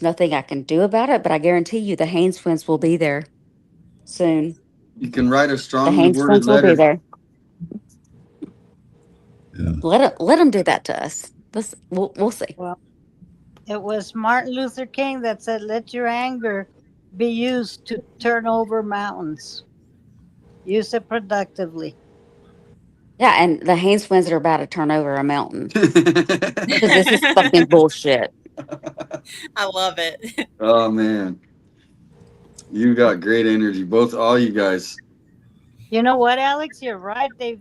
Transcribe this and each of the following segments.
Nothing I can do about it, but I guarantee you the Haynes twins will be there soon. You can write a The strongly Haynes worded twins will be letter. there. Yeah. Let them do that to us. We'll see. Well, it was Martin Luther King that said, "Let your anger be used to turn over mountains. Use it productively." Yeah, and the Haynes twins are about to turn over a mountain because this is fucking bullshit. I love it. Oh man, you got great energy, both all you guys. You know what, Alex? You're right. They've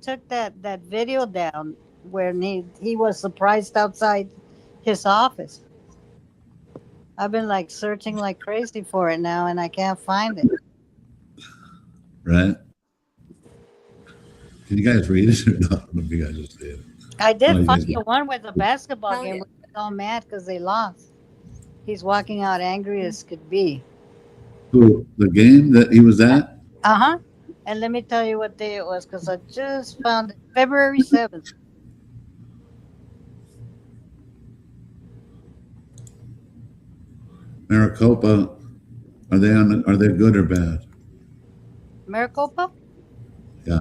took that video down when he was surprised outside his office. I've been like searching like crazy for it now, and I can't find it. Right. Can you guys read it or not? I don't know if you guys just did. I Oh, did you find guys the got- one with the basketball Hell game yeah. where he's all mad because they lost. He's walking out angry as could be. Who, the game that he was at? Uh huh. And let me tell you what day it was because I just found it. February 7th. Maricopa. Are they on? Are they good or bad? Maricopa? Yeah.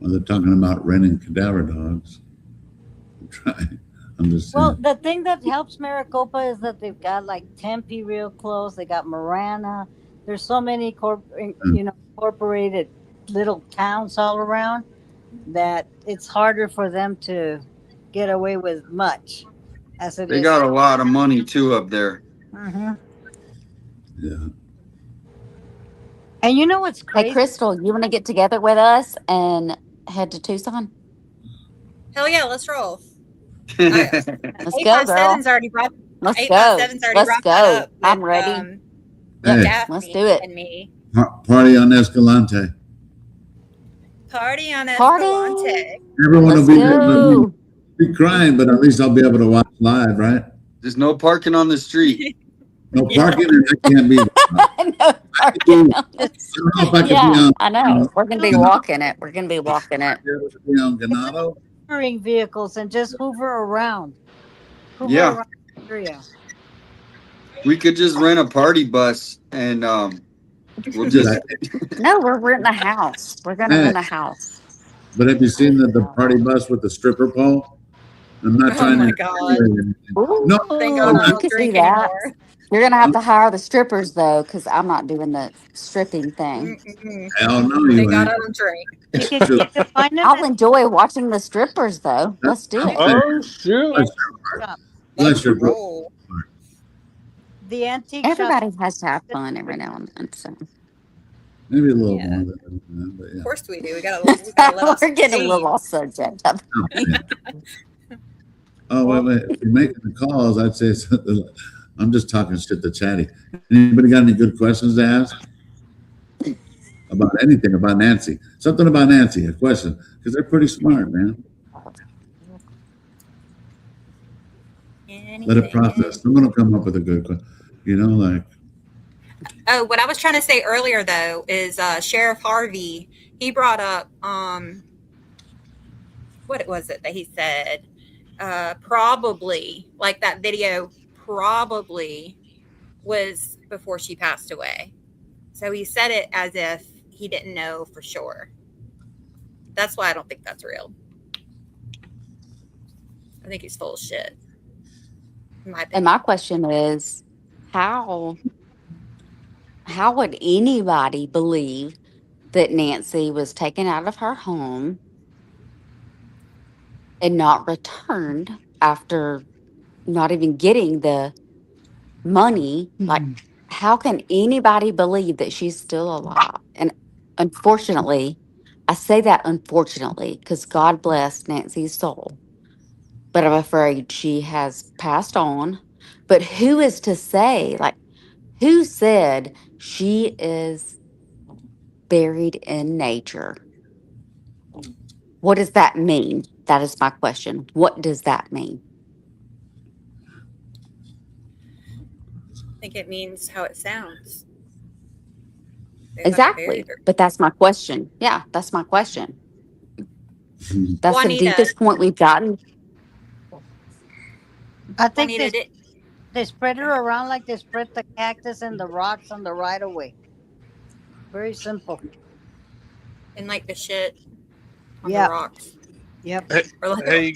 Well, they're talking about renting cadaver dogs. I'm trying. I'm just saying. Well, the thing that helps Maricopa is that they've got like Tempe real close. They got Marana. There's so many incorporated little towns all around that it's harder for them to get away with much as it They is. got a lot of money too up there. Mhm. Yeah. And you know what's Hey, crazy? Crystal, you want to get together with us and head to Tucson? Hell yeah, let's roll. Let's go, girl. 857's already brought Let's go. 857's already Let's brought that go. up with, I'm ready. Hey. Daphne Let's do it. and me. Party on Escalante. Party on Party. Escalante. Everyone Let's will be there. go. Be crying, but at least I'll be able to watch live, right? There's no parking on the street. No parking, and I can't be. No parking on I this. don't know if I can be Yeah, on. I know. We're gonna be walking it. We're gonna be walking it. Be on Ganado. Hoovering vehicles and just hoover around. Hoover Yeah. around the area. We could just rent a party bus and we'll just No, we're renting a house. We're gonna rent a house. But have you seen the party bus with the stripper pole? I'm not Oh trying my to. God. Ooh, No, Thank God I you don't can see drink that. anymore. You're gonna have to hire the strippers though, because I'm not doing the stripping thing. Mm-mm. hell no, you Thank God ain't. I don't drink. You can find them I'll enjoy watching the strippers though. Let's do it. Oh shoot! Bless Let's your heart. roll. the antique shop. Everybody has to have fun every now and then. So Maybe a little Yeah. more than that, but Of yeah. course we do. We gotta let off we're some getting a steam. little off subject. Oh, yeah. Oh, wait. If you're making the calls, I'd say I'm just talking shit to Chatty. Anybody got any good questions to ask? About anything about Nancy? Something about Nancy, a question. Because they're pretty smart, man. Let it process. Someone will come up with a good question. You know, like, Oh, what I was trying to say earlier though is Sheriff Harvey. He brought up what was it that he said? Probably like that video probably was before she passed away. So he said it as if he didn't know for sure. That's why I don't think that's real. I think he's full of shit. In my And opinion. my question is, how would anybody believe that Nancy was taken out of her home and not returned after not even getting the money? Like, how can anybody believe that she's still alive? And unfortunately, I say that unfortunately because God bless Nancy's soul, but I'm afraid she has passed on. But who is to say, like, who said she is buried in nature? What does that mean? That is my question. What does that mean? I think it means how it sounds. They fucking Exactly. buried her. But that's my question. Yeah, that's my question. That's the Juanita. deepest point we've gotten. I think Juanita, they spread her around like they spread the cactus and the rocks on the right of way. Very simple. and like the shit on Yeah. the rocks. Yep. Or like, Hey,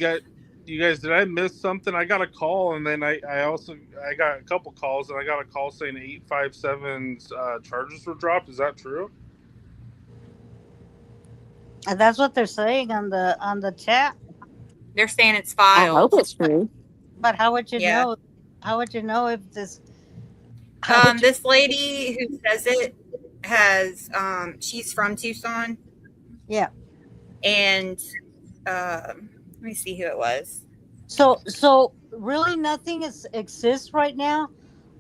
you guys, did I miss something? I got a call, and then I got a couple calls, and I got a call saying 857's charges were dropped. Is that true? And that's what they're saying on the chat. they're saying it's I hope filed. it's true. But how would you Yeah. know? How would you know if this? how would you- This lady who says it has she's from Tucson. Yeah. And let me see who it was. So really nothing exists right now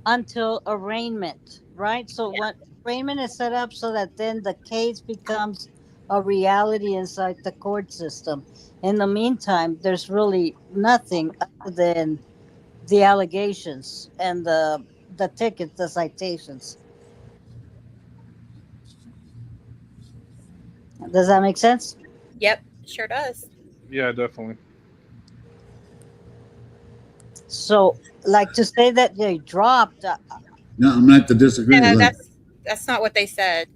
until arraignment, right? So what arraignment is set up so that then the case becomes a reality inside the court system. In the meantime, there's really nothing other than the allegations and the tickets, the citations. Does that make sense? Yep, sure does. Yeah, definitely. So, like to say that they dropped, No, I'm not to disagree. No, Look, that's not what they said.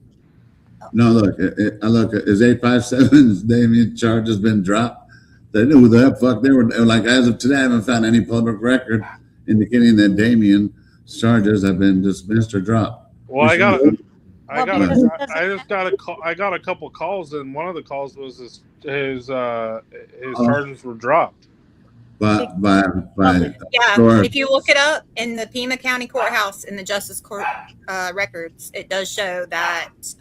no, look, look, is 857's Damien charges been dropped? They knew who the fuck they were. Like, as of today, I haven't found any public record indicating that Damien's charges have been dismissed or dropped. Well, I Well, because it doesn't- I just got a call. I got a couple calls, and one of the calls was his charges were dropped. by Yeah, Sure. if you look it up in the Pima County Courthouse in the Justice Court records, it does show that the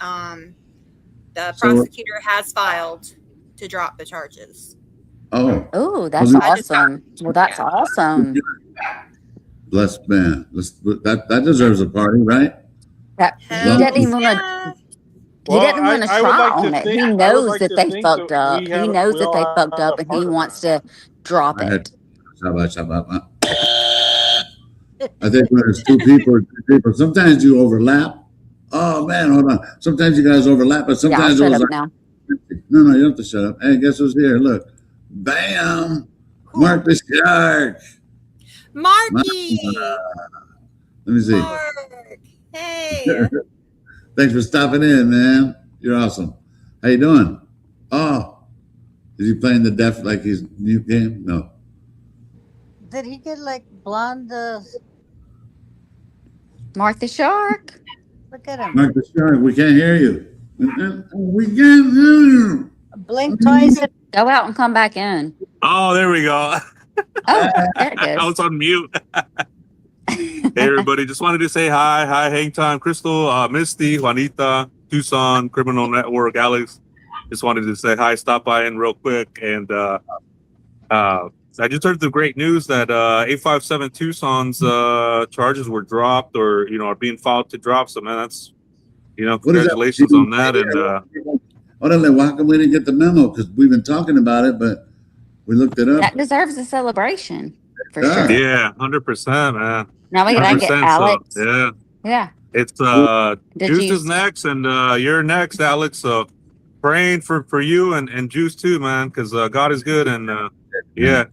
So- prosecutor has filed to drop the charges. oh, Oh, that's Was it- awesome. Well, that's awesome. blessed man. That deserves a party, right? He doesn't even want to. Yeah. He Well, doesn't want to I would try like to on it. think- He I would knows like that to they think fucked that up. we He have- knows we that all they have fucked up, a and part he in wants that. to drop I had- it. Shabbat. I think when there's two people or three people, sometimes you overlap. Oh man, hold on. Sometimes you guys overlap, but Yeah, I'll sometimes shut it was up like, now. no, you don't have to shut up. Hey, guess who's here? Look, bam, Mark the Shark. Marky! Let me see. Mark! Hey! Thanks for stopping in, man. You're awesome. How you doing? Oh, is he playing the deaf like his new game? No. did he get like blonde? Mark the Shark. Look at him. Mark the Shark, we can't hear you. We can't hear you. Blink twice. Go out and come back in. Oh, there we go. Oh, there it I goes. was on mute. Hey, everybody. Just wanted to say hi. Hi, Hang Time, Crystal, Misty, Juanita, Tucson, Criminal Network, Alex. Just wanted to say hi, stop by in real quick. And I just heard the great news that 857 Tucson's charges were dropped or, are being filed to drop. So, man, that's, What is that? congratulations on that. And Hold on, why come we didn't get the memo? Because we've been talking about it, but we looked it up. That deserves a celebration for Yeah. sure. yeah, 100%, man. Now we gotta get 100%. Alex. So, yeah. Yeah. It's Did Juice you? is next, and you're next, Alex. So praying for you and Juice too, man, because God is good, and yeah,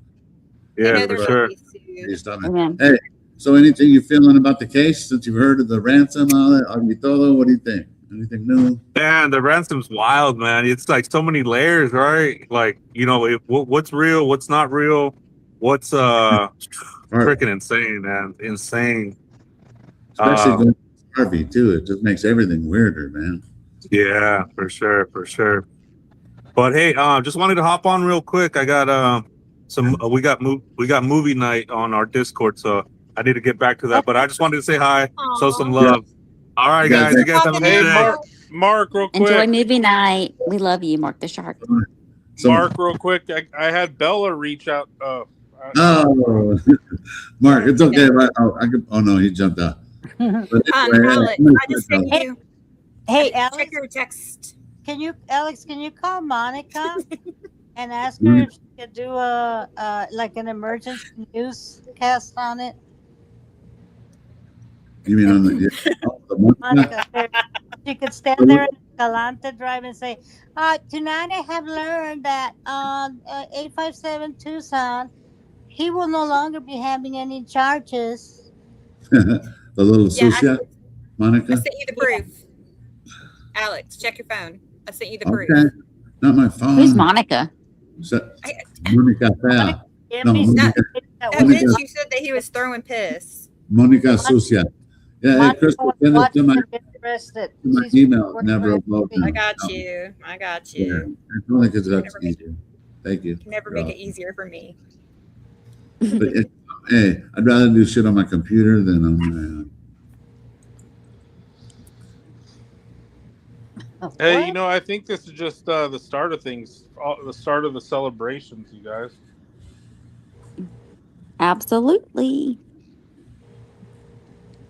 I know for they're sure. really soon. Please stop it. Amen. Hey, so anything you feeling about the case since you've heard of the ransom and all that? Auditodo, what do you think? Anything new? Man, the ransom's wild, man. It's like so many layers, right? Like what's real, what's not real, what's freaking insane, man, insane. Especially going to Harvey too. It just makes everything weirder, man. Yeah, for sure, for sure. But hey, just wanted to hop on real quick. I got we got movie night on our Discord, so I need to get back to that. But I just wanted to say hi, show some love. All right, Yeah, guys, you guys have a Hey, good day. Mark, real quick. Enjoy movie night. We love you, Mark the Shark. So, Mark, real quick. I had Bella reach out. oh, Mark, it's okay. Right? Oh no, he jumped out. But anyway, Alex, I just sent you. Hey, check Alex, your text. can you call Monica and ask her if she could do a like an emergency newscast on it? You mean on the one? Monica, she could stand there in Galante Drive and say, tonight I have learned that 857 Tucson he will no longer be having any charges. The little Yeah, sucia, I Monica? sent you the proof. Alex, check your phone. I sent you the proof. Okay. Not my phone. Who's Monica? Monica Fea. No, Give me Monica, that Oh, was bitch, you said that he was throwing piss. Monica Sucia. Yeah, hey, Monica Crystal, was send it to watching my, and get arrested. to my She's email. working Never on upload everything. I them. got No. you. I got Yeah. you. It's only because that's Never make- easier. Thank you. Can never make it easier for me. But hey, I'd rather do shit on my computer than on my. Hey, What? you know, I think this is just the start of things, the start of the celebrations, you guys. Absolutely.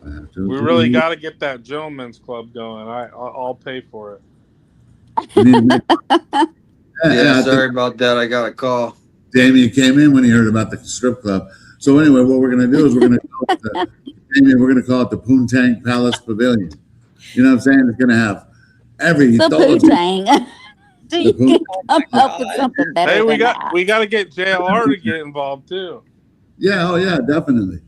We really got to get that gentleman's club going. I'll pay for it. Yeah, sorry about that. I got a call. Damien came in when he heard about the strip club. So anyway, what we're gonna do is we're gonna call it the Poontang Palace Pavilion. You know what I'm saying? It's gonna have every The todo- Poontang. the You Poon- can come up with something better Hey, than that. we got to get JLR to get involved too. Yeah, oh yeah, definitely.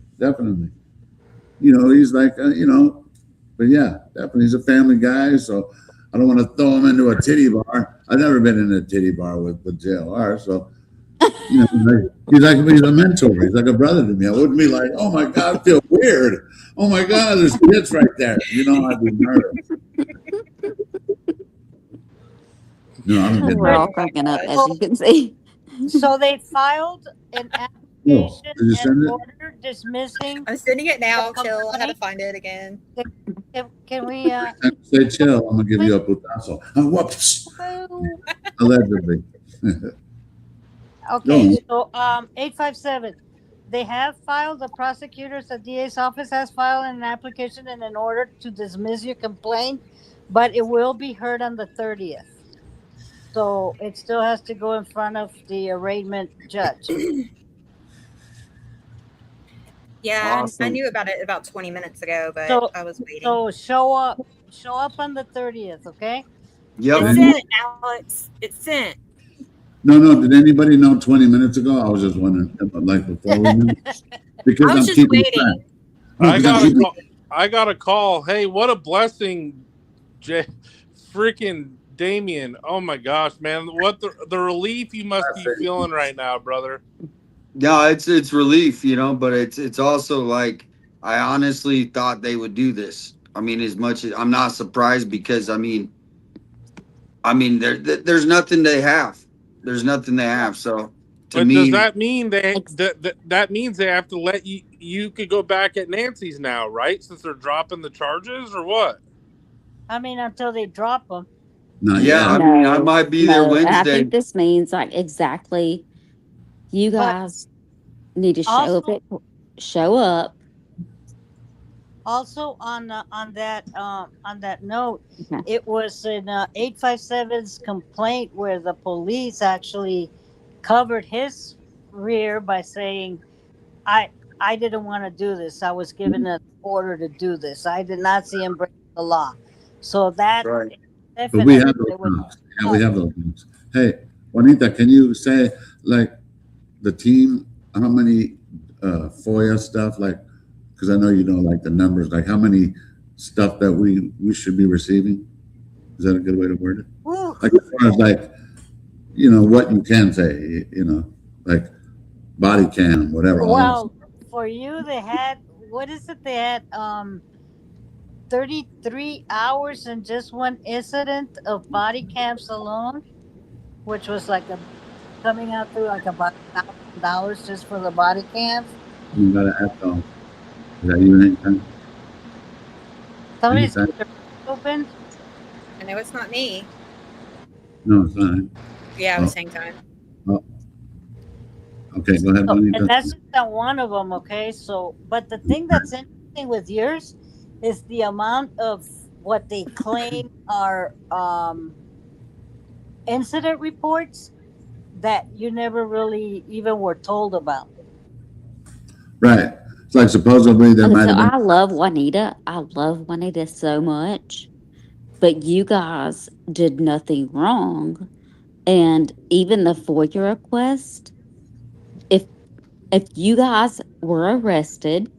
You know, he's like, but yeah, definitely. He's a family guy, so I don't want to throw him into a titty bar. I've never been in a titty bar with JLR, so you know, he's a mentor. He's like a brother to me. I wouldn't be like, oh my God, I feel weird. Oh my God, there's kids right there. You know, I'd be nervous. No, I don't get We're all nervous. cracking up, as you can see. So they filed an Oh, application did you send and it? order dismissing. I'm sending it now. Chill. I had to find it again. Can we? Say chill. I'm gonna give you a putazo. Whoops. Allegedly. Okay, so 857. They have filed, the prosecutors, the DA's office has filed an application and an order to dismiss your complaint, but it will be heard on the 30th. So it still has to go in front of the arraignment judge. Yeah, I Awesome. knew about it about 20 minutes ago, but So- I was waiting. So show up on the 30th, okay? Yep. It's sent, Alex. It's sent. No. Did anybody know 20 minutes ago? I was just wondering, like before we knew. Because I was I'm just keeping waiting. track. No, I 'cause got I'm a keeping- call. I got a call. Hey, what a blessing, freaking Damien. Oh my gosh, man! What the relief you must be feeling right now, brother. No, it's relief, but it's also like I honestly thought they would do this. I mean, as much as I'm not surprised because I mean there's nothing they have. There's nothing they have. So to But me, does that mean that means they have to let you could go back at Nancy's now, right? Since they're dropping the charges, or what? I mean, until they drop them. Not yeah, yet. I mean, I might be there No, and I Wednesday. think this means like exactly. You But guys need to also- show up. Also on that note, Okay. it was in 857's complaint where the police actually covered his rear by saying, I didn't want to do this. I was given an order to do this. I did not see him break the law. So that Right. But definitely we have those would- notes. Yeah, we have those notes. Hey, Juanita, can you say, like, the team, how many FOIA stuff, like, because I know you know, like, the numbers, like, how many stuff that we should be receiving? Is that a good way to word it? Woo. Like, as far as, like, what you can say, like, body cam, whatever. all that Well, for you, they had, what is it? They had 33 hours in just one incident of body cams alone, which was like coming out through like about $1,000 just for the body cams. stuff. You gotta ask them. Is that you anytime? Somebody's Anytime? open. I know it's not me. No, it's not. Yeah, it was same time. Okay, go ahead, Juanita. And that's just not one of them, okay? So, but the thing that's interesting with yours is the amount of what they claim are incident reports that you never really even were told about. Right. It's like supposedly there Okay, might so have been. I love Juanita. I love Juanita so much. But you guys did nothing wrong. And even the FOIA request, if if you guys were arrested,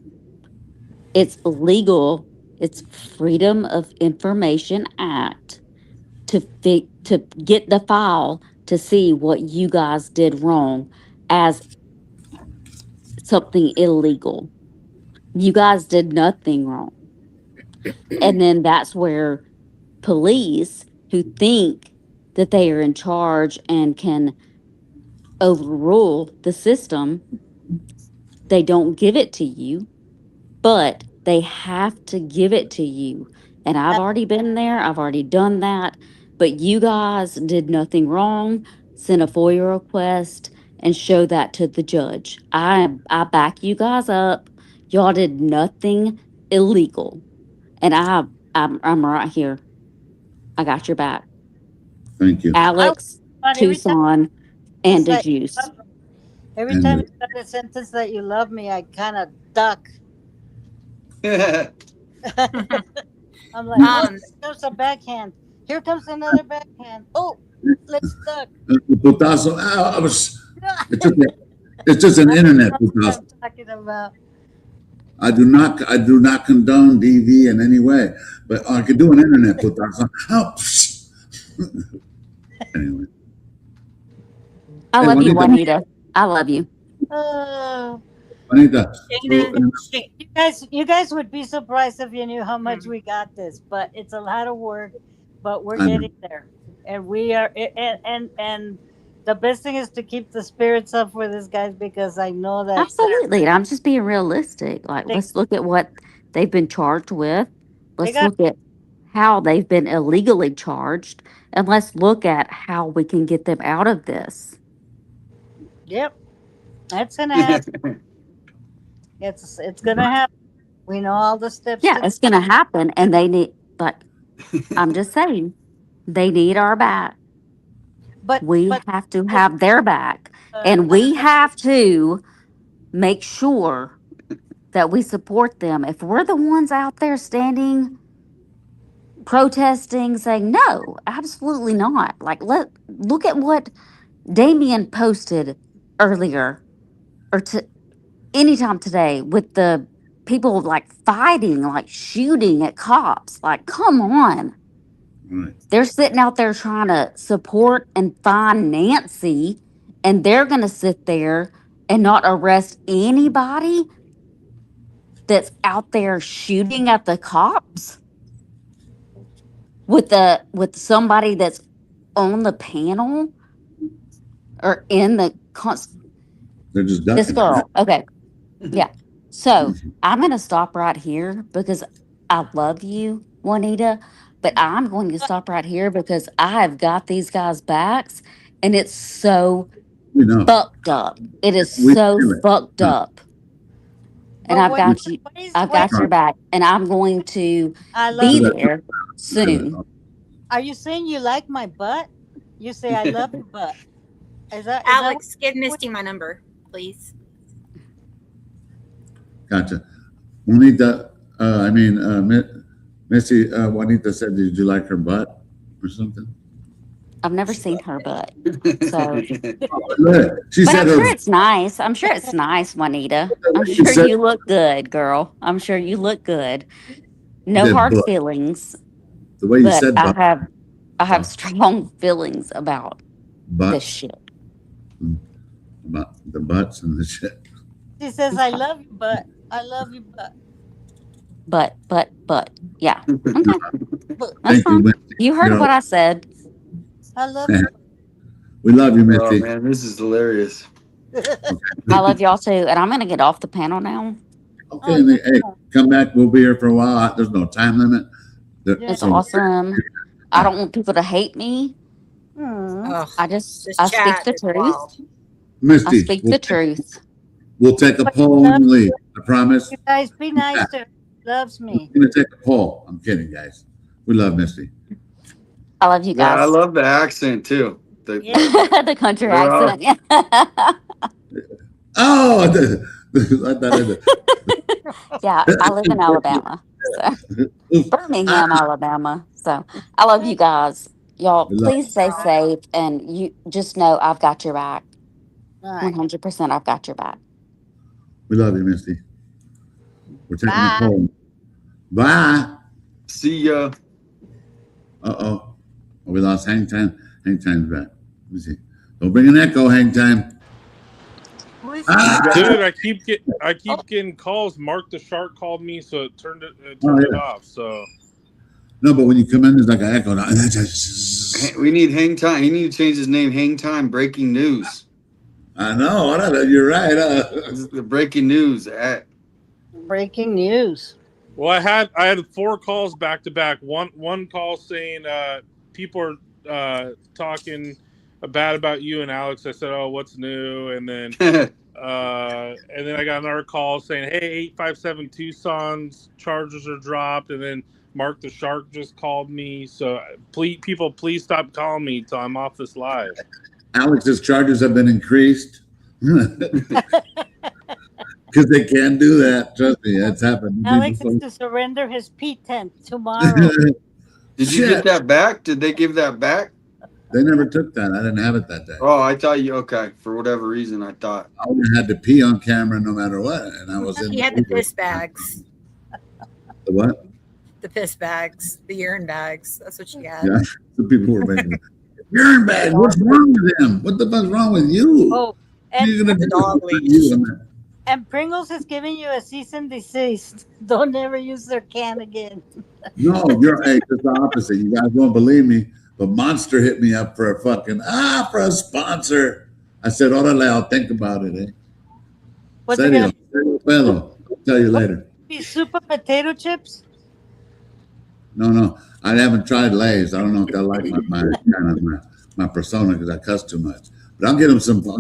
it's legal. It's Freedom of Information Act to get the file to see what you guys did wrong as something illegal. You guys did nothing wrong. And then that's where police who think that they are in charge and can overrule the system, they don't give it to you, but they have to give it to you. And I've already been there, I've already done that, but you guys did nothing wrong. Send a FOIA request and show that to the judge. I back you guys up. Y'all did nothing illegal. And I'm right here. I got your back. Thank you. Alex, But every time Tucson, and it's the like, juice. every And time you start a sentence that you love me, I kind of duck. I'm like, oh, here comes a backhand. Here comes another backhand. Oh, let's duck. Putazo. I was. It's just an internet That's what putazo. I'm talking about. I do not condone DV in any way, but I could do an internet putazo. Oh, anyway. I Hey, love you, Juanita. Juanita. I love you. Oh, Juanita, Dana, you guys would be surprised if you knew how much we got this, but it's a lot of work, but we're I know. getting there, and we are. And the best thing is to keep the spirits up for this, guys, because I know that Absolutely. And I'm just being realistic. Like, They- let's look at what they've been charged with. They Let's got- look at how they've been illegally charged. And let's look at how we can get them out of this. Yep, that's gonna happen. It's gonna happen. We know all the steps. Yeah, it's going to happen. And they need, but I'm just saying, they need our back. but We but have to have their back. uh, And we have to make sure that we support them. If we're the ones out there standing, protesting, saying, no, absolutely not. Like, look at what Damien posted earlier or anytime today with the people like fighting, like shooting at cops. Like, come on. right. They're sitting out there trying to support and find Nancy, and they're going to sit there and not arrest anybody that's out there shooting at the cops with somebody that's on the panel or in the They're just this ducking. girl. Okay. Yeah. So I'm going to stop right here because I love you, Juanita, but I'm going to stop right here because I have got these guys' backs and it's so We know. fucked up. It is We so feel it. fucked up. And but I've got you. I've got your back, and I'm going to I love be you. there soon. Are you saying you like my butt? You say I love your butt. Is that Alex, give Misty my number, please. Gotcha. Juanita, Missy, Juanita said, did you like her butt or something? I've never seen her butt, so. Look, she But said I'm her. sure it's nice. I'm sure it's nice, Juanita. I'm She sure said- you look good, girl. I'm sure you look good. No Good hard butt. feelings, The way you but said I butt, have strong feelings about this butts, shit. about the butts and the shit. She says I love you, but I love you, but But yeah. Okay, that's Thank you, fine. Missy. You heard You're- what I said. I love you. We love you, Oh Missy. man, this is hilarious. I love y'all too, and I'm gonna get off the panel now. Okay, and hey, come back. We'll be here for a while. There's no time limit. It's So- awesome. I don't want people to hate me. Hmm. Ugh, I this speak chat the is truth. wild. I Misty, speak we'll, the truth. we'll take a poll and leave. I promise. You guys be nice to her. Loves me. We're gonna take a poll. I'm kidding, guys. We love Misty. I love you Yeah, I guys. love the accent too. The, Yeah. The country Yeah. accent. Oh, I thought Yeah, I live in Alabama. So Birmingham, Alabama. So I love you guys. Y'all, We love please stay safe and you just know I've got your back. All right. 100% I've got your back. We love you, Misty. We're taking Bye. a poll. Bye. See ya. Uh-oh. We lost Hang Time. Hang Time's back. Let me see. Don't bring an echo, Hang Time. Who is Ah! Dude, I keep getting calls. Mark the Shark called me, so it turned it yeah. off. So No, but when you come in, there's like an echo. We need Hang Time. He need to change his name. Hang Time. Breaking news. I know. You're right. This is the breaking news. breaking news? well, I had 4 calls back to back. One call saying people are talking bad about you and Alex. I said, "Oh, what's new?" And then I got another call saying, "Hey, 857 Tucson's charges are dropped." And then Mark the Shark just called me. So please stop calling me till I'm off this live. Alex's charges have been increased. Because they can do that. Trust me, that's happened. Alex is to surrender his P10 tomorrow. Did you get that back? Did they give that back? They never took that. I didn't have it that day. Oh, I thought you. Okay, for whatever reason, I thought I would have had to pee on camera no matter what, and I was in. He had the piss bags, The what? the piss bags, the urine bags. That's what you got. Yeah, the people were making urine bag. What's wrong with them? What the fuck's wrong with you? Oh, You're and, gonna the dog do leash. and Pringles is giving you a cease and desist. Don't ever use their can again. No, you're it's the opposite. You guys won't believe me, but Monster hit me up for a for a sponsor. I said, "Orale, I'll think about it." Eh? What's it gonna Fellow, I'll tell you later. be? Soup and potato chips? No, I haven't tried Lay's. I don't know if they'll like my persona because I cuss too much. But I'll get them some. I'll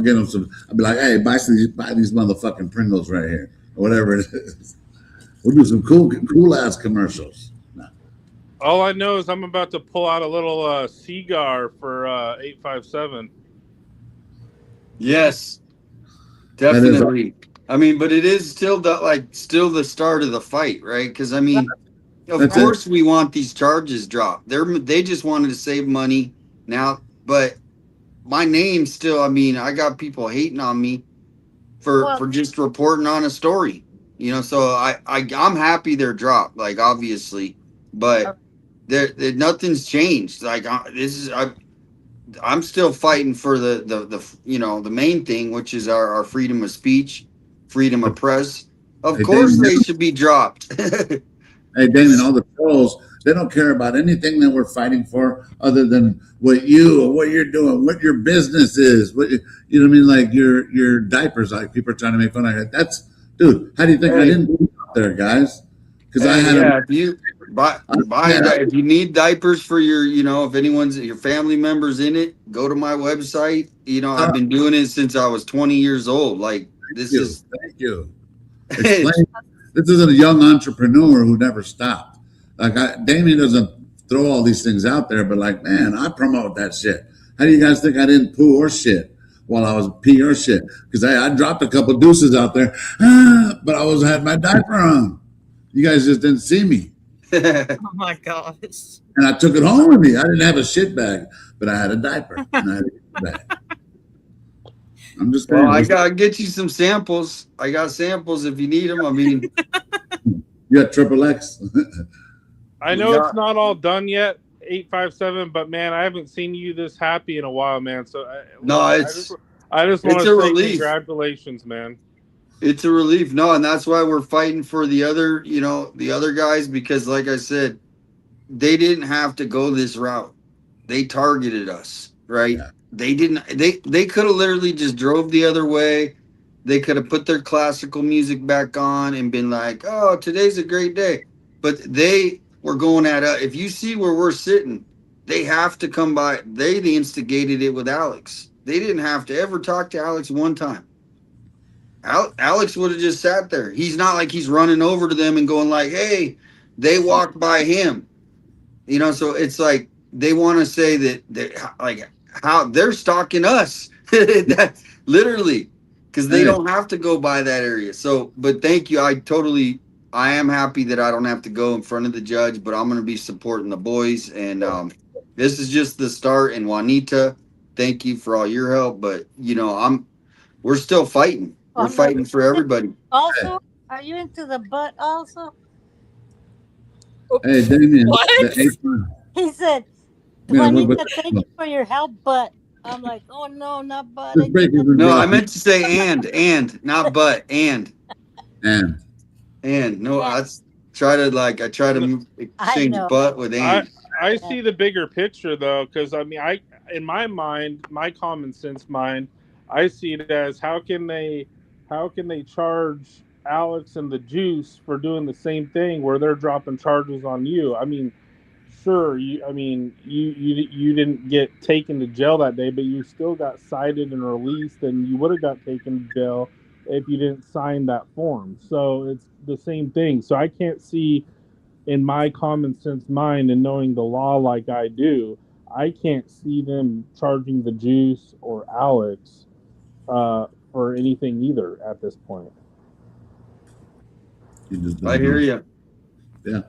be like, "Hey, buy these motherfucking Pringles right here, or whatever it is." We'll do some cool ass commercials. All I know is I'm about to pull out a little cigar for 857. yes, definitely. I mean, but it is still the start of the fight, right? Because I mean, of course we want these charges dropped. They just wanted to save money now, but my name still. I mean, I got people hating on me for just reporting on a story. You know, so I'm happy they're dropped. Like obviously, but nothing's changed. Like I'm still fighting for the main thing, which is our freedom of speech, freedom of press. Of course, they should be dropped. Hey, Damon, all the trolls, they don't care about anything that we're fighting for other than what you're doing, what your business is, what you know what I mean? Like your diapers, like people are trying to make fun of it. Dude, how do you think I didn't do out there, guys? Because I had if you need diapers for your, if your family members in it, go to my website. I've been doing it since I was 20 years old. Like thank you. Explain. This is a young entrepreneur who never stopped. Like Damien doesn't throw all these things out there, but like, man, I promote that shit. How do you guys think I didn't poo or shit while I was pee or shit? Because I dropped a couple deuces out there, but I had my diaper on. You guys just didn't see me. Oh my gosh. And I took it home with me. I didn't have a shit bag, but I had a diaper. And I had a shit bag. I'm just well, I gotta get you some samples. I got samples if you need them. I mean, you got XXX. I know it's not all done yet, 857, but man, I haven't seen you this happy in a while, man. So I just want to say relief. Congratulations, man. It's a relief. No, and that's why we're fighting for the other guys, because like I said, they didn't have to go this route. They targeted us, right? Yeah. They didn't. They could have literally just drove the other way. They could have put their classical music back on and been like, "Oh, today's a great day." But they were going at us. If you see where we're sitting, they have to come by. They instigated it with Alex. They didn't have to ever talk to Alex one time. Alex would have just sat there. He's not like he's running over to them and going like, "Hey," they walked by him. So it's like they want to say that like how they're stalking us. That's literally because they don't have to go by that area. So, but thank you. I am happy that I don't have to go in front of the judge, but I'm going to be supporting the boys. And this is just the start. And Juanita, thank you for all your help. But we're still fighting. We're no. fighting for everybody. Also, are you into the butt also? Hey, Damien, What? the He said, Yeah, Juanita, thank you for your help, but I'm like, oh no, not butt Just break again. it No, I and meant to say and, not but, and. and No, Yeah. I try to I exchange know. butt with I and. I see the bigger picture though, because I mean, I in my mind, my common sense mind, I see it as how can they charge Alex and the Juice for doing the same thing where they're dropping charges on you? I mean, sure, you didn't get taken to jail that day, but you still got cited and released, and you would have got taken to jail if you didn't sign that form. So it's the same thing. So I can't see in my common sense mind and knowing the law like I do, I can't see them charging the Juice or Alex for anything either at this point. you just I don't hear know. you. Yeah,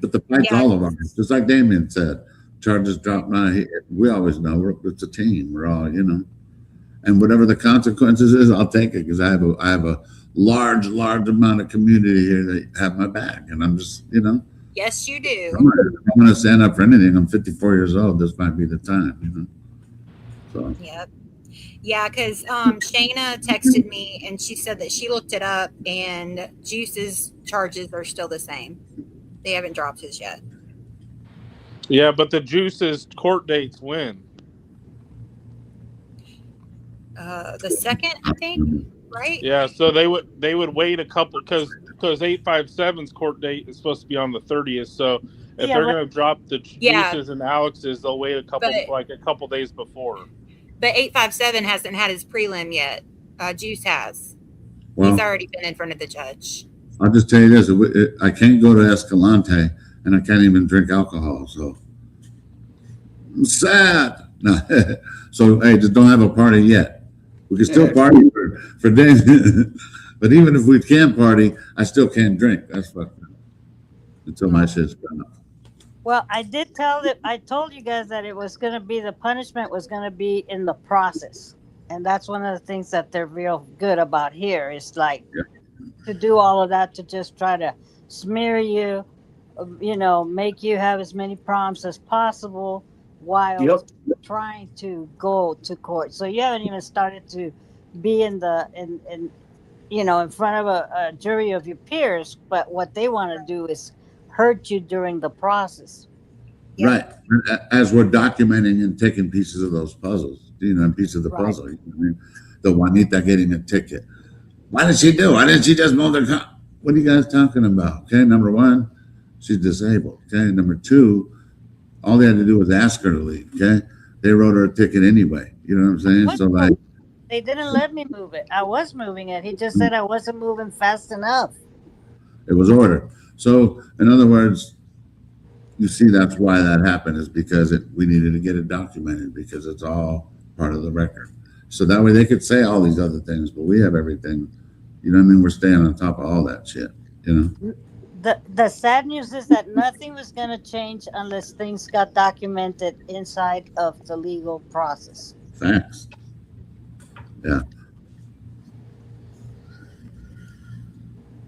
but the fight's Yeah. all of us. Just like Damien said, charges drop. Now we always know it's a team. We're all, and whatever the consequences is, I'll take it because I have a large amount of community here that have my back, and I'm just, Yes, you do. I'm going to stand up for anything. I'm 54 years old. This might be the time, So Yep. Yeah, because Shayna texted me and she said that she looked it up and Juice's charges are still the same. They haven't dropped his yet. Yeah, but the Juice's court dates when? The second, I think, right? Yeah, so they would wait a couple because 857's court date is supposed to be on the 30th. So if Yeah, they're but- going to drop the Yeah. Juices and Alex's, they'll wait a couple days before. But 857 hasn't had his prelim yet. Juice has. well, He's already been in front of the judge. I'll just tell you this: I can't go to Escalante, and I can't even drink alcohol. So I'm sad. No, so hey, just don't have a party yet. We can still party for days, but even if we can party, I still can't drink. That's fucked up until my shit's done up. Well, I told you guys that it was going to be, the punishment was going to be in the process. And that's one of the things that they're real good about here. It's like to do all of that, to just try to smear you, make you have as many problems as possible while trying to go to court. So you haven't even started to be in front of a jury of your peers. But what they want to do is hurt you during the process. Right. As we're documenting and taking pieces of those puzzles, pieces of the Right. puzzle. The Juanita getting a ticket. Why did she do? Why didn't she just move the car? What are you guys talking about? Okay, number one, she's disabled. Okay, number two, all they had to do was ask her to leave. Okay, they wrote her a ticket anyway. You know what I'm saying? What? So like, They didn't let me move it. I was moving it. He just said I wasn't moving fast enough. it was ordered. So in other words, you see, that's why that happened, is because we needed to get it documented because it's all part of the record. So that way they could say all these other things, but we have everything. You know what I mean? We're staying on top of all that shit. The sad news is that nothing was going to change unless things got documented inside of the legal process. Facts. Yeah.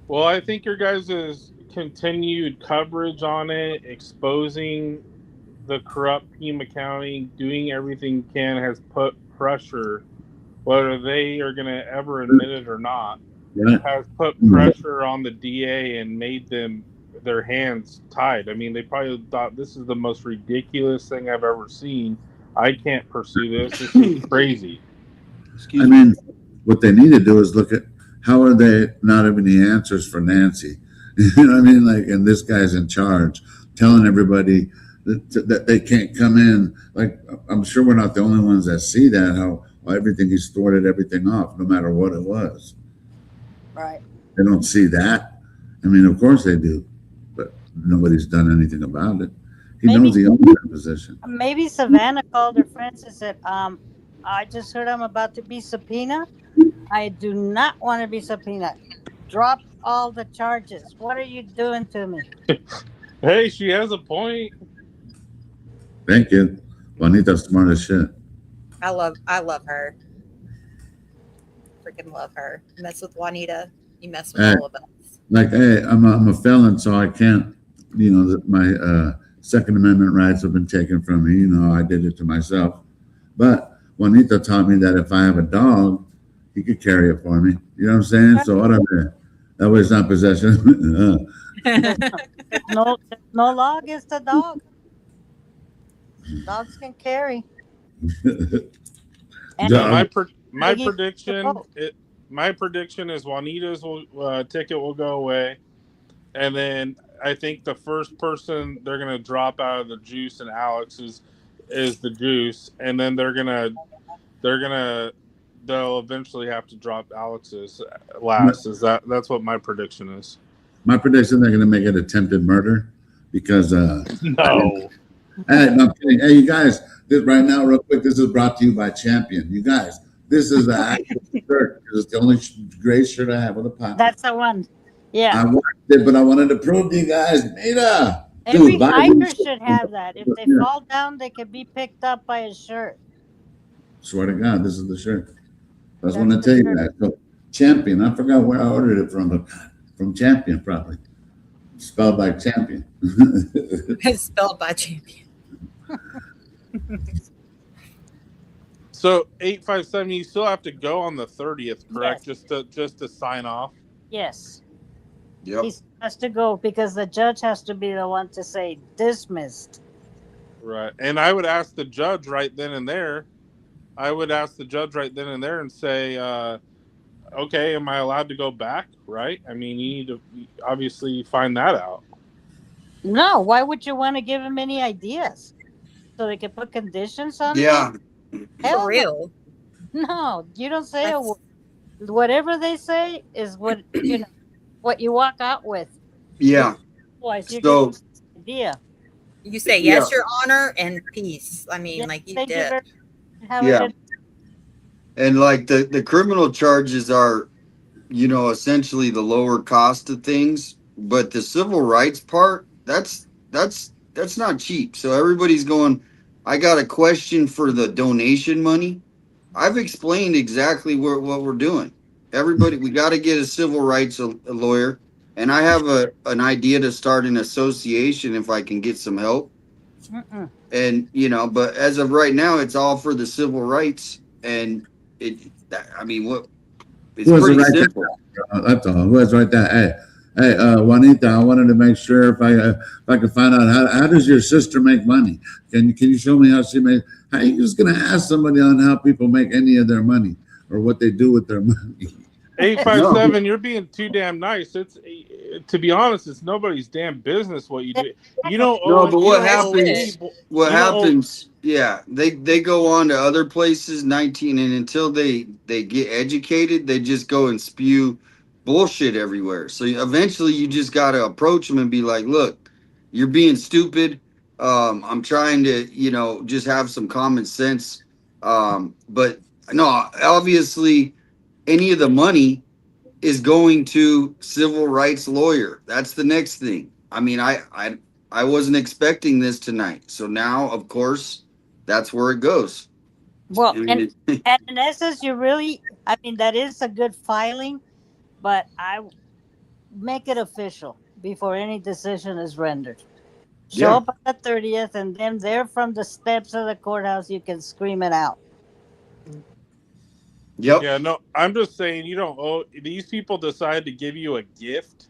Well, I think your guys' continued coverage on it, exposing the corrupt Pima County, doing everything you can, has put pressure, whether they are going to ever admit it or not, Right. has put pressure on the DA and made their hands tied. I mean, they probably thought this is the most ridiculous thing I've ever seen. I can't pursue this. This is crazy. I mean, what they need to do is look at how are they not having the answers for Nancy. You know what I mean? Like, and this guy's in charge, telling everybody that they can't come in. Like, I'm sure we're not the only ones that see that, how everything, he's thwarted everything off, no matter what it was. Right. They don't see that. I mean, of course they do, but nobody's done anything about it. He knows he owns that position. Maybe Savannah called her friends and said, I just heard I'm about to be subpoenaed. I do not want to be subpoenaed. Drop all the charges. What are you doing to me? Hey, she has a point. Thank you. Juanita's smart as shit. I love her. freaking love her. You mess with Juanita, you mess with Hey. all of us. Like, hey, I'm a felon, so I can't, my Second Amendment rights have been taken from me. I did it to myself. But Juanita taught me that if I have a dog, he could carry it for me. You know what I'm saying? So whatever. That way it's not possession. No law against the dog. Dogs can carry. And John, My Piggy- prediction, my prediction is Juanita's ticket will go away, and then I think the first person they're gonna drop out of the juice and Alex is the juice, and then they'll eventually have to drop Alex's last. That's what my prediction is? my prediction, they're going to make it attempted murder because, No. hey, no, I'm kidding. Hey, you guys, this right now, real quick, this is brought to you by Champion. You guys, this is an actual shirt. It's the only gray shirt I have with a pocket. That's the one. Yeah. I watched it, but I wanted to prove to you guys, Nita. Every buy hiker these. should have that. If they Yeah. fall down, they can be picked up by a shirt. Swear to God, this is the shirt. I just That's want to the tell you shirt. that. So, Champion, I forgot where I ordered it from, but from Champion, probably. Spelled like Champion. It's spelled by Champion. So 857, you still have to go on the 30th, correct? Yes. Just to sign off. Yes. Yep. He has to go because the judge has to be the one to say dismissed. Right. And I would ask the judge right then and there. And say, okay, am I allowed to go back? Right? I mean, you need to obviously find that out. No, why would you want to give him any ideas? So they can put conditions on Yeah. it? Hell For real. No, you don't say a That's- word. Whatever they say is what what you walk out with. Yeah. Otherwise, you're So just an idea. You say yes, Yeah. Your Honor, and peace. I mean, Yeah, like you thank you did. very- have Yeah. it. and like the criminal charges are, essentially the lower cost of things, but the civil rights part, that's not cheap. So everybody's going, I got a question for the donation money. I've explained exactly what we're doing. Everybody, we got to get a civil rights a lawyer, and I have an idea to start an association if I can get some help. Mm-mm. And but as of right now, it's all for the civil rights, and what? It's Who has the pretty right to- simple. That's all. Who has right there? Hey, Juanita, I wanted to make sure if I could find out how does your sister make money? Can you show me how she makes? How are you just gonna ask somebody on how people make any of their money or what they do with their money? 857, you're being too damn nice. It's to be honest, it's nobody's damn business what you do. You don't No, owe. but you what don't owe happens? any- What you don't owe- happens? Yeah, they go on to other places, 19, and until they get educated, they just go and spew bullshit everywhere. So eventually, you just got to approach them and be like, "Look, you're being stupid. I'm trying to, just have some common sense. But no, obviously, any of the money is going to civil rights lawyer. That's the next thing. I mean, I wasn't expecting this tonight. So now, of course, that's where it goes. Well, I mean, and in essence, that is a good filing, but I make it official before any decision is rendered. Show Yeah. up on the 30th, and then there from the steps of the courthouse, you can scream it out. Yep. Yeah, no, I'm just saying you don't owe. These people decide to give you a gift.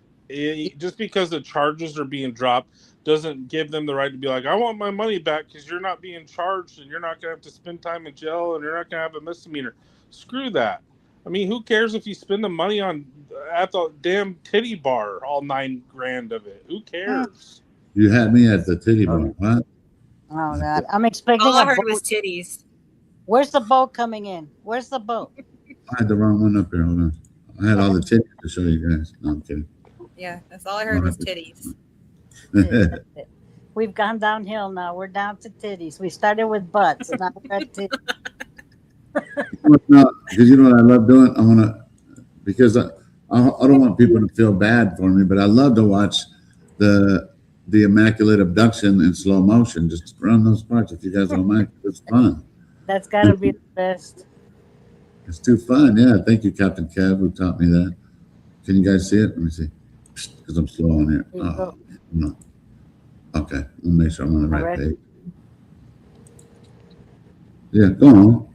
Just because the charges are being dropped doesn't give them the right to be like, I want my money back because you're not being charged and you're not going to have to spend time in jail and you're not going to have a misdemeanor. Screw that. I mean, who cares if you spend the money at the damn titty bar, all $9 grand of it? Who cares? You had me at the titty bar. What? Oh, God. I'm expecting All I a heard boat. was titties. Where's the boat coming in? Where's the boat? I had the wrong one up here. Hold on. I had all the titties to show you guys. No, I'm kidding. Yeah, that's all I heard was titties. We've gone downhill now. We're down to titties. We started with butts, and now we're at titties. No, because you know what I love doing? I want to, because I don't want people to feel bad for me, but I love to watch the Immaculate Abduction in slow motion. Just run those parts if you guys don't mind. It's fun. That's got to be the best. It's too fun. Yeah. Thank you, Captain Kev, who taught me that. Can you guys see it? Let me see. Because I'm slow on here. There you Oh, go. no. Okay. I'll make sure I'm on the right Already? page. Yeah, go on.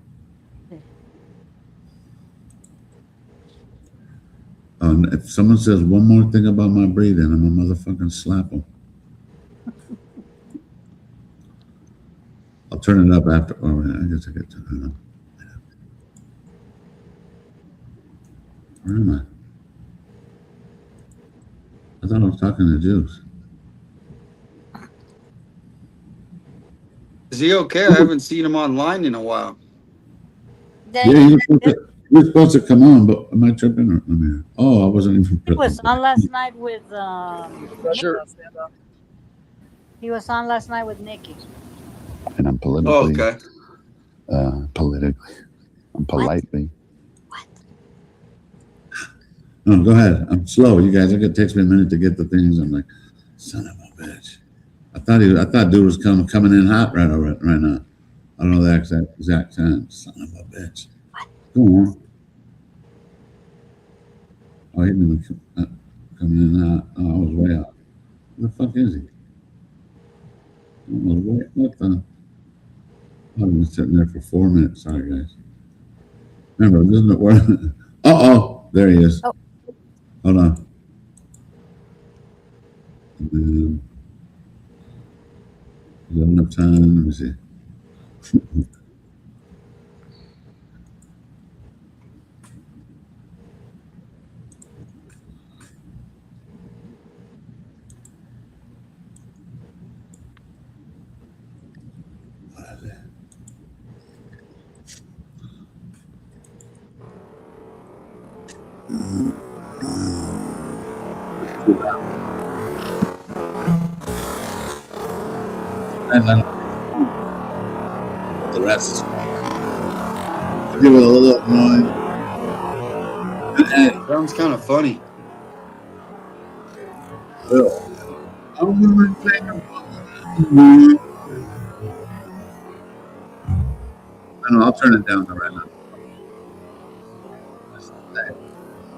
And if someone says one more thing about my breathing, I'm a motherfucking slap them. I'll turn it up after. Oh, yeah, I guess I get to turn it up. Where am I? I thought I was talking to Juice. Is he okay? I haven't seen him online in a while. Yeah, you're supposed to come on, but am I tripping or? Let me. Oh, I wasn't even. He was on last night with Sure. he was on last night with Nikki. And I'm Oh, politically, okay. I'm politely. No, go ahead. I'm slow. You guys, it takes me a minute to get the things. I'm like, son of a bitch. I thought dude was coming in hot right now. I don't know the exact time. Son of a bitch. Go on. Oh, he didn't coming in hot. Oh, I was way out. Where the fuck is he? What the? I've been sitting there for 4 minutes. Sorry, guys. Remember, doesn't it work? Uh-oh. There he is. Oh. Hold on. And then, is there enough time? Let me see. And then the rest is give it a little noise. Hey, Sounds kind of funny. Bill. I'll turn it down right now.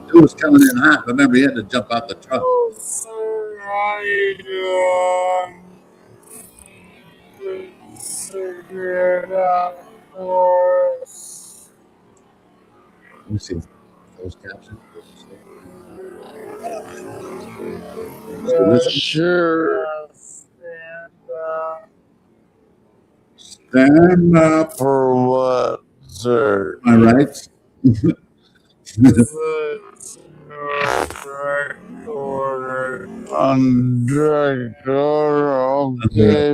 Dude was coming in hot. Remember, he had to jump out the truck. Let me see those captions. Sure. Stand up. For what, sir? My rights. On direct order, okay,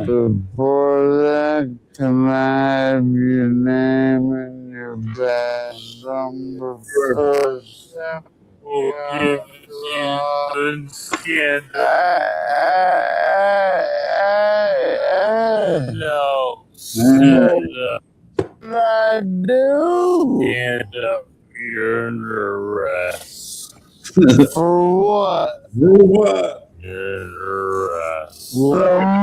before that, can I have your name and your badge number first? No. I do. Stand up. You're under arrest. For what? For what? You're under arrest. I'm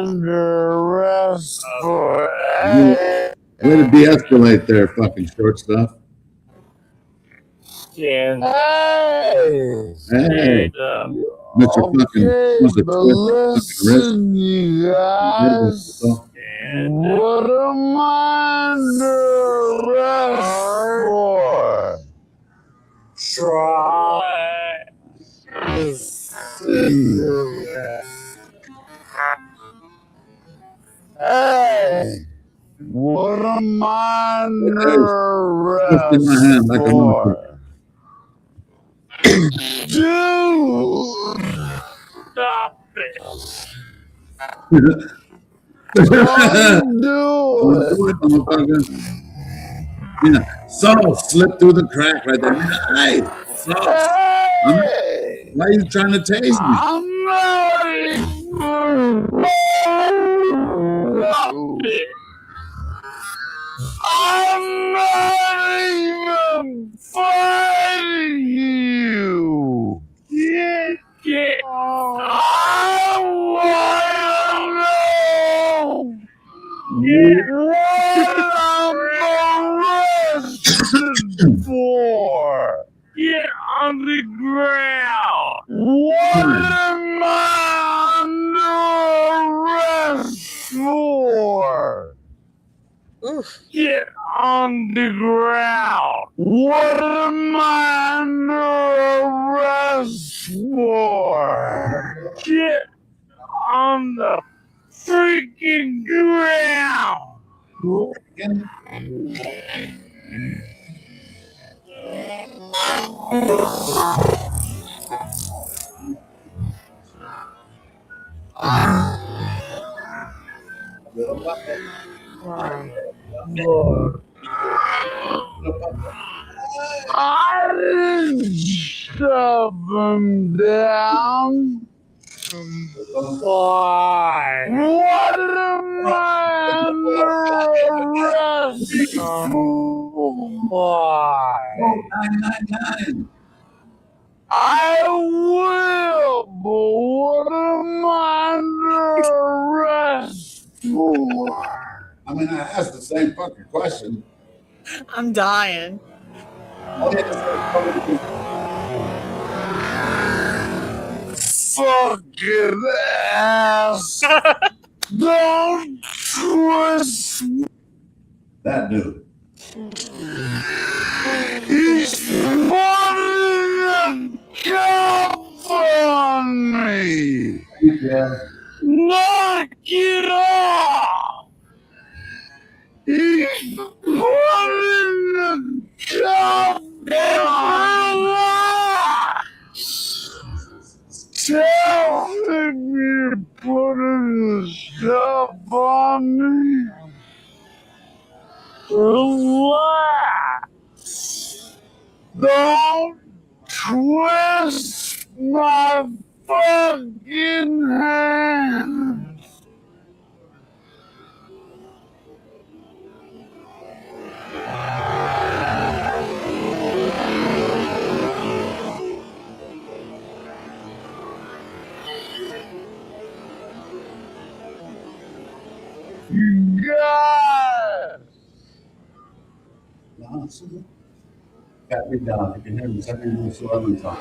under arrest for Way to de-escalate there, fucking short stuff. Hey! Hey, Stand up. Mr. Fucking, must have but twisted fucking wrist. listen, you guys. What am I under arrest for? Try to see. Hey, what am I under Just in my arrest hand like a monkey. for? Dude, stop it. Don't do it. Yeah, so slip through the crack right there. Hey, so, Hey, why are you trying to tase me? I'm not even. I'm not even fighting you. I wanna know underground. What am I under arrest for? Oof. Get underground. What am I under arrest for? Get on the freaking ground. I didn't shove him down. Why? What am I under arrest for? Why? 999. I will, but what am I under arrest for? I mean, I asked the same fucking question. I'm dying. Fucking ass. Don't twist me. That dude. He's putting a cup on me. Yeah. Knock it off. He's putting a cup on me. Tell him you're putting the stuff on me. Relax. Don't twist my fucking hand. You guys. Got me down. You can hear me. Second little swelling song.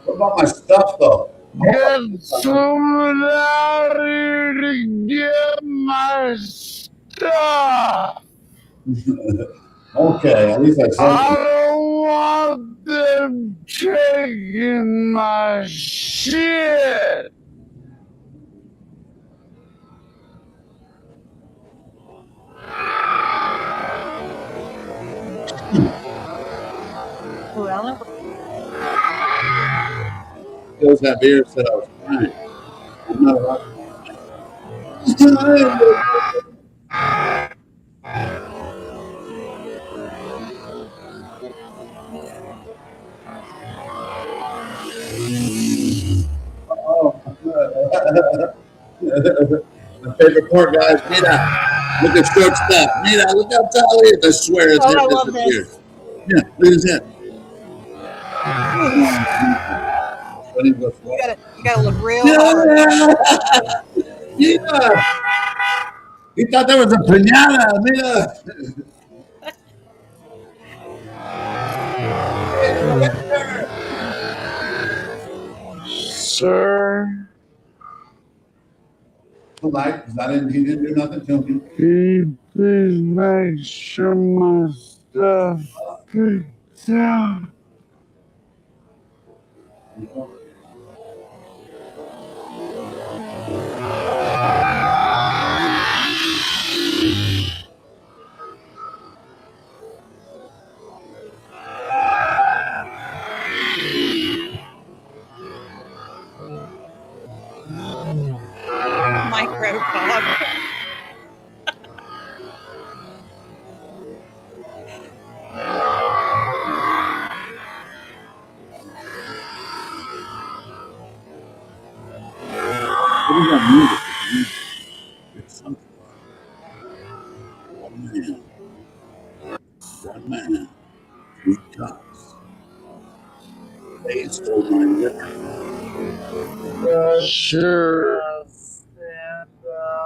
What about my stuff, though? Get someone out here to get my stuff. Okay, at least I I said. don't want them taking my shit. Well, Those that beer said I was crying. I'm not allowed My favorite part, guys. Mira, look at short stuff. Mira, look how tall he is. I swear his Oh, I head love disappeared. this. Yeah, look at his head. When he goes, You gotta look real hard. Mira! He thought that was a piñata. Mira! Sir, Polite, because he didn't do nothing to me. can you please make sure my stuff picked out? Microcog. What is that music? It's something. One man, 3 cups. They stole my liquor. Sure. Stand up.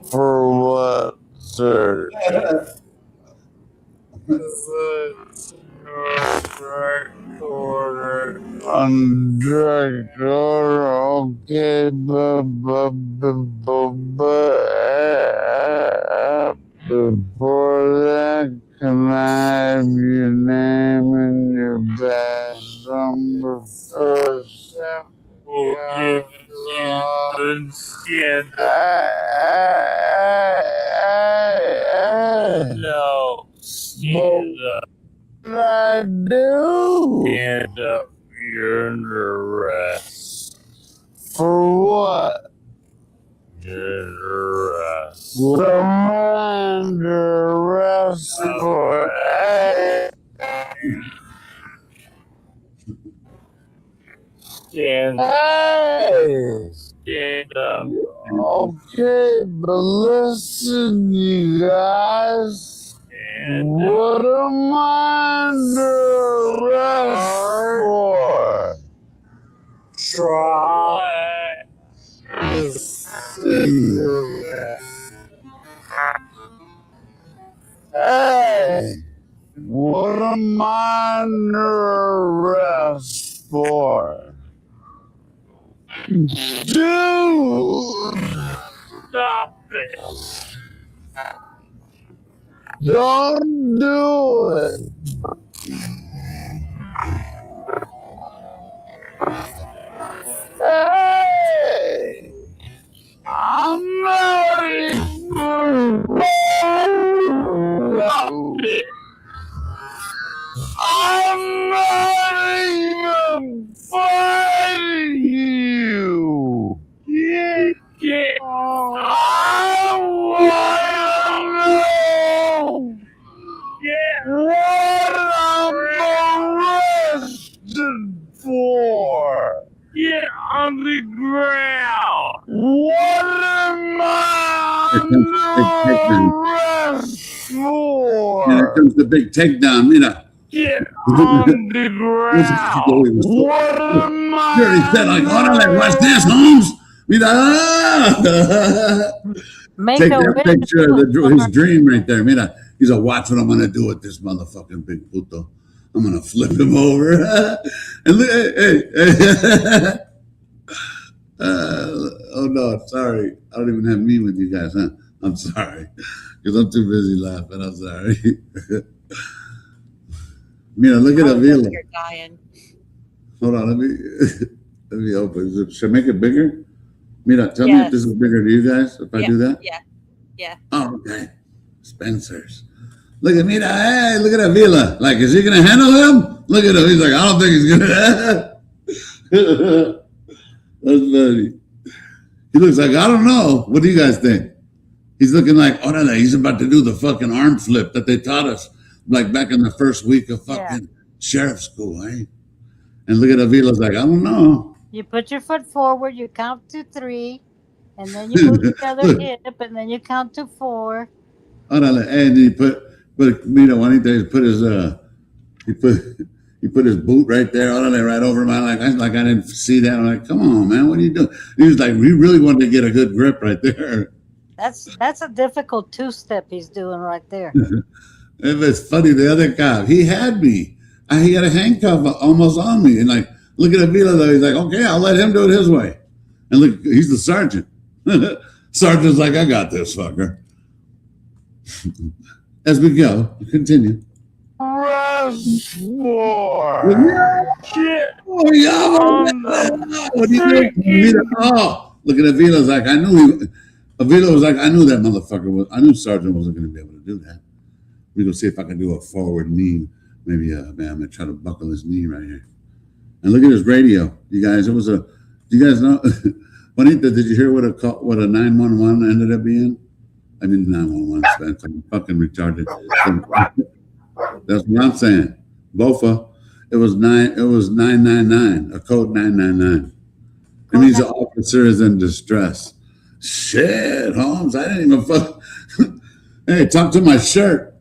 For what, sir? On direct order, okay, but before that, can I have your name and your badge number first? No. What I do? Stand up. You're under arrest. For what? You're under arrest. I'm under arrest for. Stand up. Okay, but listen, you guys. What am I under arrest for? Try. Hey, what am I under arrest for? Dude, stop it. Don't do it. Hey, I'm not even. I'm not even fighting you. Yeah. I wanna know what I'm arrested for. Get on the ground. What am I under arrest for? Here comes the big takedown. Mira. Get on the ground. What am I? Sure, he said, like, órale, what's this, Holmes? Mira. Make Take a that wish picture of to- his dream right there. Mira. He's like, watch what I'm going to do with this motherfucking big puto. I'm going to flip him over. And look, hey. Oh, no, sorry. I don't even have me with you guys, huh? I'm sorry. Because I'm too busy laughing. I'm sorry. Mira, look at Avila. You're dying. Hold on, let me open. Should I make it bigger? Mira, tell me if Yes. this is bigger to you guys, if I do that. Yeah. Oh, okay. Spencer's. Look at Mira. Hey, look at Avila. Like, is he going to handle him? Look at him. He's like, I don't think he's going to. That's funny. He looks like, I don't know. What do you guys think? He's looking like, oh, no, he's about to do the fucking arm flip that they taught us, like back in the first week of fucking sheriff school, eh? And look at Avila's like, I don't know. You put your foot forward, you count to 3, and then you move the other hip, and then you count to 4. And he put Mira Juanita put his he put his boot right there, right over my like I didn't see that. I'm like, come on, man, what are you doing? He was like, we really wanted to get a good grip right there. That's a difficult 2-step he's doing right there. It was funny. The other cop, he had me. He had a handcuff almost on me, and like, look at Avila though. He's like, okay, I'll let him do it his way. And look, he's the sergeant. Sergeant's like, I got this fucker. As we go, continue. Arrest for. Shit. Oh, yeah. What do you think? Avila, oh, look at Avila's like, I knew Avila was like, I knew that motherfucker I knew Sergeant wasn't going to be able to do that. We're going to see if I can do a forward knee. Maybe, man, I'm going to try to buckle his knee right here. And look at his radio. You guys, do you guys know? Juanita, did you hear what a 911 ended up being? I mean, 911, I'm fucking retarded. That's what I'm saying. BOFA, it was 999, a code 999. It means the officer is in distress. Shit, Holmes, I didn't even fuck. Hey, talk to my shirt.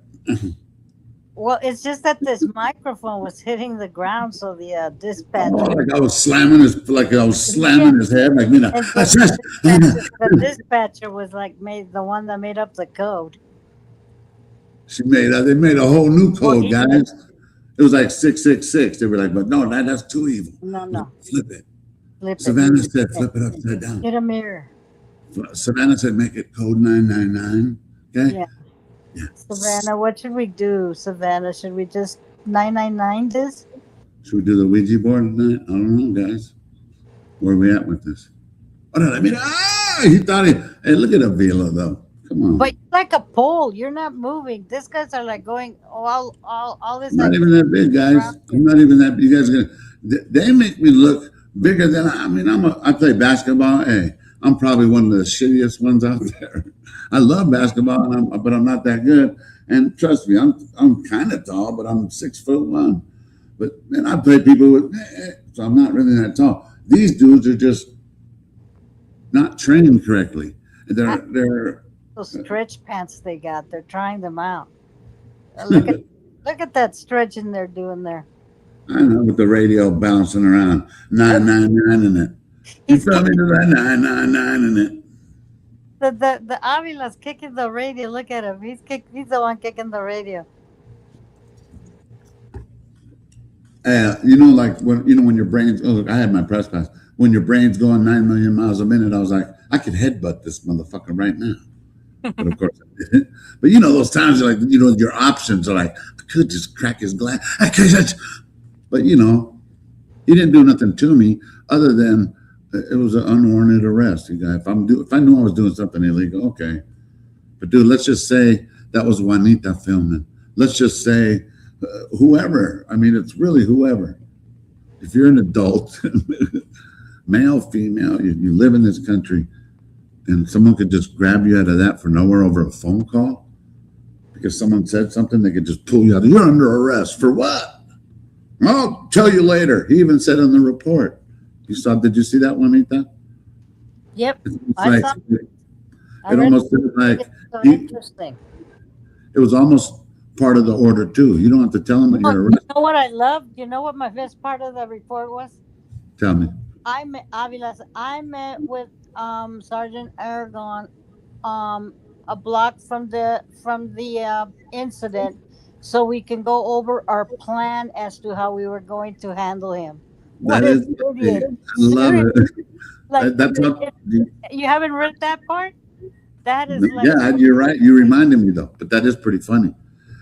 Well, it's just that this microphone was hitting the ground, so the Oh, dispatcher, like I was slamming his head, like me. and the dispatcher was like made the one that made up the code. They made a whole new code, he- guys. It was like 666. They were like, but no, that's too evil. No. Flip it. Flip it. Savannah said, flip it upside down. Get a mirror. Savannah said, make it code 999. Okay. Yeah. Yeah. Savannah, what should we do? Savannah, should we just 999 this? Should we do the Ouija board tonight? I don't know, guys. Where are we at with this? Oh, no, he thought hey, look at Avila, though. Come on. But you're like a pole. You're not moving. These guys are like going all this. I'm not like, even that big, guys. I'm not even that. You guys are gonna. They make me look bigger than I mean. I play basketball. Hey, I'm probably one of the shittiest ones out there. I love basketball, but I'm not that good. And trust me, I'm kind of tall, but I'm 6'1". But man, I play people with, so I'm not really that tall. These dudes are just not trained correctly. They're those stretch pants they got. They're trying them out. Look at that stretching they're doing there. I know, with the radio bouncing around, 999 in it. You feel me? 999 in it. The Avila's kicking the radio. Look at him. He's the one kicking the radio. Like when your brain's. Oh, I had my press pass. When your brain's going 9 million miles a minute, I was like, I could headbutt this motherfucker right now. But of course I didn't. But those times you're like, your options are like, I could just crack his glass. I could just. But he didn't do nothing to me other than it was an unwarranted arrest. If I knew I was doing something illegal, okay. But dude, let's just say that was Juanita filming. Let's just say whoever. I mean, it's really whoever. If you're an adult, male, female, you live in this country, and someone could just grab you out of that for nowhere over a phone call because someone said something, they could just pull you out. You're under arrest for what? I'll tell you later. He even said on the report. Did you see that, Juanita? Yep. I saw it. It almost seemed like so interesting. It was almost part of the order too. You don't have to tell him that you're arrested. You know what I loved? You know what my best part of the report was? Tell me. I met with Sergeant Aragon a block from the incident, so we can go over our plan as to how we were going to handle him. That is, I love it. Like, That's what, you haven't read that part? That is like, yeah, you're right. You reminded me though, but that is pretty funny.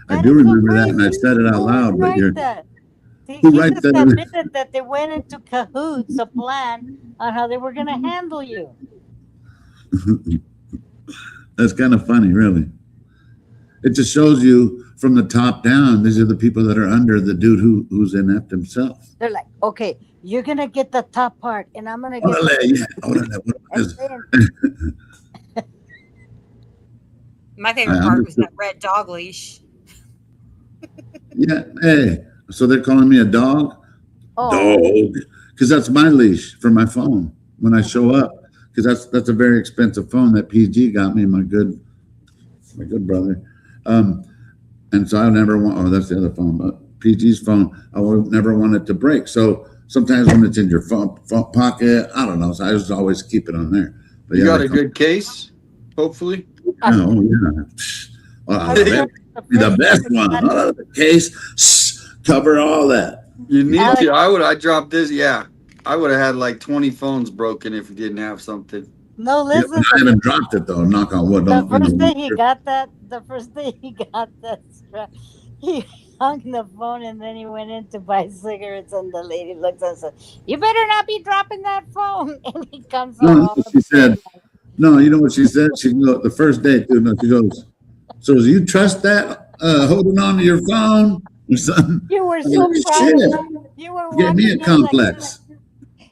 I do remember that, and I said it out loud. But you're who writes that? Admitted that they went into cahoots, a plan on how they were going to handle you. That's kind of funny, really. It just shows you from the top down. These are the people that are under the dude who's inept himself. They're like, okay, you're gonna get the top part, and I'm gonna get. My favorite part was that red dog leash. Yeah. Hey, so they're calling me a dog? Oh. Dog. Because that's my leash for my phone when I show up. Because that's a very expensive phone that PG got me, my good brother. And so I never want. Oh, that's the other phone. But PG's phone, I would never want it to break. So sometimes when it's in your phone pocket, I don't know. So I just always keep it on there. But you got a good case, hopefully. Oh yeah. Well, the best one. The case, cover all that. You need to. I dropped this. Yeah, I would have had like 20 phones broken if you didn't have something. No, listen. Yeah, I haven't dropped it though. Knock on wood. The first day he got that strap, he hung the phone and then he went in to buy cigarettes, and the lady looks and said, "You better not be dropping that phone." And he comes out. She said, "No, you know what she said? She goes the first day, dude. No, she goes, so do you trust that holding on to your phone or something?" You were so proud. You were Get me a complex.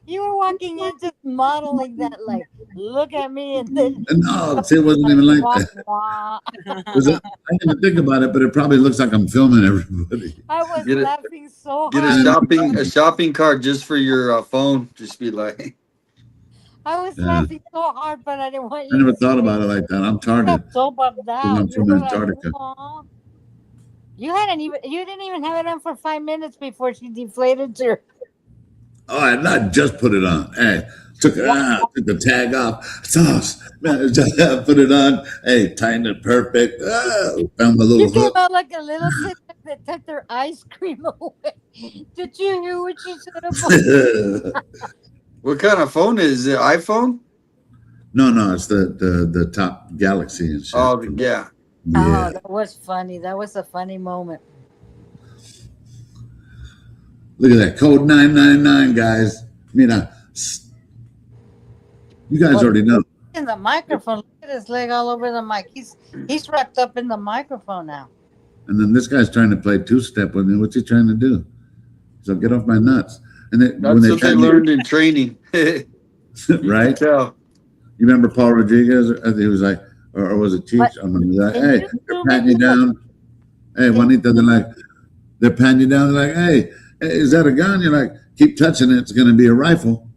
You were walking in just modeling that, like, look at me, and then no, it wasn't even like that. I didn't even think about it, but it probably looks like I'm filming everybody. I was laughing so hard. Get a shopping cart just for your phone. Just be like. I was laughing so hard, but I didn't want you. I never thought about it like that. I'm targeted. So bummed out. I'm from Antarctica. You didn't even have it on for 5 minutes before she deflated her. Oh, I not just put it on. Hey, took the tag off. Sauce, man, just put it on. Hey, tightened it perfect. Found the You little came hook. out like a little kid that took their ice cream away. Did you hear what she said about? What kind of phone is it? iPhone? No, it's the top Galaxy and shit. Oh, yeah. Yeah. Oh, that was funny. That was a funny moment. Look at that. Code 999, guys. Mira. You guys already know. In the microphone, look at his leg all over the mic. He's wrapped up in the microphone now. And then this guy's trying to play two-step with me. What's he trying to do? So get off my nuts. And then, That's what they learned in training. Right? Tell. You remember Paul Rodriguez? He was like, or was it Teach? I'm like, hey, they're patting you down. Hey, Juanita, they're patting you down. They're like, hey, is that a gun? You're like, keep touching it. It's going to be a rifle.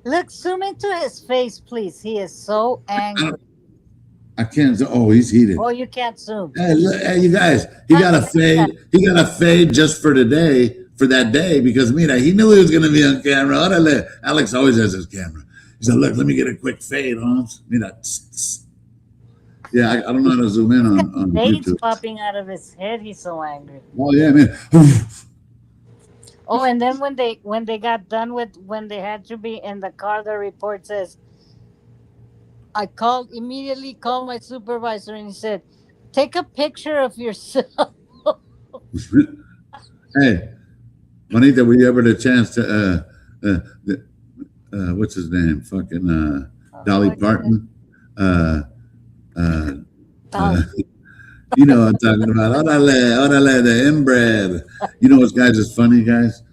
Look, zoom into his face, please. He is so angry. I can't. Oh, he's heated. Oh, you can't zoom. Hey, look, hey, you guys, he got a fade. He got a fade just for today, for that day, because mira, he knew he was going to be on camera. Órale. Alex always has his camera. He said, look, let me get a quick fade, Holmes. Mira. Yeah, I don't know how to zoom in on Fades YouTube. popping out of his head. He's so angry. Oh, yeah, man. Oh, and then when they got done with when they had to be in the car, the report says, I immediately called my supervisor and he said, take a picture of yourself. Hey, Juanita, were you ever the chance to what's his name? Fucking Dolly Parton. You know what I'm talking about. Orale, the inbred. You know what, guys, is funny, guys?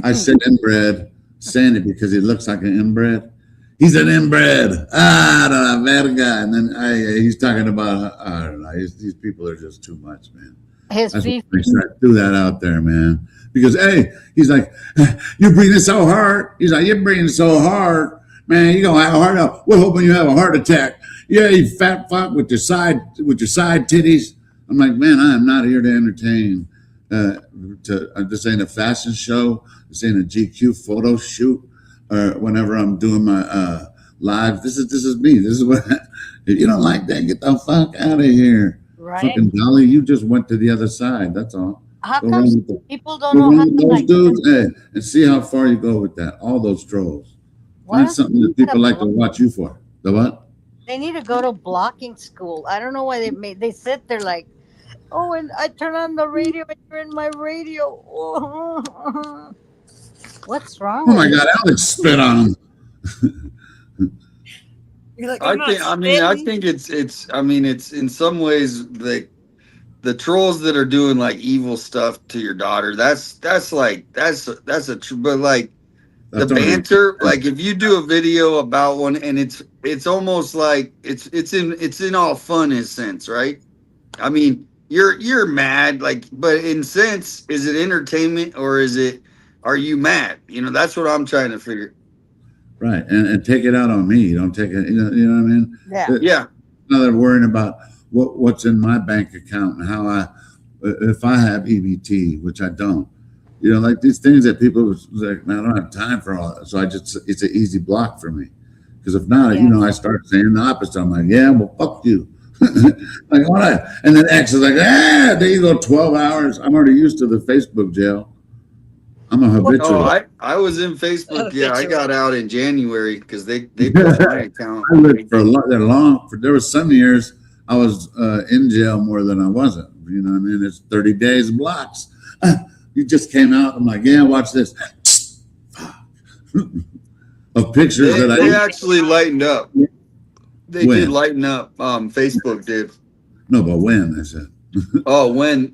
I said inbred, saying it because he looks like an inbred. He's an inbred. La verga. And then he's talking about, I don't know. These people are just too much, man. His That's feet. what makes I threw that out there, man. Because, hey, he's like, you're breathing so hard. He's like, you're breathing so hard. Man, you're going to have a heart out. We're hoping you have a heart attack. Yeah, you fat fuck with your side titties. I'm like, man, I am not here to entertain. This ain't a fashion show. This ain't a GQ photo shoot. Or whenever I'm doing my live, this is me. This is what. If you don't like that, get the fuck out of here. Right? Fucking Dolly, you just went to the other side. That's all. How Go come run with the- people don't know how to those like dudes, and see how far you go with that. All those trolls. Why Find something that people like to watch you for. The what? They need to go to blocking school. I don't know why they sit there like, oh, and I turn on the radio and you're in my radio. What's wrong? Oh my with God, Alex spit on him. You're like, I think it's in some ways the trolls that are doing like evil stuff to your daughter. That's a true, but like the That's all right. banter, like if you do a video about one and it's almost like it's in all fun in a sense, right? I mean, you're mad, like, but in sense, is it entertainment or are you mad? You know, that's what I'm trying to figure. Right, and take it out on me. Don't take it. You know what I mean? Yeah. Yeah. Now they're worrying about what's in my bank account and how if I have EBT, which I don't. You know, like these things that people was like, man, I don't have time for all that. So it's an easy block for me. Because if not, Yeah. you know, I start saying the opposite. I'm like, yeah, well, fuck you. Like, all right. And then X is like, there you go, 12 hours. I'm already used to the Facebook jail. I'm a habitual. Oh, I was in Facebook. Yeah, I got out in January because they put my account. I lived for there was some years I was in jail more than I wasn't. You know what I mean? It's 30 days blocks. You just came out. I'm like, yeah, watch this. Of pictures They actually lightened up. They When? did lighten up. Facebook did. No, but when? I said. Oh, when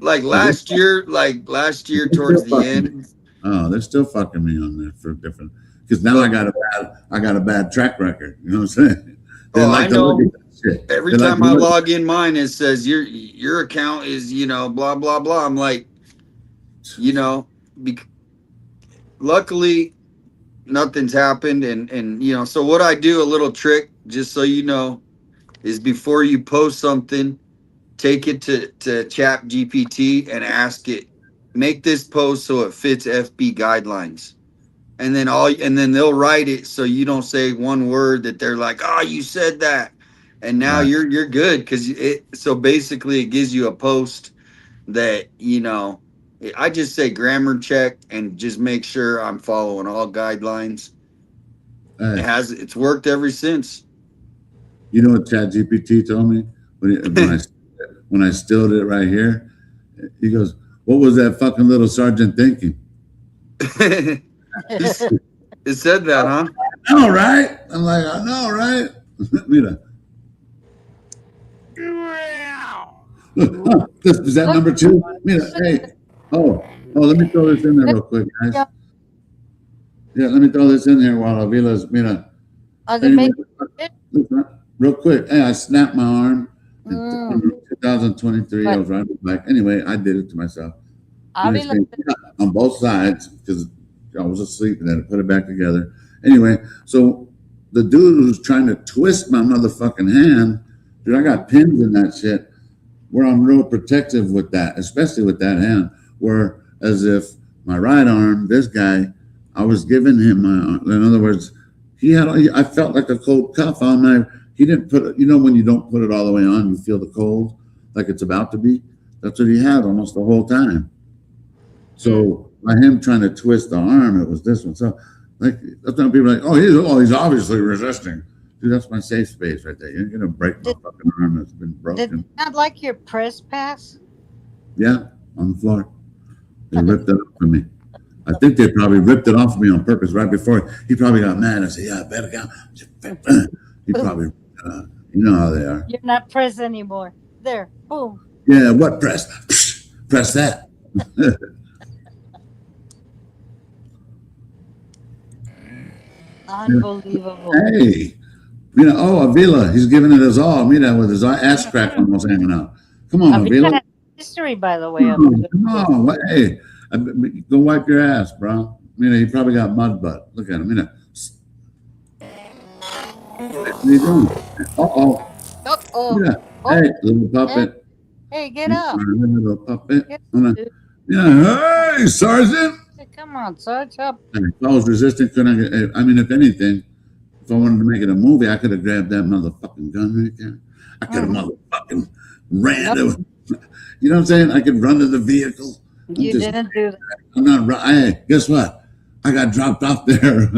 like last year towards the end. Oh, they're still fucking me on there for different. Because now I got a bad track record. You know what I'm saying? They I to know. look at that shit. Every They like time to I look- log in mine, it says your account is, you know, blah blah blah. I'm like, you know, luckily nothing's happened, and you know, so what I do, a little trick, just so you know, is before you post something, take it to Chat GPT and ask it, make this post so it fits FB guidelines. And then they'll write it so you don't say one word that they're like, oh, you said that. And now Right. you're good because so basically it gives you a post that, I just say grammar check and just make sure I'm following all guidelines. Hey, It's worked ever since. you know what ChatGPT told me when I stilled it right here? He goes, "What was that fucking little sergeant thinking?" It said that, huh? I know, right? I'm like, I know, right? Mira. Is that number 2? Mira, hey. Oh, let me throw this in there real quick, guys. Yeah, let me throw this in here while Avila's, mira. Are they Anyway, making real quick. Hey, I snapped my arm in Mm. 2023. I was riding a bike. Anyway, I did it to myself. And it's Avila, been on both sides because I was asleep and then I put it back together. Anyway, so the dude who's trying to twist my motherfucking hand, dude, I got pins in that shit where I'm real protective with that, especially with that hand, where as if my right arm, this guy, I was giving him my arm. In other words, I felt like a cold cuff on my, he didn't put it, when you don't put it all the way on, you feel the cold like it's about to be. That's what he had almost the whole time. So by him trying to twist the arm, it was this one. So like, that's when people are like, he's obviously resisting. Dude, that's my safe space right there. You're gonna break my fucking arm that's been did broken. you not like your press pass? Yeah, on the floor. They ripped it off of me. I think they probably ripped it off of me on purpose right before. He probably got mad. I said, yeah, I better go. He probably, you know how they are. You're not press anymore. There, boom. Yeah, what press? Psh, press that. Unbelievable. Hey, Avila, he's giving it his all. Mira, with his ass crack almost hanging out. Come on, Avila Avila. has history, by the way. Come on, hey, go wipe your ass, bro. He probably got mud butt. Look at him. What are you doing? Uh-oh. Oh, Yeah. Hey, little puppet. hey, get up. Little puppet. Get Hold on. up. Yeah. Hey, Sergeant. Hey, come on, Sarge, up. If I was resistant, if anything, if I wanted to make it a movie, I could have grabbed that motherfucking gun right there. I could have motherfucking ran to, you know what I'm saying? I could run to the vehicle. You didn't do that. I'm not, hey, guess what? I got dropped off there.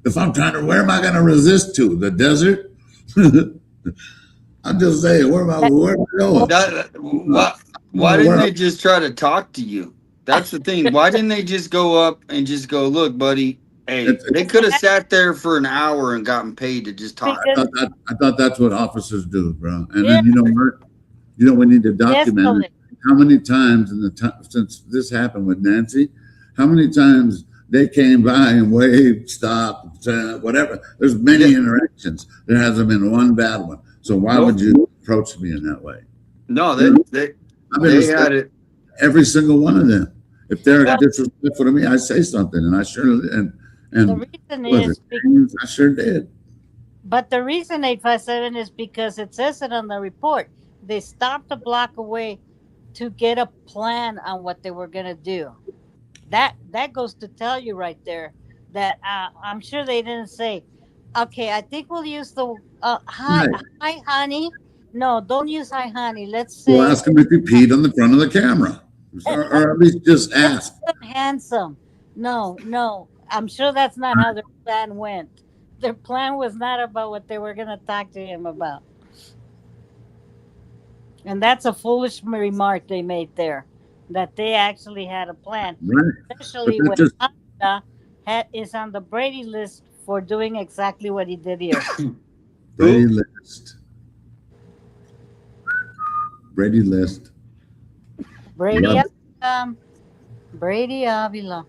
If I'm trying to, where am I going to resist to? The desert? I'm just saying, where am I going? Why didn't they just try to talk to you? That's the thing. Why didn't they just go up and just go, look, buddy, hey, they could have sat there for an hour and gotten paid to just talk. I thought that's what officers do, bro. And then, you know what? We need to document it. How many times in the time since this happened with Nancy, how many times they came by and waved, stopped, whatever. There's many interactions. There hasn't been one bad one. So why would you approach me in that way? No, they had it. Every single one of them. If they're disrespectful to me, I say something, and I sure and the reason is I sure did. But the reason 857 is because it says it on the report. They stopped a block away to get a plan on what they were gonna do. That goes to tell you right there that I'm sure they didn't say, okay, I think we'll use the hi honey. No, don't use hi honey. Let's say Well, ask him if he peed on the front of the camera, or at least just ask. Handsome. No. I'm sure that's not how their plan went. Their plan was not about what they were going to talk to him about. And that's a foolish remark they made there, that they actually had a plan. Right. Especially when Anda is on the Brady list for doing exactly what he did here. Brady list. Brady Avila.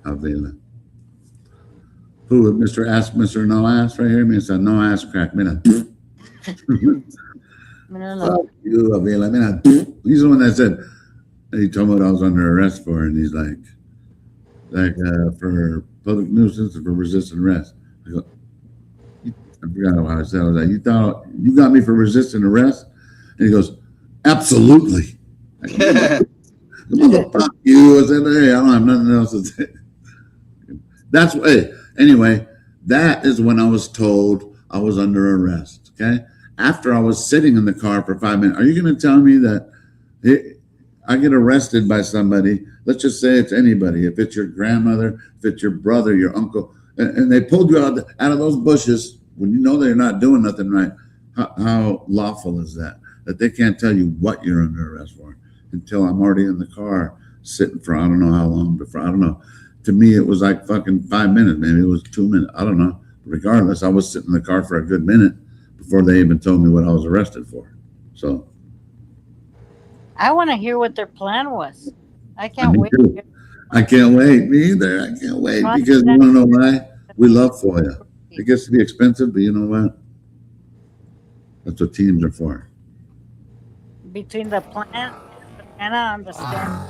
Avila. Who, Mr. No Ass right here? Mr. No Ass Crack. Fuck you, Avila. He's the one that said, he told me what I was under arrest for, and he's like for public nuisance and for resisting arrest. I go, I forgot how I said it. I was like, you thought you got me for resisting arrest? And he goes, absolutely. I go, motherfuck you. I said, hey, I don't have nothing else to say. That's hey, anyway, that is when I was told I was under arrest. Okay. After I was sitting in the car for 5 minutes, are you going to tell me that I get arrested by somebody? Let's just say it's anybody. If it's your grandmother, if it's your brother, your uncle, and they pulled you out of those bushes when you know they're not doing nothing right. How lawful is that? That they can't tell you what you're under arrest for until I'm already in the car sitting for I don't know how long before. I don't know. To me, it was like fucking 5 minutes. Maybe it was 2 minutes. I don't know. Regardless, I was sitting in the car for a good minute before they even told me what I was arrested for. So I want to hear what their plan was. I can't wait. too. I can't wait. Me either. I can't wait Roger because you that. want to know why? We love FOIA. It gets to be expensive, but you know what? That's what teams are for. Between the plant and I understand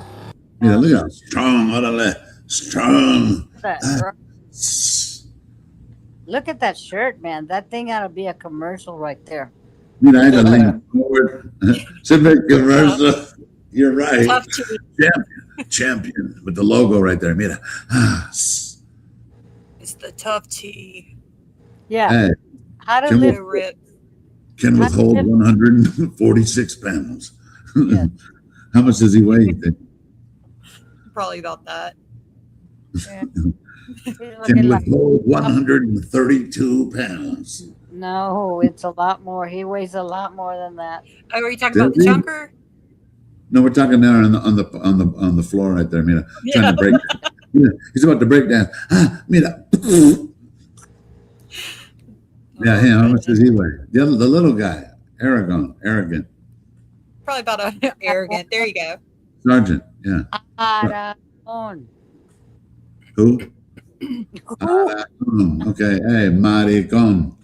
Yeah, look how strong. Strong. that. Look at that shirt, man. That thing ought to be a commercial right there. Mira, I had to lean forward. Civic commercial. You're right. Tough tea. Champion with the logo right there. Mira. It's the tough tea. Yeah. Hey, How to Can we- live. No rip. can withhold 146 pounds. Yeah. How much does he weigh, you think? Probably about that. He's Can looking like, withhold 132 pounds. no, it's a lot more. He weighs a lot more than that. Oh, are you talking about the Does he? chunker? No, we're talking down on the floor right there. Mira, trying to break. Mira, he's about to break down. Mira. Yeah, him. How much does he weigh? The little guy, arrogant. Probably about a arrogant. There you go. Sergeant, yeah. Aragón. Who? Okay, hey, maricon.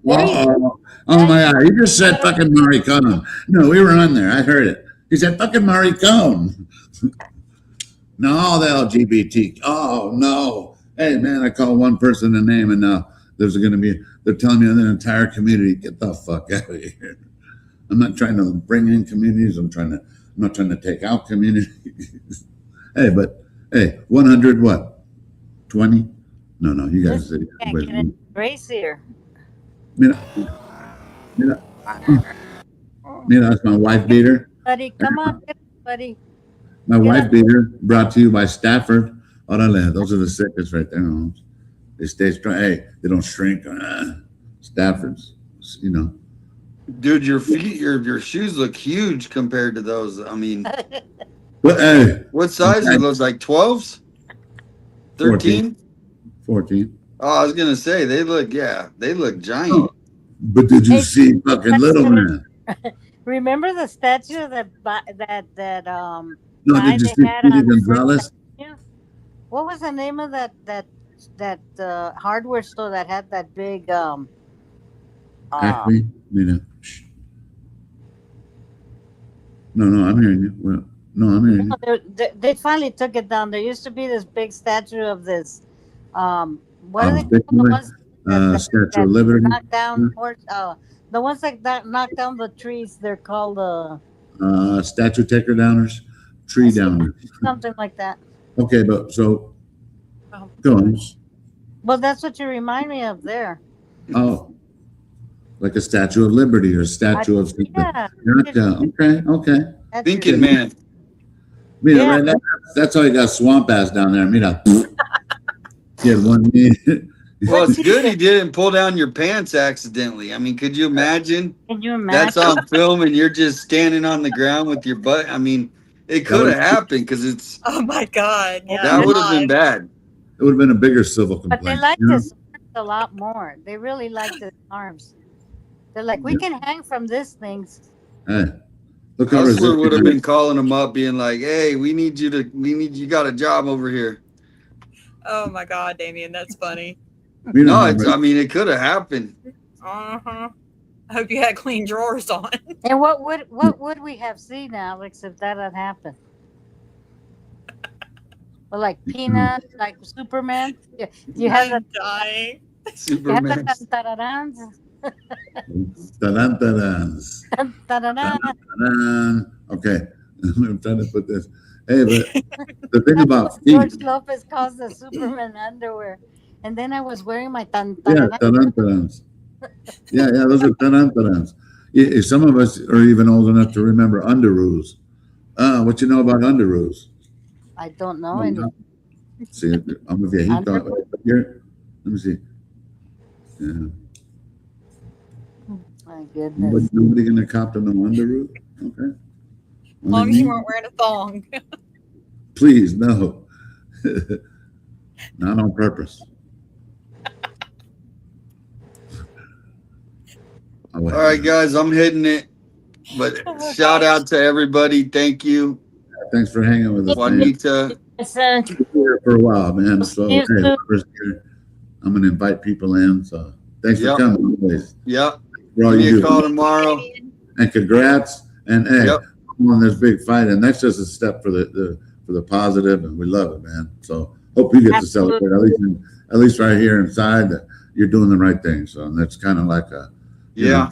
Whoa. Oh my God, he just said fucking maricon. No, we were on there. I heard it. He said fucking maricon. No, the LGBT. Oh no. Hey man, I call one person a name and now they're telling me the entire community, get the fuck out of here. I'm not trying to bring in communities. I'm not trying to take out communities. Hey, 100 what? 20? No, you guys said Can't get any race here. Mira, that's my wife beater. Buddy, come on, buddy. My Get wife up. beater brought to you by Stafford. Orale, those are the sickest right there. Holmes. They stay strong. Hey, they don't shrink. Staffords, you know. Dude, your feet, your shoes look huge compared to those. I mean, But hey, what size are those? Like 12s? 13? 14. Oh, I was gonna say they look giant. But did you Hey, see fucking little man? Remember the statue that No, guy did you they see had Speedy on Gonzalez? what was the name of that hardware store that had that big Acme? Mira. Shh. No, I'm hearing you. Well, no, I'm hearing you. no, they finally took it down. There used to be this big statue of this what are they Big called? The boy? ones that Statue of Liberty. knock down the ones that knock down the trees, they're called Statue taker downers, tree downers. something like that. Okay, but so go on. Well, that's what you remind me of there. Oh, like a Statue of Liberty or a statue of something. Yeah. Okay. That's Thinking man. Mira, Yeah. right, that's how you got swamp ass down there. Mira. Yeah, one knee. Well, it's good he didn't pull down your pants accidentally. I mean, could you imagine? Can you imagine? That's on film and you're just standing on the ground with your butt. I mean, it could have happened because it's Oh my God. Yeah. that would have been live. bad. It would have been a bigger civil But they complaint. like you know? this a lot more. They really like the arms. They're like, we can hang from these things. Hey, look how Hustler would have resistant. been calling him up, being like, "Hey, you got a job over here." Oh my God, Damien, that's funny. Mira, No, I mean, it could have happened. Uh-huh. I hope you had clean drawers on. And what would we have seen, Alex, if that had happened? Well, like Peanut, like Superman. You have I'm dying. Superman. Tararans. Ta-da-da-da. Tararans. Ta-da. Okay, I'm trying to put this. Hey, but the thing about feet, George Lopez calls the Superman underwear. And then I was wearing my yeah, ta-da-da-da. Yeah, those are ta-da-da-da. Yeah, some of us are even old enough to remember underoos. What you know about underoos? I don't know any. See, I'm with you. He thought here. Let me see. Yeah. My goodness. Nobody gonna cop to no underoos? Okay. As long as you weren't wearing a thong. Please, no. Not on purpose. All right, guys, I'm hitting it. But shout out to everybody. Thank you, Thanks for hanging with us, man. Juanita. Here for a while, man. So Yes, hey, sir. whoever's here, I'm gonna invite people in. So thanks for Yep. coming, always. Yep. For all Give me you a do. call tomorrow. And congrats. And hey, Yep. come on this big fight, and that's just a step for the positive, and we love it, man. So hope you get to celebrate at least right here inside that you're doing the right thing. So and that's kind of like a Yeah.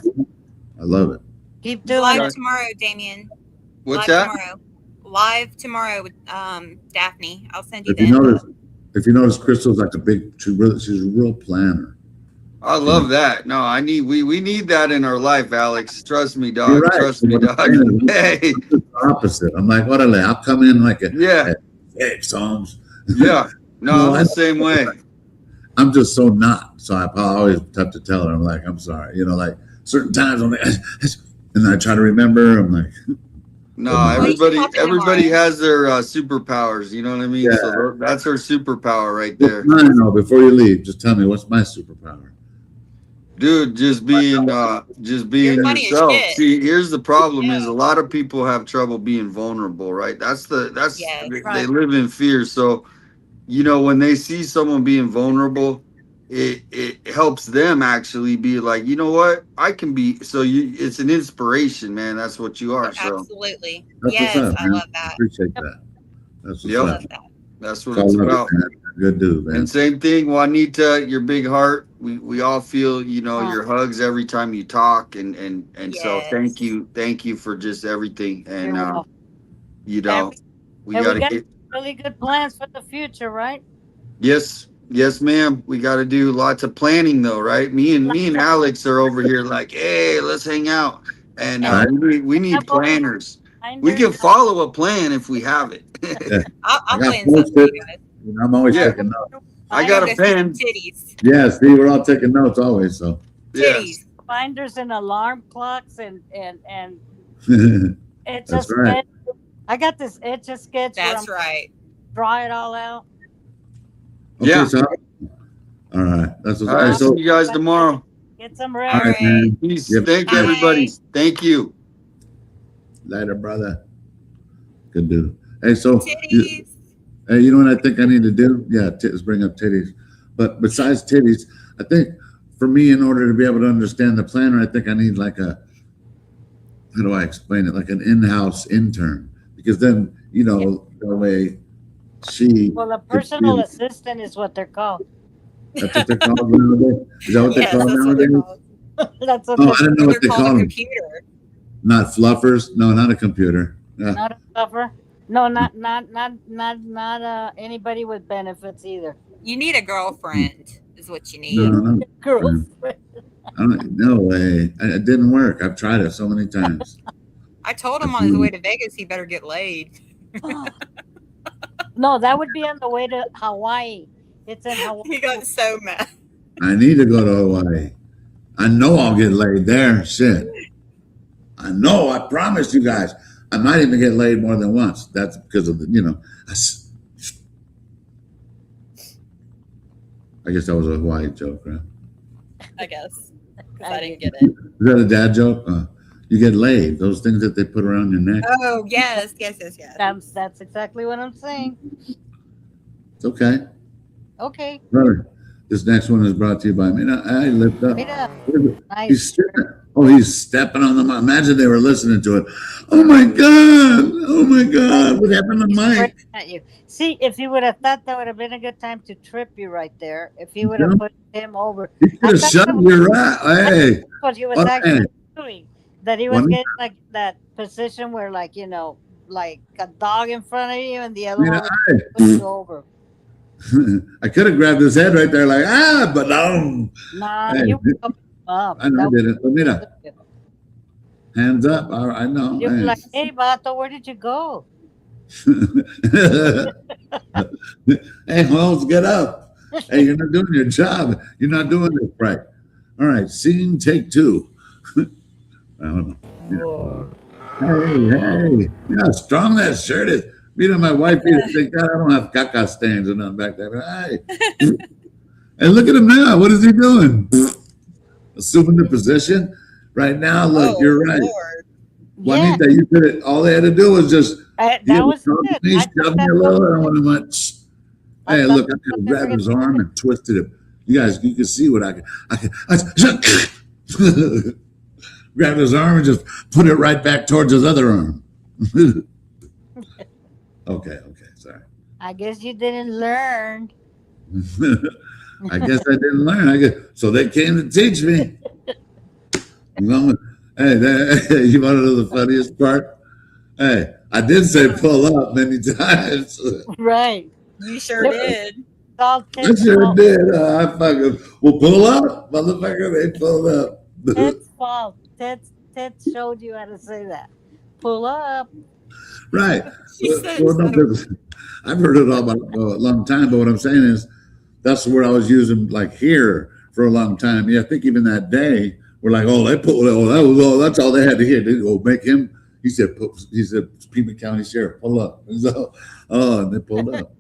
I love it. Keep doing Live it. tomorrow, Damien. What's Live that? Tomorrow. Live tomorrow with Daphne. I'll send you If the you info. notice, Crystal's like she's a real planner. I love that. No, we need that in our life, Alex. Trust me, dog. You're right. Trust me, dog. Hey. I'm the opposite. I'm like, what I'll come in like a Yeah. hey, Psalms. Yeah. No, I'm the same way. I'm just so not. So I always have to tell her, I'm like, I'm sorry. Like certain times I'm like, and I try to remember. I'm like, No, Well, you can talk to everybody tomorrow. has their superpowers. You know what I mean? Yeah. So that's her superpower right what's there, mine, though, before you leave, just tell me what's my superpower. dude. Just being You're funny as yourself. shit. See, here's the problem: is Yeah. a lot of people have trouble being vulnerable. Right? Yes. They Right. live in fear. So when they see someone being vulnerable, it helps them actually be like, you know what, I can be. So it's an inspiration, man. That's what you are. So Absolutely. That's Yes, what's up, I man. love that. Appreciate that. That's what's Yep. I up. love that. that's what So I it's love about. it, man. Good dude, man. And same thing, Juanita, your big heart. We all feel, your hugs every time you talk, and so Yes. thank you for just everything. And You're welcome. we And gotta we got get really good plans for the future, right? yes, ma'am. We gotta do lots of planning though, right? Me and Alex are over here like, hey, let's hang out, and Right. we need planners. We Binders. can follow a plan if we have it. I'll got plan something for posted. you guys. I'm always Yeah. taking notes. I got a Go see some pen. titties. Yeah, see, we're all taking notes always. So Titties. Binders and alarm clocks and okay, it's That's just right. I got this etch a sketch where That's I'm right. draw it all out. Yeah. so all right. That's what's All right, so. see you guys tomorrow. Get some All rest. right, man. Peace. Yep. Thank Bye. everybody. Thank you. Later, brother. Good dude. Hey, so Titties. hey, you know what I think I need to do? Yeah, let's bring up titties. But besides titties, I think for me, in order to be able to understand the planner, I think I need like how do I explain it? Like an in-house intern, because then the way she. Well, a personal assistant is what they're called. That's what they're called nowadays. Is that what Yes, they're called that's what they're nowadays? called. That's what Oh, I they're didn't know They're what they called call a them. computer. Not fluffers. No, not a computer. not a suffer. No, not anybody with benefits either. You need a girlfriend, is what you need. No. Girlfriend. No way. It didn't work. I've tried it so many times. I told him on his way to Vegas he better get laid. No, that would be on the way to Hawaii. It's in Hawaii. He got so mad. I need to go to Hawaii. I know I'll get laid there. Shit. I know. I promise you guys. I might even get laid more than once. That's because of I guess that was a Hawaii joke, right? I guess. Because I didn't get it. Is that a dad joke? You get laid. Those things that they put around your neck. Oh, yes. That's exactly what I'm saying. It's okay. Okay. Brother, this next one is brought to you by me. I lift up. Wait up. He's Nice. Oh, he's stepping on the mic. Imagine they were listening to it. Oh my God. Oh my God. What happened to He's Mike? screaming at you. See, if he would have thought that would have been a good time to trip you right there, if he would have Yeah. put him over. He could I have thought shut that your right. Hey. that's what he was Okay. actually doing. That he was Juanita. getting like that position where, like, you know, like a dog in front of you and the other Mira, one was putting you over. I could have grabbed his head right there, like, but no. Nah, Hey, you were up. I know I didn't. But mira, hands up. I know. You were Hey. like, hey, Bato, where did you go? Hey, Holmes, get up. Hey, you're not doing your job. You're not doing it right. All right, scene take 2. I don't know. Hey, you know how strong that shirt is. Me and my wife here think, God, I don't have caca stains or nothing back there. Hey. And look at him now. What is he doing? Assuming the position. Right now, look, you're right. Lord. Juanita, you did it. All they had to do was just That was it. me, I shove thought me a that little, was and I went, I hey, thought look, I that's could what have they were grabbed his gonna arm do. and twisted it. You guys, you can see what I grabbed his arm and just put it right back towards his other arm. Okay, sorry. I guess you didn't learn. I guess I didn't learn. So they came to teach me. No, hey, you want to know the funniest part? Hey, I did say pull up many times. Right. You sure did. All I sure did. I fucking well pull up, motherfucker. They pulled up. Ted's fault. Ted showed you how to say that. Pull up. Right. She said Well, no, so. I've heard it all about a long time, but what I'm saying is that's the word I was using like here for a long time. Yeah, I think even that day we're like, oh, they pulled. Oh, that was all. That's all they had to hear. They go make him. He said, Pima County Sheriff, pull up. And so, and they pulled up.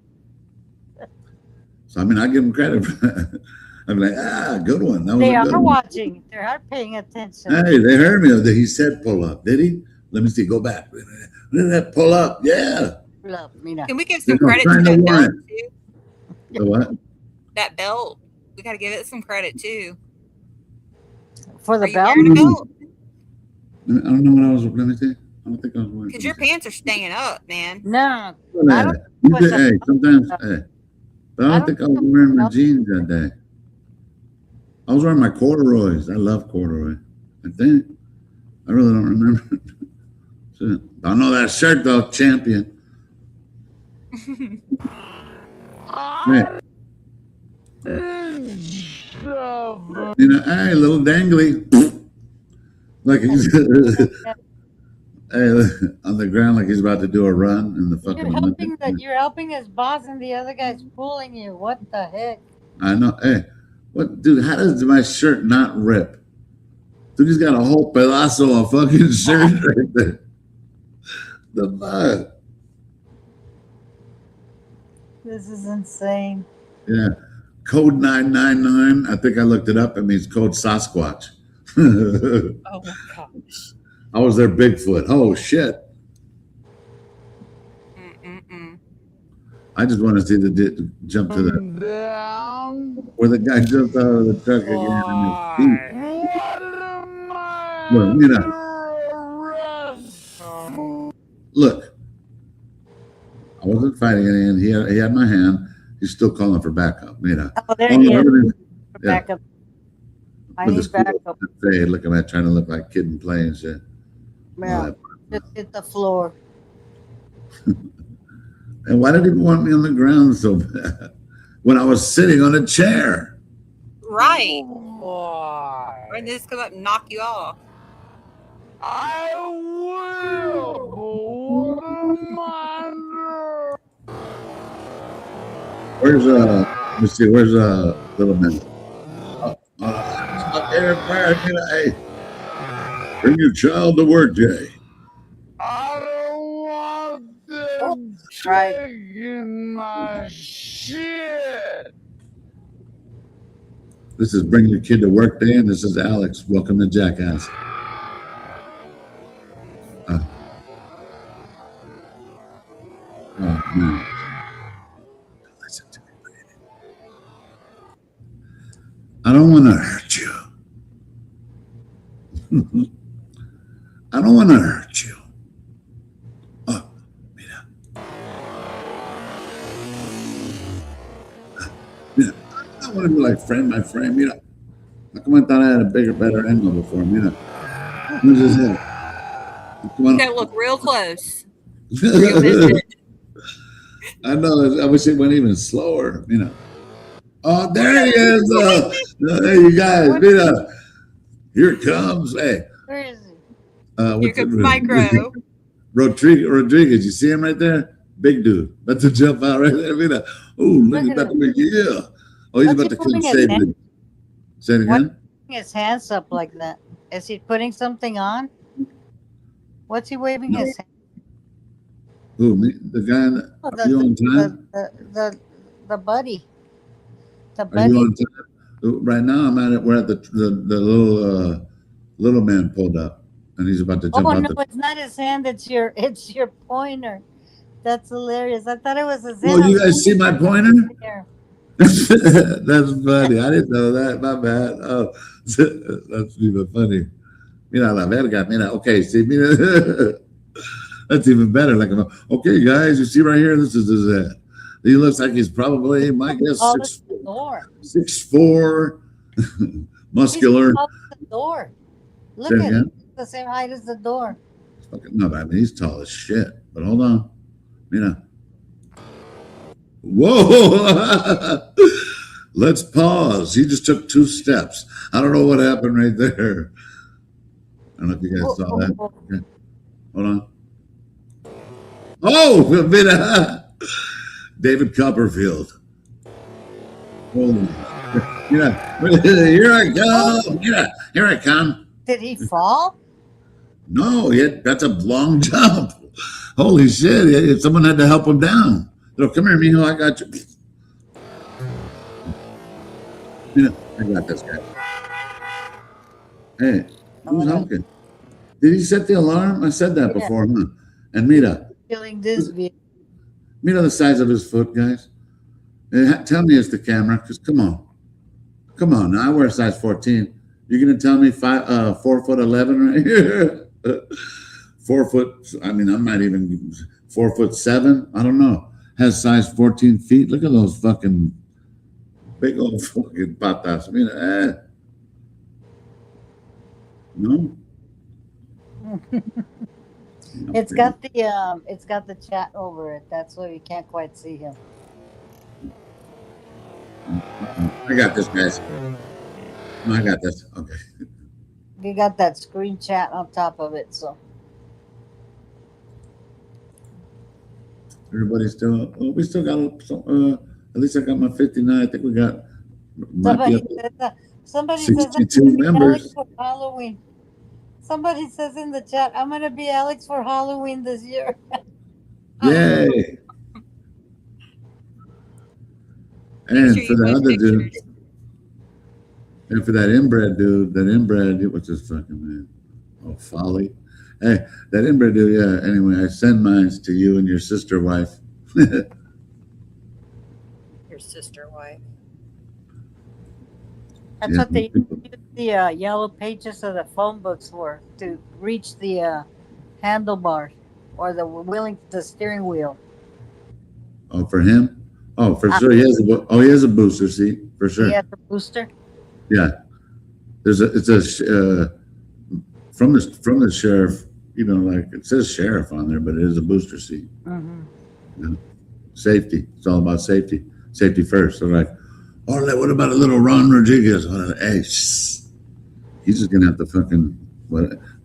So I mean, I give them credit for that. I'm like, good one. That was They a good are one. watching. They are paying attention. Hey, they heard me. He said pull up. Did he? Let me see. Go back. Did that pull up? Yeah. Pull up, Mina. Can we give some There's no credit to sign of that belt warrant. too? The what? That belt. We got to give it some credit too. For Are the you belt? wearing a belt? I don't know what I was. Let me see. I don't think I was wearing. Because your pants are staying up, man. No. Look I at don't that. You think it was did- hey, a- sometimes, hey. But I don't think I was wearing my No. jeans that day. I was wearing my corduroys. I love corduroy. I think. I really don't remember. So, I know that shirt though, champion. Hey, you know, hey, little dangly. Like he's hey, on the ground, like he's about to do a run in the fucking Olympics. You're helping his boss and the other guy's pulling you. What the heck? I know. Hey, what, dude? How does my shirt not rip? Dude, he's got a whole pedazo of fucking shirt right there. The fuck? This is insane. Yeah. Code 999. I think I looked it up. It means code Sasquatch. Oh my gosh. I was there, Bigfoot. Oh shit! Mm-mm-mm. I just want to see the jump to the where the guy jumped out of the truck again. And look, you know, look. I wasn't fighting any, and he had my hand. He's still calling for backup. You know. Oh, there he is. everything's- Yeah. Backup. I with need the school backup. fade, look at me trying to look like Kid and Play and shit. Yeah. Just hit the floor. And why did he want me on the ground so bad when I was sitting on a chair? Right. Why didn't this come up and knock you off? Where's let me see, where's little man? Hey, bring your child to work, Jay. I don't want them Right. taking my shit. This is Bring Your Kid to Work Day, and this is Alex. Welcome to Jackass. Oh, man. Listen to me, baby. I don't want to hurt you. I don't want to hurt you. Oh, mira. Mira, I want to be like frame by frame. Mira. How come I thought I had a bigger, better angle before? Mira. Who's his head? Come on. You gotta look real close. You'll miss it. I know. I wish it went even slower. You know. Oh, there he is. Hey, you guys. Mira. Here it comes. Hey. Where is he? Here What's comes it? Micro. Rodriguez. You see him right there? Big dude. About to jump out right there. Mira. Oh, look, he's Look at about to make yeah. Oh, he's What's about he to come putting his save hand- me. Say it What? again. His hands up like that. Is he putting something on? What's he waving his hand? Who, me? The guy in the, Oh, are you on time? the buddy. The Are buddy. you on time? Right now, we're at the little man pulled up, and he's about to jump Oh out no, the. it's not his hand. It's your pointer. That's hilarious. I thought it was his Oh, hand. you guys see my pointer? There. That's funny. I didn't know that. My bad. Oh, that's even funny. Mira la verga. Mira. Okay. See. Mira. That's even better. Like, okay, guys, you see right here. This is his head. He looks like he's probably, my guess, Oh, that's the door. 6'4", muscular. He's tall as the door. Look Say at again? him. He's the same height as the door. No, I mean, he's tall as shit. But hold on. Mira. Whoa! Let's pause. He just took 2 steps. I don't know what happened right there. I don't know if you guys saw that. Okay. Hold on. Oh, mira. David Copperfield. Holy. Mira. Here I come. Mira. Here I come. Did he fall? No, that's a long jump. Holy shit. Someone had to help him down. So come here, mijo. I got you. Mira, I got this guy. Hey, who's honking? Did he set the alarm? I said that Yeah. before, huh? And mira, Killing this vehicle. mira the size of his foot, guys. Tell me it's the camera, because come on. Come on, now I wear a size 14. You're going to tell me 4'11" right here? 4 foot, I mean, I'm not even 4'7". I don't know. Has size 14 feet. Look at those fucking big old fucking patas. I mean, no. It's got the chat over it. That's why you can't quite see him. I got this, guys. No, I got this. Okay. You got that screen chat on top of it, so Everybody's still. Oh, we still got some. At least I got my 59. I think we got. might be somebody up says I'm 62 gonna be members. Alex for Halloween. Somebody says in the chat, I'm gonna be Alex for Halloween this year. Yay! And Make sure for you the post other dude, pictures. and for that inbred dude, what's his fucking name? Oh, Folly. Hey, that inbred dude, yeah. Anyway, I send mines to you and your sister wife. Your sister wife. That's Yeah, what they people- use the yellow pages of the phone books for, to reach the handlebars or the steering wheel. Oh, for him? Oh, for sure. He has a booster seat for sure. He has a booster. Yeah. From the sheriff, you know, like it says sheriff on there, but it is a booster seat. Mm-hmm. Safety. It's all about safety. Safety first. So like, oh, what about a little Ron Rodriguez? Hey, he's just gonna have to fucking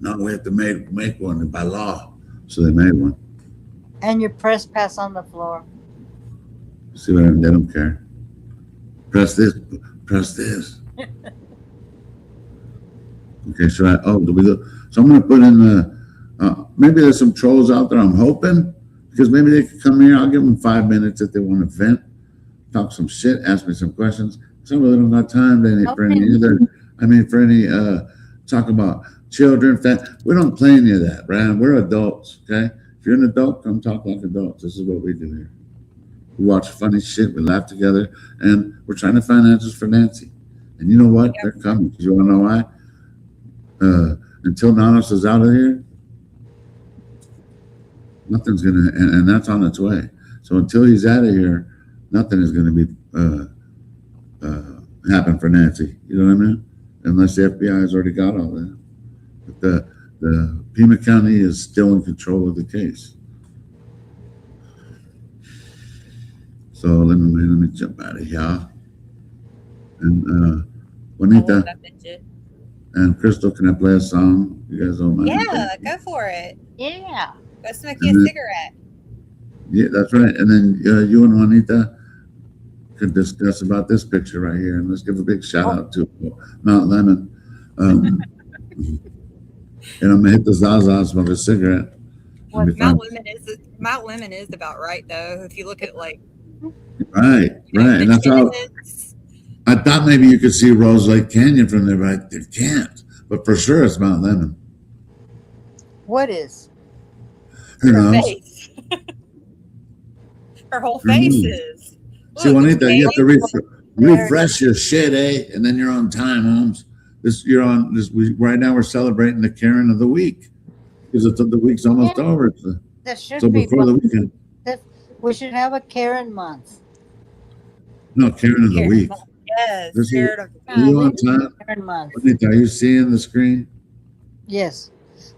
no, we have to make one by law. So they made one. And your press pass on the floor. See what I mean? They don't care. Press this. Okay, so do we look? So I'm gonna put in maybe there's some trolls out there. I'm hoping because maybe they could come here. I'll give them 5 minutes if they want to vent, talk some shit, ask me some questions. Some of them don't got time for any other. I mean, for any talk about children. We don't play any of that, right? We're adults, okay? If you're an adult, come talk like adults. This is what we do here. We watch funny shit. We laugh together, and we're trying to find answers for Nancy. And you know what? They're coming. 'Cause you want to know why? until Nanos is out of here, nothing's gonna, and that's on its way. So until he's out of here, nothing is gonna be happen for Nancy. You know what I mean? Unless the FBI has already got all that. But the Pima County is still in control of the case. So let me jump out of here. And Juanita and Crystal, can I play a song? You guys don't mind? Yeah, go for it. Yeah. Go smoke you a cigarette. Yeah, that's right. And then you and Juanita could discuss about this picture right here. And let's give a big shout out to Mount Lemon. And I'm gonna hit the Zaza, smoke a cigarette. What, Mount Lemon is about right though. If you look at like Right. And that's how I thought maybe you could see Rose Lake Canyon from there, but you can't. But for sure it's Mount Lemon. What is? Who her knows? face. Her whole face is. See, Look, Juanita, you have to baby. refresh your shit, eh? And then you're on time, Holmes. Right now we're celebrating the Karen of the week because the week's almost over. That should So be. before the weekend, We should have a Karen month. no, Karen of the Karen week. Yes, This is- scared of Are you on time? Karen month. Juanita, are you seeing the screen? Yes.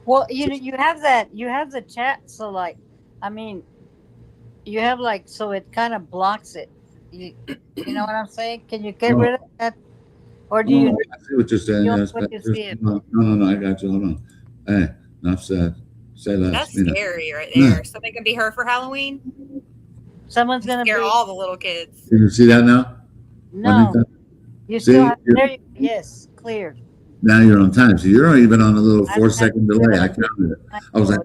Well, you have that. You have the chat. So like, I mean, you have like, so it kind of blocks it. You know what I'm saying? Can you get rid of that? Or do you? I see what you're saying. you Yes, want but to see it? no, I got you. Hold on. Hey, enough said. Say less. That's Mina. scary right there. Something can be her for Halloween. Someone's gonna be. Scare all the little kids. Can you see that now? No, Juanita? you See, still have. you're- There, yes, cleared. Now you're on time. So you're not even on a little I- 4-second delay. I counted it. I was like,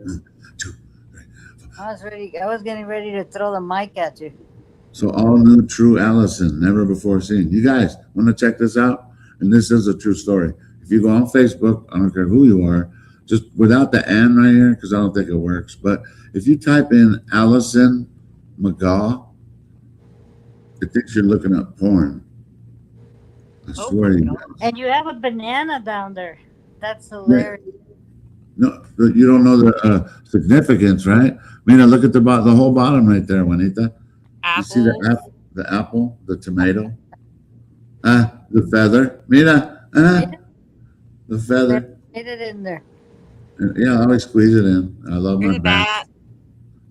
I was getting ready to throw the mic at you. so all new true Allison, never before seen. You guys want to check this out? And this is a true story. If you go on Facebook, I don't care who you are, just without the "and" right here, because I don't think it works. But if you type in Allison McGaw, it thinks you're looking up porn. I Oh swear my you. God. And you have a banana down there. That's hilarious. No, you don't know the significance, right? Mina, look at the whole bottom right there, Juanita. You see the apple, the tomato, the feather. Mina, the feather. Get it in there. Yeah, I always squeeze it in. I love my There's a bats. bat.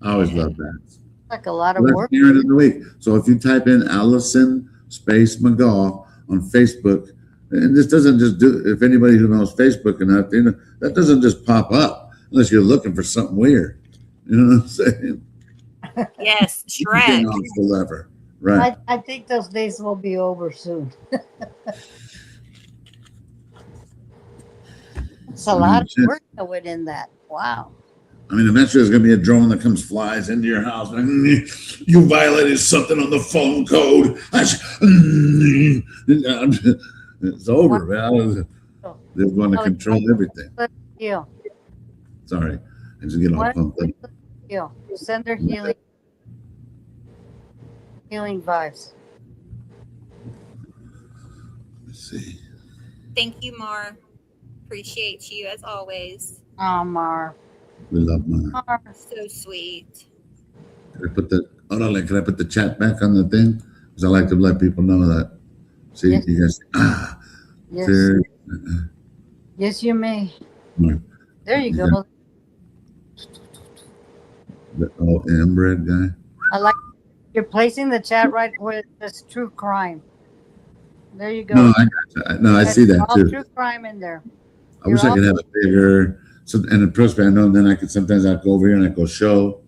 I always love bats. Like a lot of Well, work. that's Karen of the week. So if you type in Allison space McGaw on Facebook, and this doesn't just do, if anybody who knows Facebook enough, you know, that doesn't just pop up unless you're looking for something weird. You know what I'm saying? Yes, You Shrek. can off the lever. Right. I think those days will be over soon. It's a lot of Shit. work that went in that. Wow. I mean, eventually there's going to be a drone that comes, flies into your house. Like, you violated something on the phone code. It's over, man. They're going to control everything. Heal. Sorry. I just get all What? pumped up. Heal. Send her healing vibes. Let's see. Thank you, Mar. Appreciate you as always. Oh, Mar. We love Mara. Mar. So sweet. Can I put the chat back on the thing? Because I like to let people know that. See, Yes. you guys, Yes. there. Yes, you may. Mar- There you Yeah. go. The inbred guy. I like you're placing the chat right where it says true crime. There you go. No, I got you. No, I see that all too. true crime in there. I wish I could have it bigger. So, and trust me, I know. Then I could sometimes I'd go over here and I go show,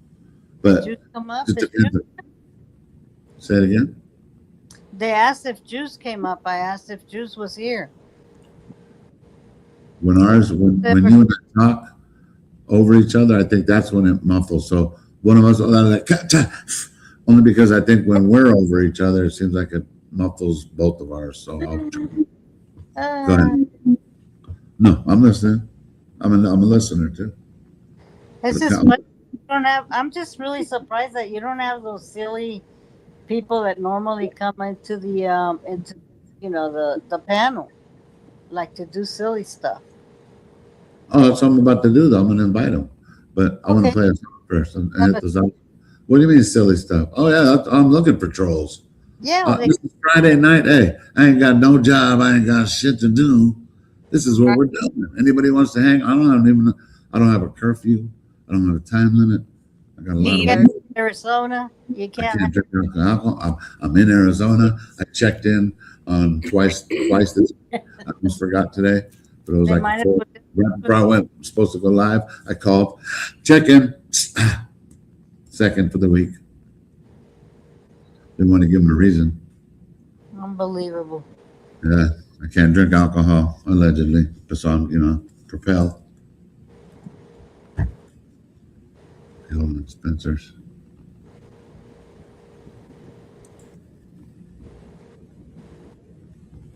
but Did you come up? just Did depends. you- Say it again. They asked if Juice came up. I asked if Juice was here. When you and I talk over each other, I think that's when it muffles. So one of us will like only because I think when we're over each other, it seems like it muffles both of ours. So I'll go ahead. No, I'm listening. I'm a listener too. It's just funny you don't have. I'm just really surprised that you don't have those silly people that normally come into the the panel, like to do silly stuff. Oh, that's what I'm about to do, though. I'm going to invite them. But I want to Okay. play a song first and Yeah, hit but- this up. What do you mean silly stuff? Oh, yeah, I'm looking for trolls. Yeah, This is Friday night. Hey, I ain't got no job. I ain't got shit to do. This is what we're doing. Anybody wants to hang? I don't have a curfew. I don't have a time limit. I got a lot Neither. of Arizona, you I can't. can't drink alcohol. I'm in Arizona. I checked in on twice this. I almost forgot today, but it was They like might have four, put it- right before I went supposed to go live. I called, check in, second for the week. Didn't want to give them a reason. Unbelievable. Yeah, I can't drink alcohol allegedly, so I'm propel. Hillman Spencer's.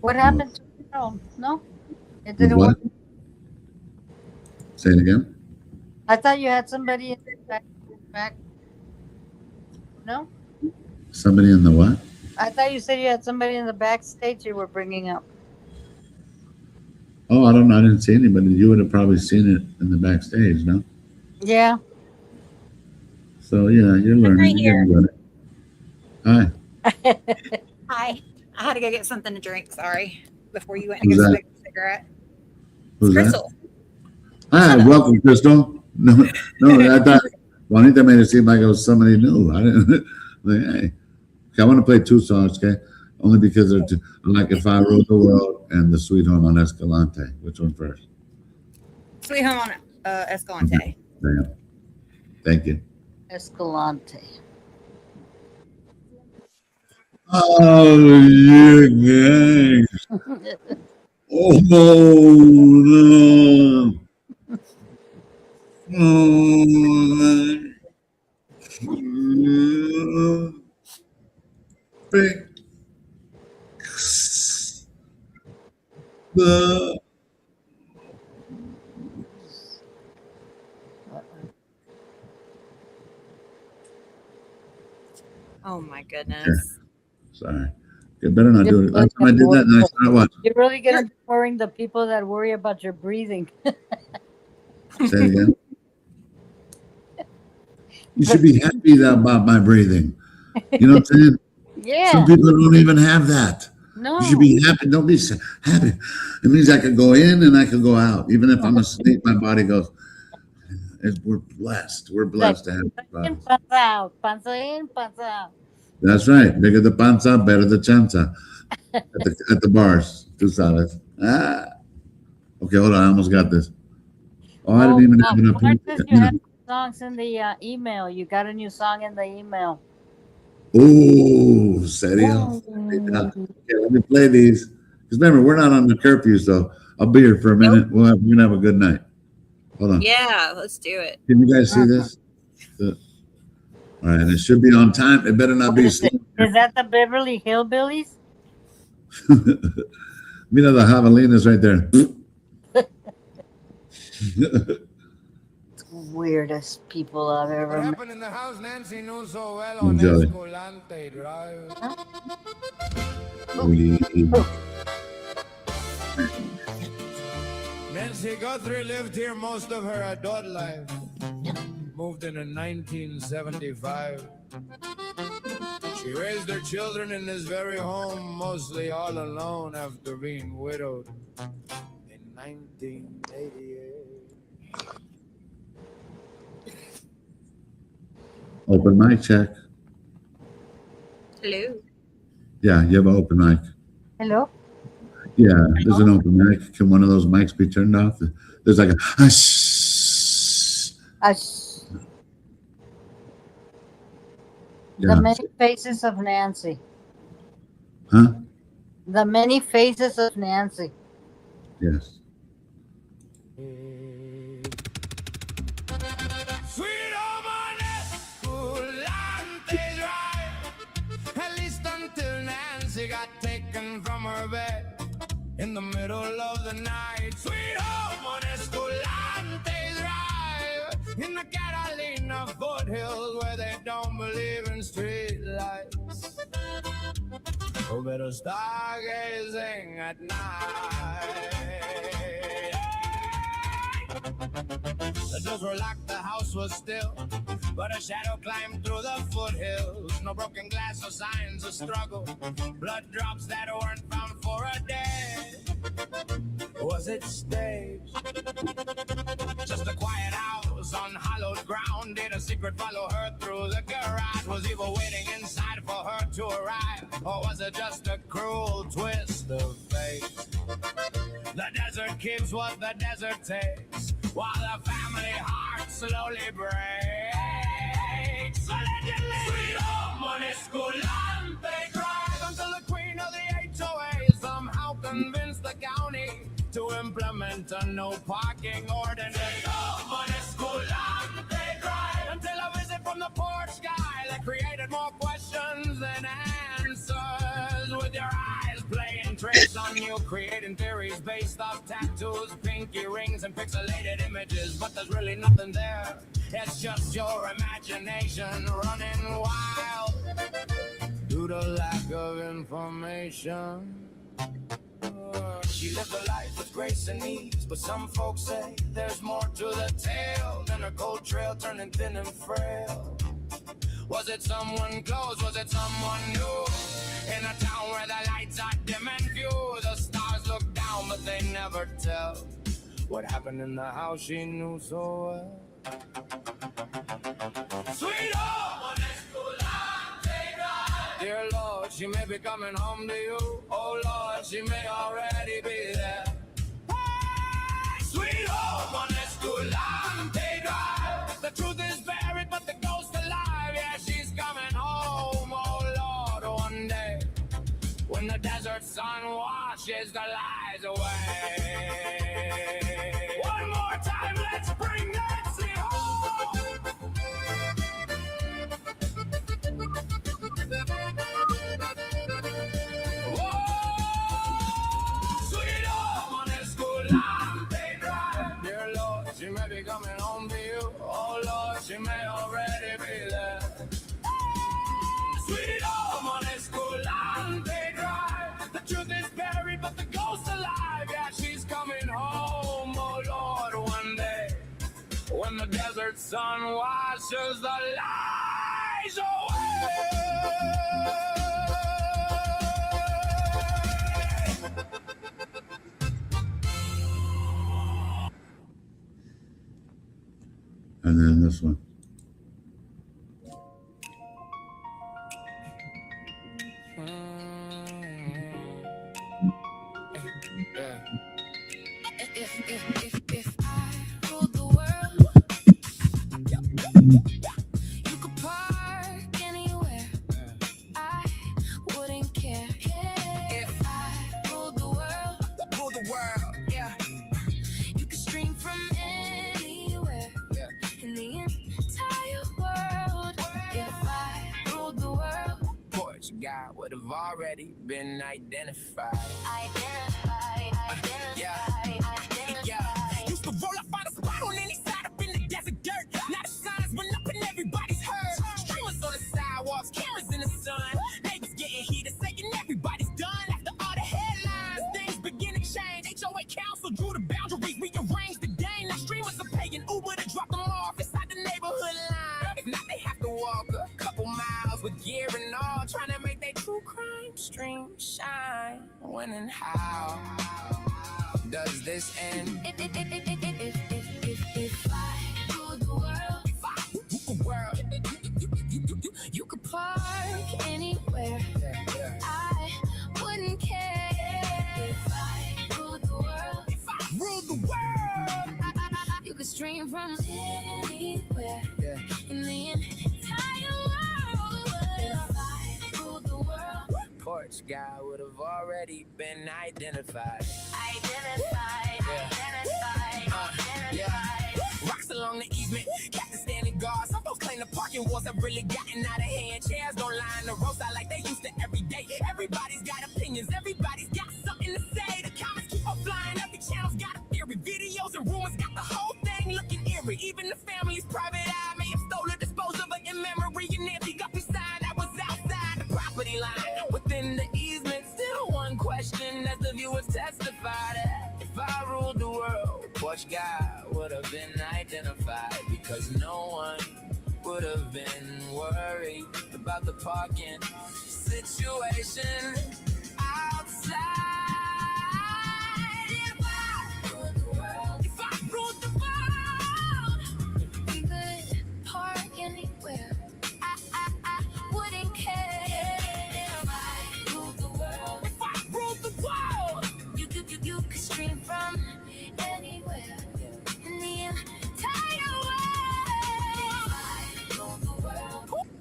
What happened to no? It With didn't what? work. Say it again. I thought you had somebody in the back. No? Somebody in the what? I thought you said you had somebody in the backstage you were bringing up. Oh, I don't know. I didn't see anybody. You would have probably seen it in the backstage, no? Yeah. So yeah, you're learning. right You're getting good. Hi. Hi. I had to go get something to drink. Sorry. Before you went to Who's go that? smoke a cigarette. Who's that? Crystal. Hi, welcome, Crystal. No, I thought Juanita made it seem like it was somebody new. I didn't. Like, hey, okay, I want to play two songs, okay? Only because they're two. I like If I Ruled the World and The Sweet Home on Escalante. Which one first? Sweet Home on Escalante. Damn. Thank you. Escalante. Oh, yeah, gang. Oh, no. Oh, fix the Oh my goodness. Sorry. You better not do it. Last time I did that, and I started watching. You're really gonna be worrying the people that worry about your breathing. Say it again. You should be happy about my breathing. You know what I'm saying? Yeah. Some people don't even have that. No. You should be happy. Don't be happy. It means I could go in and I could go out. Even if I'm asleep, my body goes. We're blessed. We're blessed to have this body. In, panza out. Panza in, panza out. That's right. Bigger the panza, better the chanza. At the bars. Tú sabes. Ah. Okay, hold on. I almost got this. Oh, I didn't even have enough. Marcus, you had songs in the email. You got a new song in the email. Oh, serio? Okay, let me play these. Because remember, we're not on the curfew, so I'll be here for a minute. We're going to have a good night. Hold on. Yeah, let's do it. Can you guys see this? All right, it should be on time. It better not be slow. Is that the Beverly Hillbillies? Mira the javelinas right there. Weirdest people I've ever met. happened in the house Nancy knew so well Oh, on Joey. Escalante Drive. Nancy Guthrie lived here most of her adult life. Moved in 1975. She raised her children in this very home, mostly all alone after being widowed in 1988. Open mic check. Hello. Yeah, you have an open mic. Hello? Yeah, there's an open mic. Can one of those mics be turned off? There's like a The Yeah. many faces of Nancy. Huh? The many faces of Nancy. Yes. Sweet home on Escalante Drive. At least until Nancy got taken from her bed in the middle of the night. Sweet home on Escalante Drive. In the Catalina foothills where they don't believe in street lights. Oh, better stargazing at night. The doors were locked, the house was still, but a shadow climbed through the foothills. No broken glass, no signs of struggle. Blood drops that weren't found for a day. Was it staged? Just a quiet house on hollowed ground. Did a secret follow her through the garage? Was evil waiting inside for her to arrive? Or was it just a cruel twist of fate? The desert gives what the desert takes, while the family heart slowly breaks. Allegedly, sweet home on Escalante Drive, until the queen of the HOA somehow convinced the county to implement a no parking ordinance. Sweet home on Escalante Drive, until a visit from the porch guy that created more questions than answers. With your eyes playing tricks on you, creating theories based off tattoos, pinky rings, and pixelated images, but there's really nothing there. It's just your imagination running wild due to lack of information. She lived a life with grace and ease, but some folks say there's more to the tale than a cold trail turning thin and frail. Was it someone close? Was it someone new? In a town where the lights are dim and few, the stars look down, but they never tell what happened in the house she knew so well. Sweet home, dear Lord, she may be coming home to you. Oh Lord, she may already be there. Hey, sweet home on Escalante Drive. The truth is buried, but the ghost alive. Yeah, she's coming home. Oh Lord, one day when the desert sun washes the lies away. One more time, let's bring Nancy home. Sweet home on Escalante Drive. Dear Lord, she may be coming home to you. Oh Lord, she may already be there. Sweet home on Escalante Drive. The truth is buried, but the ghost alive. Yeah, she's coming home. Oh Lord, one day when the desert sun washes the lies away. And then this one. If I ruled the world, you could park anywhere. I wouldn't care. If I ruled the world, yeah. You could stream from anywhere in the entire world. If I ruled the world, Portugal would have already been identified. Yeah. Used to roll up on a spot on any side up in the desert dirt. Now the signs went up and everybody's heard. Streamers on the sidewalks, cameras in the sun. Neighbors getting heated, saying everybody's done. After all the headlines, things begin to change. HOA council drew the boundaries, rearranged the game. Now streamers are paying Uber to drop them off inside the neighborhood line. If not, they have to walk a couple miles with gear and all, trying to make their true crime stream shine. When and how does this end? If I ruled the world, you could park anywhere. I wouldn't care. If I ruled the world, you could stream from anywhere in the entire world. If I ruled the world, Portugal would have already been identified. Rocks along the easement, captain standing guard. Some folks claim the parking walls have really gotten out of hand. Chairs don't line the roadside like they used to every day. Everybody's got opinions, everybody's got something to say. The comments keep on flying, every channel's got a theory. Videos and rumors got the whole thing looking eerie. Even the family's private eye may have stolen, disposed of it in memory. And Nancy got beside, I was outside the property line. Within the easement, still one question as the viewers testified. If I ruled the world, Portugal would identified because no one would have been worried about the parking situation outside. If I ruled the world, we could park anywhere. I wouldn't care. If I ruled the world, if I ruled the world, you could stream from anywhere in the entire world.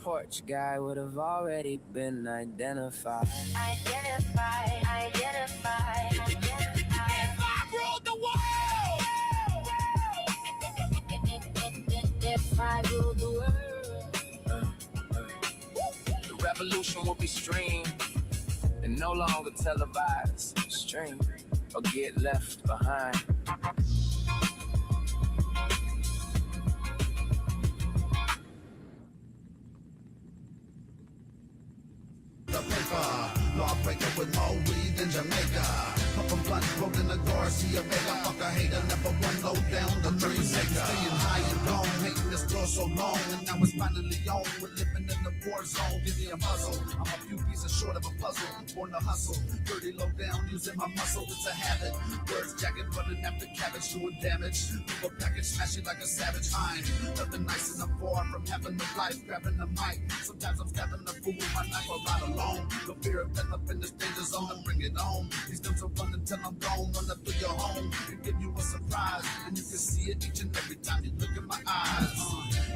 Porch guy would have already been identified. Identify. If I ruled the world, if I ruled the world, the revolution will be streamed and no longer televised. Stream or get left behind. The paper, lawbreaker with more weed than Jamaica. Couple blunt rolled in the Garcia Vega. Fuck a hater, never one low down the dream maker. Staying high and gone, hating this girl so long, and now it's finally on. We're living in the war zone. Give me a muzzle. I'm a few pieces short of a puzzle. Born to hustle, dirty low down, using my muscle. It's a habit. Birds jacket running after cabbage, doing damage. Move a package, smash it like a savage. I'm nothing nice and I'm far from having the life, grabbing the mic. Sometimes I'm stabbing the fool with my knife or ride alone. The fear of death up in this danger zone and bring it on. These guns will run until I'm gone. Run up to your home and give you a surprise. And you can see it each and every time you look in my eyes.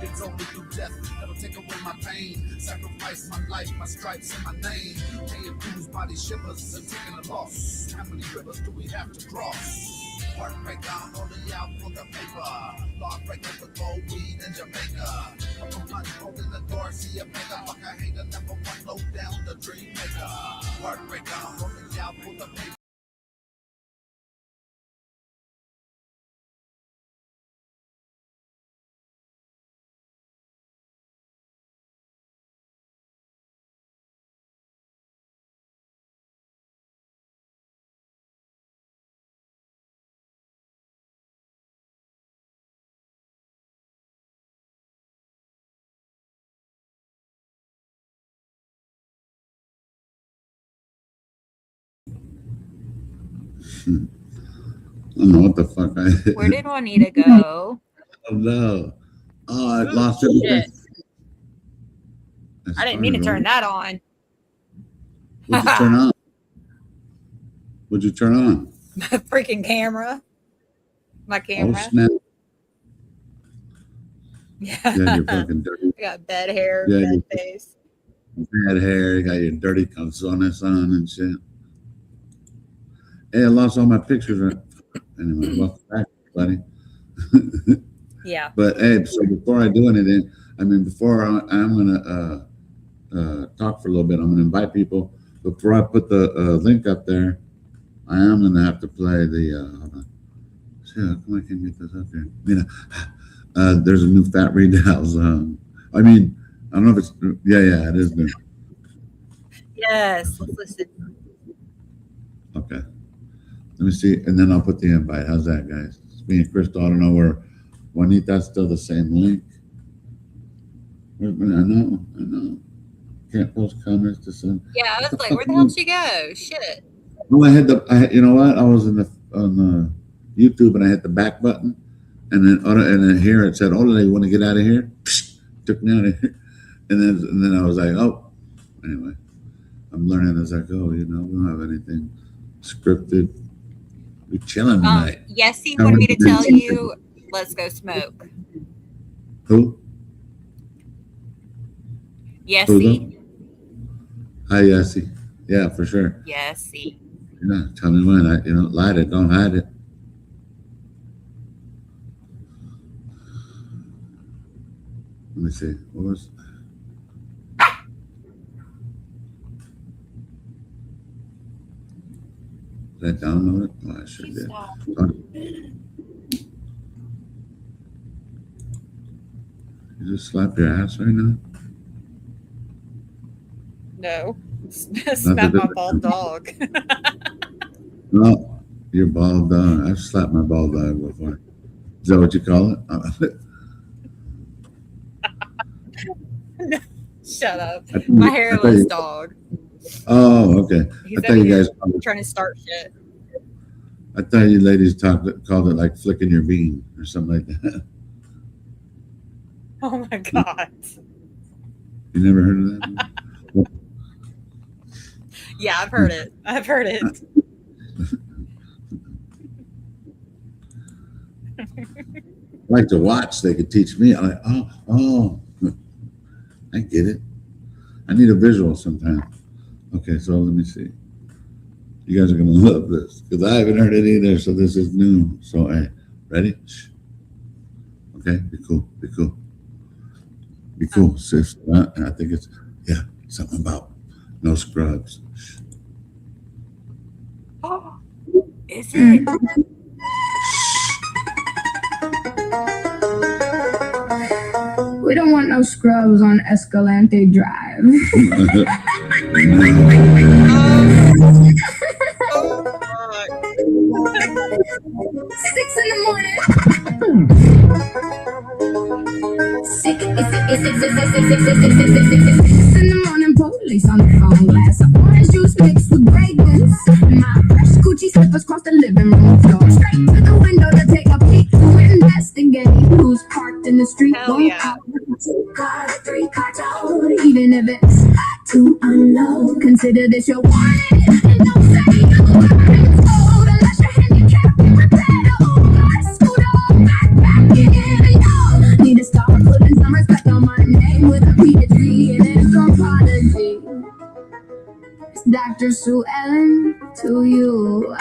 It's only through death that'll take away my pain. Sacrifice my life, my stripes, and my name. Paying dues, body shivers, and taking a loss. How many rivers do we have to cross? Heartbreaker, only out for the paper. Lawbreaker with more weed in Jamaica. Couple months holding the Garcia Vega. Fuck a hater, never one low down the dream maker. Heartbreaker, only out for the paper. I don't know what the fuck I Where did Juanita go? don't know. Oh, I lost Shit. everything. I didn't mean to turn that on. What'd you turn on? What'd you turn on? My freaking camera. My Oh, camera. snap. Yeah. Yeah, you're fucking dirty. I got bed hair, Yeah, bed you- face. Bad hair. You got your dirty calzones on and shit. Hey, I lost all my pictures. Anyway, welcome back, buddy. Yeah. But hey, so before I do anything, before I'm gonna talk for a little bit, I'm gonna invite people. Before I put the link up there, I am gonna have to play the. Hold on. See, how come I can get this up here? Yeah, there's a new Fat Readouts. I don't know if it's. Yeah, it is new. Yes. Let's listen. Okay. Let me see, and then I'll put the invite. How's that, guys? It's me and Crystal. I don't know where Juanita's still the same link. I know. Can't post comments to send. Yeah, I was like, where the hell did she go? Shit. Well, you know what? I was on the YouTube and I hit the back button, and then here it said, "Oh, you want to get out of here?" Psh, took me out of here, and then I was like, "Oh." Anyway, I'm learning as I go. We don't have anything scripted. We're chilling tonight. Yessie wanted me to tell you, let's go smoke. Who? Yessie. Hi, Yessie. Yeah, for sure. Yessie. Yeah, tell me when. Light it. Don't hide it. Let me see. What was? Did I download it? Oh, I sure did. You just slap your ass right now? No. Smack my bald dog. No, your bald dog. I've slapped my bald dog before. Is that what you call it? Shut up. I thought My you- I thought hairless you- dog. Oh, okay. He's I thought over you here guys called it, trying to start shit. I thought you ladies called it like flicking your bean or something like that. Oh my god. You never heard of that? Yeah, I've heard it. I've heard it. I like to watch. They could teach me. I'm like, oh, I get it. I need a visual sometime. Okay, so let me see. You guys are gonna love this because I haven't heard it either. So this is new. So hey, ready? Shh. Okay, be cool. Be cool. Be cool, sis. I think it's something about no scrubs. Shh. Oh, is it? We don't want no scrubs on Escalante Drive. Oh, fuck. 6 in the morning. Six in the morning, police on the phone, glass of orange juice mixed with fragrance. My fresh Gucci slippers cross the living room floor, straight to the window to take a peek to investigate who's parked in the street. Hell yeah. 2-car, 3-car total, even if it's to unload. Consider this your warning, and don't say you weren't told unless you're handicapped and pedal. Scooter back in, y'all need to start putting some respect on my name with a PhD in anthropology. It's Dr. Sue Ellen to you.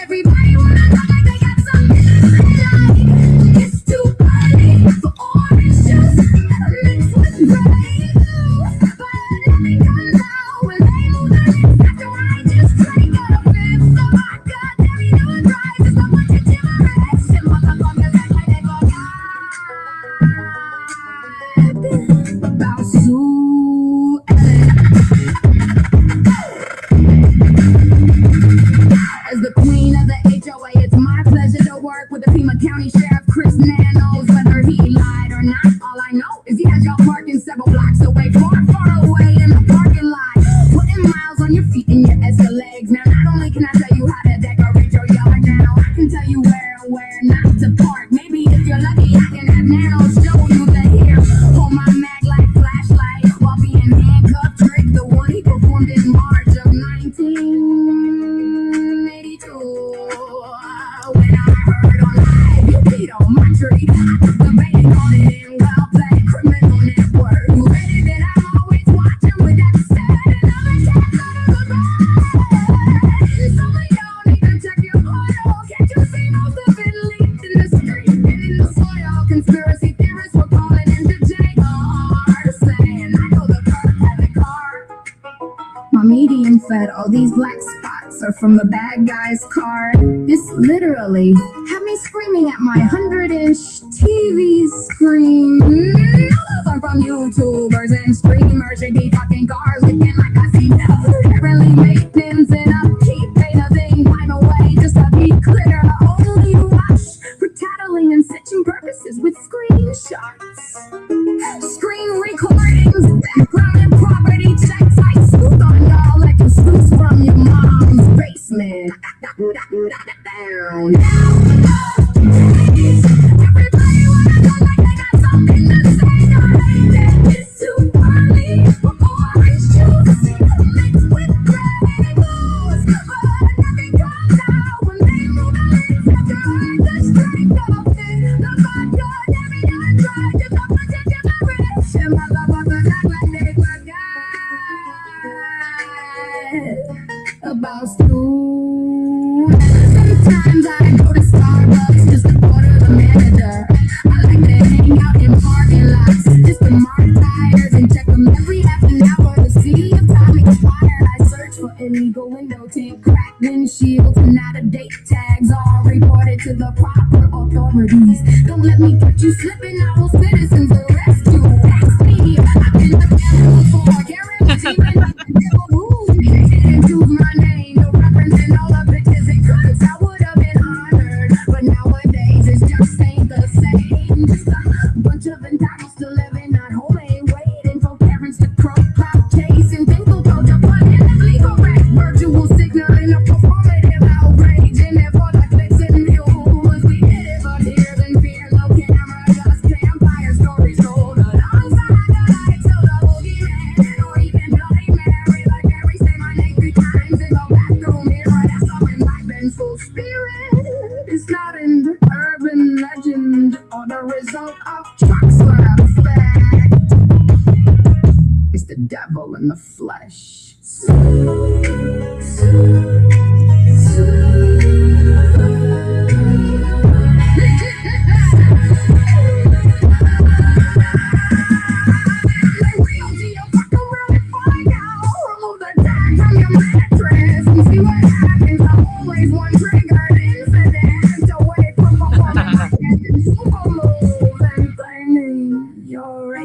Everybody wanna look like they got something to say. It's too early for orange juice mixed with grape. But nothing comes out when they move their lips after I just drank a fifth of vodka. There you know it's right, just don't want your gibberish. And motherfuckers act like they forgot about Sue Ellen. As the queen of the HOA, it's my pleasure to work with the Pima County Sheriff Chris Nanos. Whether he lied or not, all I know is he has y'all parking several blocks away, far away in the parking lot. Putting miles on your feet and your Escalades. Now, not only can I tell you how to decorate your yard now, I can tell you where and where not to park. Maybe if you're lucky, I can have Nanos show you the here. Hold my mag like flashlight while being handcuffed. Trick, the one he performed in March of 1982. When I heard on live, you beat on my tree. Debating on it in well-played criminal network. You ready that I'm always watching with that set and other tabs on the road. Some of y'all need to check your oil. Can't you see most of it leaked in the street and in the soil? Conspiracy theorists were calling into JR, saying I know the Kirk had the car. My medium fed, all these black spots are from the bad guy's car. This literally had me screaming at my 100-inch TV screen. Those are from YouTubers and streamers. They be fucking cars looking like I see them. Apparently maintenance and upkeep ain't a thing. By the way, just to be clear, I only watch for tattling and stitching purposes with screenshots. Screen recordings, background and property checks. I scoop on y'all like a scoops from your mom's basement. Down. Everybody wanna look like they got something to say. It's too early for orange juice mixed with grape. But nothing comes out when they move their lips after I just drank a fifth of vodka. There you know it's right, just don't want your gibberish. And motherfuckers act like they forgot about Stu. Sometimes I go to Starbucks just to order the manager. I like to hang out in parking lots just to mark tires and check them every half an hour to see if time expired. I search for illegal window tint, cracked windshields, and out of date tags, all reported to the proper authorities. Don't let me catch you slipping, I will citizens arrest you. Ask me, I've been the devil before, guarantee when the devil moves. They didn't choose my name, no reference in all the bitches and cunts. I would have been honored choke off trucks what I expect. It's the devil in the flesh.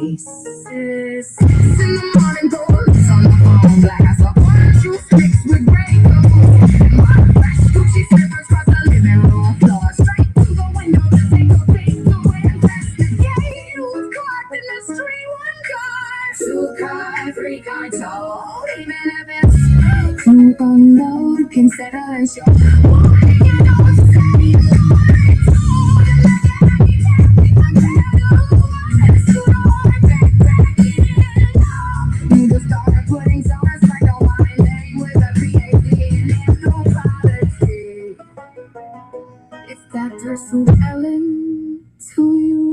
Racist. In the morning, goes on the phone, black as a orange juice mixed with Grey Goose. My fresh Gucci slippers cross the living room floor, straight to the window to take a peek to investigate who's caught in the street. One car, two car, every car told, even if it's too unknown, consider and show. You know it's steady, you started putting songs like a wine name with a PhD in anthropology. If that pursued Ellen to you.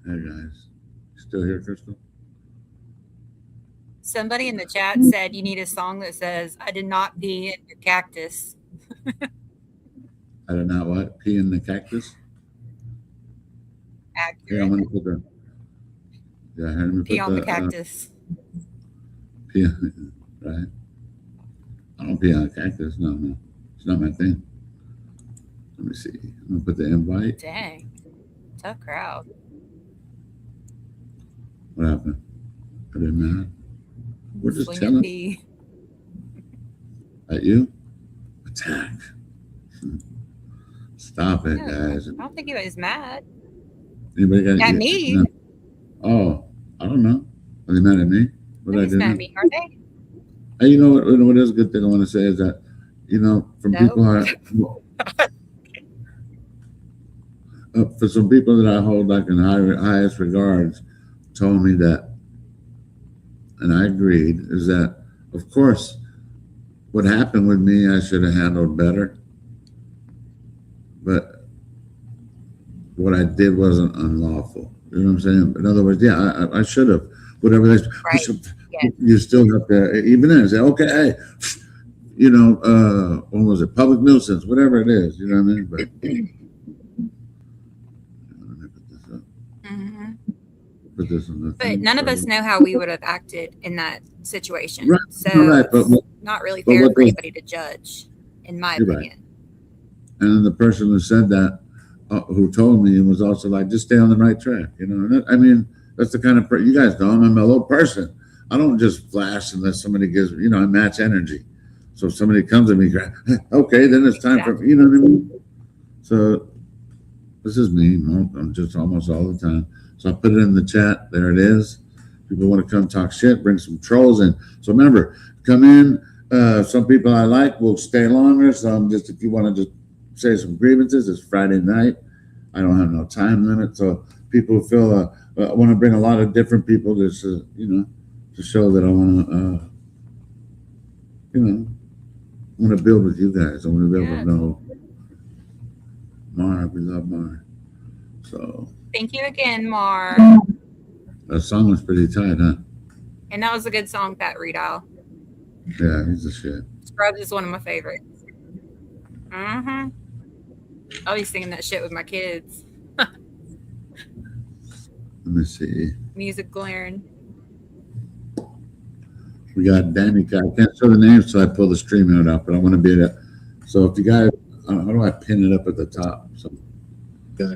Hey guys, still here, Crystal? Somebody in the chat said you need a song that says, I did not pee in your cactus. I did not what? Pee in the cactus? Yeah, Accurate. I'm gonna put the. Yeah, let me Pee put on the cactus. Pee, right? I don't pee on a cactus. No, it's not my thing. Let me see. I'm gonna put the invite. Dang. Tough crowd. What happened? Are they mad? We're just Swinging chilling. pee. At you? Attack. Stop it, Yeah, guys. I don't think anybody's mad. Anybody got At me? No. Oh, I don't know. Are they mad at me? What did I Nobody's do? mad now? at me, are they? Hey, you know what is a good thing I want to say is that, from No. people for some people that I hold like in highest regards, told me that, and I agreed, is that of course what happened with me I should have handled better, but what I did wasn't unlawful. You know what I'm saying? In other words, yeah, I should have. Whatever they Right. Yes. you still have to even then say, okay, hey, what was it? Public nuisance, whatever it is. You know what I mean? But let me put this up. Mhm. Put this on the But thing none of us first. know how we would have acted in that situation. Right, So right, but it's not really but fair what for does- anybody to judge, in my You're right. opinion. And then the person who said that, who told me, was also like, just stay on the right track. And that, I mean, that's the kind of you guys know I'm a mellow person. I don't just flash unless somebody gives me, I match energy. So if somebody comes at me, okay, then it's time for, you know what I mean? So this is me. I'm just almost all the time. So I put it in the chat. There it is. People want to come talk shit, bring some trolls in. So remember, come in. Some people I like will stay longer. Some just, if you want to just say some grievances, it's Friday night. I don't have no time limit. So people feel, I want to bring a lot of different people just, to show that I want to, I want to build with you guys. I want to be able to know Mar. We love Mar. So Thank you again, Mar. that song was pretty tight, huh? And that was a good song, Pat Riedel. Yeah, he's a shit. Scrubs is one of my favorites. Mm-hmm. I'll be singing that shit with my kids. Let me see. Music glaring. We got Danica. I can't show the names, so I pull the stream out, but I want to be that. So if you guys, how do I pin it up at the top? So, your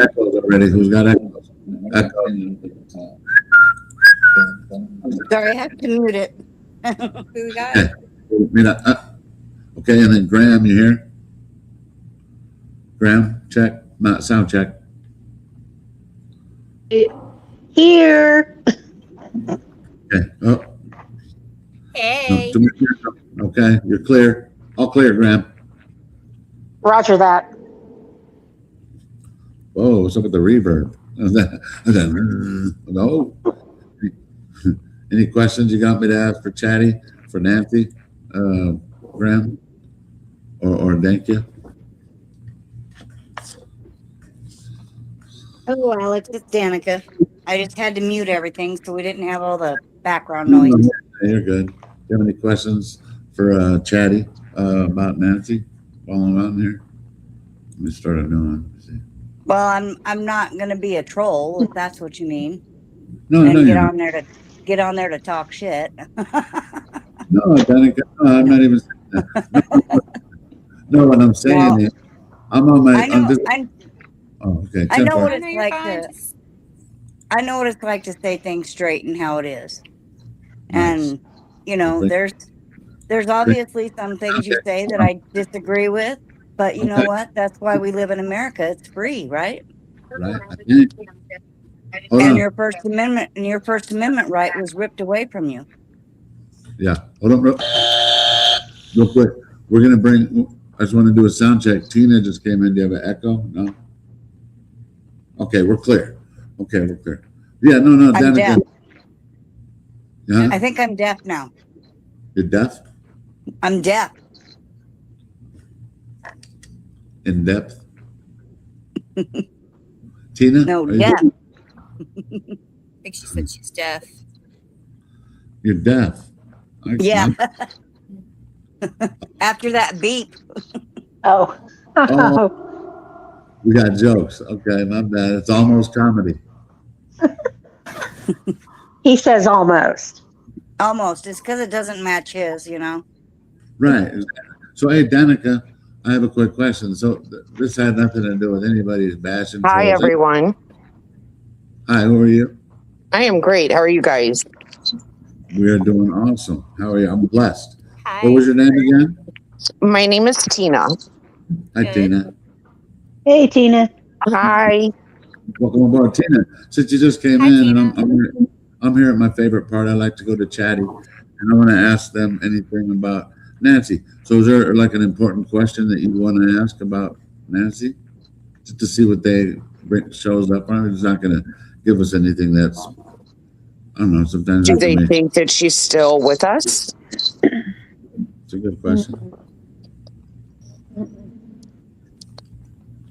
echoes already. Who's got echoes? Sorry, I have to mute it. Who we got? Okay, and then Graham, you here? Graham, check. Not sound check. Here. Okay. Oh, Hey. okay, you're clear. All clear, Graham. Roger that. Whoa, what's up with the reverb? No. Any questions you got me to ask for Chatty, for Nancy, Graham, or Dankia? Hello, Alex. It's Danica. I just had to mute everything so we didn't have all the background noise. Hey, you're good. Do you have any questions for Chatty about Nancy while I'm on here? Let me start a new one. Let's see. Well, I'm not gonna be a troll if that's what you mean. No, And no, get you're on there to talk shit. no, Danica, no, I'm not even saying that. No, what I'm saying Well, is, I'm on my. I know. Oh, okay. I know 10-4. what I it's know you're like fine. to. I know what it's like to say things straight and how it is. Nice. And you know, Great. there's obviously some things you say that I disagree with, but you know Okay. what? That's why we live in America. It's free, right? Right. Hold And on. your First Amendment right was ripped away from you. Yeah. Hold on, real quick. We're gonna bring. I just want to do a sound check. Tina just came in. Do you have an echo? No. Okay, we're clear. Okay, we're clear. Yeah. No. I'm deaf. Yeah. I think I'm deaf now. You're deaf. I'm deaf. In depth. Tina. No, are you deaf. good? I think she said she's deaf. You're deaf. Yeah. After that beep. Oh. Oh. We got jokes. Okay, my bad. It's almost comedy. He says almost. Almost. It's because it doesn't match his, you know. Right. So, hey, Danica, I have a quick question. So, this had nothing to do with anybody's bashing. Hi, trolls. everyone. Hi, who are you? I am great. How are you guys? We are doing awesome. How are you? I'm blessed. Hi. What was your name again? My name is Tina. Hi, Good. Tina. Hey, Tina. Hi. Welcome aboard, Tina. Since you just came Hi, in, Tina. and I'm here at my favorite part. I like to go to Chatty, and I want to ask them anything about Nancy. So, is there like an important question that you want to ask about Nancy, just to see what they shows up on? It's not going to give us anything that's, I don't know. Sometimes Do they information. think that she's still with us? It's a good question.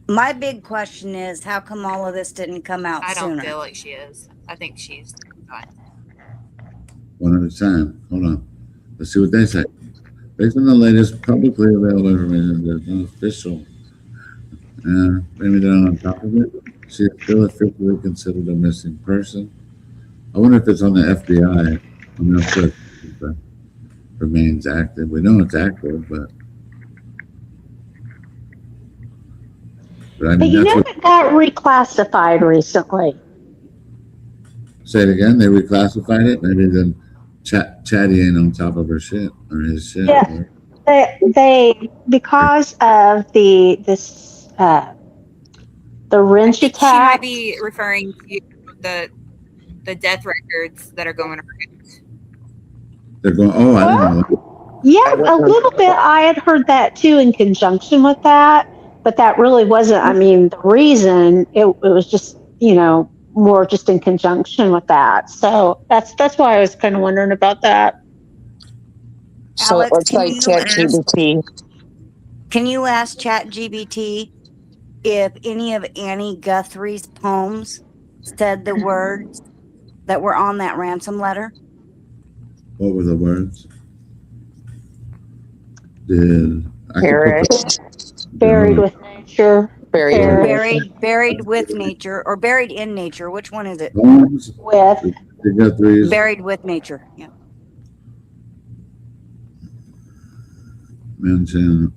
My big question is, how come all of this didn't come out I don't sooner? feel like she is. I think she's fine. One at a time. Hold on. Let's see what they say. Based on the latest publicly available information, there's no official. Maybe they're on top of it. She is still officially considered a missing person. I wonder if it's on the FBI. I'm not sure if it remains active. We know it's active, but I But mean, you that's know what. it got reclassified recently. Say it again. They reclassified it. Maybe then Chatty ain't on top of her shit or his shit. Yeah. They because of the wrench She might attack. be referring to the death records that are going around. They're going. Oh, I didn't know. Yeah, a little bit. I had heard that too in conjunction with that, but that really wasn't. I mean, the reason it was just more just in conjunction with that. So that's why I was kind of wondering about that. So Alex, it looks like ChatGPT. Can you ask ChatGPT if any of Annie Guthrie's poems said the words that were on that ransom letter? What were the words? Did I Perished. Buried with nature. Buried with nature, or buried in nature. Which one is it? Poems? With. They got threes. Buried with nature. Yeah. mention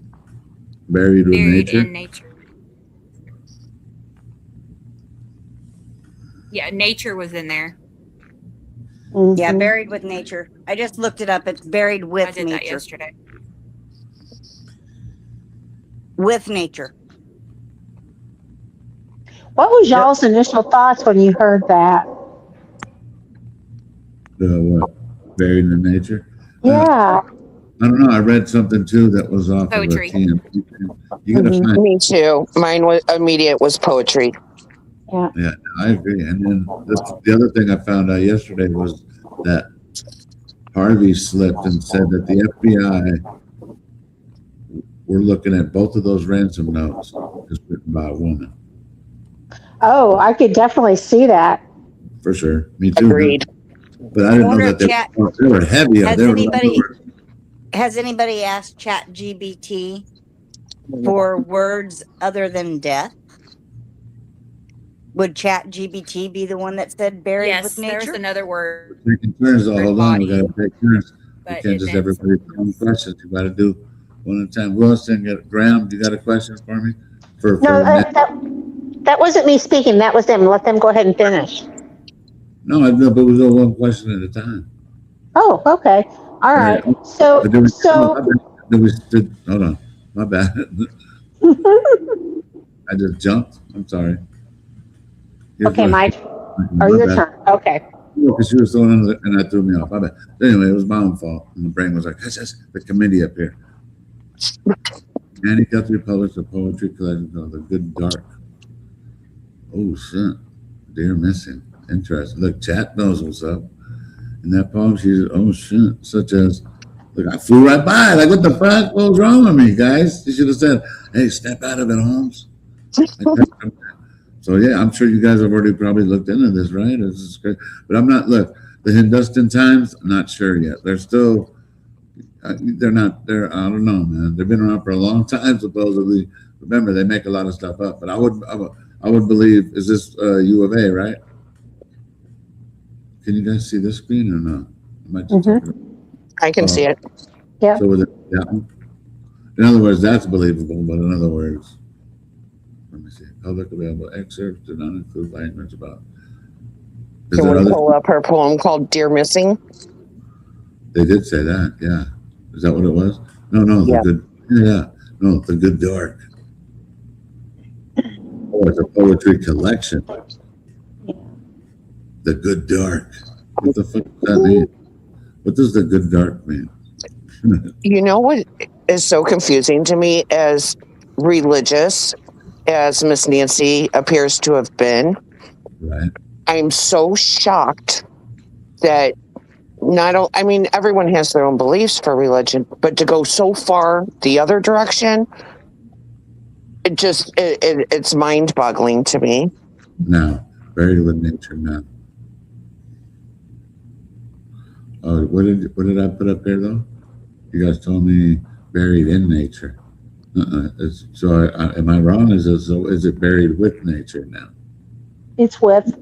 buried with Buried nature. in nature. Yeah, nature was in there. Yeah, Mhm. buried with nature. I just looked it up. It's buried I with did that nature. yesterday. With nature. What was y'all's initial thoughts when you heard that? What? Buried in nature. Yeah. I don't know. I read something too that was off Poetry. of a TMZ. You gotta Mhm. find. Me too. Mine was immediate was poetry. Yeah, I agree. And then the other thing I found out yesterday was that Harvey slipped and said that the FBI were looking at both of those ransom notes just written by a woman. Oh, I could definitely see that. For sure. Me too. Agreed. But I didn't know wonder that if they were heavy. Has They were anybody asked ChatGPT for words other than death? Would ChatGPT be the one that said buried Yes, with there's nature? another word, taking turns though. Hold on. We got to take turns. We but can't it just meant everybody throw questions. You got to do one at a time. Wilson, Graham, you got a question for me? No, Matt? that wasn't me speaking. That was them. Let them go ahead and finish. No, I know, but we go one question at a time. Oh, okay. All right. So, But then we, so then we stood, hold on. My bad. I just jumped. I'm sorry. Here's okay, my or your bad. turn. Okay. Because she was throwing under and that threw me off. My bad. Anyway, it was my own fault. And the brain was like, that's the committee up here. Annie Guthrie published a poetry collection called The Good Dark. Oh, shit. Dear Missing. Interesting. Look, chat knows what's up. In that poem, she's, oh, shit. Such as, look, I flew right by. Like, what the fuck? What was wrong with me, guys? She should have said, hey, step out of it, Holmes. So, yeah, I'm sure you guys have already probably looked into this, right? This is great. But I'm not, look, the Hindustan Times, I'm not sure yet. They're still, I don't know, man. They've been around for a long time, supposedly. Remember, they make a lot of stuff up. But I would believe, is this U of A, right? Can you guys see this screen or no? I can see it. Yeah. So with that one? In other words, that's believable, but in other words, let me see. Public available excerpts do not include language about. Can we pull up her poem called Dear Missing? They did say that, yeah. Is that what it was? No, Yeah. The Good Dark. Oh, it's a poetry collection. The Good Dark. What the fuck does that mean? What does the Good Dark mean? You know what is so confusing to me, as religious as Miss Nancy appears to have been? Right. I'm so shocked that I mean, everyone has their own beliefs for religion, but to go so far the other direction, it's mind-boggling to me. Now, buried with nature now. Oh, what did I put up here though? You guys told me buried in nature. Am I wrong? Is it buried with nature now? It's with.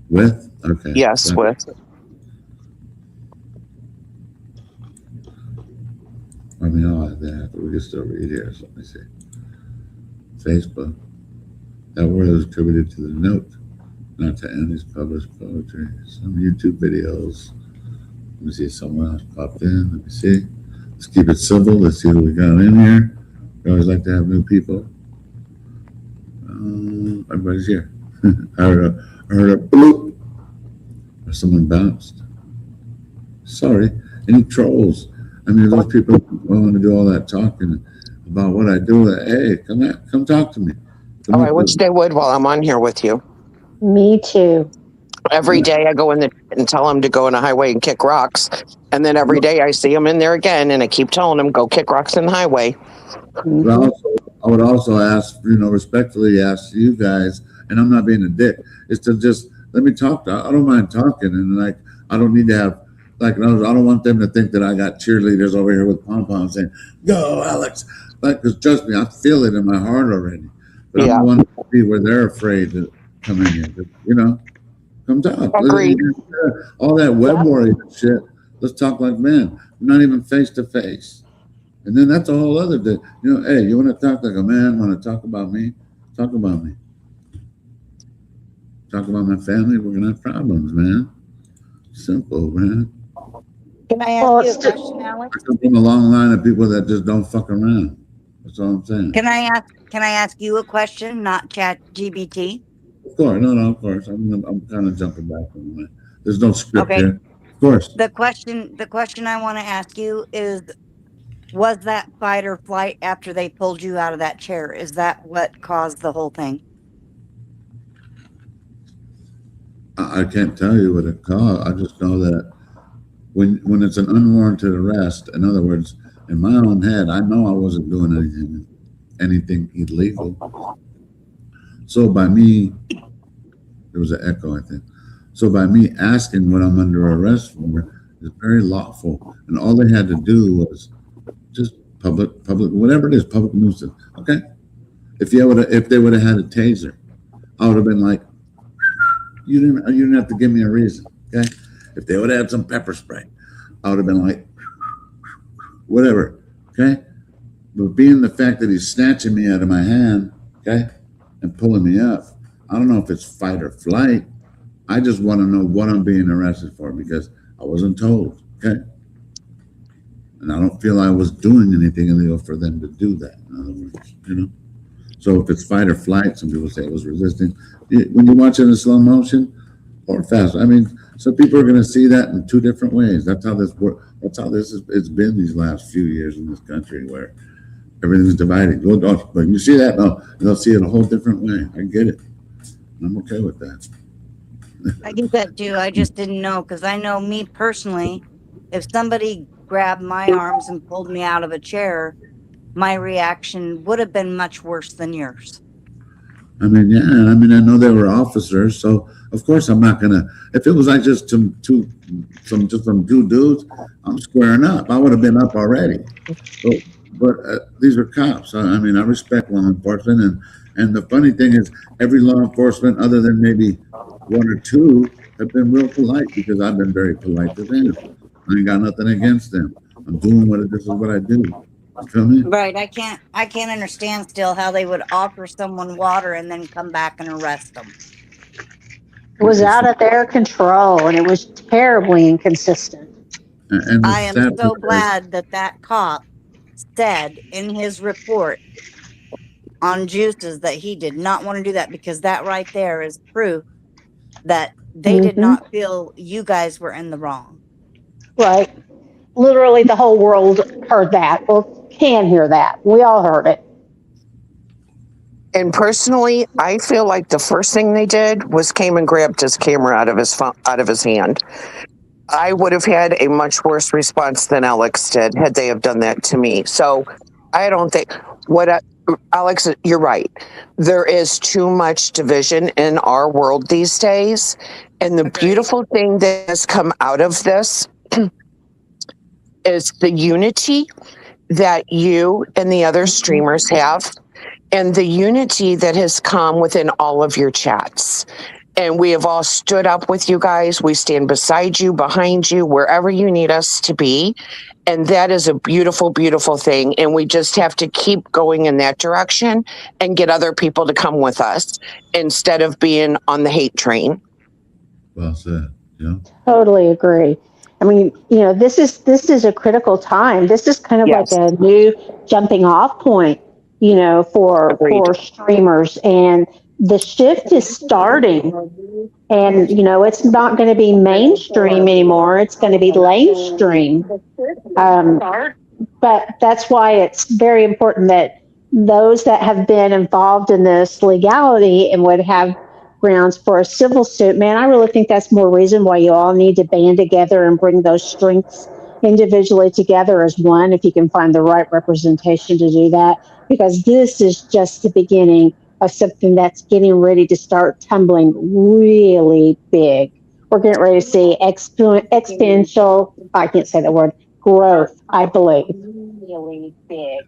With? Okay. Yes, with. I mean, all of that, but we can still read here. So let me see. Facebook. That word was attributed to the note, not to Annie's published poetry. Some YouTube videos. Let me see if someone else popped in. Let me see. Let's keep it simple. Let's see what we got in here. We always like to have new people. Everybody's here. I heard a bloop. Or someone bounced. Sorry. Any trolls? I mean, those people willing to do all that talking about what I do. Hey, come talk to me. I wish they would while I'm on here with you. Me too. Every day I go in and tell them to go in a highway and kick rocks. And then every day I see them in there again and I keep telling them, go kick rocks in the highway. But I would also ask, respectfully ask you guys, and I'm not being a dick, is to just let me talk. I don't mind talking. And I don't need to have, I don't want them to think that I got cheerleaders over here with pom-poms saying, go, Alex. Because trust me, I feel it in my heart already. But I'm the one to be where they're afraid to come in here. Come talk. Agreed. All that web warrior shit. Let's talk like men. We're not even face to face. And then that's a whole other thing. You know, hey, you want to talk like a man? Want to talk about me? Talk about me. Talk about my family. We're gonna have problems, man. Simple, man. Can I ask you a question, Alex? I come from a long line of people that just don't fuck around. That's all I'm saying. Can I ask you a question, not Chat GBT? Of course, no, of course. I'm kind of jumping back on the way. There's no script Okay. here. Of course. The question I want to ask you is, was that fight or flight after they pulled you out of that chair? Is that what caused the whole thing? I can't tell you what it caused. I just know that when it's an unwarranted arrest, in other words, in my own head, I know I wasn't doing anything illegal. So by me, there was an echo, I think. So by me asking what I'm under arrest for is very lawful, and all they had to do was just public, whatever it is, public nuisance. Okay, if they would have had a taser, I would have been like, you didn't have to give me a reason. Okay, if they would have had some pepper spray, I would have been like, whatever. Okay, but being the fact that he's snatching me out of my hand, okay, and pulling me up, I don't know if it's fight or flight. I just want to know what I'm being arrested for because I wasn't told. Okay. And I don't feel I was doing anything illegal for them to do that. In other words, you know. So if it's fight or flight, some people say it was resisting. When you watch it in slow motion or fast, I mean, some people are going to see that in two different ways. That's how this works. That's how it's been these last few years in this country, where everything's divided. But you see that? No, they'll see it a whole different way. I get it. I'm okay with that. I get that too. I just didn't know, because I know me personally, if somebody grabbed my arms and pulled me out of a chair, my reaction would have been much worse than yours. I mean, yeah. I mean, I know they were officers, so of course I'm not gonna. If it was like just some two dudes, I'm squaring up. I would have been up already. But these are cops. I mean, I respect law enforcement, and the funny thing is, every law enforcement, other than maybe one or two, have been real polite because I've been very polite to them. I ain't got nothing against them. I'm doing this is what I do. You feel me? Right. I can't understand still how they would offer someone water and then come back and arrest them. It was out of their control, and it was terribly inconsistent. And I am so glad that cop said in his report on Juices that he did not want to do that, because that right there is proof that they did not feel you guys were in the wrong. Right. Literally the whole world heard that, or can hear that. We all heard it. And personally, I feel like the first thing they did was came and grabbed his camera out of his hand. I would have had a much worse response than Alex did had they have done that to me. So I don't think Alex, you're right. There is too much division in our world these days. And the beautiful thing that has come out of this is the unity that you and the other streamers have, and the unity that has come within all of your chats. And we have all stood up with you guys. We stand beside you, behind you, wherever you need us to be. And that is a beautiful, beautiful thing. And we just have to keep going in that direction and get other people to come with us instead of being on the hate train. Well said. Yeah. Totally agree. I mean, this is a critical time. This is kind of like a new jumping off point, for streamers, and the shift is starting. And it's not going to be mainstream anymore. It's going to be lamestream. But that's why it's very important that those that have been involved in this legality and would have grounds for a civil suit, man, I really think that's more reason why you all need to band together and bring those strengths individually together as one, if you can find the right representation to do that, because this is just the beginning of something that's getting ready to start tumbling really big. We're getting ready to see exponential, I can't say the word, growth, I believe. Really big.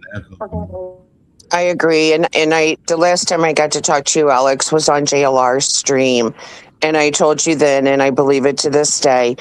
I agree. And the last time I got to talk to you, Alex, was on JLR's stream. And I told you then, and I believe it to this day,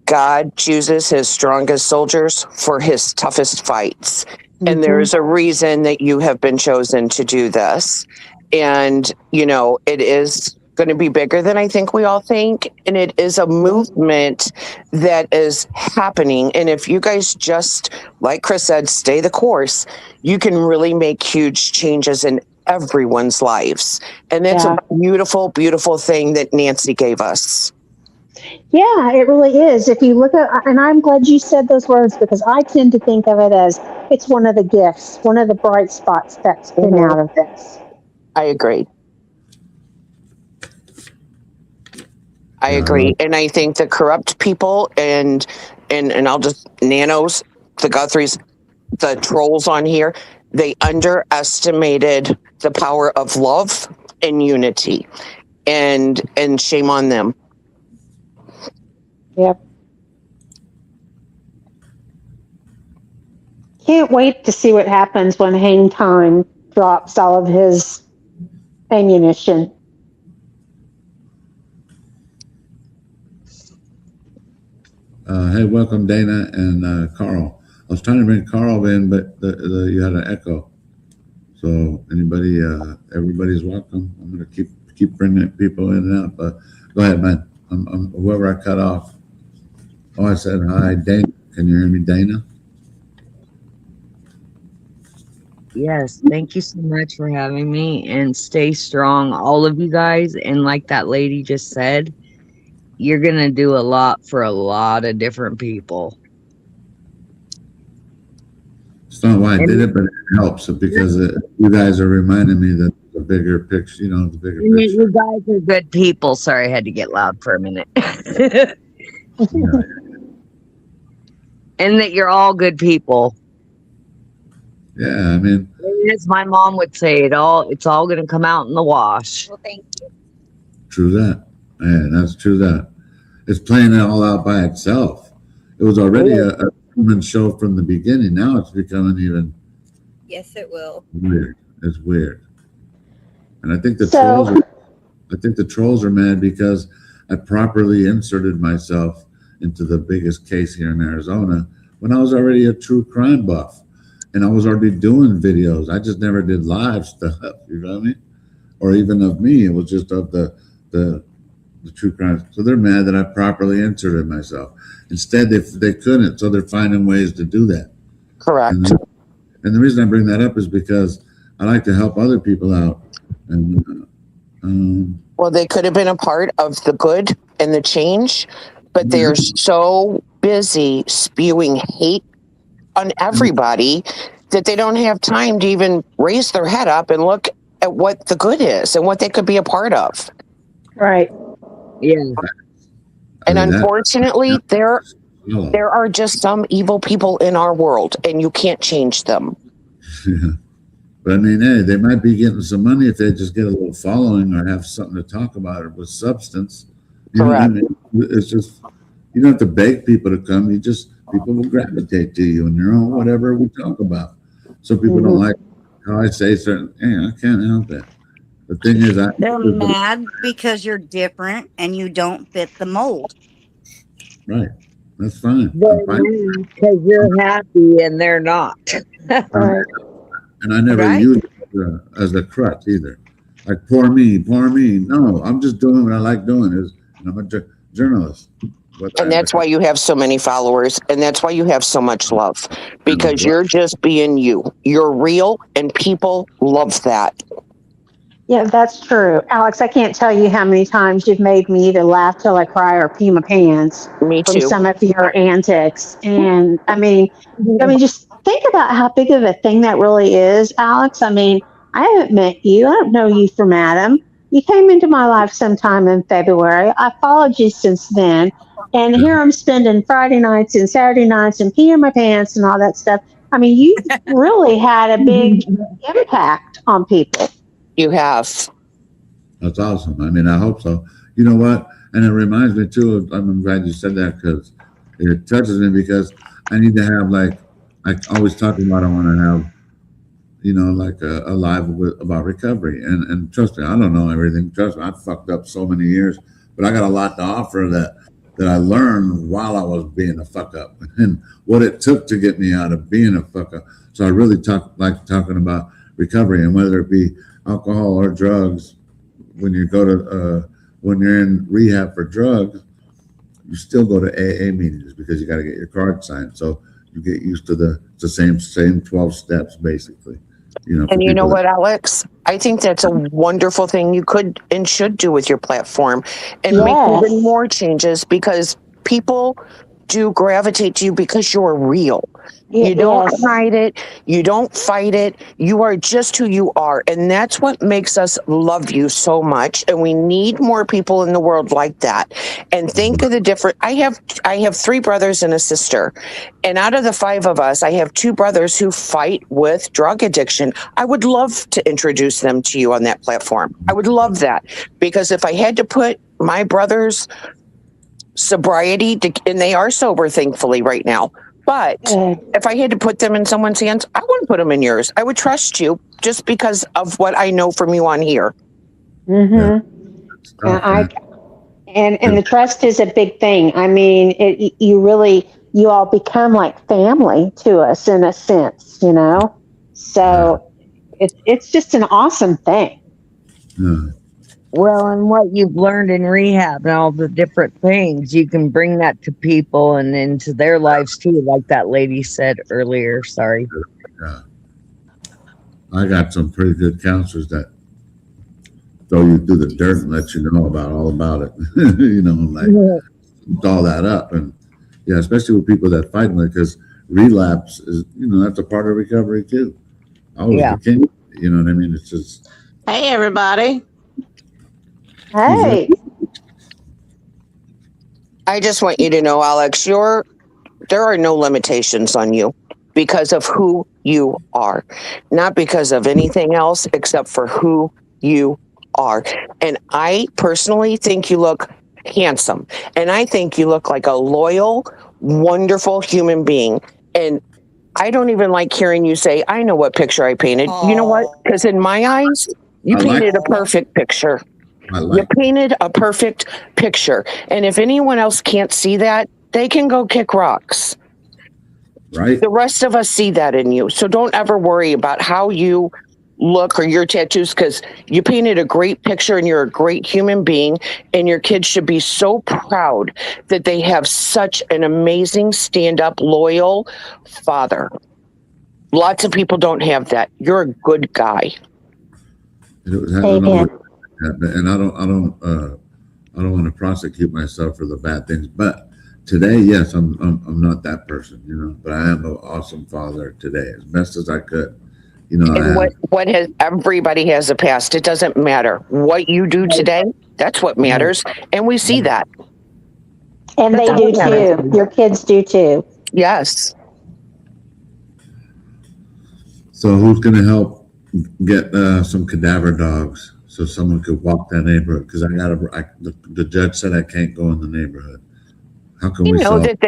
God chooses his strongest soldiers for his toughest fights. And there's a reason that you have been chosen to do this. And, you know, it is going to be bigger than I think we all think. And it is a movement that is happening. And if you guys just, like Chris said, stay the course, you can really make huge changes in everyone's lives. And that's a beautiful, beautiful thing that Nancy gave us. Yeah, it really is. If you look at, and I'm glad you said those words because I tend to think of it as it's one of the gifts, one of the bright spots that's been out of this. I agree. I agree. And I think the corrupt people and I'll just nanos, the Guthries, the trolls on here, they underestimated the power of love and unity. And shame on them. Yep. Can't wait to see what happens when Hang Time drops all of his ammunition. Hey, welcome Dana and Carl. I was trying to bring Carl in, but you had an echo. So anybody, everybody's welcome. I'm gonna keep bringing people in and out. But go ahead, man. I'm whoever I cut off. Oh, I said hi, Dana. Can you hear me, Dana? Yes, thank you so much for having me, and stay strong, all of you guys. And like that lady just said, you're gonna do a lot for a lot of different people. It's not why I did it, but it helps because you guys are reminding me that the bigger picture, the bigger picture. You guys are good people. Sorry, I had to get loud for a minute. And that you're all good people. Yeah, I mean, as my mom would say, it's all going to come out in the wash. Well, thank you. True that. Yeah, that's true that. It's playing it all out by itself. It was already a human show from the beginning. Now it's becoming even Yes, it will. weird. It's weird. And I think the trolls are mad because I properly inserted myself into the biggest case here in Arizona when I was already a true crime buff. And I was already doing videos. I just never did live stuff, you know what I mean? Or even of me. It was just of the true crime. So they're mad that I properly inserted myself. Instead, they couldn't, so they're finding ways to do that. Correct. And the reason I bring that up is because I like to help other people out. And well, they could have been a part of the good and the change, but they're so busy spewing hate on everybody that they don't have time to even raise their head up and look at what the good is and what they could be a part of. Right. Yeah. And unfortunately, there are just some evil people in our world, and you can't change them. Yeah. But I mean, hey, they might be getting some money if they just get a little following or have something to talk about it with substance. You know what I mean? It's just, you don't have to beg people to come. People will gravitate to you and your own whatever we talk about. So people don't like how I say certain, I can't help it. The thing is, they're mad because you're different and you don't fit the mold. Right. That's fine. They're mad because you're happy and they're not. And I never use it as a crutch either. Like, poor me. No, I'm just doing what I like doing. I'm a journalist. And that's why you have so many followers, and that's why you have so much love, because you're just being you. You're real, and people love that. Yeah, that's true. Alex, I can't tell you how many times you've made me either laugh till I cry or pee my pants. Me too. From some of your antics. And I mean, just think about how big of a thing that really is, Alex. I mean, I haven't met you. I don't know you from Adam. You came into my life sometime in February. I followed you since then. And here I'm spending Friday nights and Saturday nights and peeing my pants and all that stuff. I mean, you really had a big impact on people. You have. That's awesome. I mean, I hope so. You know what? And it reminds me too, I'm glad you said that because it touches me because I need to have I always talk about I want to have, a live about recovery. And trust me, I don't know everything. Trust me, I've fucked up so many years, but I got a lot to offer that that I learned while I was being a fuck up and what it took to get me out of being a fuck up. So I really like talking about recovery, and whether it be alcohol or drugs. When you go to when you're in rehab for drugs, you still go to AA meetings because you got to get your card signed. So you get used to the same 12 steps basically. You know, and you know what, Alex? I think that's a wonderful thing you could and should do with your platform and make even more changes, because people do gravitate to you because you're real. You don't hide it. You don't fight it. You are just who you are. And that's what makes us love you so much. And we need more people in the world like that. And think of the different. I have 3 brothers and a sister. And out of the 5 of us, I have 2 brothers who fight with drug addiction. I would love to introduce them to you on that platform. I would love that, because if I had to put my brothers' sobriety, and they are sober, thankfully, right now. But if I had to put them in someone's hands, I wouldn't put them in yours. I would trust you just because of what I know from you on here. Mm-hmm. And the trust is a big thing. I mean, you all become like family to us in a sense, you know. So it's just an awesome thing. Yeah. Well, and what you've learned in rehab and all the different things, you can bring that to people and into their lives too, like that lady said earlier. Sorry. Yeah. I got some pretty good counselors that throw you through the dirt and let you know all about it. You know, like all that up. And yeah, especially with people that fight with it, because relapse is, you know, that's a part of recovery too. I was a king, you know what I mean? It's just. Hey, everybody. Hey. I just want you to know, Alex, there are no limitations on you because of who you are, not because of anything else except for who you are. And I personally think you look handsome, and I think you look like a loyal, wonderful human being. And I don't even like hearing you say, I know what picture I painted. You know what? Because in my eyes, you painted a perfect picture. You painted a perfect picture. And if anyone else can't see that, they can go kick rocks. Right. The rest of us see that in you. So don't ever worry about how you look or your tattoos, because you painted a great picture and you're a great human being. And your kids should be so proud that they have such an amazing stand-up, loyal father. Lots of people don't have that. You're a good guy. And I don't want to prosecute myself for the bad things, but today, yes, I'm not that person, you know, but I am an awesome father today, as best as I could, you know. And everybody has a past. It doesn't matter what you do today. That's what matters, and we see that. And they do too. Your kids do too. Yes. So who's going to help get some cadaver dogs so someone could walk that neighborhood? Because the judge said I can't go in the neighborhood. How can we solve that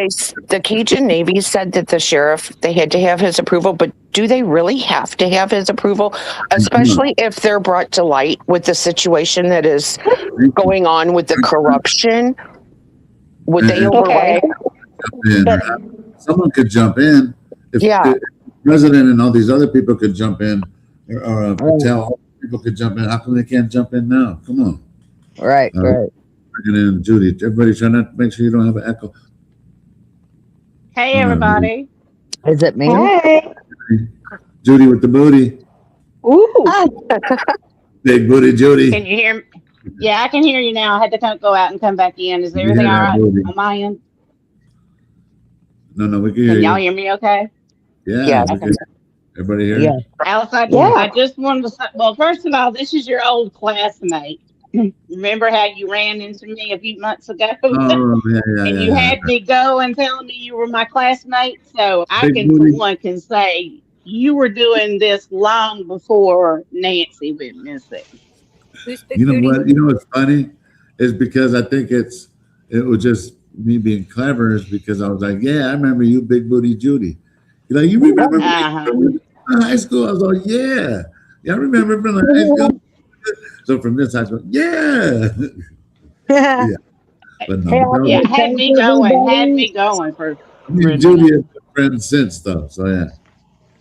the Cajun Navy said that the sheriff, they had to have his approval, but do they really have to have his approval, especially if they're brought to light with the situation that is going on with the corruption? Would they override? Someone could jump in. If the president and all these other people could jump in, or Patel, people could jump in. How come they can't jump in now? Come on. Right. Bringing in Judy. Everybody trying to make sure you don't have an echo. Hey, everybody. Is it me? Hey. Judy with the booty. Ooh. Big booty Judy. Can you hear me? Yeah, I can hear you now. I had to go out and come back in. Is everything all right on my end? No, we can hear you. Can y'all hear me okay? Yeah. Everybody here? Yeah. Alex, I just wanted to say, well, first of all, this is your old classmate. Remember how you ran into me a few months ago? Oh, and you had me go and telling me you were my classmate. So I can say you were doing this long before Nancy went missing. You know what? You know what's funny is because I think it was just me being clever, is because I was like, yeah, I remember you, Big Booty Judy. You're like, you remember me from high school? I was like, yeah, I remember from high school. So from this high school, yeah. But no, Hey, I but that want was, Yeah, to had thank me everybody. going for me a and Judy minute. have been friends since though. So yeah, I that's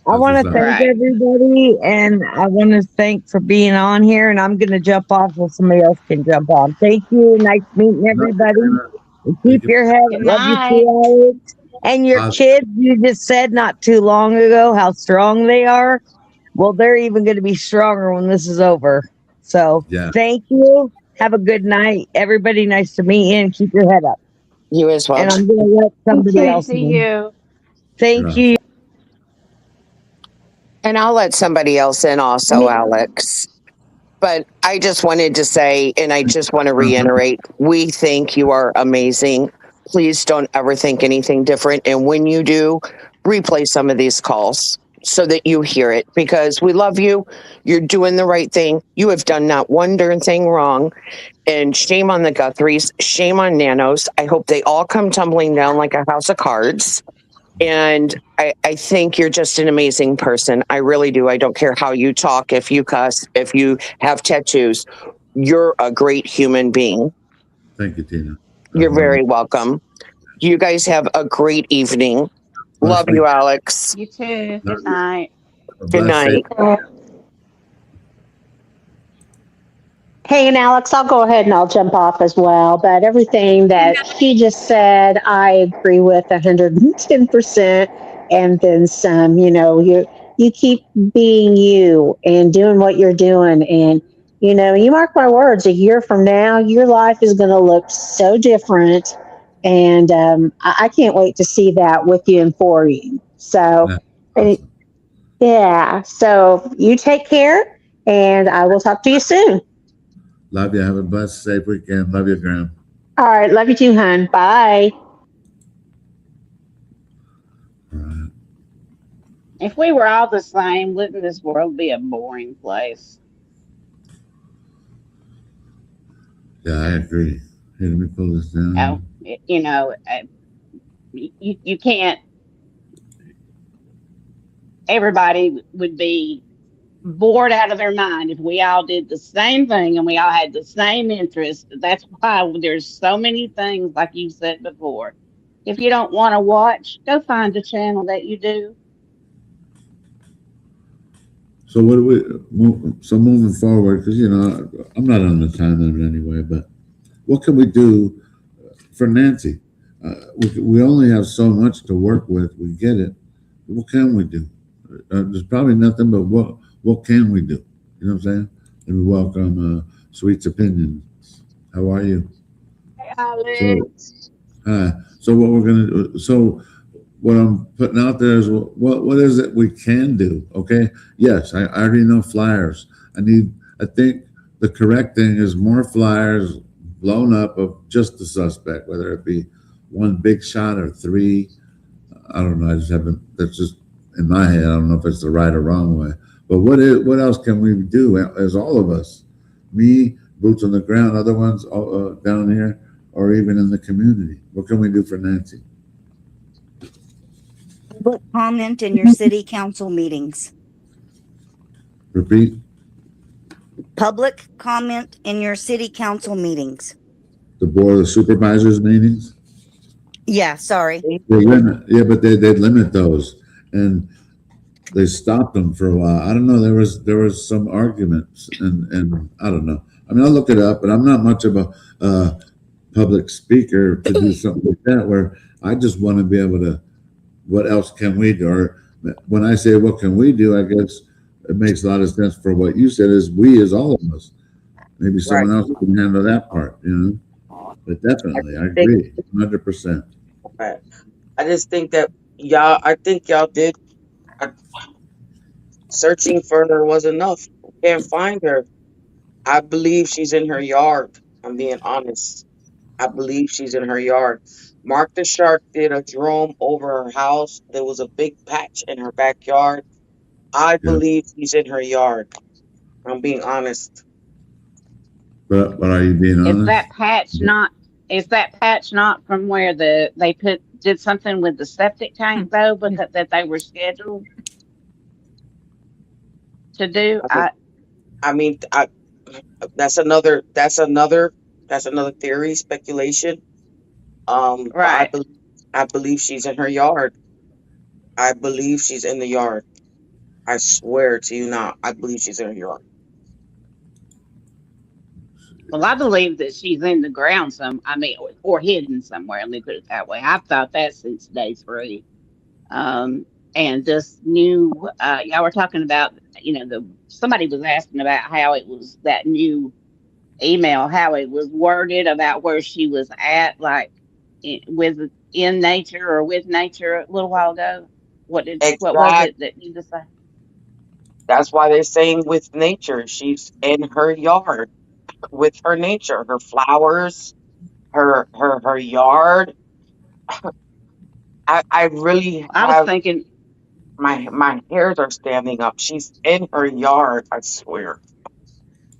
want what's to up. thank Right. everybody, and I want to thank for being on here. And I'm going to jump off so somebody else can jump on. Thank you. Nice meeting Love you, everybody. Dana. And Thank keep you. your head. Good Love you night. too, Alex. And your kids, you just said not too long ago how strong they are. Well, they're even going to be stronger when this is over. So Yeah. thank you. Have a good night. Everybody, nice to meet you, and keep your head up. You as well. And I'm going to let somebody Same else to in. you. Thank Yeah. you. And I'll let somebody else in also, Alex. But I just wanted to say, and I just want to reiterate, we think you are amazing. Please don't ever think anything different. And when you do, replay some of these calls so that you hear it, because we love you. You're doing the right thing. You have done not one darn thing wrong. And shame on the Guthries. Shame on Nanos. I hope they all come tumbling down like a house of cards. And I think you're just an amazing person. I really do. I don't care how you talk, if you cuss, if you have tattoos. You're a great human being. Thank you, Tina. You're very welcome. You guys have a great evening. Love you, Alex. You too. Good night. Good night. Hey, and Alex, I'll go ahead and I'll jump off as well. But everything that she just said, I agree with 110%, and then some. You know, you keep being you and doing what you're doing, and you know, you mark my words. A year from now, your life is going to look so different, and I can't wait to see that with you and for you. So, yeah. So you take care, and I will talk to you soon. Love you. Have a blessed, safe weekend. Love you, Graham. All right. Love you too, hon. Bye. If we were all the same, wouldn't this world be a boring place? Yeah, I agree. Hey, let me pull this down. Oh, you know, you can't. Everybody would be bored out of their mind if we all did the same thing and we all had the same interest. That's why there's so many things, like you said before. If you don't want to watch, go find a channel that you do. So what do so moving forward, because you know I'm not on the time limit anyway, but what can we do for Nancy? We only have so much to work with. We get it. What can we do? There's probably nothing, but what can we do? You know what I'm saying? And we welcome Sweet's opinions. How are you? Hey, Alex. So what we're gonna do? So what I'm putting out there is what is it we can do? Okay. Yes, I already know flyers. I think the correct thing is more flyers blown up of just the suspect, whether it be one big shot or three. I don't know. I just haven't. That's just in my head. I don't know if it's the right or wrong way. But what else can we do as all of us? Me, boots on the ground, other ones down here, or even in the community. What can we do for Nancy? Public comment in your city council meetings. Repeat. Public comment in your city council meetings. The board of supervisors meetings. Yeah, sorry. But they limit those, and they stopped them for a while. I don't know. There was some arguments, and I don't know. I mean, I'll look it up, but I'm not much of a public speaker to do something like that. Where I just want to be able to. What else can we do? Or when I say what can we do, I guess it makes a lot of sense for what you said. Is we as all of us. Maybe someone else can handle that part, you know. But definitely, I agree, 100%. Right. I just think that I think y'all did. Searching for her was enough. Can't find her. I believe she's in her yard. I'm being honest. I believe she's in her yard. Mark the Shark did a drone over her house. There was a big patch in her backyard. I believe she's in her yard. I'm being honest. But are you being honest? Is that patch not from where they did something with the septic tank though, but that they were scheduled to do? I mean, that's another That's another theory, speculation. But Right. I believe she's in her yard. I believe she's in the yard. I swear to you now, I believe she's in her yard. Well, I believe that she's in the ground or hidden somewhere. Let me put it that way. I've thought that since day 3. And this new, y'all were talking about, somebody was asking about how it was that new email, how it was worded about where she was at, like in nature or with nature a little while ago. What was it that you just said? That's why they're saying with nature. She's in her yard with her nature, her flowers, her yard. I really I was thinking my hairs are standing up. She's in her yard, I swear.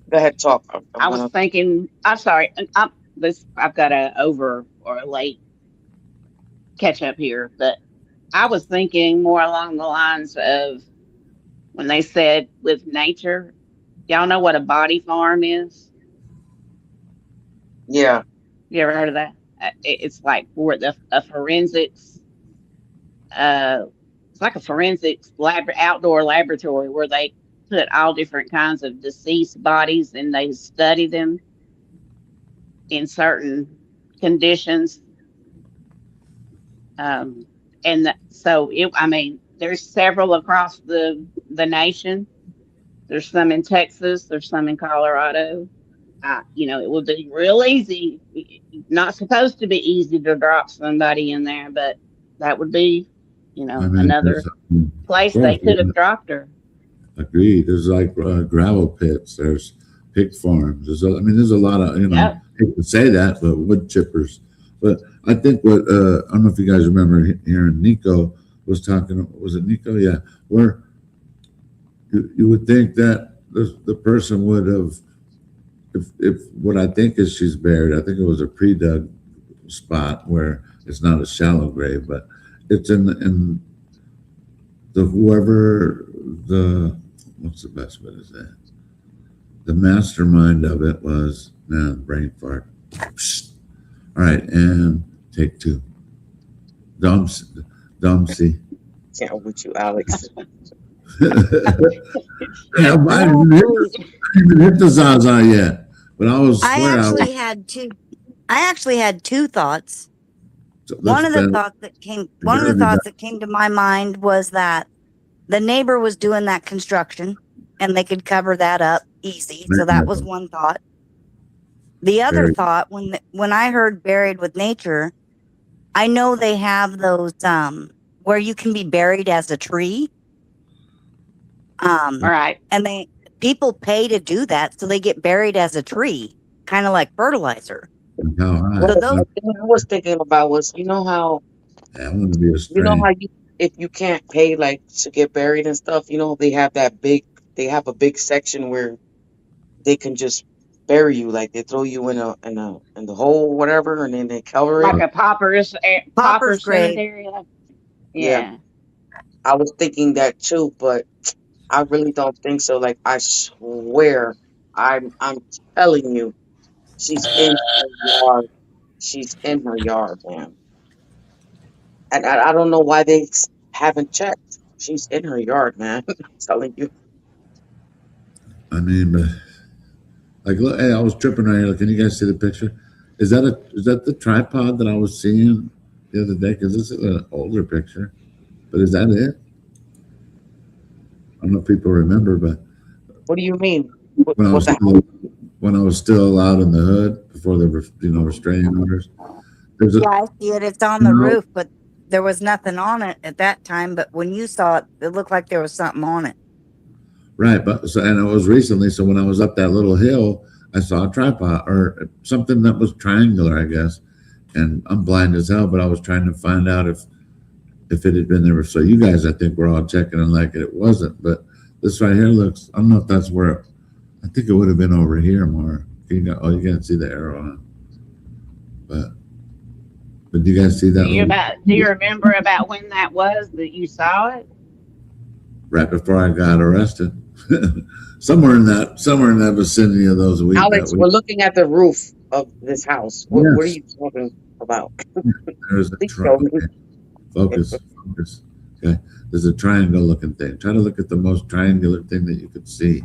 Go ahead, talk. I was thinking. I'm sorry. I've got a over or a late catch up here, but I was thinking more along the lines of when they said with nature. Y'all know what a body farm is? Yeah. You ever heard of that? It's like for a forensics. It's like a forensics outdoor laboratory where they put all different kinds of deceased bodies and they study them in certain conditions. There's several across the nation. There's some in Texas. There's some in Colorado. It would be real easy. Not supposed to be easy to drop somebody in there, but that would be, another place they could have dropped her. Agreed. There's like gravel pits. There's pig farms. There's a lot of, I hate to say that, but wood chippers. But I think I don't know if you guys remember hearing Nico was talking, was it Nico? Yeah. Where you would think that the person would have, if what I think is she's buried, I think it was a pre-dug spot where it's not a shallow grave, but it's in what's the best way to say it? The mastermind of it was, brain fart. Psst. All right, and take 2. Dumpsy. Yeah, with you, Alex. I didn't even hit the Zaza yet, but I actually had two thoughts. One of the thoughts that came to my mind was that the neighbor was doing that construction and they could cover that up easy. So that was one thought. The other thought, when I heard buried with nature, I know they have those where you can be buried as a tree. Right. And people pay to do that, so they get buried as a tree, kind of like fertilizer. What I was thinking about was, how I want to be a strain. If you can't pay like to get buried and stuff, they have a big section where they can just bury you, like they throw you in the hole or whatever, and then they cover it like a pauper's grave. Cemetery. Yeah. I was thinking that too, but I really don't think so. Like, I swear, I'm telling you, she's in her yard. She's in her yard, man. And I don't know why they haven't checked. She's in her yard, man. I'm telling you. But like, look, hey, I was tripping right here. Can you guys see the picture? Is that the tripod that I was seeing the other day? Because this is an older picture, but is that it? I don't know if people remember, but what do you mean? When I was still out in the hood before there were restraining orders. I see it. It's on the roof, but there was nothing on it at that time. But when you saw it, it looked like there was something on it. Right, and it was recently. So when I was up that little hill, I saw a tripod or something that was triangular, I guess. And I'm blind as hell, but I was trying to find out if it had been there. So you guys, I think, were all checking and like it wasn't. But this right here looks. I don't know if that's where. I think it would have been over here more. You can't see the arrow on it. But do you guys see that? Do you remember about when that was that you saw it? Right before I got arrested. somewhere in that vicinity of those weeks. Alex, we're looking at the roof. of this house? What are Yes. you talking about? There's a Please show me. triangle. Focus. Okay. There's a triangle looking thing. Try to look at the most triangular thing that you could see.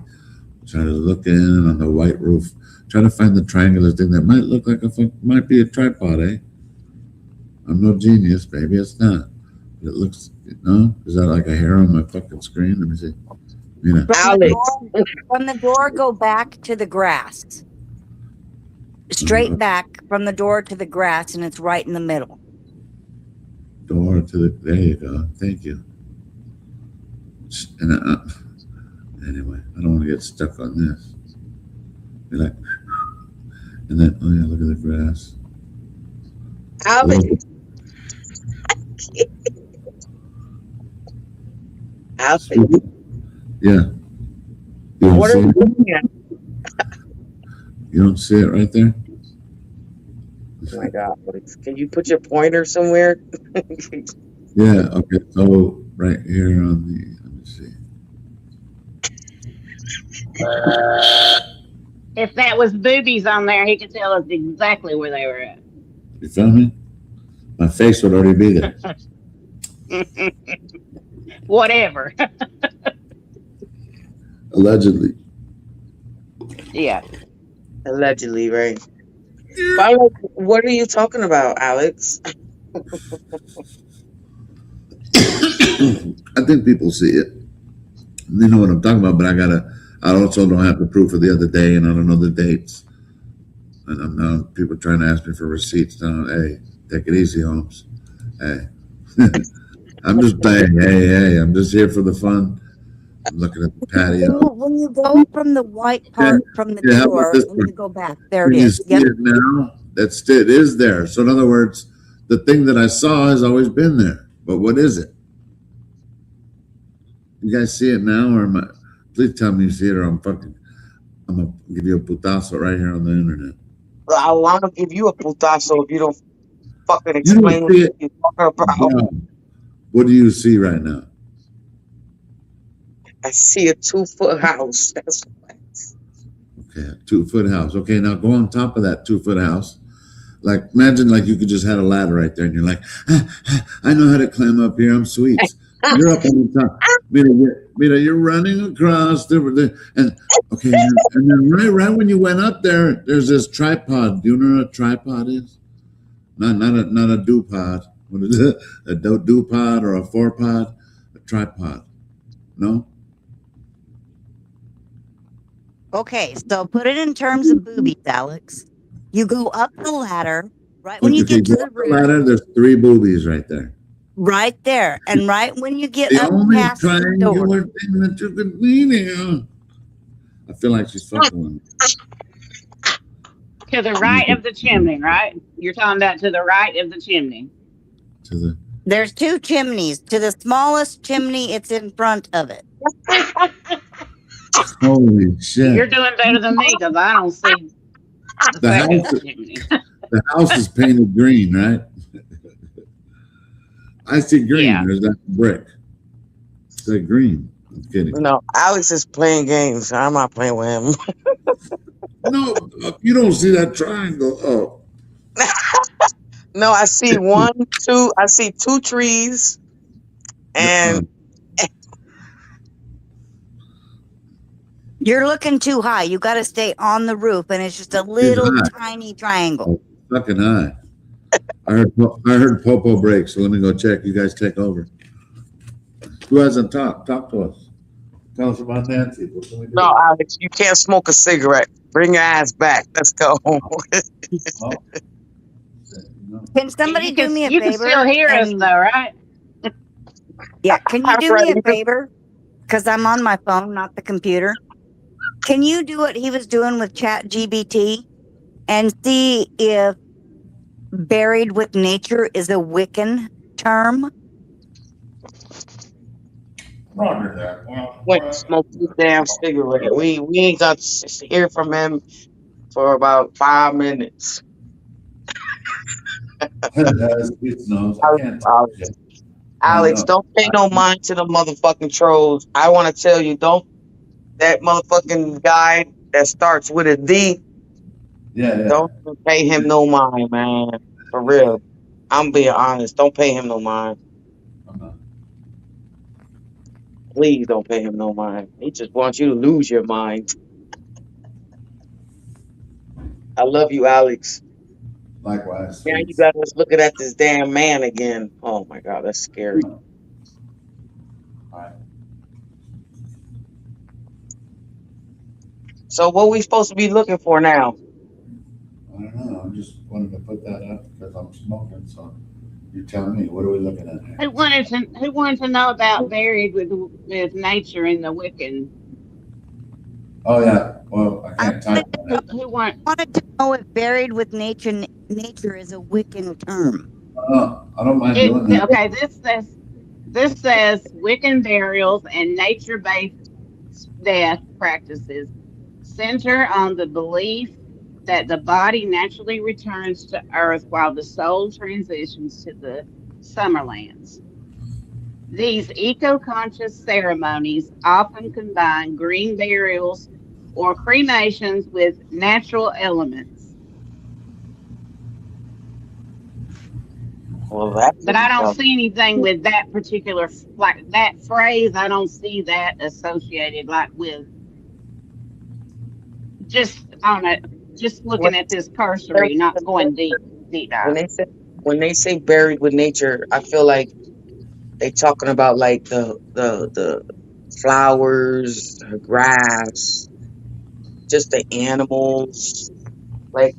Try to look in on the white roof. Try to find the triangular thing that might look like might be a tripod, eh? I'm no genius, baby. It's not. It looks, no? Is that like a hair on my fucking screen? Let me see. From the door, go back to the grass. Straight back from the door to the grass, and it's right in the middle. Door to the, there you go. Thank you. And anyway, I don't want to get stuck on this. Be like, and then, oh yeah, look at the grass. Alex. Alex. Yeah. You don't What see are you it? looking at? You don't see it right there? Oh my God. Can you put your pointer somewhere? Yeah, okay. So right here on the, let me see. If that was boobies on there, he could tell us exactly where they were at. You feel me? My face would already be there. Whatever. Allegedly. Yeah. Allegedly, right? But what are you talking about, Alex? I think people see it. They know what I'm talking about, but I also don't have the proof of the other day, and I don't know the dates. And I'm now people trying to ask me for receipts. Now, hey, take it easy, Holmes. Hey, I'm just playing. Hey, I'm just here for the fun. I'm looking at the patio. When you go from the white part from the Yeah, how about door, this when one? you go back, there When it you is. see Yep. it now, it is there. So in other words, the thing that I saw has always been there. But what is it? You guys see it now, or am I? Please tell me you see it, or I'm gonna give you a putazo right here on the internet. I want to give you a putazo if you don't fucking You explain don't what see it. you're talking about. Wow. What do you see right now? I see a 2-foot house. That's Okay, a 2-foot house. Okay, now go on top of that 2-foot house. Like imagine like you could just had a ladder right there, and you're like, I know how to climb up here. I'm sweet. You're up on the top. Mira, you're running across and okay, and then right when you went up there, there's this tripod. Do you know what a tripod is? Not a dupod. What is it? A dupod or a 4-pod? A tripod. No? Okay, so put it in terms of boobies, Alex. You go up the ladder, right when you Okay, get to go the up the roof, ladder, there's 3 boobies right there. right there, and right when you get The up only past the door. triangular thing that you could be there. I feel like she's fucking with me. To the right of the chimney, right? You're talking about to the right of the chimney. To the There's 2 chimneys. To the smallest chimney, it's in front of it. holy shit. You're doing better than me because I don't see the The second house, chimney. the house is painted green, right? I see green. Yeah. There's that brick. It's that green. I'm kidding. no, Alex is playing games. I'm not playing with him. No, you don't see that triangle. Oh, No, I see 1, 2. I see 2 trees, and You're looking too high. You got to stay on the roof, and it's just a little high. tiny triangle. fucking high. I heard Popo break, so let me go check. You guys take over. Who hasn't talked? Talk to us. Tell us about Nancy. What can we do? no, Alex, you can't smoke a cigarette. Bring your ass back. Let's go. Can somebody You do can- me a you favor? can still hear us And- though, right? Yeah, can you do me a Right. favor? Because I'm on my phone, not the computer. Can you do what he was doing with Chat GBT and see if buried with nature is a Wiccan term? Roger that. Well, Went and smoked this damn cigarette. We ain't got to hear from him for about 5 minutes. It's nose. I can't talk shit. Alex, No. don't pay no mind to the motherfucking trolls. I want to tell you, don't that motherfucking guy that starts with a D. Yeah, Don't pay him no mind, man. For real. I'm being honest. Don't pay him no mind. Please don't pay him no mind. He just wants you to lose your mind. I love you, Alex. Likewise. Now you got us looking at this damn man again. Oh my God, that's scary. So what we supposed to be looking for now? I don't know. I just wanted to put that up because I'm smoking. So you tell me, what are we looking at here? Who wanted to know about Buried with Nature in the Wiccan? Oh yeah. Well, I can't type. Who wanted to know if Buried with Nature is a Wiccan term. I don't mind doing that. Okay, this says Wiccan burials and nature-based death practices center on the belief that the body naturally returns to Earth while the soul transitions to the Summerlands. These eco-conscious ceremonies often combine green burials or cremations with natural elements. Well, but I don't see anything with that particular, like that phrase. I don't see that associated like with just on it. Just looking at this cursory, not going deep dive. When they say buried with nature, I feel like they talking about like the flowers, the grass, just the animals. Like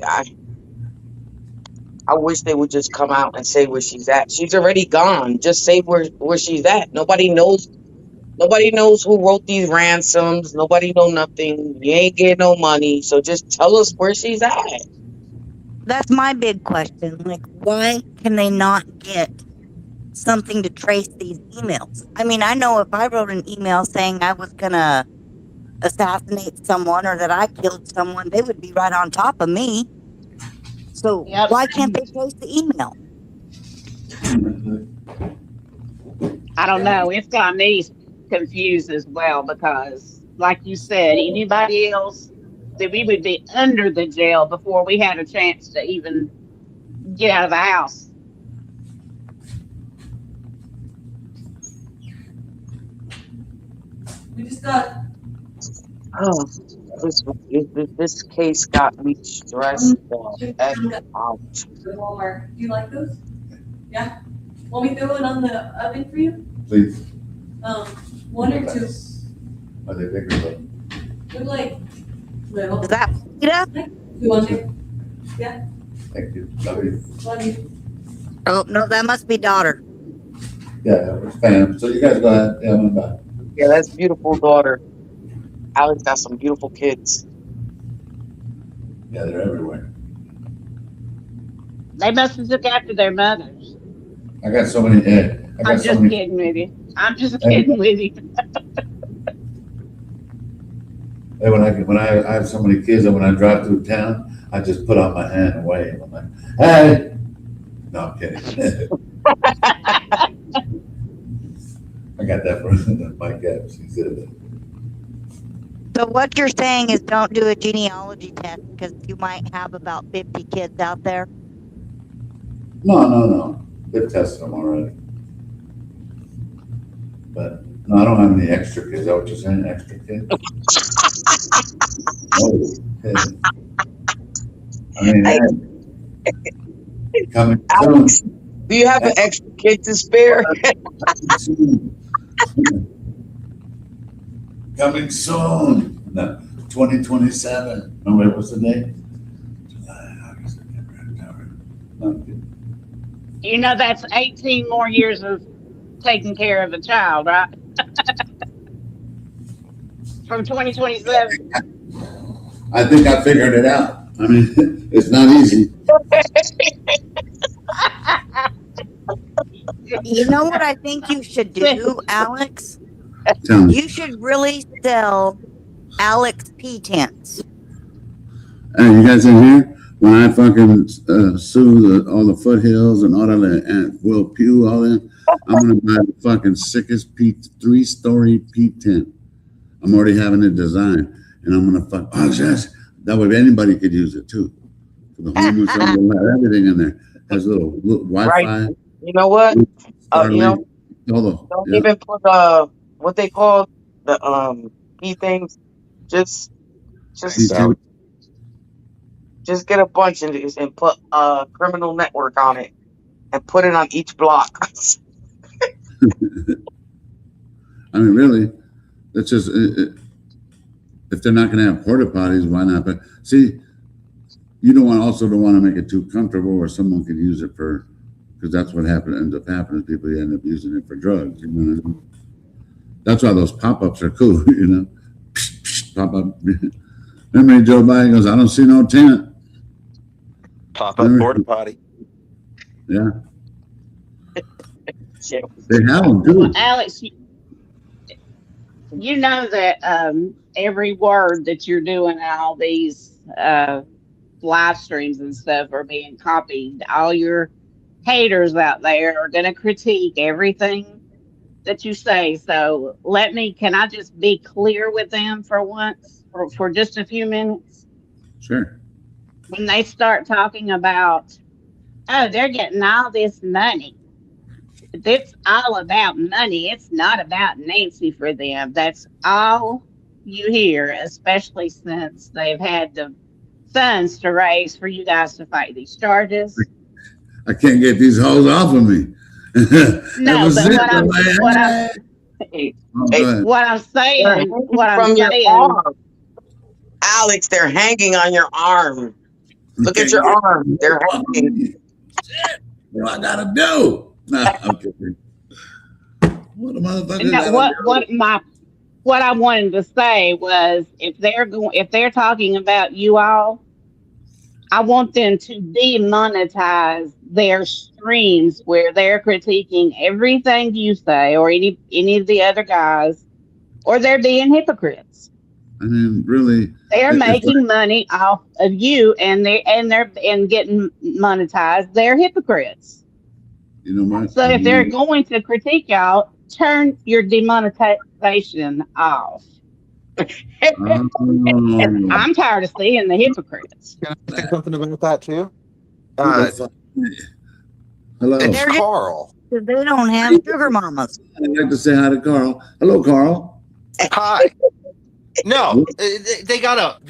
I wish they would just come out and say where she's at. She's already gone. Just say where she's at. Nobody knows who wrote these ransoms. Nobody know nothing. You ain't getting no money. So just tell us where she's at. That's my big question. Like, why can they not get something to trace these emails? I mean, I know if I wrote an email saying I was gonna assassinate someone or that I killed someone, they would be right on top of me. So why can't they trace the email? I don't know. It's got me confused as well because, like you said, anybody else that we would be under the jail before we had a chance to even get out of the house. We just got. Oh, this case got me stressed out. Walmart. Do you like those? Yeah. Want me to throw it on the oven for you? Please. One or two. Are they bigger though? They're like little. Is that Peter? You want it? Yeah. Thank you. Love you. Love you. Oh no, that must be daughter. Yeah, we're fam. So you guys go ahead. Yeah, I'm back. Yeah, that's beautiful daughter. Alex got some beautiful kids. Yeah, they're everywhere. They must have took after their mothers. I got so many. I'm just kidding with you. I'm just kidding with you. Hey, when I have so many kids, and when I drive through town, I just put out my hand and wave. I'm like, hey. No, I'm kidding. I got that from Mike Epps. He said that. So what you're saying is don't do a genealogy test because you might have about 50 kids out there? No. They've tested them already. But no, I don't have any extra kids. Is that what you're saying? Extra kids? Oh, okay. I mean, coming Alex, do you have an extra kid to spare? Coming soon. No, 2027. No, wait, what's the date? July, August, September, October. No, I'm kidding. You know that's 18 more years of taking care of a child, right? From 2027. I think I figured it out. I mean, it's not easy. You know what I think you should do, Alex? Tell me. You should really sell Alex P tents. Hey, you guys in here? When I fucking sue all the foothills and all that, and Will Pugh, all that, I'm gonna buy the fucking sickest 3-story P tent. I'm already having it designed, and I'm gonna fuck. Oh yes, that way anybody could use it too. The home or something, will have everything in there. Has little Wi-Fi. Right. You know what? You know, Starlink, don't yeah. even put what they call the key things. Just T2. just get a bunch and put criminal network on it and put it on each block. I mean, really, it's just if they're not going to have porta potties, why not? But see, you don't want to make it too comfortable where someone can use it for, because that's what ends up happening. People end up using it for drugs. You know what I mean? That's why those pop-ups are cool. You know, pop up. Remember Joe Biden goes, "I don't see no tent." Pop up porta potty. Yeah. They have them too. Well, Alex, you know that every word that you're doing on all these live streams and stuff are being copied. All your haters out there are going to critique everything that you say. So can I just be clear with them for once, for just a few minutes? Sure. When they start talking about, oh, they're getting all this money. It's all about money. It's not about Nancy for them. That's all you hear, especially since they've had the funds to raise for you guys to fight these charges. I can't get these hoes off of me. No, but what I'm saying, arm. Alex, they're hanging on your arm. Look at your arm. They're hanging. What do I gotta do? No, I'm kidding. What am I what I wanted to say was, if they're talking about you all, I want them to demonetize their streams where they're critiquing everything you say or any of the other guys, or they're being hypocrites. I mean, really, they're making money off of you, and they're getting monetized. They're hypocrites. You know what? So if they're going to critique y'all, turn your demonetization off. I'm tired of seeing the hypocrites. Can I say something about that too? Hello. It's Carl. They don't have sugar mamas. I'd like to say hi to Carl. Hello, Carl. Hi. No, they got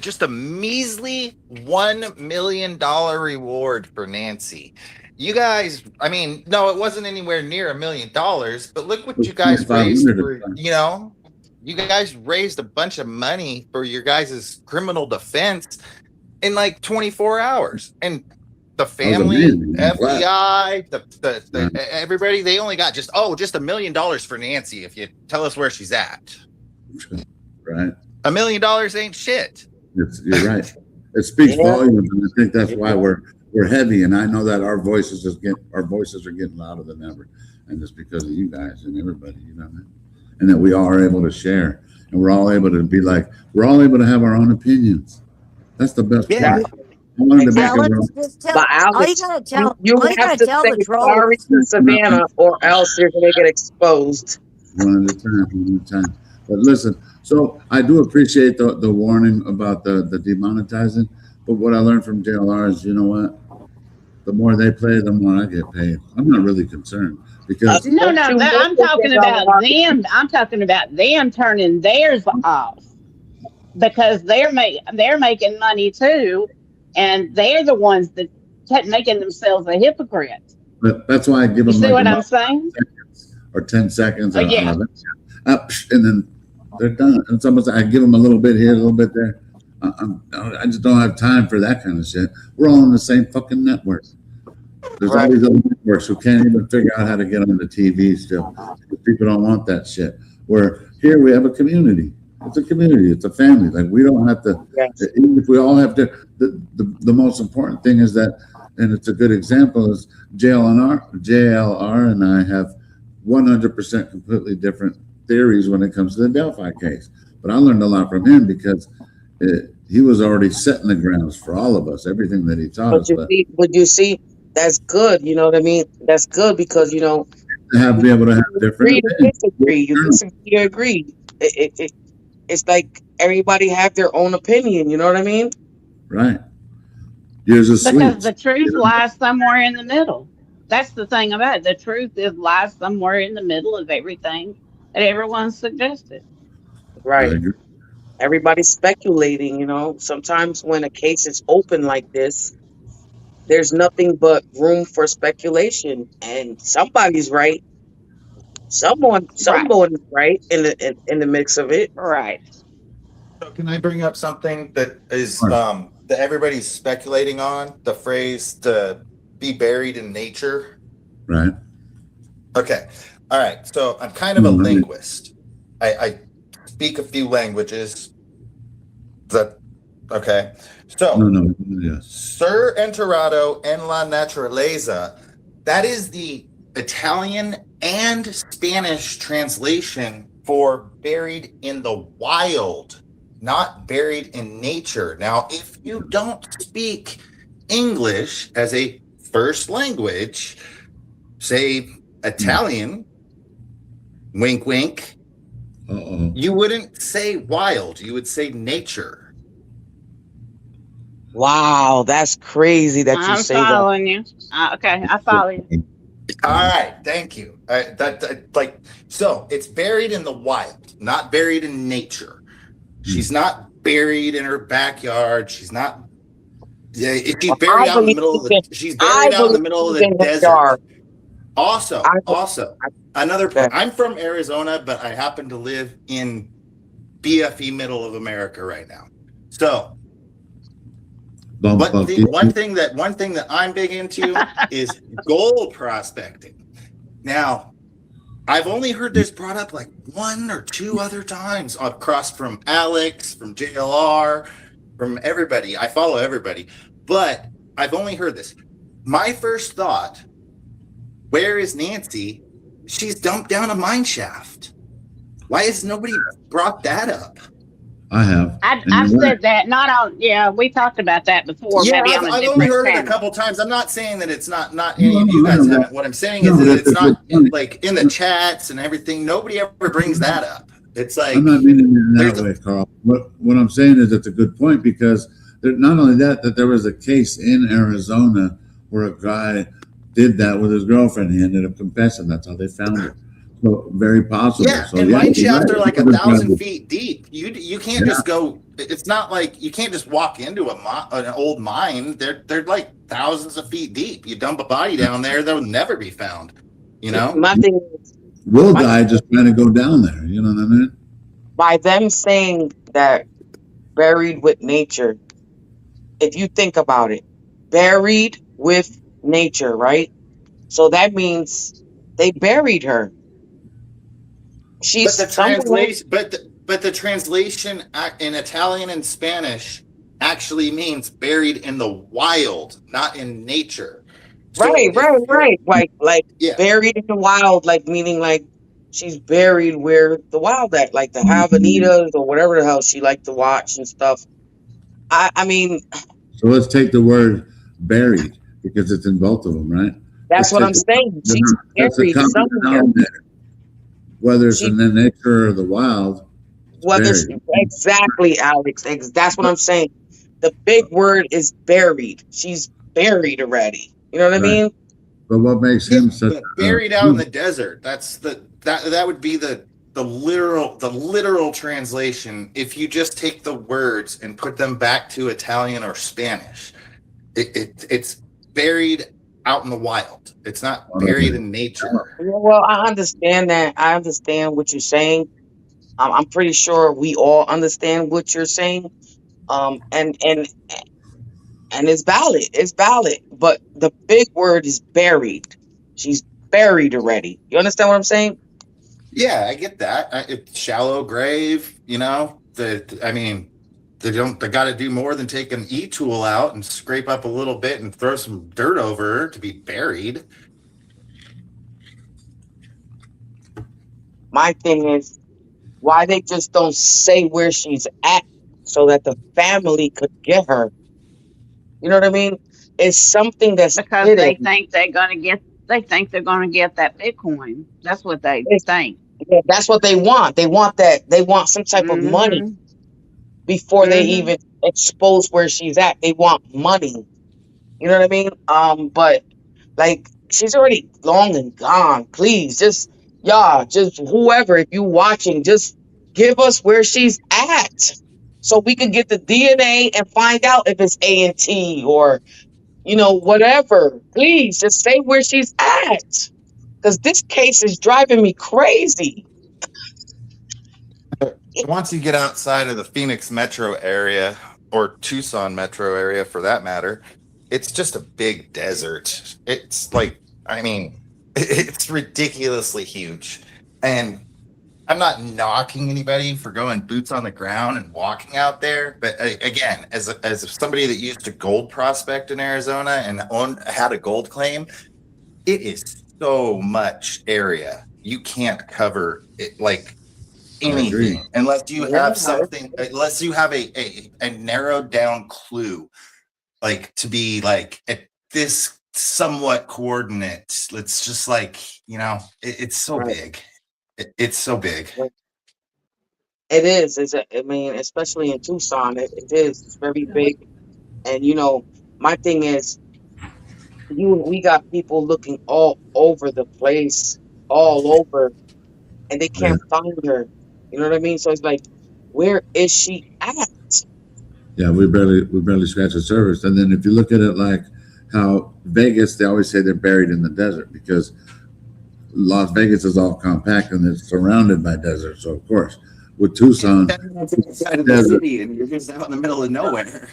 just a measly $1 million reward for Nancy. You guys, I mean, no, it wasn't anywhere near $1 million, but look what you guys raised for, you guys raised a bunch of money for your guys' criminal defense in like 24 hours. And the family, FBI, everybody, they only got just $1 million for Nancy if you tell us where she's at. Right. $1 million ain't shit. You're right. It speaks volumes, and I think that's why we're heavy. And I know that our voices are getting louder than ever, and it's because of you guys and everybody, you know, and that we all are able to share, and we're all able to be like, we're all able to have our own opinions. That's the best part. I wanted to make but Alex, you have to say sorry to Savannah, or else you're going to get exposed. One at a time. But listen, so I do appreciate the warning about the demonetizing. But what I learned from JLR is, you know what? The more they play, the more I get paid. I'm not really concerned because no, I'm talking about them. I'm talking about them turning theirs off because they're making money too, and they're the ones that making themselves a hypocrite. But that's why I give them. You see what I'm saying? Or 10 seconds. Oh, yeah. And then they're done. And it's almost I give them a little bit here, a little bit there. I just don't have time for that kind of shit. We're all on the same fucking network. There's all these other networks who can't even figure out how to get on the TV still. People don't want that shit. Where here we have a community. It's a community. It's a family. Like we don't have to. Even if we all have to. The most important thing is that, and it's a good example is JLR and I have 100% completely different theories when it comes to the Delphi case. But I learned a lot from him because he was already setting the grounds for all of us, everything that he taught us. But you see, that's good. You know what I mean? That's good because, you know, be able to have different disagree. You disagree, you agree. It's like everybody have their own opinion. You know what I mean? Right. Yours is Because sweet. the truth lies somewhere in the middle. That's the thing about it. The truth lies somewhere in the middle of everything that everyone suggested. I Right. agree. Everybody's speculating, you know. Sometimes when a case is open like this, there's nothing but room for speculation. And somebody's right. Someone Right. is right in the mix of it. Right. So can I bring up something that is Sure. that everybody's speculating on? The phrase to be buried in nature. Right. Okay. All right. So I'm kind of a No, I mean- linguist. I speak a few languages. That okay. So No, yes. Ser enterrado en la naturaleza, that is the Italian and Spanish translation for buried in the wild, not buried in nature. Now, if you don't speak English as a first language, say Italian, wink, wink, Uh-oh. you wouldn't say wild, you would say nature. Wow, that's crazy that you I'm say that. following you. Okay, I follow you. All right, thank you. So it's buried in the wild, not buried in nature. She's not buried in her backyard. She's not. Yeah, she's buried out in the middle of the. She's buried out in the middle of the desert. Also, another point. I'm from Arizona, but I happen to live in BFE middle of America right now. So, one thing that I'm big into is gold prospecting. Now, I've only heard this brought up like one or two other times across from Alex, from JLR, from everybody. I follow everybody, but I've only heard this. My first thought, where is Nancy? She's dumped down a mine shaft. Why has nobody brought that up? I have. I've said that. Not on. Yeah, we talked about that before. Yeah, maybe on a I've different only heard it a channel. couple times. I'm not saying that it's not any of you guys haven't. What I'm saying is that it's not like in the chats and everything. Nobody ever brings that up. It's like I'm not meaning it in that way, Carl. What I'm saying is that's a good point because not only that there was a case in Arizona where a guy did that with his girlfriend. He ended up confessing. That's how they found her. So very possible. Yeah, so, and mine shafts are like 1,000 feet. feet deep. You can't just go. It's not like you can't just walk into an old mine. They're like thousands of feet deep. You dump a body down there, they'll never be found. You know. My thing is, Will guy just trying to go down there. You know what I mean? by them saying that buried with nature, if you think about it, buried with nature, right? So that means they buried her. She's but the translation in Italian and Spanish actually means buried in the wild, not in nature. Right. Like buried in the wild, like meaning like she's buried where the wild at, like the Havanitas or whatever the hell she liked to watch and stuff. I mean, So let's take the word buried because it's in both of them, right? that's what I'm saying. She's buried somewhere. Whether it's in the nature or the wild. Exactly, Alex. That's what I'm saying. The big word is buried. She's buried already. You know what I mean? But what makes him such buried out in the desert? That's that would be the literal translation. If you just take the words and put them back to Italian or Spanish, it's buried out in the wild. It's not buried in nature. Well, I understand that. I understand what you're saying. I'm pretty sure we all understand what you're saying. And it's valid. It's valid. But the big word is buried. She's buried already. You understand what I'm saying? Yeah, I get that. It's shallow grave. You know, they got to do more than take an e-tool out and scrape up a little bit and throw some dirt over her to be buried. My thing is why they just don't say where she's at so that the family could get her. You know what I mean? It's something that's because hidden. they think they're gonna get. They think they're gonna get that Bitcoin. That's what they think. Yeah, that's what they want. They want that. They want some type of money before they even expose where she's at. They want money. You know what I mean? But like she's already long and gone. Please, just y'all, just whoever, if you watching, just give us where she's at, so we can get the DNA and find out if it's A&T or whatever. Please, just say where she's at, because this case is driving me crazy. Once you get outside of the Phoenix metro area, or Tucson metro area for that matter, it's just a big desert. It's like, I mean, it's ridiculously huge. And I'm not knocking anybody for going boots on the ground and walking out there, but again, as somebody that used to gold prospect in Arizona and had a gold claim, it is so much area you can't cover it like anything unless you have something, unless you have a narrowed down clue, like to be like at this somewhat coordinate. It's just like, it's so big. It's so big. It is. I mean, especially in Tucson, it is. It's very big. And my thing is, we got people looking all over the place, all over, and they can't find her. You know what I mean? So it's like, where is she at? Yeah, we barely scratch the surface. And then if you look at it like how Vegas, they always say they're buried in the desert because Las Vegas is all compact and it's surrounded by desert. So of course, with Tucson, Inside of the city, and you're just out in the middle of nowhere.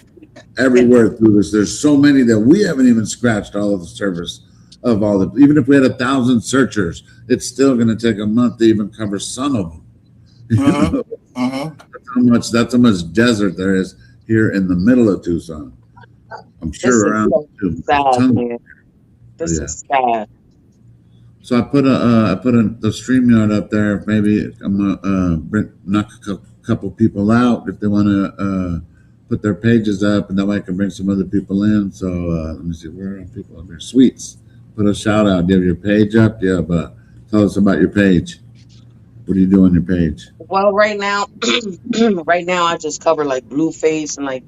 everywhere through this, there's so many that we haven't even scratched all of the surface of all the. Even if we had 1,000 searchers, it's still going to take a month to even cover some of them. That's how much desert there is here in the middle of Tucson. I'm sure around sad, man. This is sad. So I put the StreamYard up there. Maybe I'm gonna knock a couple people out if they want to put their pages up, and that way I can bring some other people in. So let me see, where are people up here? Sweets, put a shout out. Do you have your page up? Yeah, but tell us about your page. What do you do on your page? Well, right now, I just cover like Blueface and like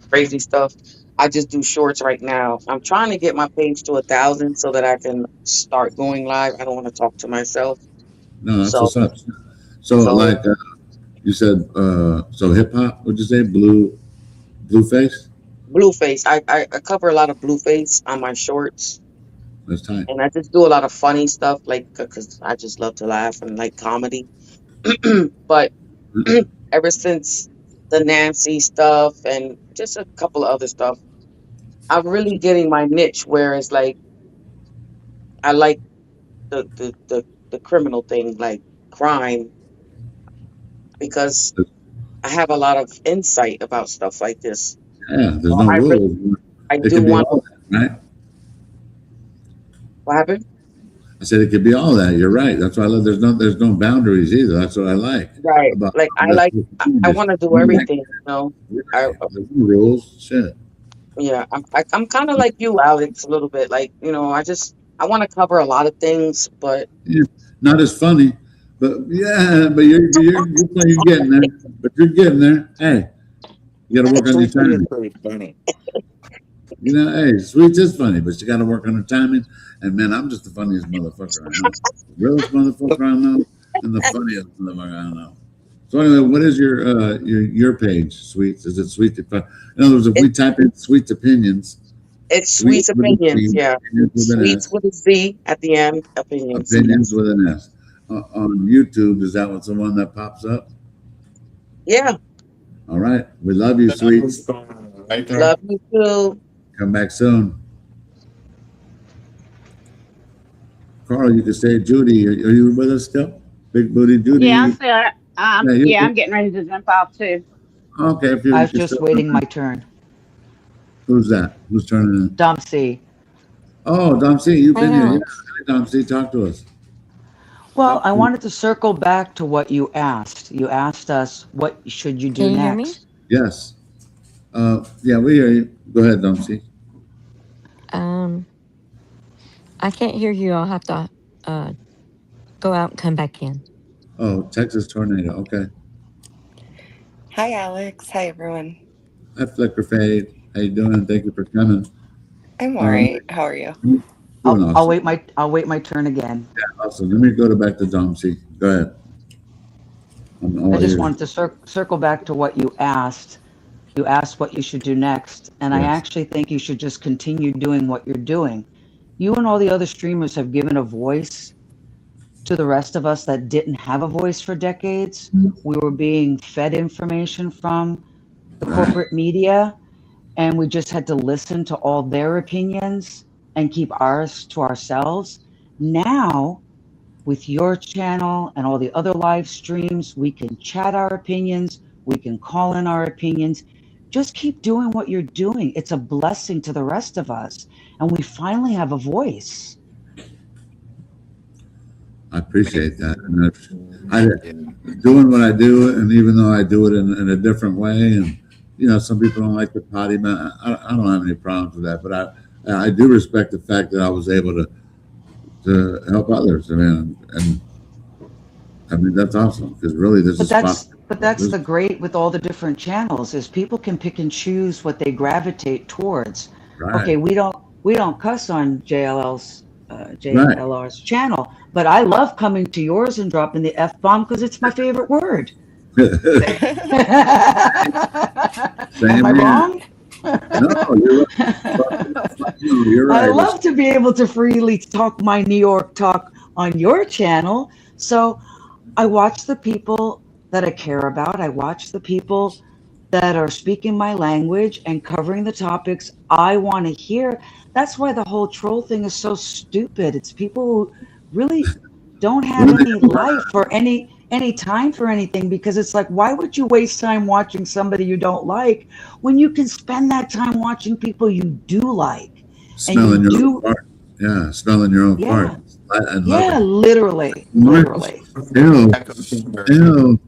crazy stuff. I just do shorts right now. I'm trying to get my page to 1,000 so that I can start going live. I don't want to talk to myself. No, that's what's up. So like you said, so hip hop. What'd you say? Blueface. Blueface. I cover a lot of Blueface on my shorts. That's tight. And I just do a lot of funny stuff, like because I just love to laugh and like comedy. But ever since the Nancy stuff and just a couple of other stuff, I'm really getting my niche where it's like I like the criminal thing, like crime, because I have a lot of insight about stuff like this. Yeah, there's no rules. I It do can be want. all that, right? What happened? I said it could be all that. You're right. That's why I love. There's no boundaries either. That's what I like. Right. About Like I want to do everything. There's no rules. Shit. Yeah, I'm kind of like you, Alex, a little bit. Like I want to cover a lot of things, but Yeah, not as funny, but yeah, but you're getting there. But you're getting there. Hey, you got to work on your timing. Pretty funny. Hey, Sweets is funny, but you got to work on her timing. And man, I'm just the funniest motherfucker I know. Realest motherfucker I know, and the funniest motherfucker I know. So anyway, what is your page, Sweets? Is it Sweet? In other words, if we type in Sweets Opinions, it's Sweet's with a Opinions. Z, Yeah, Opinions with an Sweets S, with a Z at the end. Opinions. Opinions with an S. On YouTube, is that what's the one that pops up? Yeah. All right. We love you, Sweets. Right there. Love you too. Come back soon. Carl, you can say Judy. Are you with us still? Big Booty Judy. Yeah, I'm still. Yeah, I'm getting ready to jump off too. Okay. If you're, I was if you're just still- waiting my turn. Who's that? Who's turning in? Dom C. Oh, Dom C, you've been Hi, here. Alex. Yeah. Dom C, talk to us. Well, I wanted to circle back to what you asked. You asked us, what should you do Can you hear me? next? Yes. Yeah, we hear you. Go ahead, Dom C. I can't hear you. I'll have to go out and come back in. Oh, Texas tornado. Okay. Hi, Alex. Hi, everyone. Hi, Flicker Fade. How you doing? Thank you for coming. I'm all right. How are you? Doing I'll awesome. wait my turn again. Yeah, awesome. Let me go back to Dom C. Go ahead. I'm all I just ears. wanted to circle back to what you asked. You asked what you should do next, and I Yes. actually think you should just continue doing what you're doing. You and all the other streamers have given a voice to the rest of us that didn't have a voice for decades. We were being fed information from the corporate media, and we just had to listen to all their opinions and keep ours to ourselves. Now, with your channel and all the other live streams, we can chat our opinions, we can call in our opinions. Just keep doing what you're doing. It's a blessing to the rest of us, and we finally have a voice. I appreciate that. And I doing what I do, and even though I do it in a different way, and some people don't like the potty man. I don't have any problems with that, but I do respect the fact that I was able to help others. I mean that's awesome, because really this is But that's the great with all the different channels is people can pick and choose what they gravitate towards. Right. Okay, we don't cuss on JLR's channel, but I love coming to yours and dropping the F-bomb because it's my favorite word. Am I wrong? No, you're right. You're right. I love to be able to freely talk my New York talk on your channel. So I watch the people that I care about. I watch the people that are speaking my language and covering the topics I want to hear. That's why the whole troll thing is so stupid. It's people who really don't have any life or any time for anything, because it's like, why would you waste time watching somebody you don't like when you can spend that time watching people you do like? Smelling your own fart. Yeah, smelling your own fart. I love Yeah, it. literally. Ew.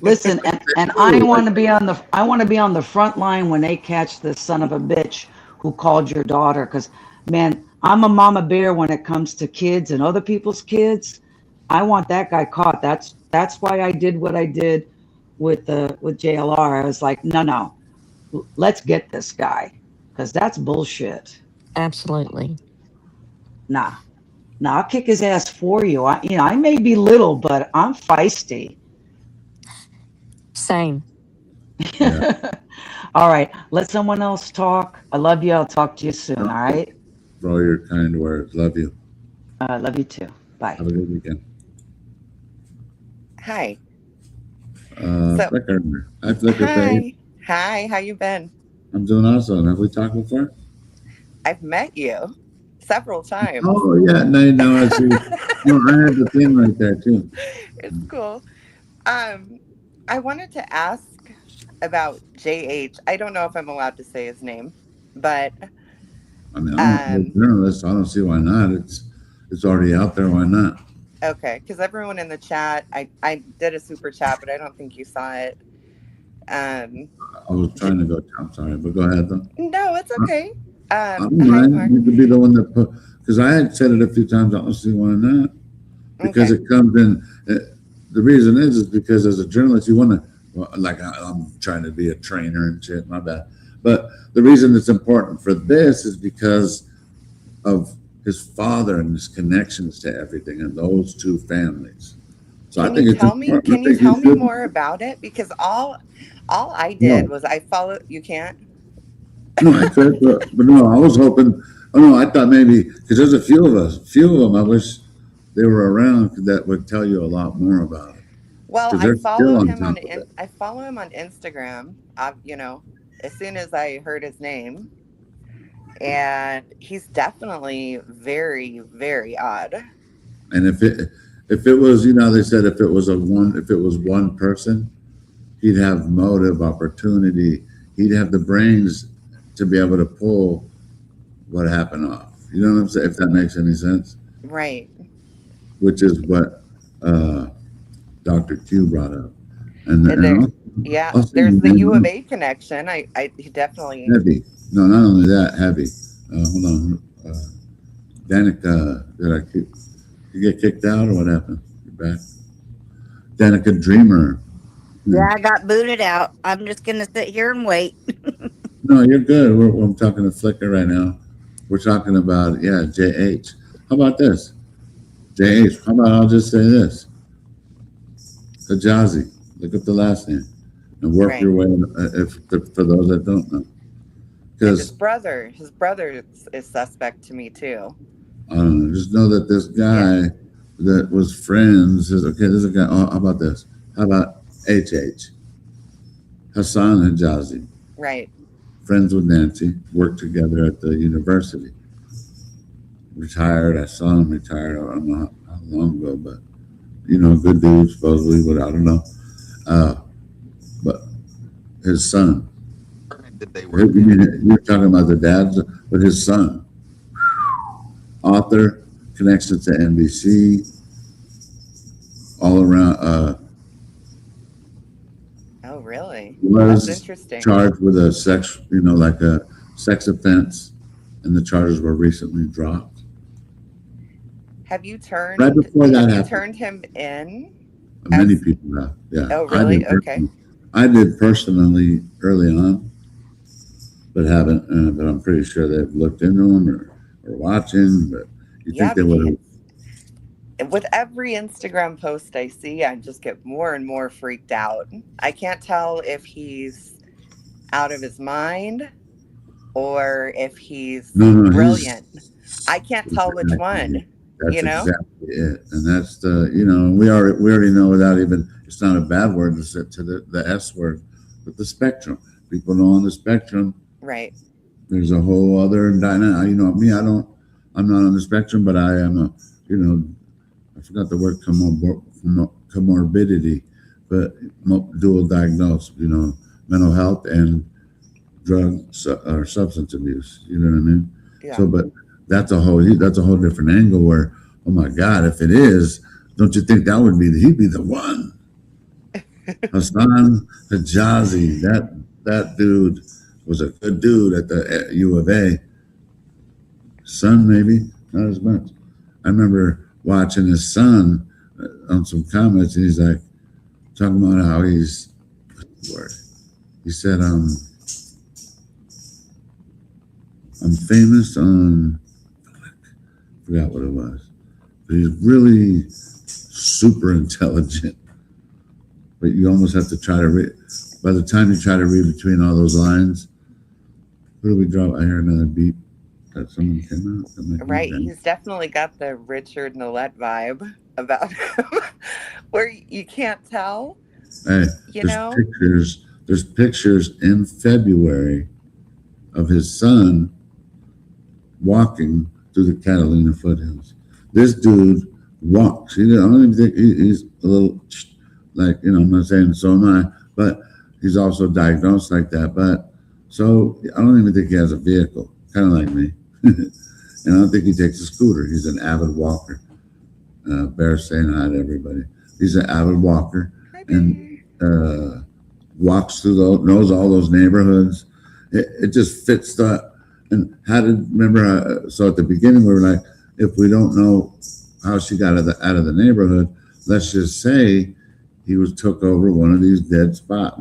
Listen, and I want to be on the front line when they catch the son of a bitch who called your daughter. Because, man, I'm a mama bear when it comes to kids and other people's kids. I want that guy caught. That's why I did what I did with JLR. I was like, no, let's get this guy, because that's bullshit. Absolutely. Nah, I'll kick his ass for you. I may be little, but I'm feisty. Same. All right, let someone else talk. I love you. I'll talk to you soon. All right. For all your kind words. Love you. Love you too. Bye. Have a good weekend. Hi. Flicker. Hi, Flicker Face. Hi. How you been? I'm doing awesome. Have we talked before? I've met you several times. Oh, yeah. No, I see. No, I had the thing right there, too. It's cool. I wanted to ask about JH. I don't know if I'm allowed to say his name, but I mean, I'm a journalist. I don't see why not. It's already out there. Why not? okay, because everyone in the chat, I did a super chat, but I don't think you saw it. I was trying to go. I'm sorry, but go ahead though. No, it's okay. I don't Hi, mind. Mark. You could be the one that put, because I had said it a few times. I don't see why not. Because it comes in. The reason is because as a journalist, you want to, like, I'm trying to be a trainer and shit. My bad. But the reason it's important for this is because of his father and his connections to everything and those two families. So Can I think you it's tell me? important. Can I you think tell you me should- more about it? Because all I did was I followed. You can't. No, I could, but no, I was hoping. Oh no, I thought maybe because there's a few of them. I wish they were around that would tell you a lot more about it. Well, 'Cause I they're still follow on him top on of it. I follow him on Instagram. As soon as I heard his name, and he's definitely very, very odd. And if it was, they said if it was one person, he'd have motive, opportunity. He'd have the brains to be able to pull what happened off. You know what I'm saying? If that makes any sense. Right. Which is what Dr. Q brought up. And also, there's the U of A connection. He definitely. Heavy. No, not only that, heavy. Hold on. Danica, you get kicked out or what happened? You're back. Danica Dreamer. Yeah, I got booted out. I'm just gonna sit here and wait. No, you're good. I'm talking to Flickr right now. We're talking about, JH. How about this? JH. How about I'll just say this? Hijazi. Look up the last name and work Right. your way for those that don't know. And Because his brother is suspect to me too. I don't know. Just know that this guy that was friends is okay. There's a guy. Oh, how about this? How about HH? Hassan Hijazi, Right. friends with Nancy, worked together at the university. Retired. I saw him retired. I don't know how long ago, but good dude supposedly, but I don't know. But his son. Did they You're talking about the dad, but his son, author, connections to NBC, all around. Oh, really? Was That's interesting. charged with a sex offense, and the charges were recently dropped. Have you turned Right before that have you happened. turned him in? Many people have. Yeah. Oh, really? Okay. I did personally early on, but haven't. But I'm pretty sure they've looked into them or watching. But you Yeah, think they would have? With every Instagram post I see, I just get more and more freaked out. I can't tell if he's out of his mind or if he's No, brilliant. I can't tell which one. That's You know? exactly it, and that's we already know without even, it's not a bad word to say to the S word, but the spectrum. People know on the spectrum Right. there's a whole other dynamic. Me, I'm not on the spectrum, but I am I forgot the word comorbidity, but dual diagnosed, mental health and drug or substance abuse. You know what I mean? Yeah. So, but that's a whole different angle where, oh my God, if it is, don't you think that would be he'd be the one? Hassan Hijazi, that dude was a good dude at the U of A. Son, maybe not as much. I remember watching his son on some comments, and he's like talking about how he said, I'm famous on, I forgot what it was, but he's really super intelligent. But you almost have to try to read. By the time you try to read between all those lines, who do we drop? I hear another beep that someone came out. That might be Right. them. He's definitely got the Richard Nolette vibe about him where you can't tell. Hey, You know? there's pictures in February of his son walking through the Catalina foothills. This dude walks. I don't even think he's a little I'm not saying so am I, but he's also diagnosed like that. But so I don't even think he has a vehicle, kind of like me. And I don't think he takes a scooter. He's an avid walker. Bear saying hi to everybody. He's an avid walker and walks through knows all those neighborhoods. It just fits the. And so at the beginning we were like, if we don't know how she got out of the neighborhood, let's just say he took over one of these not dead spots,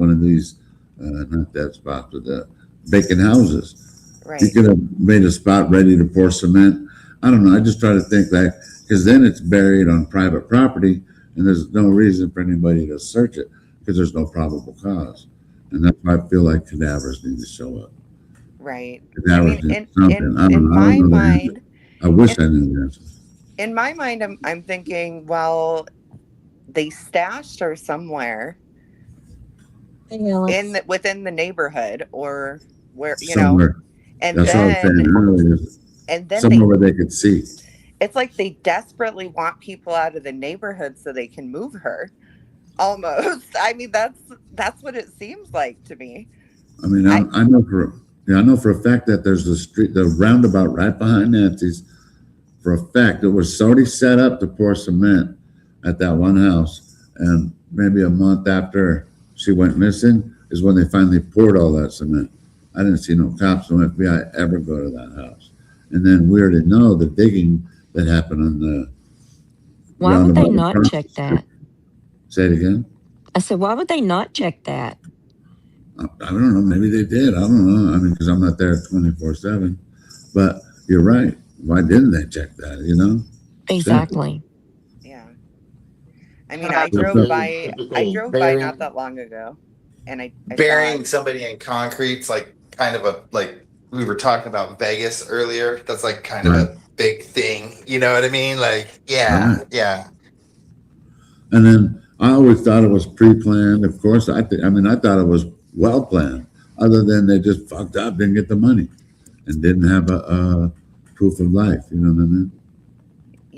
but the vacant houses. Right. He could have made a spot ready to pour cement. I don't know. I just try to think because then it's buried on private property and there's no reason for anybody to search it because there's no probable cause. And that's why I feel like cadavers need to show up. Right. Cadavers need something. I in don't know. I my don't know the mind, answer. I wish I knew the answer. in my mind, I'm thinking, well, they stashed her somewhere within the neighborhood or where Somewhere. and That's what I was saying then earlier. Somewhere where they could see. it's like they desperately want people out of the neighborhood so they can move her. Almost. I mean, that's what it seems like to me. I mean, I know for a fact that there's the roundabout right behind Nancy's. For a fact, it was already set up to pour cement at that one house, and maybe a month after she went missing is when they finally poured all that cement. I didn't see no cops, no FBI ever go to that house. And then we already know the digging that happened on the. Why would they roundabout not across check the street. that? Say it again. I said, why would they not check that? I don't know. Maybe they did. I don't know. I mean, because I'm not there 24/7. But you're right. Why didn't they check that? You know? Exactly. Yeah. I mean, I drove by not that long ago, and I Burying thought, somebody in concrete's like kind of a, like we were talking about Vegas earlier. That's like kind of a big thing. You know what I mean? Like, yeah, Right. yeah. And then I always thought it was pre-planned. Of course, I thought it was well planned. Other than they just fucked up, didn't get the money, and didn't have a proof of life. You know what I mean?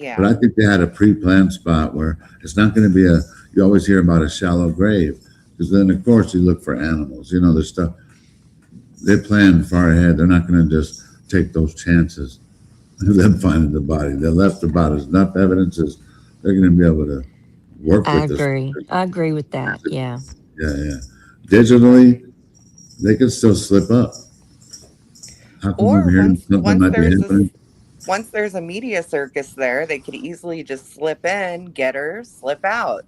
yeah. But I think they had a pre-planned spot where it's not going to be you always hear about a shallow grave, because then of course you look for animals, you know, the stuff. They plan far ahead. They're not going to just take those chances of them finding the body. They left about as enough evidence as they're going to be able to work I with this. agree. I agree with that. Yeah. Yeah. Digitally, they can still slip up. How come Or over here something might be happening? once there's a media circus there, they could easily just slip in, get her, slip out.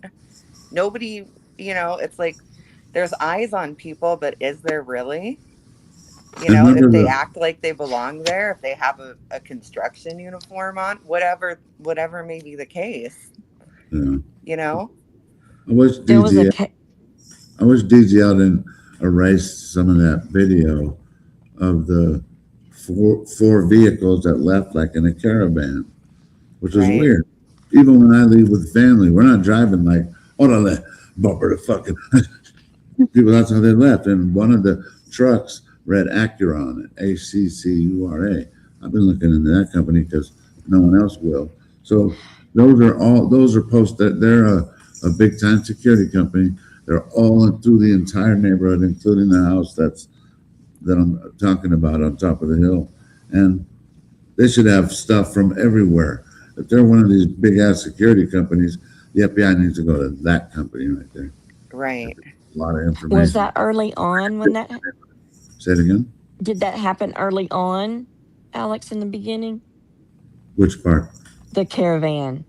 Nobody, it's like there's eyes on people, but is there really? If they act like they belong there, if they have a construction uniform on, whatever may be the case. Yeah. I wish DGL didn't erase some of that video of the four vehicles that left like in a caravan, which was weird. Even when I leave with family, we're not driving like, orale, bumper to fucking people. That's how they left. And one of the trucks read Acura on it, ACCURA. I've been looking into that company because no one else will. So those are posted. They're a big time security company. They're all through the entire neighborhood, including the house that I'm talking about on top of the hill. And they should have stuff from everywhere. If they're one of these big ass security companies, the FBI needs to go to that company right there. Right. A lot of information. Was that early on when that? Say it again. Did that happen early on, Alex, in the beginning? Which part? The caravan.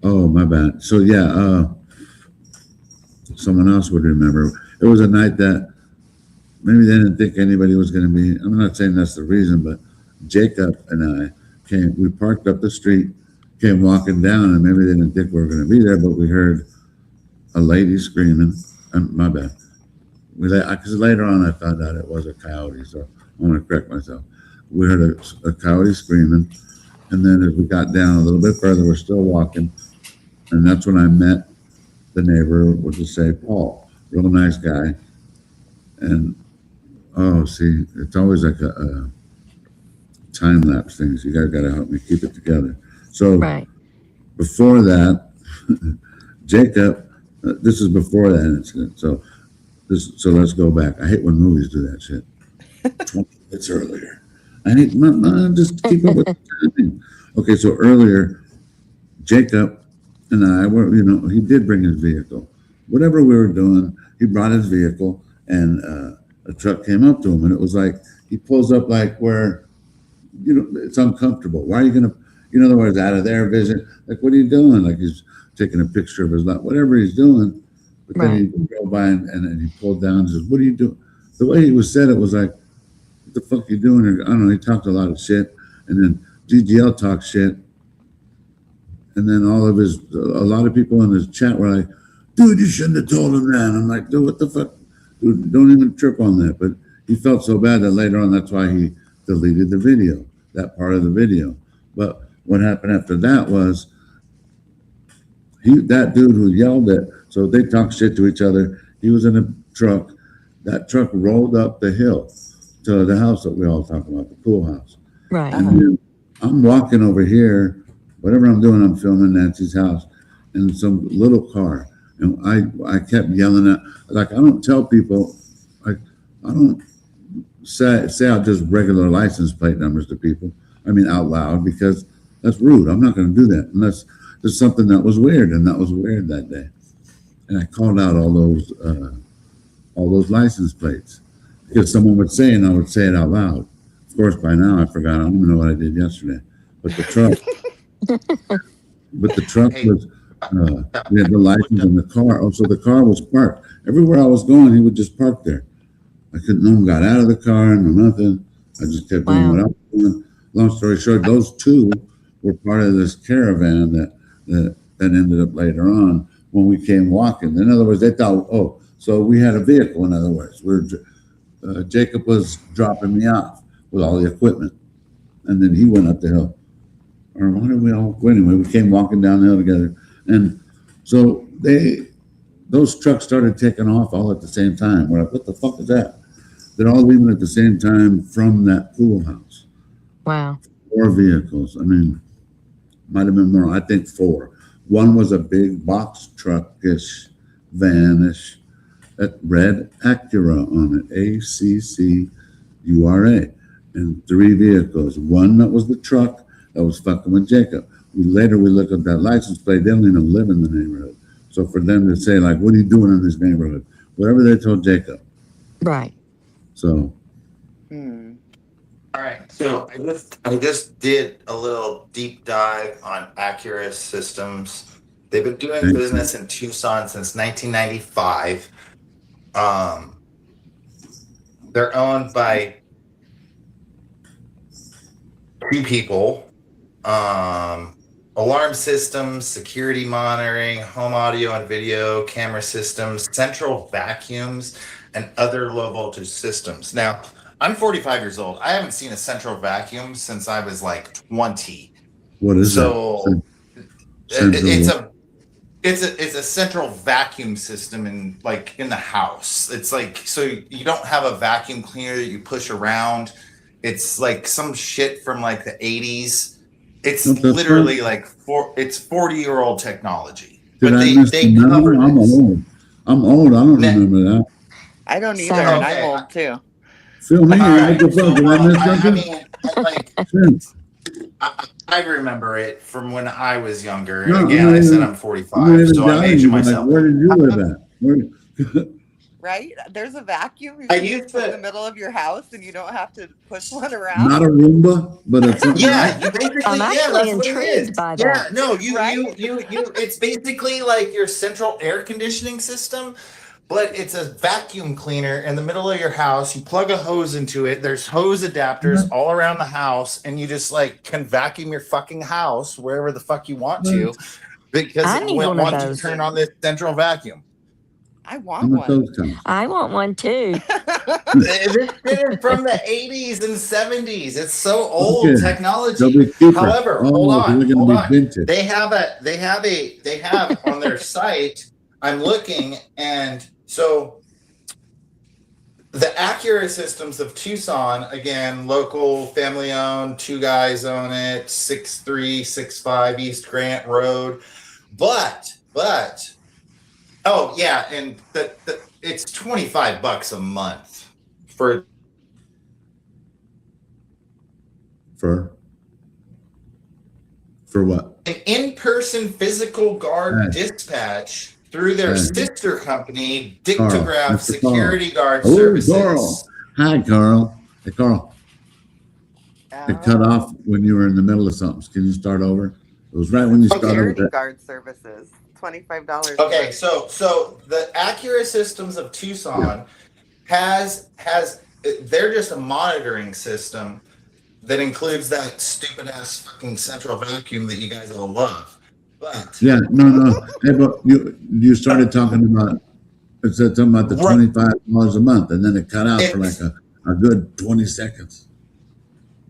Oh, my bad. So yeah, someone else would remember. It was a night that maybe they didn't think anybody was going to be. I'm not saying that's the reason, but Jacob and I we parked up the street, came walking down, and maybe they didn't think we were going to be there, but we heard a lady screaming. My bad. Because later on I found out it was a coyote, so I want to correct myself. We heard a coyote screaming, and then as we got down a little bit further, we're still walking, and that's when I met the neighbor, we'll just say Paul, real nice guy. And see, it's always like a time lapse things. You guys got to help me keep it together. So before that, Jacob, this is before that incident. So let's go back. I hate when movies do that shit. 20 minutes earlier. I hate just keep up with the timing. Okay, so earlier, Jacob and I were, he did bring his vehicle. Whatever we were doing, he brought his vehicle, and a truck came up to him, and it was like he pulls up like where, it's uncomfortable. Why are you gonna, in other words, out of their vision? Like, what are you doing? Like he's taking a picture of his life, whatever he's doing. But then he drove by and he pulled down and says, "What are you doing?" The way he was said, it was like, "What the fuck are you doing?" I don't know. He talked a lot of shit, and then DGL talked shit, and then a lot of people in his chat were like, "Dude, you shouldn't have told him that." I'm like, "Dude, what the fuck? Dude, don't even trip on that." But he felt so bad that later on, that's why he deleted the video, that part of the video. But what happened after that was that dude who yelled it, so they talked shit to each other. He was in a truck. That truck rolled up the hill to the house that we all talk about, the pool house. Right. And then I'm walking over here, whatever I'm doing, I'm filming Nancy's house in some little car. And I kept yelling at, like, I don't tell people, like, I don't say out just regular license plate numbers to people. I mean, out loud, because that's rude. I'm not going to do that unless there's something that was weird, and that was weird that day. And I called out all those license plates because someone would say, and I would say it out loud. Of course, by now I forgot. I don't even know what I did yesterday. But the truck, was. We had the license in the car. Oh, so the car was parked. Everywhere I was going, he would just park there. I couldn't, no one got out of the car, no nothing. I just kept doing what I was doing. Long story short, those two were part of this caravan that ended up later on when we came walking. In other words, they thought, oh, so we had a vehicle. In other words, Jacob was dropping me off with all the equipment, and then he went up the hill. Or what did we all? Anyway, we came walking down the hill together, and so those trucks started taking off all at the same time. We're like, what the fuck is that? They're all leaving at the same time from that pool house. Wow. 4 vehicles. I mean, might have been more. I think 4. One was a big box truck-ish, van-ish, that red Acura on it, ACCURA, and 3 vehicles. One that was the truck that was fucking with Jacob. Later we looked at that license plate. They don't even live in the neighborhood. So for them to say, like, what are you doing in this neighborhood? Whatever they told Jacob. Right. So. All right, so I just did a little deep dive on Acura Systems. They've been doing business in Tucson since 1995. They're owned by 3 people. Alarm systems, security monitoring, home audio and video, camera systems, central vacuums, and other low voltage systems. Now, I'm 45 years old. I haven't seen a central vacuum since I was like 20. What is so that? it's a central vacuum system in the house. It's like, so you don't have a vacuum cleaner that you push around. It's like some shit from like the 80s. It's literally like it's 40-year-old technology. Did I miss the number? I'm old. I'm old. I don't remember that. I don't either, and I'm old too. Phil, me, what the fuck? Did I miss something? I remember it from when I was younger. No, And again, I said I'm 45, so I'm aging myself. Where did you live at? Right? There's a vacuum you I can used put in to- the middle of your house, and you don't have to push one around. Not a Roomba, but it's something. Yeah, you basically, I'm yeah, actually that's what it intrigued is. by Yeah, that. no, you, it's basically like your central air conditioning system, but it's a vacuum cleaner in the middle of your house. You plug a hose into it. There's hose adapters all around the house, and you just like can vacuum your fucking house wherever the fuck you want to, because I need one of once you those. turn on this central vacuum. I How want much one. those come? I want one too. This is from the 80s and 70s. It's so old Okay. technology. They'll be cheaper. However, Oh, hold on, they're gonna hold be on. vintage. They have on their site. I'm looking, and so the Acura Systems of Tucson, again, local, family owned, 2 guys own it, 6365 East Grant Road. But oh yeah, and it's $25 a month for For what? an in-person physical guard Hey. dispatch through their Hey. sister company, Carl, Dictograph Mr. Carl. Security Guard Oh, Services. Carl. Hi, Carl. Hey, Carl. It cut off when you were in the middle of something. Can you start over? It was right when you started with Security that. guard services, $25. Okay, so the Acura Systems of Tucson has they're just a monitoring system that includes that stupid ass fucking central vacuum that you guys all love. But Yeah, no. Hey, but you started talking about it said something about the $25 a month, and then it cut out for like a good 20 seconds.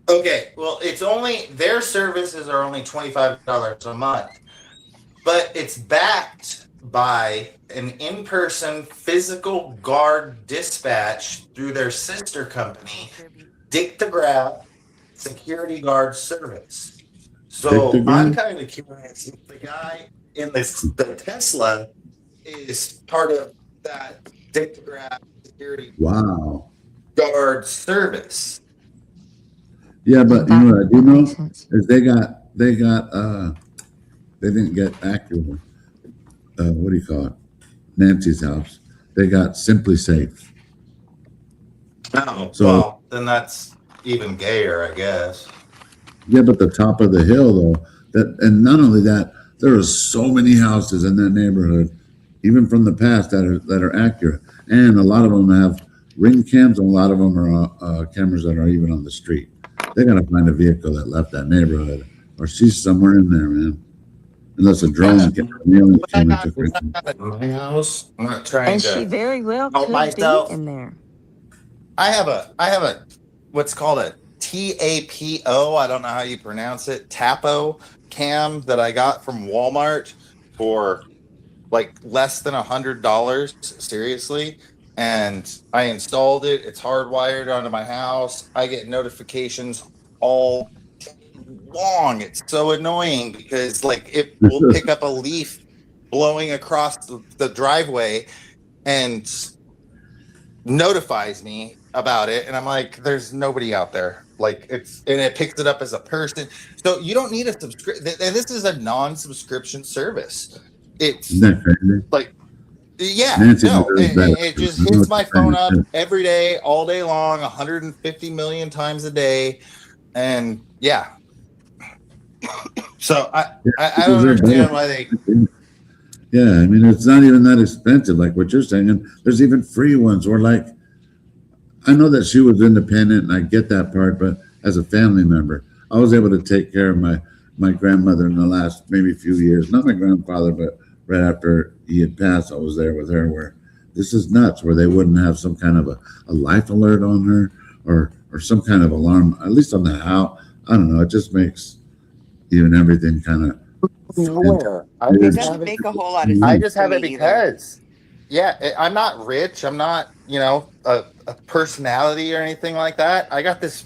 okay, well, it's only their services are only $25 a month, but it's backed by an in-person physical guard dispatch through their sister company, Dictograph Security Guard Service. So Dictograph? I'm kind of curious if the guy in the Tesla is part of that Dictograph Security Wow. Guard Service. Yeah, but you know what I do know is they didn't get Acura. What do you call it? Nancy's house. They got Simply Safe. Oh, So- well, then that's even gayer, I guess. Yeah, but the top of the hill though, and not only that, there are so many houses in that neighborhood, even from the past that are accurate, and a lot of them have ring cams, a lot of them are cameras that are even on the street. They gotta find a vehicle that left that neighborhood, or she's somewhere in there, man. Unless a drone camera, an alien camera took her. At my house, I'm not trying And to she very well help could myself. be in there. I have a what's called a TAPO. I don't know how you pronounce it. TAPO cam that I got from Walmart for like less than $100. Seriously. And I installed it. It's hardwired onto my house. I get notifications all long. It's so annoying because like it will pick up a leaf blowing across the driveway and notifies me about it, and I'm like, there's nobody out there. Like it picks it up as a person. So you don't need a subscription, and this is a non-subscription service. It's Isn't that crazy? like, yeah, Nancy no, does that. it just I know hits what my you're phone saying, up every day, all day long, 150 million times a day, and yeah. So I don't understand why they. Yeah, I mean, it's not even that expensive, like what you're saying. And there's even free ones. Or like, I know that she was independent, and I get that part. But as a family member, I was able to take care of my grandmother in the last maybe few years. Not my grandfather, but right after he had passed, I was there with her. Where this is nuts, where they wouldn't have some kind of a life alert on her, or some kind of alarm, at least on the house. I don't know. It just makes even everything kind of. Nowhere. It doesn't make a whole lot of sense. I just have to it me either. because, yeah, I'm not rich. I'm not, a personality or anything like that. I got this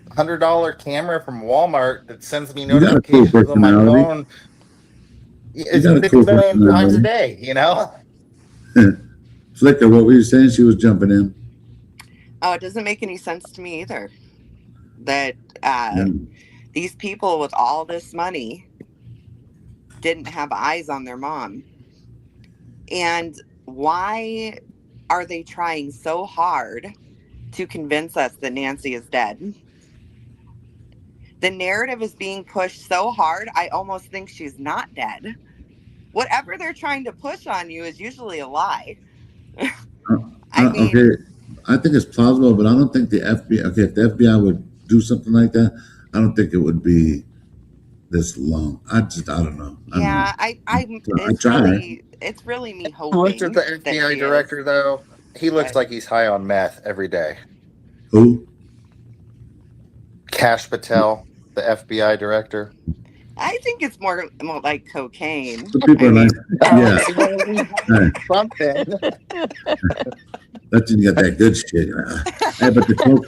$100 camera from Walmart that sends me You got a cool notifications on my personality. phone. It's got a 50 cool million times a personality. day, Flicker, what were you saying? She was jumping in. Oh, it doesn't make any sense to me either. That Yeah. these people with all this money didn't have eyes on their mom. And why are they trying so hard to convince us that Nancy is dead? The narrative is being pushed so hard, I almost think she's not dead. Whatever they're trying to push on you is usually a lie. I mean, Okay, I think it's plausible, but I don't think the FBI. Okay, if the FBI would do something like that, I don't think it would be this long. I don't know. yeah, it's really me I hoping looked at the that FBI she director, is. though. He looks But- like he's high on meth every day. Who? Cash Patel, the FBI director. I think it's more like cocaine. Some people are like, yeah. Hey, Something. that's when you got that good shit. Hey, but the coke,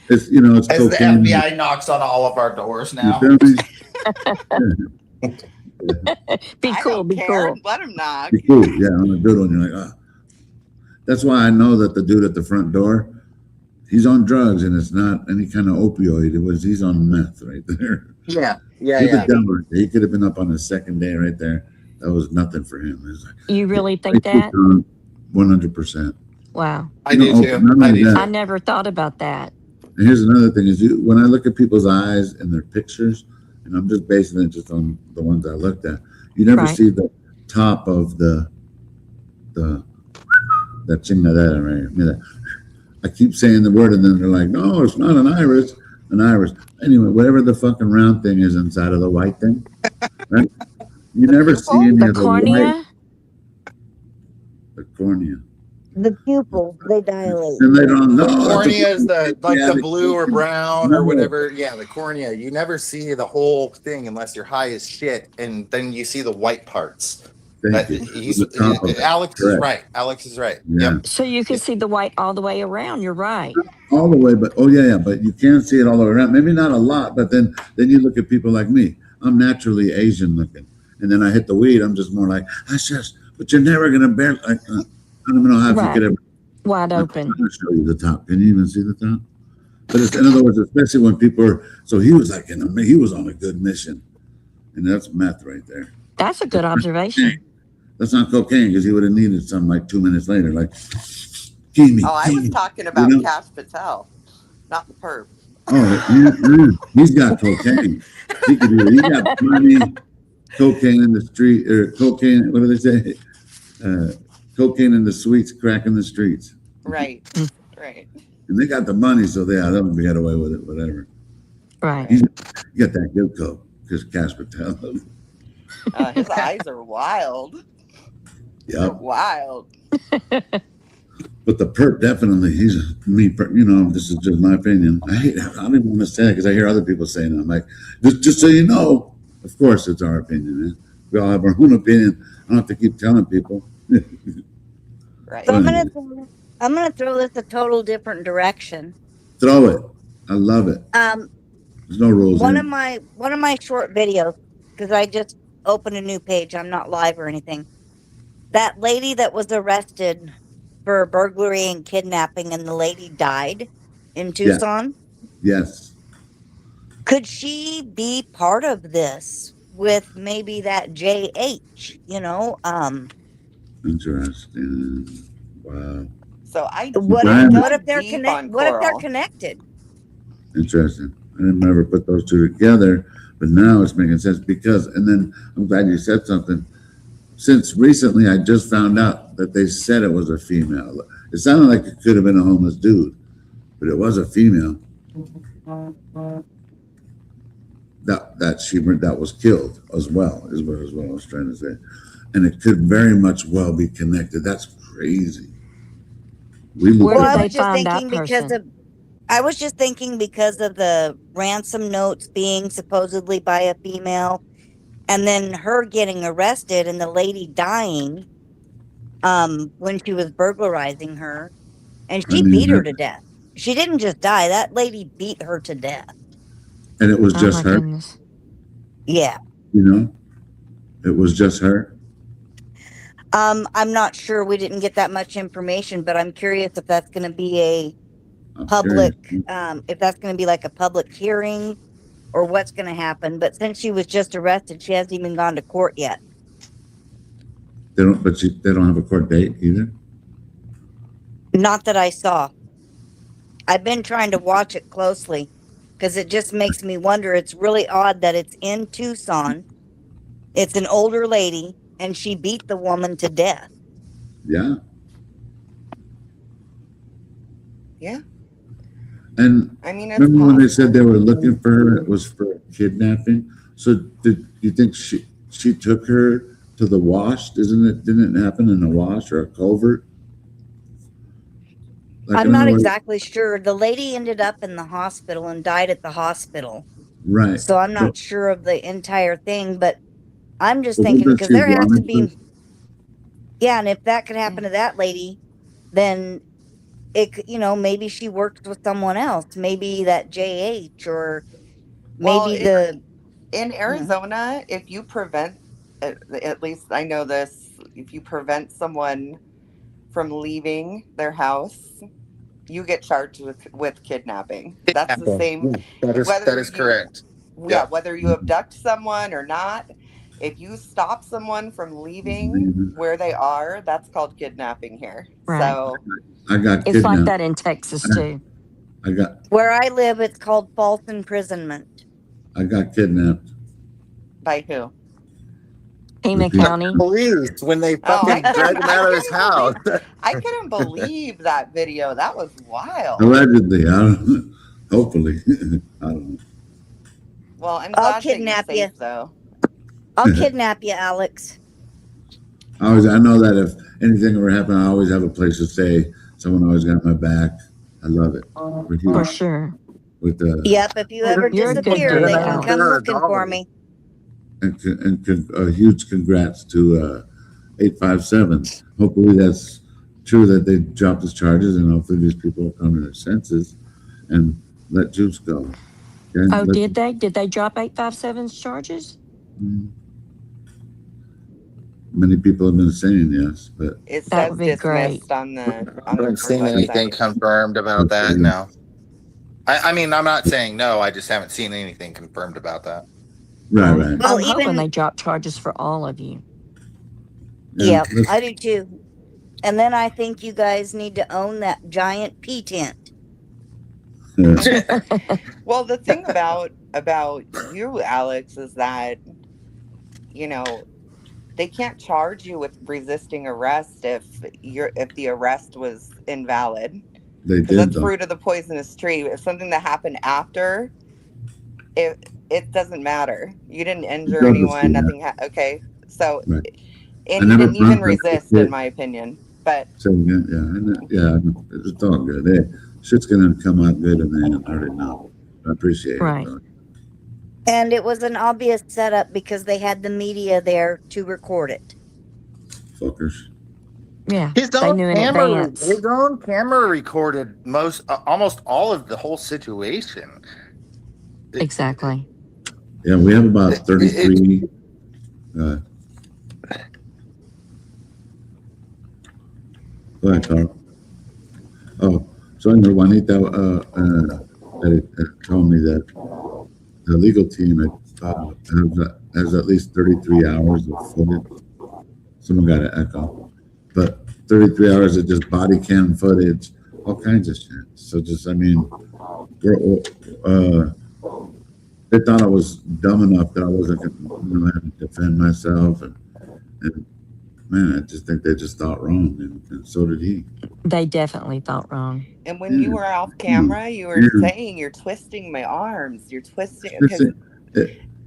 it's it's As the cocaine. FBI knocks on all of our doors You now. feel me? Be I cool, don't be care. cool. Let him knock. Be cool. Yeah, on a good one. You're like, That's why I know that the dude at the front door, he's on drugs, and it's not any kind of opioid. He's on meth right there. Yeah, He's a devil right there. He could have been up on his second day right there. That was nothing for him. It was like, You really think that? 100%. Wow. I do too. Not I only do. that, I never thought about that. and here's another thing: is when I look at people's eyes and their pictures, and I'm just basing it just on the ones I looked at. You never Right. see the top of that chingadera right here. Mira. I keep saying the word, and then they're like, "No, it's not an iris." An iris. Anyway, whatever the fucking round thing is inside of the white thing, right? You never see any The of the cornea? white. The cornea. The pupil, they dilate. And they don't know. The cornea is the Yeah, blue or brown No. or whatever. Yeah, the cornea. You never see the whole thing unless you're high as shit, and then you see the white parts. Thank you. He's, The top of it. Alex is Correct. right. Alex is right. Yeah. Yep. So you can see the white all the way around. You're right. All the way, but but you can't see it all the way around. Maybe not a lot, but then you look at people like me. I'm naturally Asian looking, and then I hit the weed. I'm just more like, but you're never gonna bear. Like, I don't even know how if you Right. could ever. Wide I'll open. show you the top. Can you even see the top? But it's, in other words, especially when people are. So he was like, he was on a good mission, and that's meth right there. That's a good observation. That's not cocaine because he would have needed some like 2 minutes later. Like, give me. Oh, I give was me. talking about You know? Cash Patel, not the perp. Oh, he's got cocaine. He got money, cocaine in the street, or cocaine. What do they say? Cocaine in the sweets, crack in the streets. Right. Right. And they got the money, so they'll get away with it, whatever. Right. You get that good coat, because Casper Tell. His eyes are wild. They're Yep. wild. But the perp definitely, this is just my opinion. I don't even want to say it because I hear other people saying it. I'm like, just so you know, of course it's our opinion. Man. We all have our own opinion. I don't have to keep telling people. Right. So I'm gonna throw this a total different direction. Throw it. I love it. There's no rules. One here. of my short videos, because I just opened a new page. I'm not live or anything. That lady that was arrested for burglary and kidnapping, and the lady died in Tucson. Yes. Could she be part of this with maybe that JH? Interesting. Wow. So I What Brian- if they're deep on What if they're Coral. connected? Interesting. I didn't ever put those two together, but now it's making sense because, and then I'm glad you said something. Since recently, I just found out that they said it was a female. It sounded like it could have been a homeless dude, but it was a female that was killed as well, is what I was trying to say. And it could very much well be connected. That's crazy. Where I did was they just find that thinking because person? I was just thinking because of the ransom notes being supposedly by a female, and then her getting arrested and the lady dying when she was burglarizing her, and she beat her to death. She didn't just die. That lady beat her to death. And it was Oh just my her, goodness. Yeah. It was just her. I'm not sure. We didn't get that much information, but I'm curious if that's going to be a public, if that's going to be like a public hearing or what's going to happen. But since she was just arrested, she hasn't even gone to court yet. They don't have a court date either. Not that I saw. I've been trying to watch it closely because it just makes me wonder. It's really odd that it's in Tucson. It's an older lady, and she beat the woman to death. Yeah. Yeah. And I mean, it's remember when they said they were looking for her? It was for kidnapping. So did you think she took her to the wash? Didn't it happen in a wash or a culvert? Like, I'm in not other words- exactly sure. The lady ended up in the hospital and died at the hospital. Right. So I'm not sure of the entire thing, but I'm just But thinking wasn't because she there has to wanted be, to? yeah, and if that could happen to that lady, then it could, maybe she worked with someone else, maybe that JH or Well, maybe in Arizona, if you prevent, at least I know this, if you prevent someone from leaving their house, you get charged with kidnapping. That's the same. That is correct. Yeah, whether you abduct someone or not, if you stop someone from leaving where they are, that's called kidnapping here. Right. So I got It's like kidnapped. that in Texas too. where I live, it's called false imprisonment. I got kidnapped. by who? Pima County. Police when they fucking dragged him out of his house. I couldn't believe that video. That was wild. Allegedly, hopefully, I don't know. Well, I'm I'll glad kidnap that you're you. safe, though. I'll kidnap you, Alex. I know that if anything ever happened, I always have a place to stay. Someone always got my back. I love it. We're For huge. sure. With Yep, if you ever You're a good disappear, dude, they can Alex. come looking for me. and a huge congrats to 857. Hopefully that's true that they dropped his charges, and hopefully these people will come to their senses and let Juice go. Okay? Oh, did they? Did they drop 857's charges? Many people have been saying yes, but It That says would be great. dismissed on the. I haven't seen anything confirmed about that. No. I mean, I'm not saying no. I just haven't seen anything confirmed about that. right. I'm Well, hoping even- they drop charges for all of you. Yeah, let's- I do too. And then I think you guys need to own that giant P tent. Well, the thing about you, Alex, is that they can't charge you with resisting arrest if the arrest was invalid. They 'Cause did that's though. fruit of the poisonous tree. If something that happened after, it doesn't matter. You didn't injure doesn't anyone. see Nothing. Okay, so Right. and I you never didn't even promised the resist, kid. in my opinion. But So yeah, it's all good. Hey, shit's gonna come out good in the end. I already know. I appreciate Right. it. Though. And it was an obvious setup because they had the media there to record it. Fuckers. Yeah. His They knew in advance. his own camera recorded almost all of the whole situation. Exactly. Yeah, we have about 33. Go ahead, Carl. Oh, so anyway, Juanita told me that the legal team has at least 33 hours of footage. Someone got an echo, but 33 hours of just body cam footage, all kinds of shit. So just, I mean, they thought I was dumb enough that I wasn't going to have to defend myself, and man, I just think they just thought wrong, and so did he. They definitely thought wrong. and when you were off camera, you were saying you're twisting my arms. You're twisting because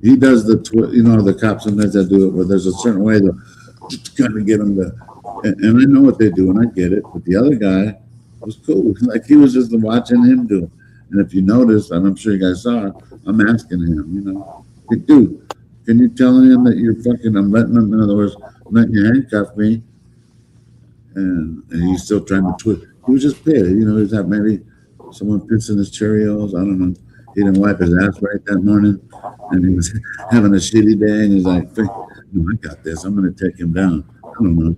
He does the cops sometimes that do it where there's a certain way to kind of get them to, and I know what they do and I get it, but the other guy was cool. Like he was just watching him do it. And if you notice, and I'm sure you guys saw it, I'm asking him, hey, dude, can you tell him that you're fucking, I'm letting him, in other words, I'm letting you handcuff me. And he's still trying to twist. He was just pissed, he was that maybe someone pissing his Cheerios. I don't know. He didn't wipe his ass right that morning, and he was having a shitty day. And he's like, "No, I got this. I'm going to take him down." I don't know,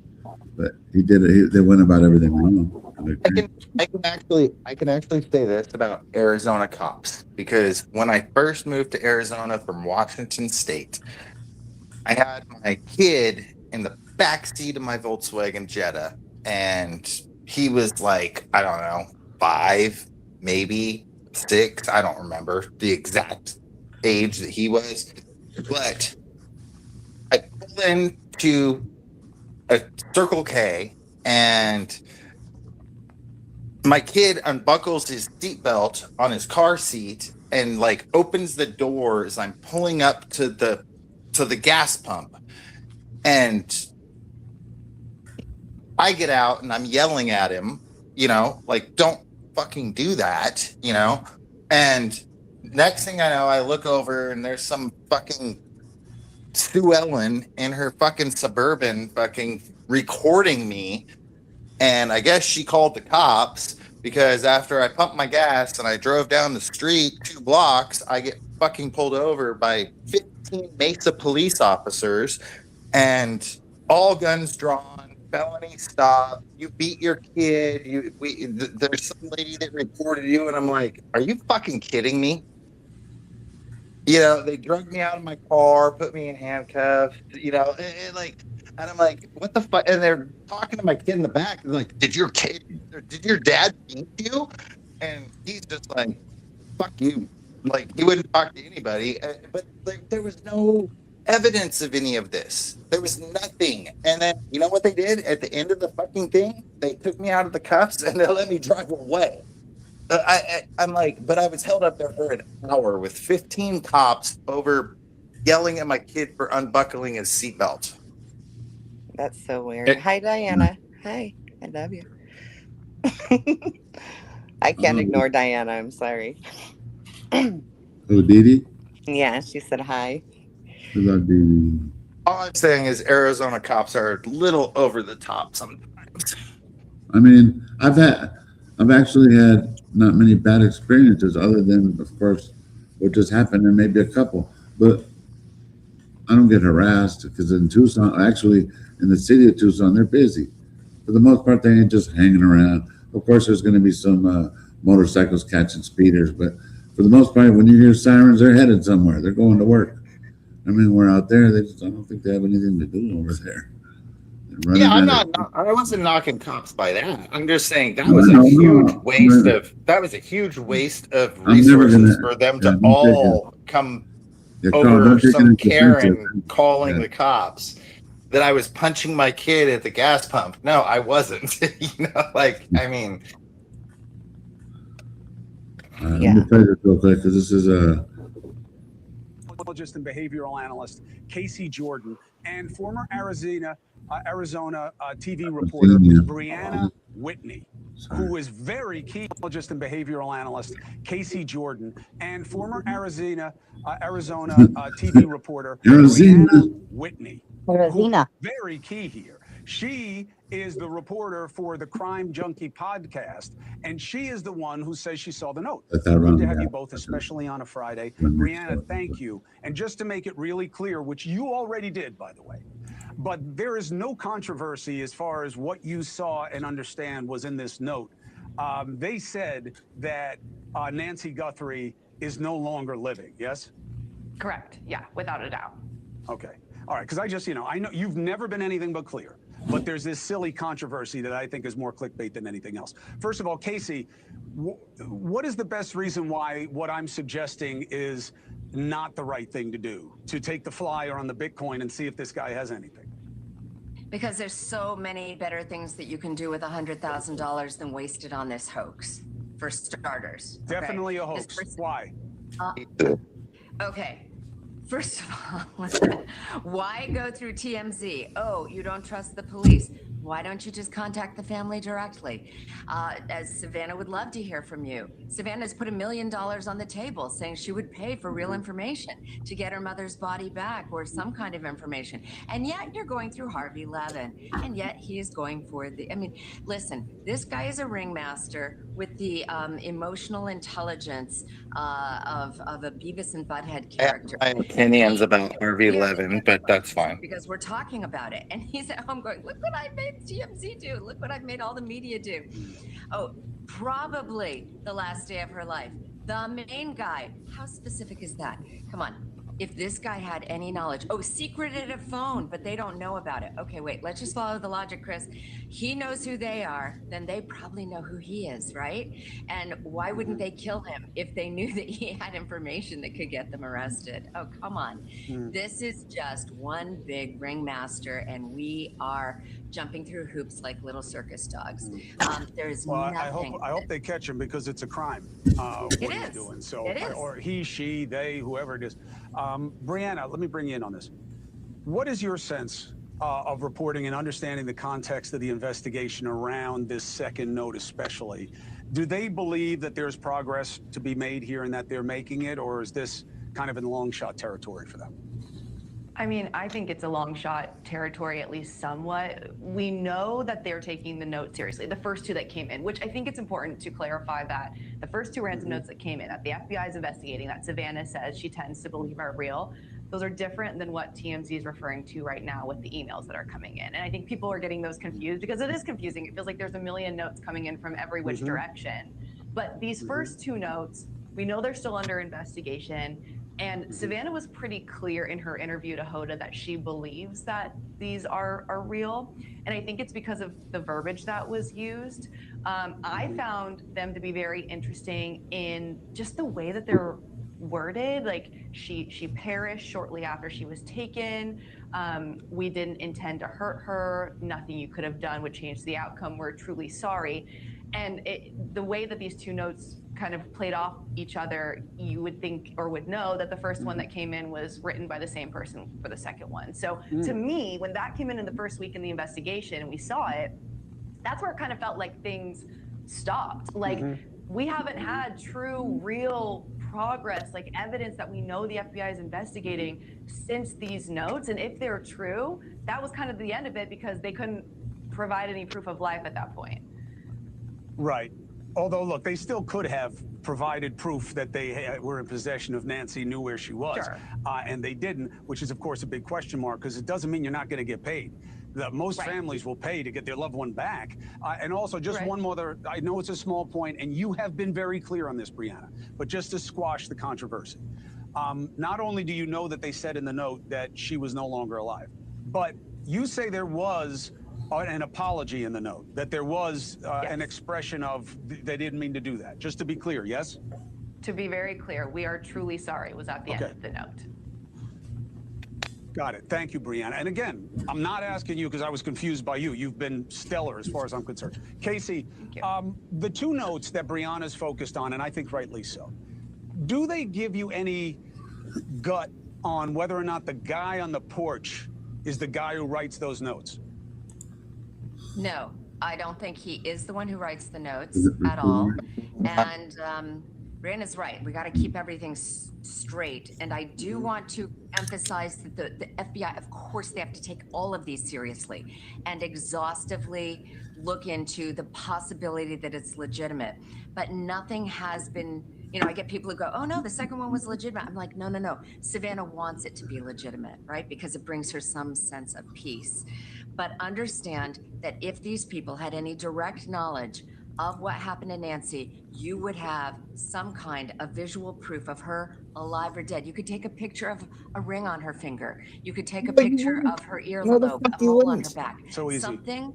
but he did it. They went about everything wrong. I can actually say this about Arizona cops, because when I first moved to Arizona from Washington State, I had my kid in the back seat of my Volkswagen Jetta, and he was like, I don't know, 5, maybe 6. I don't remember the exact age that he was, but I pulled into a Circle K, and my kid unbuckles his seatbelt on his car seat and like opens the door as I'm pulling up to the gas pump, and I get out and I'm yelling at him, like, don't fucking do that, and next thing I know, I look over and there's some fucking Sue Ellen in her fucking Suburban fucking recording me. And I guess she called the cops because after I pumped my gas and I drove down the street 2 blocks, I get fucking pulled over by 15 Mesa police officers, and all guns drawn, felony stop. You beat your kid. There's some lady that reported you, and I'm like, are you fucking kidding me? They drugged me out of my car, put me in handcuffs. And I'm like, what the fuck? And they're talking to my kid in the back. They're like, did your dad beat you? And he's just like, fuck you. Like, he wouldn't talk to anybody. But like, there was no evidence of any of this. There was nothing. And then, you know what they did at the end of the fucking thing? They took me out of the cuffs and they let me drive away. I'm like, but I was held up there for an hour with 15 cops over yelling at my kid for unbuckling his seatbelt. that's so weird. Hi, Diana. Hi, I love you. I can't ignore Diana. I'm sorry. Oh, Didi? Yeah, she said hi. I love Didi. All I'm saying is Arizona cops are a little over the top sometimes. I mean, I've actually had not many bad experiences other than, of course, what just happened, and maybe a couple. But I don't get harassed because in Tucson, actually, in the city of Tucson, they're busy. For the most part, they ain't just hanging around. Of course, there's going to be some motorcycles catching speeders, but for the most part, when you hear sirens, they're headed somewhere. They're going to work. I mean, we're out there. I don't think they have anything to do over there. Yeah, I wasn't knocking cops by that. I'm just saying that was a huge waste of. That was a huge waste of resources for them to all come over some Karen calling the cops that I was punching my kid at the gas pump. No, I wasn't. I mean, Let me play this real quick because this is a. Psychologist and behavioral analyst Casey Jordan and former Arizona TV reporter Brianna Whitney, who is very key. Psychologist and behavioral analyst Casey Jordan and former Arizona TV reporter Brianna Whitney, Arizona. very key here. She is the reporter for the Crime Junkie podcast, and she is the one who says she saw the note. Good to have you both, especially on a Friday. Brianna, thank you. And just to make it really clear, which you already did, by the way, but there is no controversy as far as what you saw and understand was in this note. They said that Nancy Guthrie is no longer living, yes? Correct. Yeah, without a doubt. Okay. All right. Because I know you've never been anything but clear. But there's this silly controversy that I think is more clickbait than anything else. First of all, Casey, what is the best reason why what I'm suggesting is not the right thing to do? To take the flyer on the Bitcoin and see if this guy has anything? Because there's so many better things that you can do with $100,000 than waste it on this hoax, for starters. Okay? Definitely a hoax. Why? Okay. First of all, why go through TMZ? Oh, you don't trust the police. Why don't you just contact the family directly? As Savannah would love to hear from you. Savannah's put $1 million on the table saying she would pay for real information to get her mother's body back or some kind of information. And yet you're going through Harvey Levin. And yet he is going for listen, this guy is a ringmaster with the emotional intelligence of a Beavis and Butthead character. I have my opinions about Harvey Levin, but that's fine. Because we're talking about it. And he's at home going, look what I made TMZ do. Look what I've made all the media do. Oh, probably the last day of her life. The main guy. How specific is that? Come on. If this guy had any knowledge, secreted a phone, but they don't know about it. Okay, wait, let's just follow the logic, Chris. He knows who they are, then they probably know who he is, right? And why wouldn't they kill him if they knew that he had information that could get them arrested? Oh, come on. This is just one big ringmaster, and we are jumping through hoops like little circus dogs. There's nothing. I hope they catch him because it's a crime. What he's doing. So, It is. or he, she, they, whoever it is. Brianna, let me bring you in on this. What is your sense of reporting and understanding the context of the investigation around this second note, especially? Do they believe that there's progress to be made here and that they're making it, or is this kind of in long shot territory for them? I mean, I think it's a long shot territory, at least somewhat. We know that they're taking the note seriously, the first two that came in, which I think it's important to clarify that the first two ransom notes that came in, that the FBI is investigating, that Savannah says she tends to believe are real, those are different than what TMZ is referring to right now with the emails that are coming in. And I think people are getting those confused because it is confusing. It feels like there's a million notes coming in from every which direction. But these first two notes, we know they're still under investigation. And Savannah was pretty clear in her interview to Hoda that she believes that these are real. And I think it's because of the verbiage that was used. I found them to be very interesting in just the way that they're worded. Like she perished shortly after she was taken. We didn't intend to hurt her. Nothing you could have done would change the outcome. We're truly sorry. And the way that these two notes kind of played off each other, you would think or would know that the first one that came in was written by the same person for the second one. So to me, when that came in the first week in the investigation and we saw it, that's where it kind of felt like things stopped. Like we haven't had true, real progress, like evidence that we know the FBI is investigating since these notes. And if they're true, that was kind of the end of it because they couldn't provide any proof of life at that point. Right. Although, look, they still could have provided proof that they were in possession of Nancy, knew where she was, and they didn't, which is, of course, a big question mark because it doesn't mean you're not going to get paid. Most families will pay to get their loved one back. And also, just one more, I know it's a small point, and you have been very clear on this, Brianna, but just to squash the controversy. Not only do you know that they said in the note that she was no longer alive, but you say there was an apology in the note, that there was an expression of they didn't mean to do that. Just to be clear, yes? To be very clear, we are truly sorry was at the end of the note. Got it. Thank you, Brianna. And again, I'm not asking you because I was confused by you. You've been stellar as far as I'm concerned. Casey, the two notes that Brianna's focused on, and I think rightly so, do they give you any gut on whether or not the guy on the porch is the guy who writes those notes? No, I don't think he is the one who writes the notes at all. And Brianna's right. We got to keep everything straight. And I do want to emphasize that the FBI, of course, they have to take all of these seriously and exhaustively look into the possibility that it's legitimate. But nothing has been, you know, I get people who go, oh no, the second one was legitimate. I'm like, no. Savannah wants it to be legitimate, right? Because it brings her some sense of peace. But understand that if these people had any direct knowledge of what happened to Nancy, you would have some kind of visual proof of her alive or dead. You could take a picture of a ring on her finger. You could take a picture of her earlobe, a mole on her back. So easy. Something.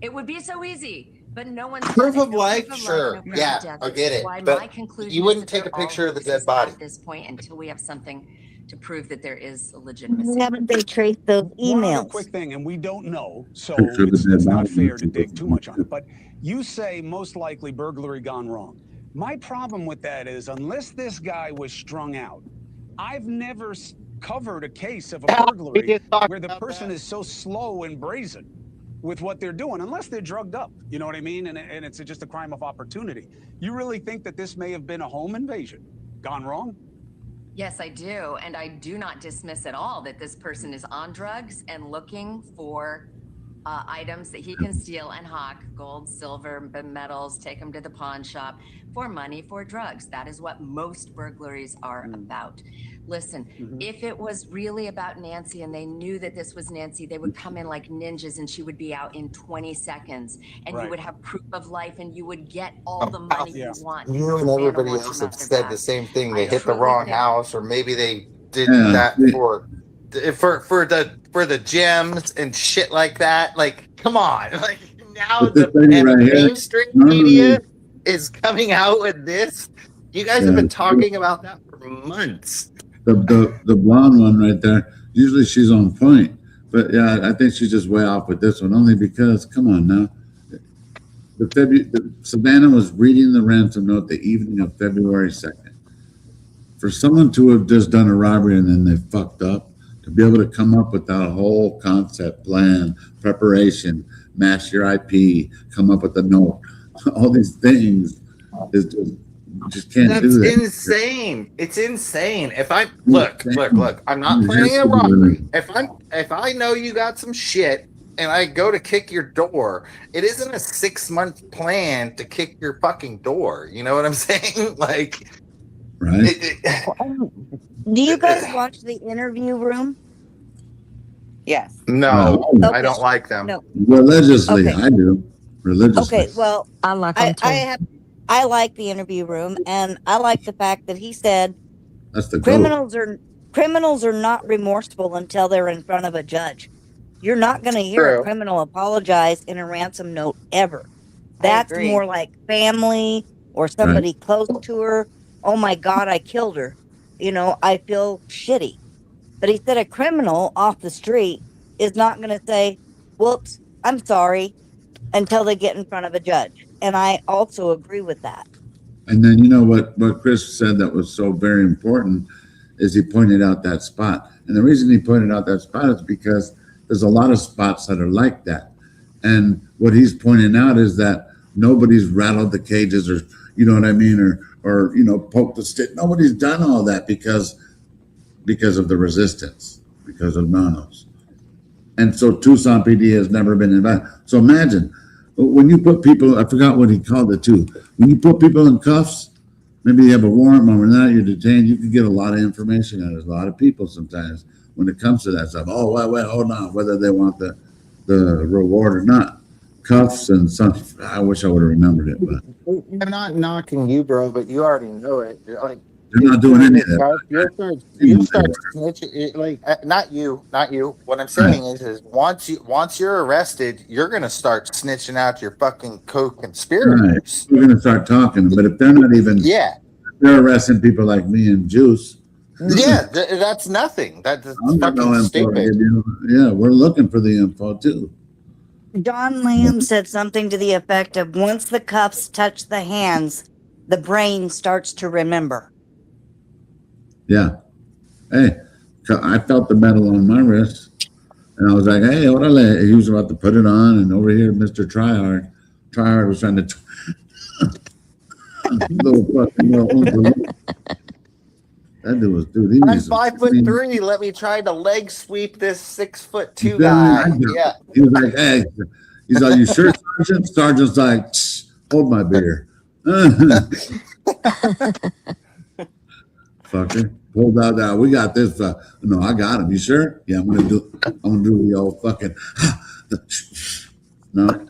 It would be so easy, but no one's Proof done of it. No life, proof of sure. life, no proof Yeah, of death. I get it. Why But my conclusion you is wouldn't that take a they're picture all of the racist dead body. at this point until we have something to prove that there is a legitimacy. Haven't they traced those One other emails? quick thing, and we don't know, so Picture of the it's dead not body. fair to dig too much on it. But you say most likely burglary gone wrong. My problem with that is unless this guy was strung out, I've never covered a case of a burglary where the person is so slow and brazen with what they're doing, unless they're drugged up. You know what I mean? And it's just a crime of opportunity. You really think that this may have been a home invasion gone wrong? Yes, I do. And I do not dismiss at all that this person is on drugs and looking for items that he can steal and hawk, gold, silver, metals, take them to the pawn shop for money, for drugs. That is what most burglaries are about. Listen, if it was really about Nancy and they knew that this was Nancy, they would come in like ninjas and she would be out in 20 seconds and Right. you would have proof of life and you would get all the money you want. You and Savannah everybody wants else them have off their said back. the same thing. They I hit the truly wrong think- house, or maybe they did Yeah. that for the gems and shit like that. Like, come on! Like now But the the thing right here, mainstream normally- media is coming out with this. You guys have been Yeah. talking about that for months. The blonde one right there, usually she's on point. But yeah, I think she's just way off with this one, only because, come on now. Savannah was reading the ransom note the evening of February 2nd. For someone to have just done a robbery and then they fucked up, to be able to come up with that whole concept, plan, preparation, match your IP, come up with a note, all these things, is just can't do That's that. insane. It's insane. If I look, I'm not planning a robbery. If I know you got some shit and I go to kick your door, it isn't a 6-month plan to kick your fucking door. You know what I'm saying? Like, right? Do you guys watch the Interview Room? Yes. No, No. I don't like them. No. Religiously, Okay. I do. Religiously. Okay, well, I like them too. I like the Interview Room, and I like the fact that he said That's the goal. criminals are not remorseful until they're in front of a judge. You're not going to hear True. a criminal apologize in a ransom note ever. That's agree. more like family or somebody close to her. Oh my God, I killed her. You know, I feel shitty. But he said a criminal off the street is not going to say, whoops, I'm sorry, until they get in front of a judge. And I also agree with that. And then you know what Chris said that was so very important is he pointed out that spot. And the reason he pointed out that spot is because there's a lot of spots that are like that. And what he's pointing out is that nobody's rattled the cages or, you know what I mean, or you know, poked the stick. Nobody's done all that because of the resistance, because of nanos. And so Tucson PD has never been invited. So imagine when you put people, I forgot what he called it too. When you put people in cuffs, maybe you have a warrant, but now you're detained, you can get a lot of information out of a lot of people sometimes when it comes to that stuff. Oh, wait, hold on, whether they want the reward or not. Cuffs and some, I wish I would have remembered it, but I'm not knocking you, bro, but you already know it. You're like, they're not doing any of that. You start snitching, like not you. What I'm saying is once you're arrested, you're gonna start snitching out your fucking co-conspirators. Right. We're gonna start talking, but if they're not even, Yeah. if they're arresting people like me and Juice, Yeah, that's nothing. That's I'm got no fucking info to stupid. give you. Yeah, we're looking for the info too. John Lamb said something to the effect of once the cuffs touch the hands, the brain starts to remember. Yeah. Hey, I felt the metal on my wrist, and I was like, "Hey, orale." He was about to put it on, and over here, Mr. Tryhard was trying to. Little fucking that dude was, dude. He I'm needs some 5'3". Let me try to leg sweep this 6'2" Yeah, guy. Yeah. He was like, "Hey," he's like, "You sure, Sergeant?" Sergeant's like, "Shh, hold my beer." Fucker. Pulled out that. We got this. No, I got him. You sure? Yeah, I'm gonna do the old fucking. No.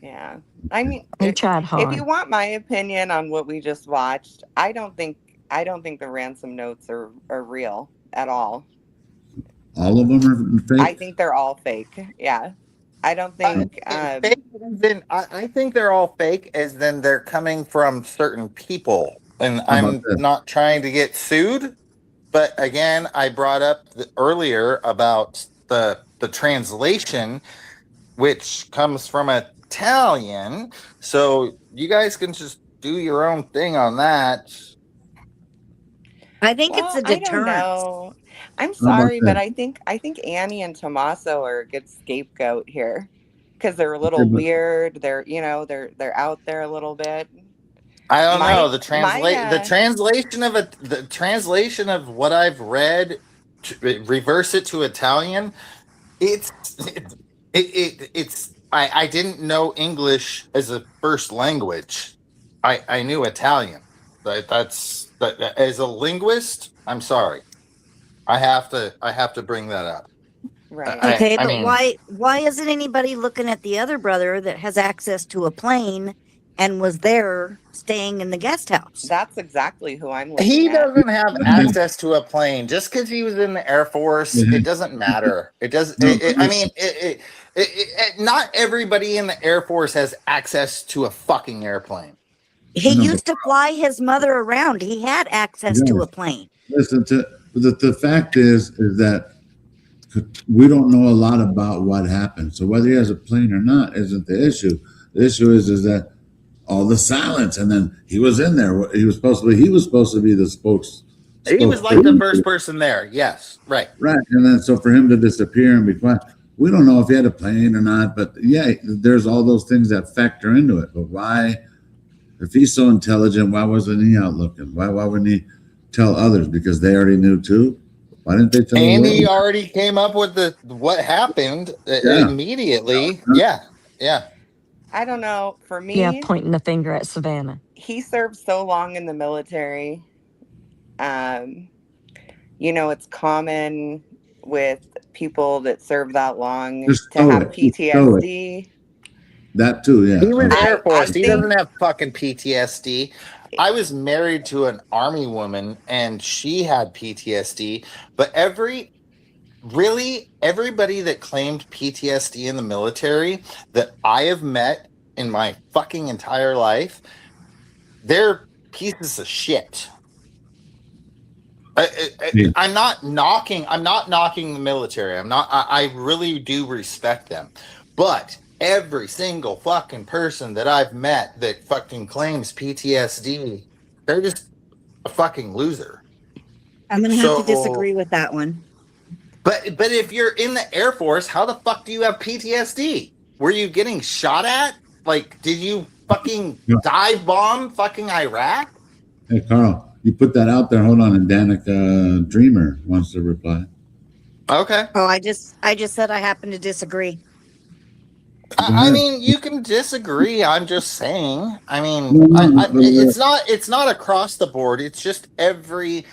Yeah. I mean, He tried if hard. you want my opinion on what we just watched, I don't think the ransom notes are real at all. All of them are fake. I think they're all fake. Yeah. I don't think Fake as in, I think they're all fake, as then they're coming from certain people. And How about I'm this? not trying to get sued, but again, I brought up earlier about the translation, which comes from Italian. So you guys can just do your own thing on that. I think it's a I don't deterrent. know. I'm How about sorry, but that? I think Annie and Tommaso are a good scapegoat here because they're a little Okay, but- weird. They're they're out there a little bit. I don't My- know the my, the translation of what I've read, reverse it to Italian. I didn't know English as a first language. I knew Italian. That's as a linguist. I'm sorry. I have to bring that up. Right. Okay, I but mean- why isn't anybody looking at the other brother that has access to a plane and was there staying in the guest house? That's exactly who I'm looking He at. doesn't have access to a plane just because he was in the Air Force. It doesn't matter. It doesn't. Not everybody in the Air Force has access to a fucking airplane. He No, used to fly his mother around. He had access to Yeah. a plane. Listen, the fact is that we don't know a lot about what happened. So whether he has a plane or not isn't the issue. The issue is that all the silence, and then he was in there. He was supposed to be the spokes. He was like the first person there. Yes, right. Right, and then so for him to disappear and be quiet, we don't know if he had a plane or not. But yeah, there's all those things that factor into it. But why, if he's so intelligent, why wasn't he out looking? Why wouldn't he tell others? Because they already knew too. Why didn't they tell? And the he world? already came up with what happened Yeah. immediately. Yeah, yeah. I don't know. For me, Yeah, pointing the finger at Savannah. he served so long in the military. It's common with people that serve that long Just to show have it. Just show it. PTSD. That too, yeah. He was I- Air Force. I He think- doesn't have fucking PTSD. I was married to an Army woman, and she had PTSD. But everybody that claimed PTSD in the military that I have met in my fucking entire life, they're pieces of shit. I'm not knocking the military. I really do respect them. But every single fucking person that I've met that fucking claims PTSD, they're just a fucking loser. I'm gonna have So- to disagree with that one. But if you're in the Air Force, how the fuck do you have PTSD? Were you getting shot at? Like, did you fucking dive bomb fucking Iraq? Hey, Carl, you put that out there. Hold on, and Danica Dreamer wants to reply. Okay. Oh, I just said I happen to disagree. I mean, you can disagree. I'm just saying. I mean, No, it's not across the board. It's just everyone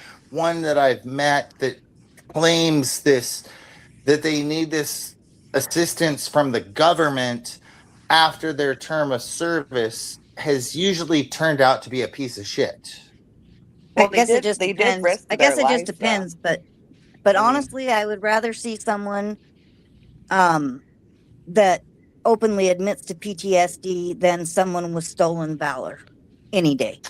that I've met that claims that they need this assistance from the government after their term of service has usually turned out to be a piece of shit. Well, I guess it just they did depends. risk I guess their it just lives, though. depends, but honestly, I would rather see someone that openly admits to PTSD than someone with stolen valor any day.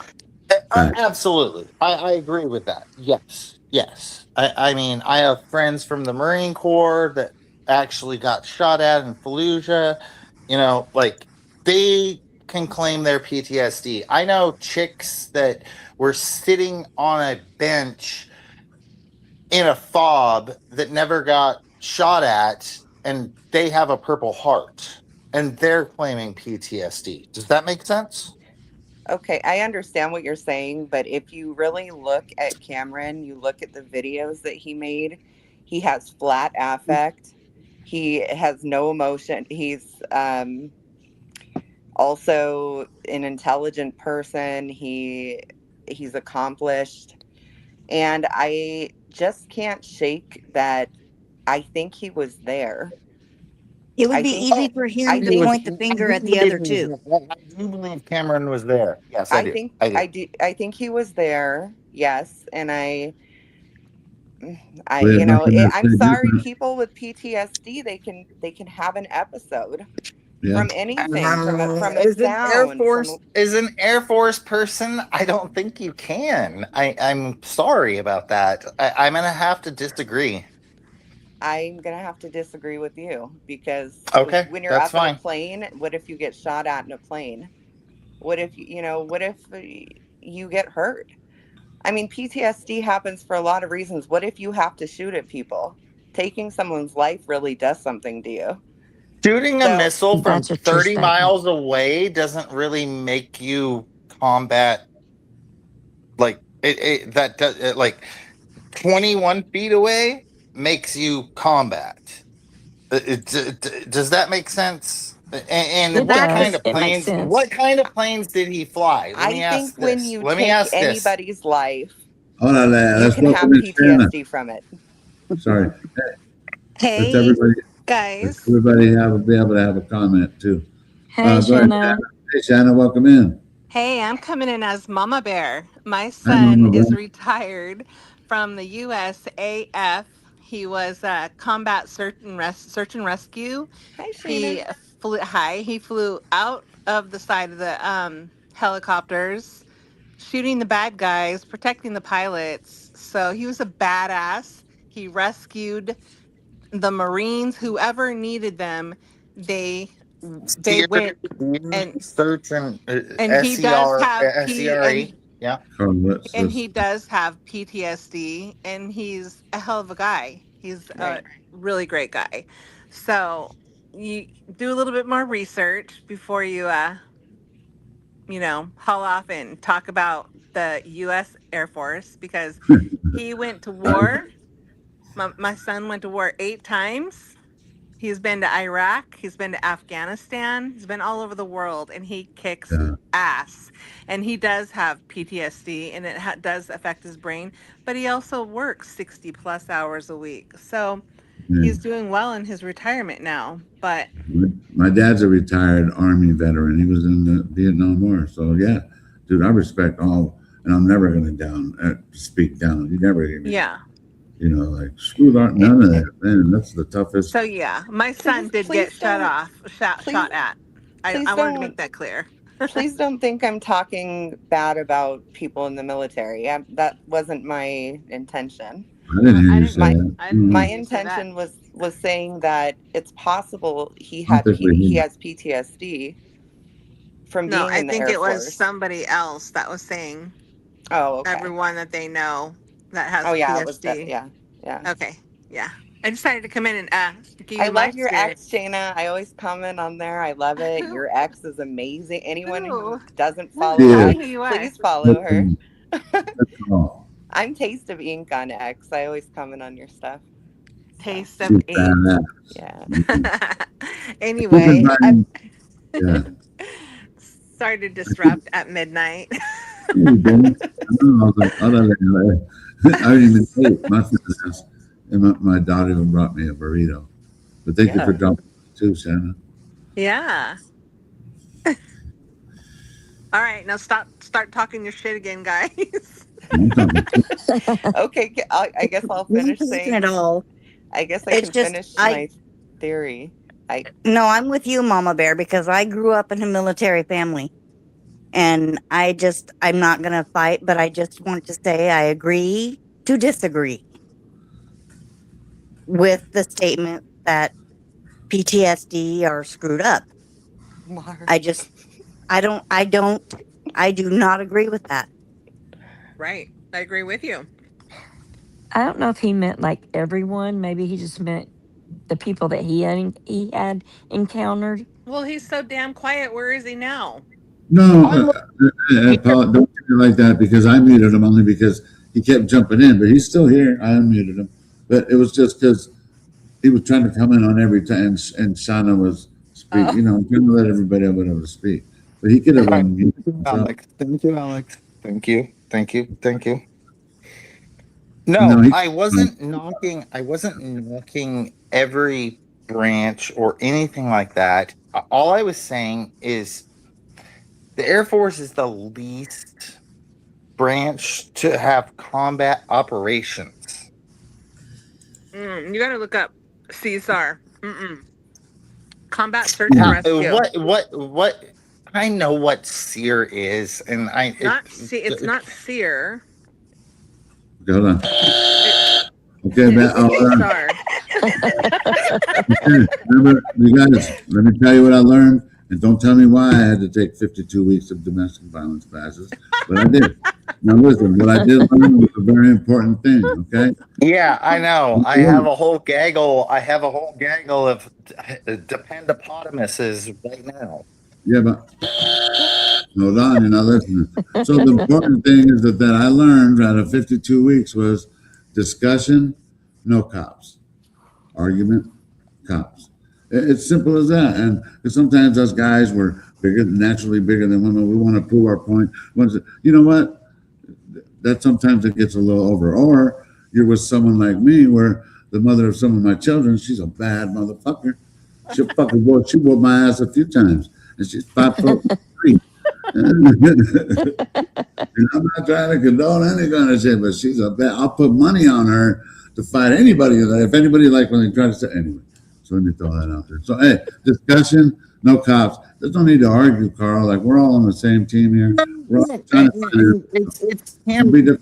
Absolutely. I agree with that. Yes. Yes. I mean, I have friends from the Marine Corps that actually got shot at in Fallujah. You know, like they can claim their PTSD. I know chicks that were sitting on a bench in a fob that never got shot at, and they have a Purple Heart, and they're claiming PTSD. Does that make sense? Okay, I understand what you're saying, but if you really look at Cameron, you look at the videos that he made, he has flat affect. He has no emotion. He's also an intelligent person. He's accomplished. And I just can't shake that I think he was there. It would I be think easy for him to point the finger at the other two. I do believe Cameron was there. Yes, I do. I think he was there. Yes, and I'm We're not gonna say sorry, different. people with PTSD, they can have an episode Yeah. from anything, from a As an Air sound, Force, as an Air Force person, I don't think you can. I'm sorry about that. I'm gonna have to disagree. I'm gonna have to disagree with you because Okay, when you're that's up in fine. a plane, what if you get shot at in a plane? What if what if you get hurt? I mean, PTSD happens for a lot of reasons. What if you have to shoot at people? Taking someone's life really does something to you. Shooting a missile from That's a true 30 statement. miles away doesn't really make you combat. Like that does like 21 feet away makes you combat. Does that make sense? And It what does. kind of It makes planes? sense. What kind of planes did he fly? Let me I ask think when this. you Let me take ask this. anybody's life, Hold on, you let's can have welcome in Shanna. PTSD from it. Sorry. Hey, Let's everybody guys. be able to have a comment too. Hey, Go ahead, Shanna. Shanna. Hey, Shanna, welcome in. Hey, I'm coming in as Mama Bear. My Hi, son Mama is Bear. retired from the USAF. He was a combat search and rescue. Hi, He Shayna. he flew out of the side of the helicopters, shooting the bad guys, protecting the pilots. So he was a badass. He rescued the Marines, whoever needed them. They went and Search and he does have SCRE. Yeah. and he does have PTSD, and he's a hell of a guy. He's Right. a really great guy. So you do a little bit more research before you haul off and talk about the US Air Force, because he went to war. My son went to war 8 times. He's been to Iraq. He's been to Afghanistan. He's been all over the world, and he kicks ass. And he does have PTSD, and it does affect his brain. But he also works 60 plus hours a week. So he's doing well in his retirement now. But My dad's a retired Army veteran. He was in the Vietnam War. So yeah, dude, I respect all, and I'm never going to speak down. You never hear me. yeah. Like screw that, none of that. Man, that's the toughest. So yeah, my son did get shot at. I wanted to make that clear. Please don't think I'm talking bad about people in the military. That wasn't my intention. I didn't hear you say that. My intention was saying that it's possible he has PTSD from being No, I in the think Air it was Force. somebody else that was saying. Oh, okay. Everyone that they know that has Oh yeah, PTSD. it was that. Yeah. Okay, yeah. I decided to come in and give I you my love your spirit. ex, Shayna. I always comment on there. I love it. Your ex is amazing. Anyone who doesn't follow Yeah. X, Who you are. please follow her. Oh, I'm Taste of Ink on X. I always comment on your stuff. Taste of she's ink. badass. Yeah. Anyway, Yeah. sorry to disrupt at midnight. You didn't? I was like, I didn't even eat my ass. And my daughter even brought me a burrito. But thank you Yeah. for dropping it too, Shanna. Yeah. All right, now start talking your shit again, guys. Okay, I guess I'll finish saying it all. I guess I It's can just- finish I- my theory. No, I'm with you, Mama Bear, because I grew up in a military family. And I'm not going to fight, but I just want to say I agree to disagree with the statement that PTSD are screwed up. I do not agree with that. Right. I agree with you. I don't know if he meant like everyone. Maybe he just meant the people that he had encountered. Well, he's so damn quiet. Where is he now? No, Paul, don't treat me like that because I muted him only because he kept jumping in, but he's still here. I unmuted him, but it was just because he was trying to come in on every time, and Shauna was speaking. Oh. You know, trying to let everybody able to speak, but he could have unmuted himself. Alex. Thank you, Alex. Thank you. Thank you. Thank you. No, No, I wasn't knocking. I wasn't knocking every branch or anything like that. All I was saying is the Air Force is the least branch to have combat operations. You got to look up CSAR. Combat Search and Rescue. What? I know what SEER is, and It's not SEER. Hold on. Okay, It's man. CSAR. Okay, remember, you guys, let me tell you what I learned, and don't tell me why I had to take 52 weeks of domestic violence classes, but I did. Now listen, what I did learn was a very important thing, okay? Yeah, I know. I have a whole gaggle. I have a whole gaggle of dependopotamuses right now. Yeah, but hold on, you're not listening. So the important thing is that I learned out of 52 weeks was discussion, no cops. Argument, cops. It's simple as that. And sometimes us guys were naturally bigger than women. We want to prove our point. You know what? That sometimes it gets a little over. Or you're with someone like me where the mother of some of my children, she's a bad motherfucker. She whooped my ass a few times. And she's 5'3". And I'm not trying to condone any kind of shit, but she's a bad. I'll put money on her to fight anybody. If anybody like when they try to say anyway. So let me throw that out there. So hey, discussion, no cops. There's no need to argue, Carl. Like we're all on the same team here. We're all trying to It's Cameron.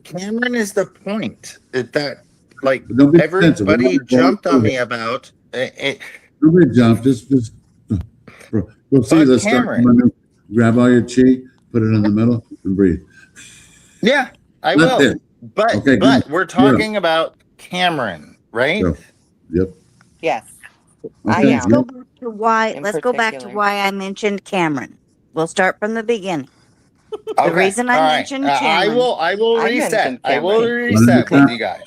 Cameron is the point. That like everybody jumped on me about it. Nobody jumped. Just we'll see. Let's start. Grab all your chi, put it in the middle, and breathe. Yeah, I Not will. there. But Okay, but good. we're talking about Cameron, right? Yep. Yes. Okay, Let's go back to why. In Let's go back to particular. why I mentioned Cameron. We'll start from the beginning. The Okay, reason I all right. mentioned Cameron. I will I reset. mentioned I will Cameron. reset with you guys.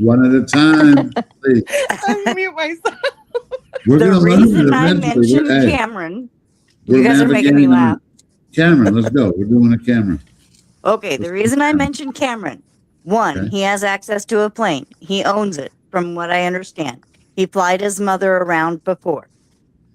One at a time, please. Unmute myself. We're The gonna learn reason it I eventually. mentioned Cameron. We're You guys are making me navigating on laugh. Cameron, let's go. We're doing a Cameron. Okay, the reason I mentioned Cameron, one, Okay. he has access to a plane. He owns it, from what I understand. He flied his mother around before.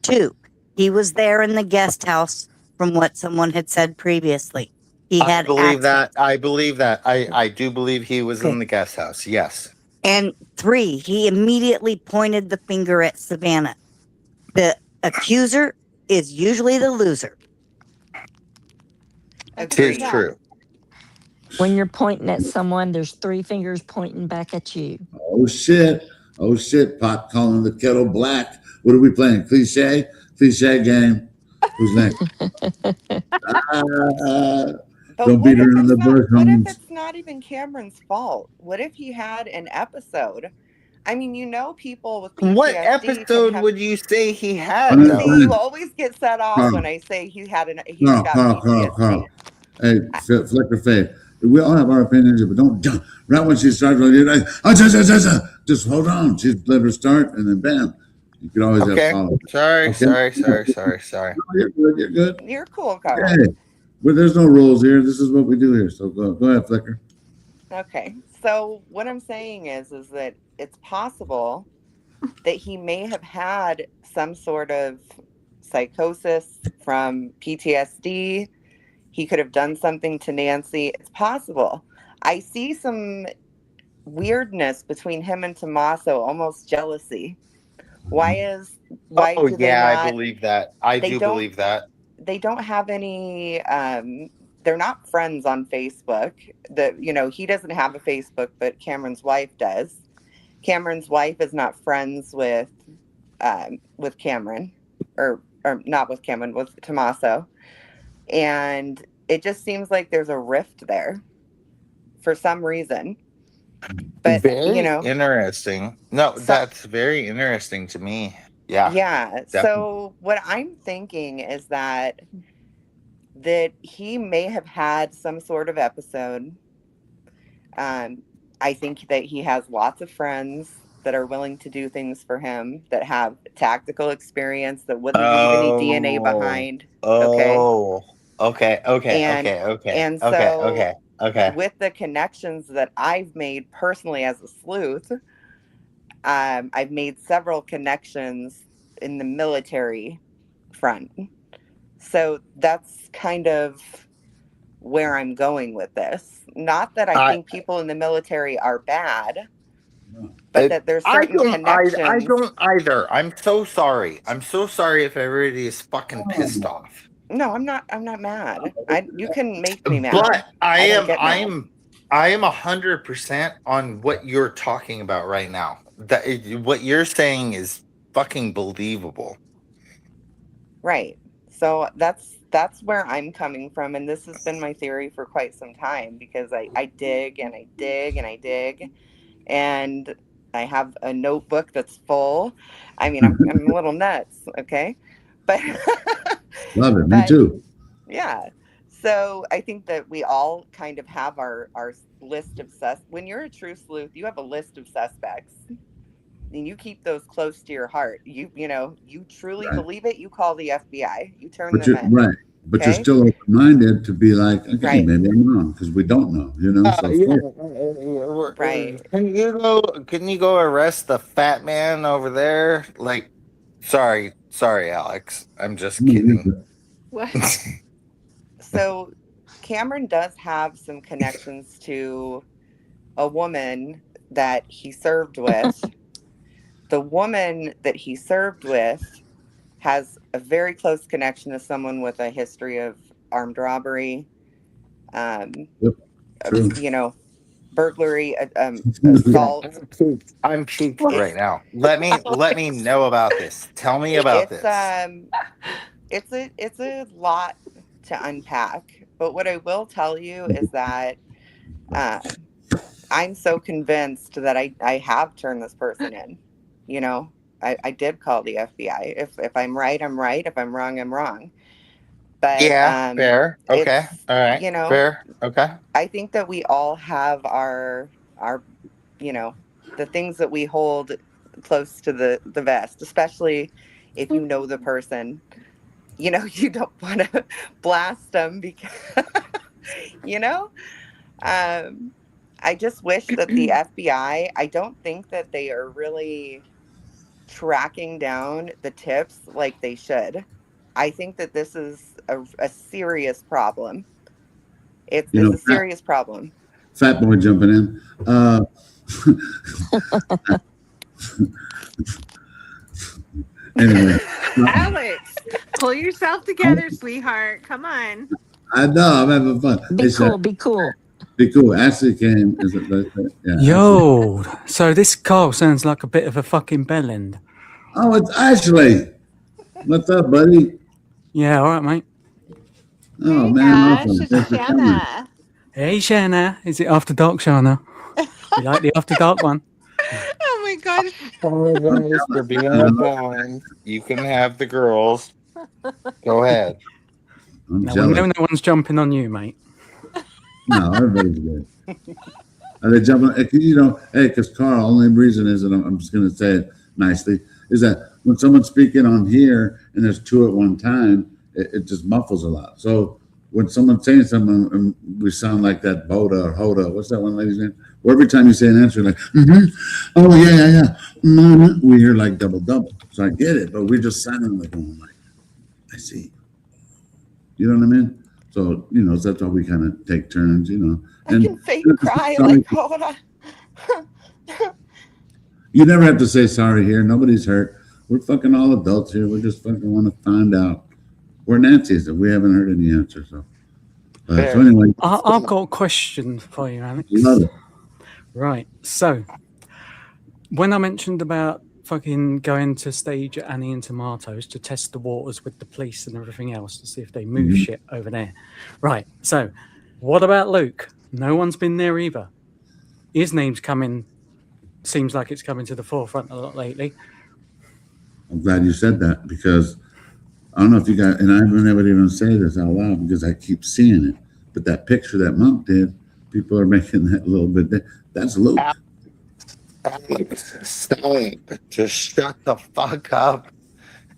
Two, he was there in the guest house, from what someone had said previously. He I had believe access. that. I believe that. I do believe he was in the guest house. Yes. And three, he immediately pointed the finger at Savannah. The accuser is usually the loser. It is true. When you're pointing at someone, there's 3 fingers pointing back at you. Oh shit. Oh shit. Pot calling the kettle black. What are we playing? Cliche? Cliche game. Who's next? But Don't what beat if her in the it's bush, what if homies. it's not even Cameron's fault? What if he had an episode? I mean, people with PTSD What can episode have- would you say he had? I'm though? not See, you always get set off Carl. when I say he's got Carl. Hey, Flicker Faith. We all have our opinions, but don't jump. Right when she starts, you're like, just hold on. Just let her start, and then bam. You could always Okay. have follow. Sorry. No, you're good. You're good. You're cool, Carl. Hey, well, there's no rules here. This is what we do here. So go ahead, Flicker. Okay. So what I'm saying is that it's possible that he may have had some sort of psychosis from PTSD. He could have done something to Nancy. It's possible. I see some weirdness between him and Tommaso, almost jealousy. Why Oh do they yeah, not, I believe that. I they do don't- believe that. they don't have any. They're not friends on Facebook. He doesn't have a Facebook, but Cameron's wife does. Cameron's wife is not friends with Cameron, or not with Cameron, with Tommaso, and it just seems like there's a rift there for some reason. But Very interesting. No, that's very interesting to me. Yeah. Yeah. Definitely. So what I'm thinking is that he may have had some sort of episode. I think that he has lots of friends that are willing to do things for him, that have tactical experience, that wouldn't leave any DNA behind. Okay. And so with the connections that I've made personally as a sleuth, I've made several connections in the military front. So that's kind of where I'm going with this. Not that I think people in the military are bad, but that there's certain connections. I don't either. I'm so sorry. I'm so sorry if everybody is fucking pissed off. No, I'm not mad. You can make me mad. But I don't get mad. am 100% on what you're talking about right now. What you're saying is fucking believable. Right. So that's where I'm coming from, and this has been my theory for quite some time, because I dig and I dig and I dig, and I have a notebook that's full. I mean, I'm a little nuts, okay? But love it. Me too. Yeah. So I think that we all kind of have our list of when you're a true sleuth, you have a list of suspects. And you keep those close to your heart. You truly believe it. You call the FBI. You turn them in. Right. But okay? You're still open-minded to be like, okay, maybe I'm wrong, because we don't know, Right. Can you go arrest the fat man over there? Like, sorry, Alex. I'm just kidding. What? So Cameron does have some connections to a woman that he served with. The woman that he served with has a very close connection to someone with a history of armed robbery, burglary, assault. I'm cheeked right now. Let me know about this. Tell me about this. It's a lot to unpack, but what I will tell you is that I'm so convinced that I have turned this person in. I did call the FBI. If I'm right, I'm right. If I'm wrong, I'm wrong. But fair. Okay. All right. Fair. Okay. I think that we all have our the things that we hold close to the vest, especially if you know the person. You don't want to blast them because I just wish that the FBI, I don't think that they are really tracking down the tips like they should. I think that this is a serious problem. It's a serious problem. Fat boy jumping in. Anyway. Alex, pull yourself together, sweetheart. Come on. I know, I'm having fun. Be cool. Be cool. Ashley came. Yo, so this Carl sounds like a bit of a fucking bellend. Oh, it's Ashley. What's up, buddy? Yeah, all right, mate. Oh, man. Awesome. Shanna. Hey, Shanna. Is it After Dark, Shanna? You like the After Dark one? Oh, my God. Apologize for being on the phone. You can have the girls. Go ahead. No one's jumping on you, mate. No, everybody's good. Are they jumping? Hey, because Carl, only reason is, and I'm just going to say it nicely, is that when someone's speaking on here and there's two at one time, it just muffles a lot. So when someone's saying something and we sound like that Boda or Hoda, what's that one lady's name? Where every time you say an answer, you're like, oh, yeah. We hear like double. So I get it, but we're just silently going like, I see. You know what I mean? So, so that's why we kind of take turns, And I can fake cry like, hold on. You never have to say sorry here. Nobody's hurt. We're fucking all adults here. We just fucking want to find out Where Nancy is, we haven't heard any answer. So, so Fair. anyway, I've got a question for you, Alex. love it. Right. So, when I mentioned about fucking going to stage at Annie and Tomatoes to test the waters with the police and everything else to see if they move shit over there. Right. So, what about Luke? No one's been there either. His name's coming, seems like it's coming to the forefront a lot lately. I'm glad you said that because I don't know if you got, and I've been able to even say this out loud because I keep seeing it. But that picture that Monk did, people are making that a little bit. That's Luke. Alex, stop. Just shut the fuck up.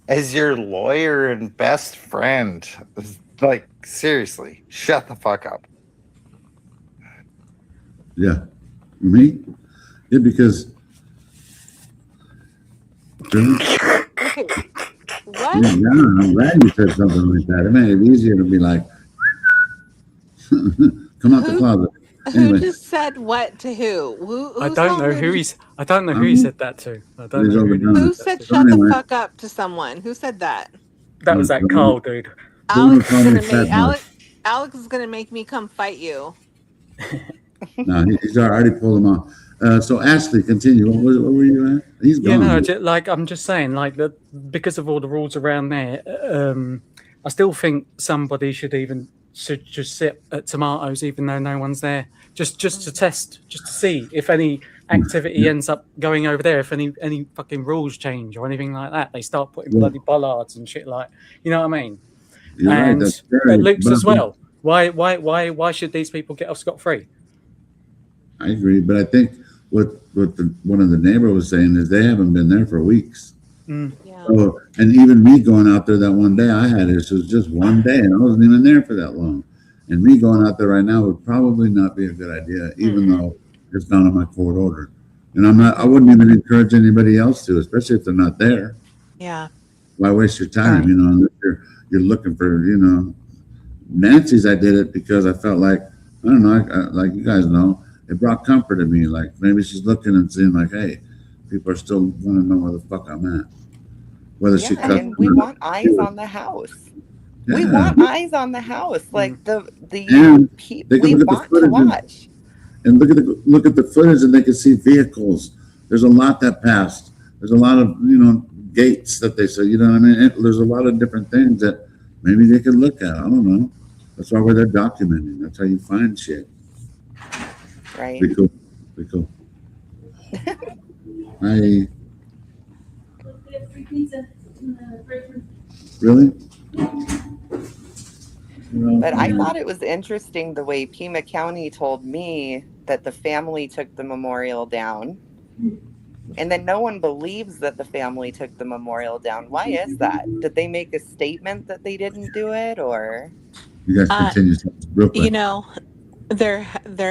As your lawyer and best friend. Like, seriously, shut the fuck up. Yeah. Me? Yeah, because. What? Yeah, I'm glad you said something like that. It made it easier to be like, come out the closet. Who Anyway, just said what to who? Who I don't know who he's. I don't know who he said that to. I don't know Who said So shut anyway. the fuck up to someone? Who said that? That was that Carl dude. Alex is gonna fat make Alex is gonna make me come fight you. No, he's already pulled him off. So Ashley, continue. What were you at? He's Yeah, gone. no, like I'm just saying, like that because of all the rules around there. I still think somebody should just sit at Tomatoes, even though no one's there, just to test, just to see if any activity ends up going over there, if any fucking rules change or anything like that. They start putting Yeah. bloody bollards and shit like, you know what I mean? You're right, And that's very Luke's as bumpy. well. Why should these people get off scot free? I agree, but I think what one of the neighbor was saying is they haven't been there for weeks. So, and even me going out there that one day, I had issues just one day, and I wasn't even there for that long. And me going out there right now would probably not be a good idea, even though it's not on my court order. And I wouldn't even encourage anybody else to, especially if they're not there. Yeah. Why waste your time? You know, unless you're looking for, Nancy's. I did it because I felt like, I don't know, like you guys know, it brought comfort to me. Like maybe she's looking and seeing like, hey, people are still want to know where the fuck I'm at. Whether she Yeah, cuts and we or not. want eyes on the house. We Yeah. want eyes on the house. Like And we they can look at the want to footage watch. and look at the footage, and they can see vehicles. There's a lot that passed. There's a lot of gates that they say. You know what I mean? There's a lot of different things that maybe they could look at. I don't know. That's why we're there documenting. That's how you find shit. Right. Pretty cool. Pretty cool. I really. But I thought it was interesting the way Pima County told me that the family took the memorial down. And then no one believes that the family took the memorial down. Why is that? Did they make a statement that they didn't do it, or? You guys continue real quick. You know, there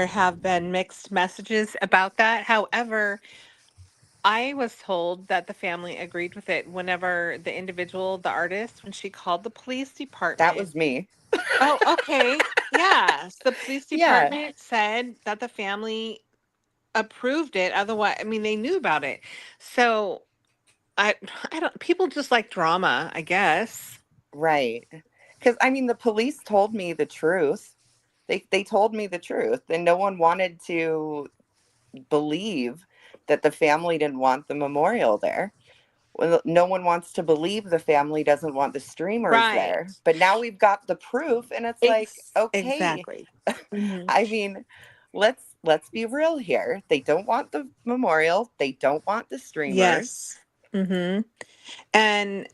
have been mixed messages about that. However, I was told that the family agreed with it whenever the individual, the artist, when she called the police department. That was me. Oh, okay. Yes. The police Yeah. department said that the family approved it. Otherwise, I mean, they knew about it. So I don't, people just like drama, I guess. Right. Because I mean, the police told me the truth. They told me the truth, and no one wanted to believe that the family didn't want the memorial there. Well, no one wants to believe the family doesn't want the streamers there. Right. But now we've got the proof, and it's like, okay. Exactly. Mhm. I mean, let's be real here. They don't want the memorial. They don't want the streamers. Yes. Mm-hmm. And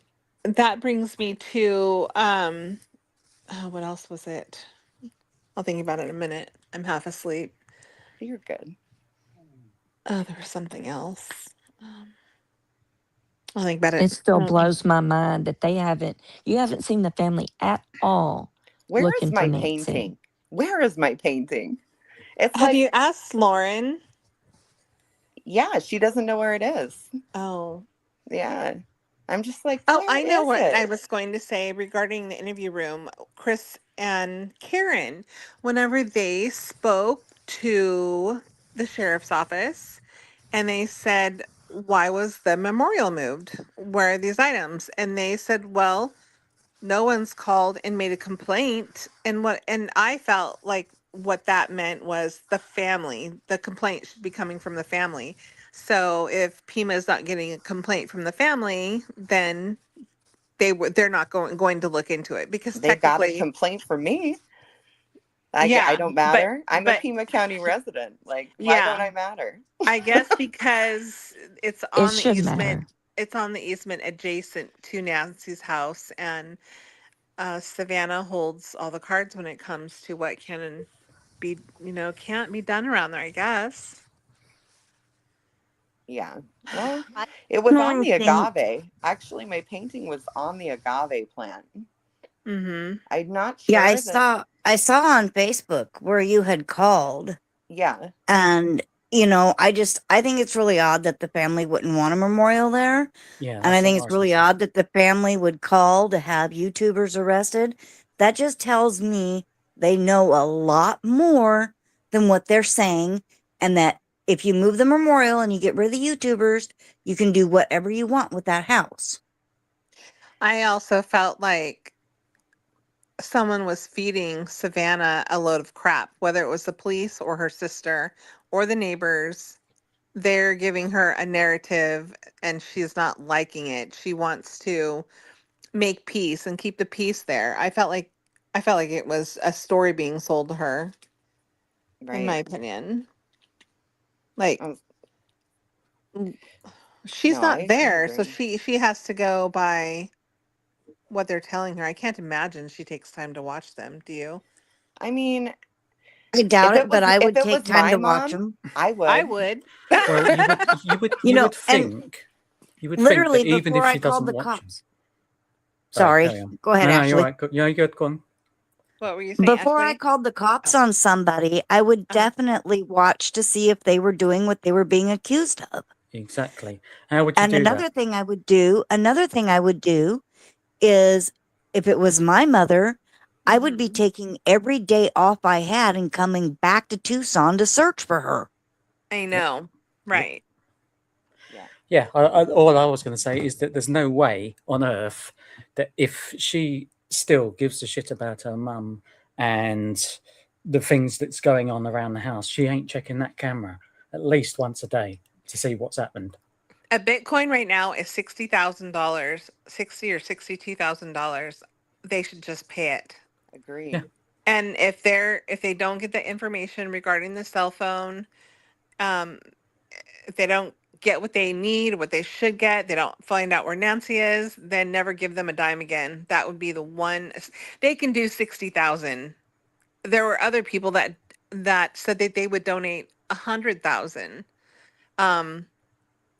that brings me to what else was it? I'll think about it in a minute. I'm half asleep. You're good. Oh, there was something else. I'll think about it. It still blows my mind that you haven't seen the family at all. Where looking is for my Nancy. painting? Where is my painting? It's Have like, you asked Lauren? yeah, she doesn't know where it is. Oh. Yeah. I'm just like, Oh, where I know is what it? I was going to say regarding the interview room. Chris and Karen, whenever they spoke to the sheriff's office and they said, why was the memorial moved? Where are these items? And they said, well, no one's called and made a complaint. And I felt like what that meant was the family. The complaint should be coming from the family. So if Pima is not getting a complaint from the family, then they're not going to look into it, because They got a technically, complaint from me. I yeah, don't matter. I'm a but Pima County resident. Like, why don't yeah, I matter? I guess because it's It on the should easement. matter. It's on the easement adjacent to Nancy's house, and Savannah holds all the cards when it comes to what can and be, can't be done around there, I guess. Yeah. Well, I it was on personally the think, agave. Actually, my painting was on the agave plant. Mm-hmm. I'm not yeah, sure that. I saw on Facebook where you had called, Yeah. and I think it's really odd that the family wouldn't want a memorial there. Yeah, And I that's think what I it's was really gonna say. odd that the family would call to have YouTubers arrested. That just tells me they know a lot more than what they're saying, and that if you move the memorial and you get rid of the YouTubers, you can do whatever you want with that house. I also felt like someone was feeding Savannah a load of crap, whether it was the police or her sister or the neighbors. They're giving her a narrative and she's not liking it. She wants to make peace and keep the peace there. I felt like it was a story being sold to her, in my Right. opinion. Like, Um, she's no, not I there, so agree. she has to go by what they're telling her. I can't imagine she takes time to watch them. Do you? I mean, I doubt it, but I if would it take was time my to watch mom, them. I I would. would. Well, you would And think literally that even before if I she called doesn't the watch them. cops. Sorry, Sorry, carry on. go ahead, No, you're Ashley. right. Yeah, you're good. Go on. What were you saying, Before I Ashley? called the cops on somebody, I would definitely watch to see if they were doing what they were being accused of. Exactly. How would you And do another that? thing I would do is, if it was my mother, I would be taking every day off I had and coming back to Tucson to search for her. I know. Right. Yeah, all I was going to say is that there's no way on earth that if she still gives a shit about her mum and the things that's going on around the house, she ain't checking that camera at least once a day to see what's happened. A Bitcoin right now is $60,000, $60 or $62,000. They should just pay it. Agreed. Yeah. And if they don't get the information regarding the cell phone, if they don't get what they need, what they should get, they don't find out where Nancy is, then never give them a dime again. That would be the one. They can do 60,000. There were other people that said that they would donate 100,000.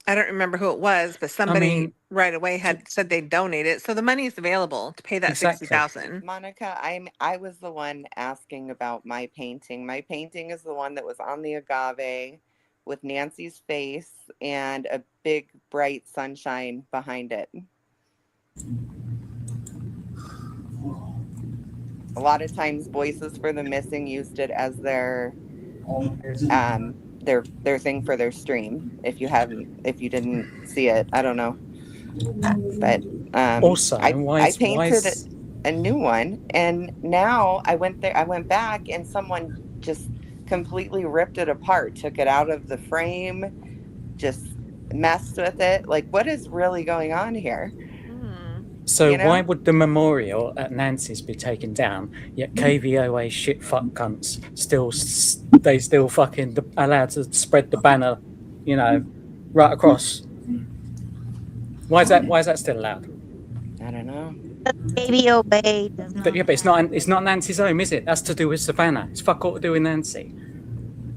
I don't remember who it was, but somebody mean, right away had said they'd donate it. So the money is available to pay that Exactly. 60,000. Monica, I was the one asking about my painting. My painting is the one that was on the agave with Nancy's face and a big bright sunshine behind it. A lot of times Voices for the Missing used it as their thing for their stream. If you didn't see it, I don't know. But Also, I painted a new one, and now I went back and someone just completely ripped it apart, took it out of the frame, just messed with it. Like, what is really going on here? So You know? why would the memorial at Nancy's be taken down, yet KVOA shit fuck cunts still fucking allowed to spread the banner, right across? Why is that still allowed? I don't know. KVOA does not. But it's not Nancy's home, is it? That's to do with Savannah. It's fuck all to do with Nancy.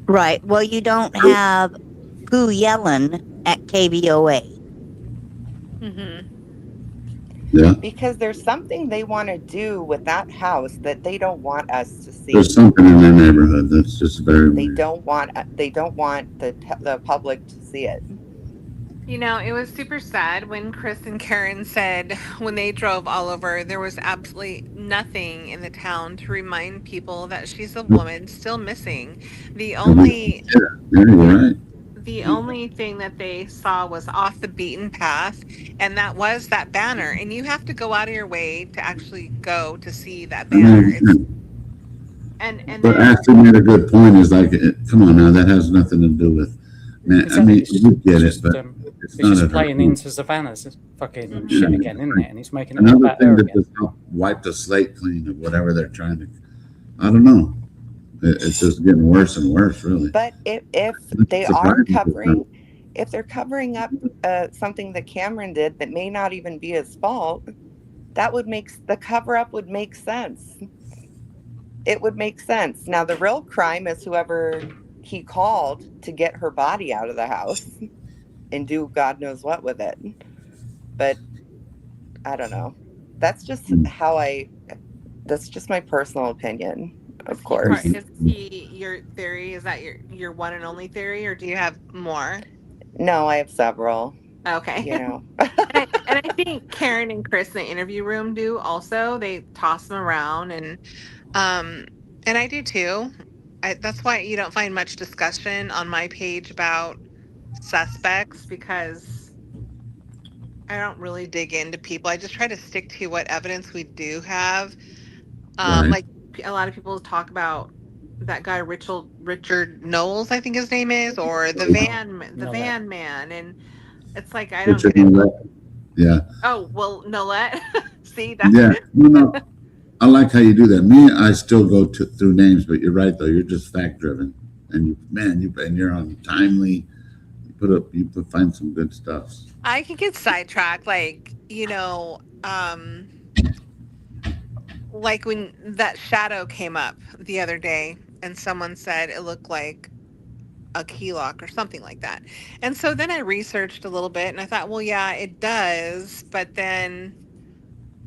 Right. Well, you don't have poo yelling at KVOA. Mm-hmm. Yeah. Because there's something they want to do with that house that they don't want us to see. There's something in their neighborhood that's just very They weird. don't want the public to see it. It was super sad when Chris and Karen said when they drove all over, there was absolutely nothing in the town to remind people that she's a woman still missing. The only Yeah, you're right. the only only thing that they saw was Off the Beaten Path, and that was that banner. And you have to go out of your way to actually go to see that banner. And But then Ashley made a good point. Is like, come on now, that has nothing to do with. Man, I mean, you get it, but it's It's not just a playing into Savannah's fucking shit again, isn't it? And he's making it all another about thing her that again. just help wipe the slate clean of whatever they're trying to. I don't know. It's just getting worse and worse, really. But if they are surprising. covering, if they're covering up something that Cameron did that may not even be his fault, that would make the cover up would make sense. It would make sense. Now the real crime is whoever he called to get her body out of the house and do God knows what with it. But I don't know. That's just that's just my personal opinion, of course. is he your theory? Is that your one and only theory, or do you have more? No, I have several. Okay. You know. and I think Karen and Chris in the interview room do also. They toss them around, and I do too. That's why you don't find much discussion on my page about suspects, because I don't really dig into people. I just try to stick to what evidence we do have. Right. Like a lot of people talk about that guy Richard Knowles, I think his name is, or the van man, and it's like I don't Richard get it. Nolette. Yeah. Oh well, Nolette. See that? Yeah. No. I like how you do that. Me, I still go through names, but you're right though. You're just fact driven, and you're on timely. You find some good stuff. I can get sidetracked, like like when that shadow came up the other day, and someone said it looked like a key lock or something like that. And so then I researched a little bit, and I thought, well, yeah, it does, but then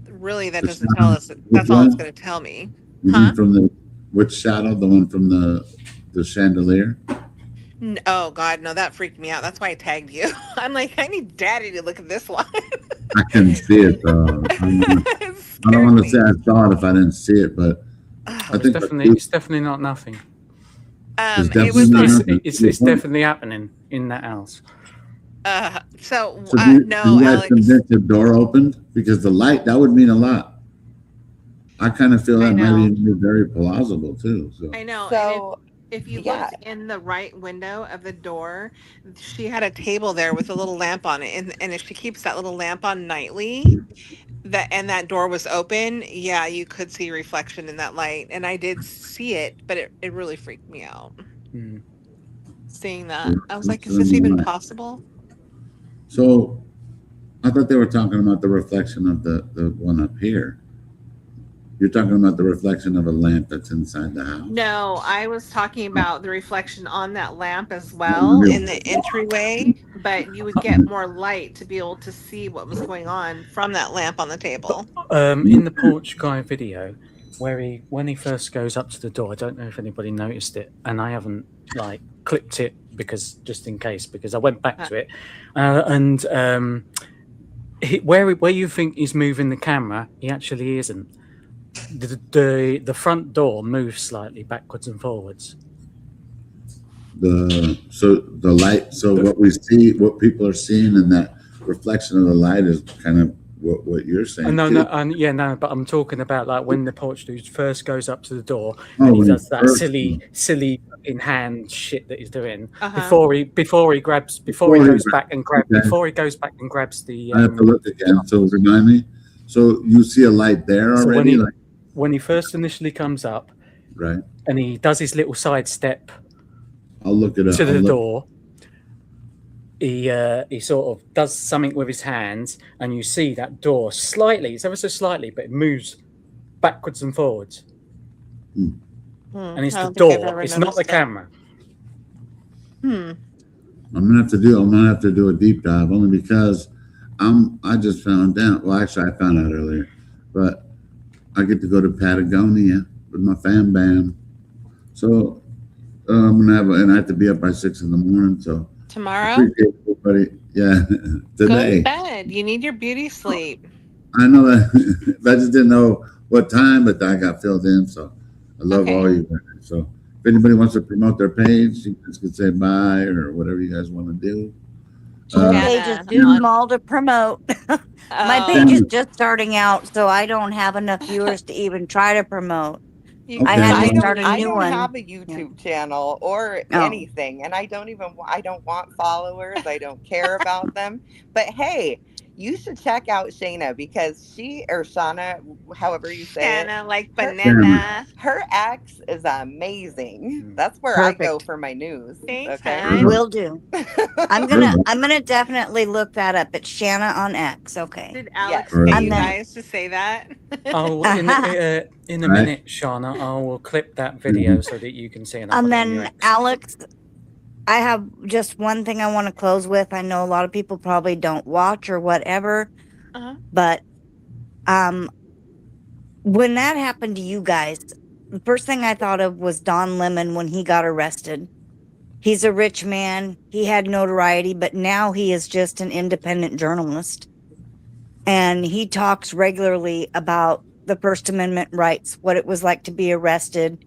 really that doesn't tell us. That's all it's going to tell me. You mean from which shadow? The one from the chandelier? Oh God, no, that freaked me out. That's why I tagged you. I'm like, I need Daddy to look at this one. I couldn't see it though. I don't want to say I saw it if I didn't see it, but I think It's definitely not nothing. It's definitely not nothing. It's definitely happening in that house. So no, you guys Alex. convinced the door opened? Because the light, that would mean a lot. I kind of feel that might even be very plausible too. So I know. So if you looked in the right window of the door, she had a table there with a little lamp on it, and if she keeps that little lamp on nightly, that door was open, yeah, you could see reflection in that light, and I did see it, but it really freaked me out. Seeing that, I was like, is this even possible? So I thought they were talking about the reflection of the one up here. You're talking about the reflection of a lamp that's inside the house. No, I was talking about the reflection on that lamp as well in the entryway, but you would get more light to be able to see what was going on from that lamp on the table. In the porch guy video, when he first goes up to the door, I don't know if anybody noticed it, and I haven't clipped it because I went back to it, where you think he's moving the camera, he actually isn't. The front door moves slightly backwards and forwards. What we see, what people are seeing in that reflection of the light is kind of what you're saying. But I'm talking about when the porch dude first goes up to the door and he does that silly in hand shit that he's doing before he goes back and grabs the. I have to look again. So remind me. So you see a light there already, when he first initially comes up, right? And he does his little side step. I'll look it up to the door. He sort of does something with his hands, and you see that door slightly. It's ever so slightly, but it moves backwards and forwards. And it's the door. It's not the camera. I'm gonna have to do a deep dive only because I just found out. Well, actually, I found out earlier, but I get to go to Patagonia with my fam bam. So I'm gonna I have to be up by 6 a.m. So tomorrow. Appreciate everybody. Yeah, today. Go to bed. You need your beauty sleep. I know that. I just didn't know what time, but I got filled in. So I love all you guys. So if if anybody wants to promote their page, you guys can say bye or whatever you guys want to do. My page is too small to promote. My Oh. page is just starting out, so I don't have enough viewers to even try to promote. I had to start a I new don't one. have a YouTube channel or Oh. anything, and I don't want followers. I don't care about them. But hey, you should check out Shayna because Shauna, however you say Shanna, it, like banana. her ex is amazing. That's where I go for my news. Thanks, okay, hon. Will do. I'm gonna definitely look that up. It's Shanna on X. Okay. Did Alex Right. get And you then- guys to say that? Oh, in a Right. minute, Shauna, I will clip that video so that you can see it. And I'll put it on then your X. Alex, I have just one thing I want to close with. I know a lot of people probably don't watch or whatever, but when that happened to you guys, the first thing I thought of was Don Lemon when he got arrested. He's a rich man. He had notoriety, but now he is just an independent journalist. And he talks regularly about the First Amendment rights, what it was like to be arrested,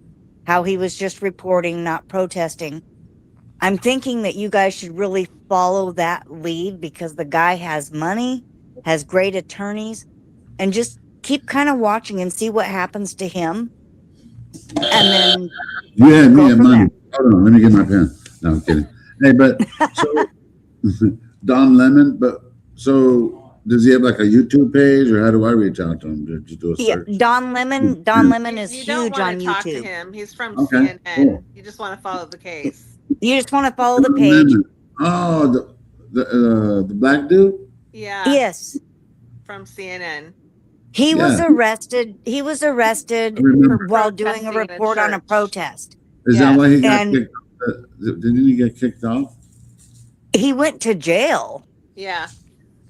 how he was just reporting, not protesting. I'm thinking that you guys should really follow that lead because the guy has money, has great attorneys, and just keep kind of watching and see what happens to him. And then You had Go me at from money. Hold on, let me get my pen. No, I'm kidding. Hey, but so Don Lemon, but so does he have like a YouTube page or how do I reach out to him? Did you do a yeah, search? Don Lemon is You don't huge want on to talk to YouTube. him. He's from Okay, CNN. cool. You just want to follow the case. You just want to follow the Don page. Lemon. Oh, the black dude? Yeah. Yes. From CNN. He was Yeah. arrested. He was arrested I remember. while doing a Protesting in a report on a church. protest. Is that why he got And- kicked off? Didn't he get kicked off? He went to jail. Yeah.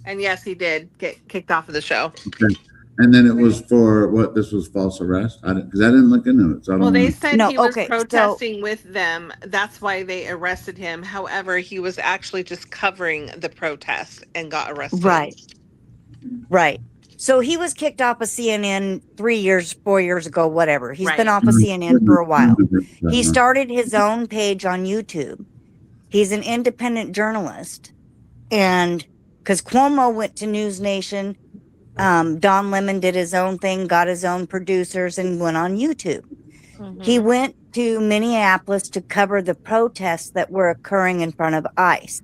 And yes, he did get kicked off of the show. Okay. And then it was for what? This was false arrest? I didn't look into it. So I don't Well, they know. said No, he was okay, so- protesting with them. That's why they arrested him. However, he was actually just covering the protest and got arrested. Right. So he was kicked off of CNN 4 years ago, whatever. He's been Right. off of CNN for a while. He Uh-huh. started his own page on YouTube. He's an independent journalist. And because Cuomo went to News Nation, Don Lemon did his own thing, got his own producers, and went on YouTube. He went to Minneapolis to cover the protests that were occurring in front of ICE.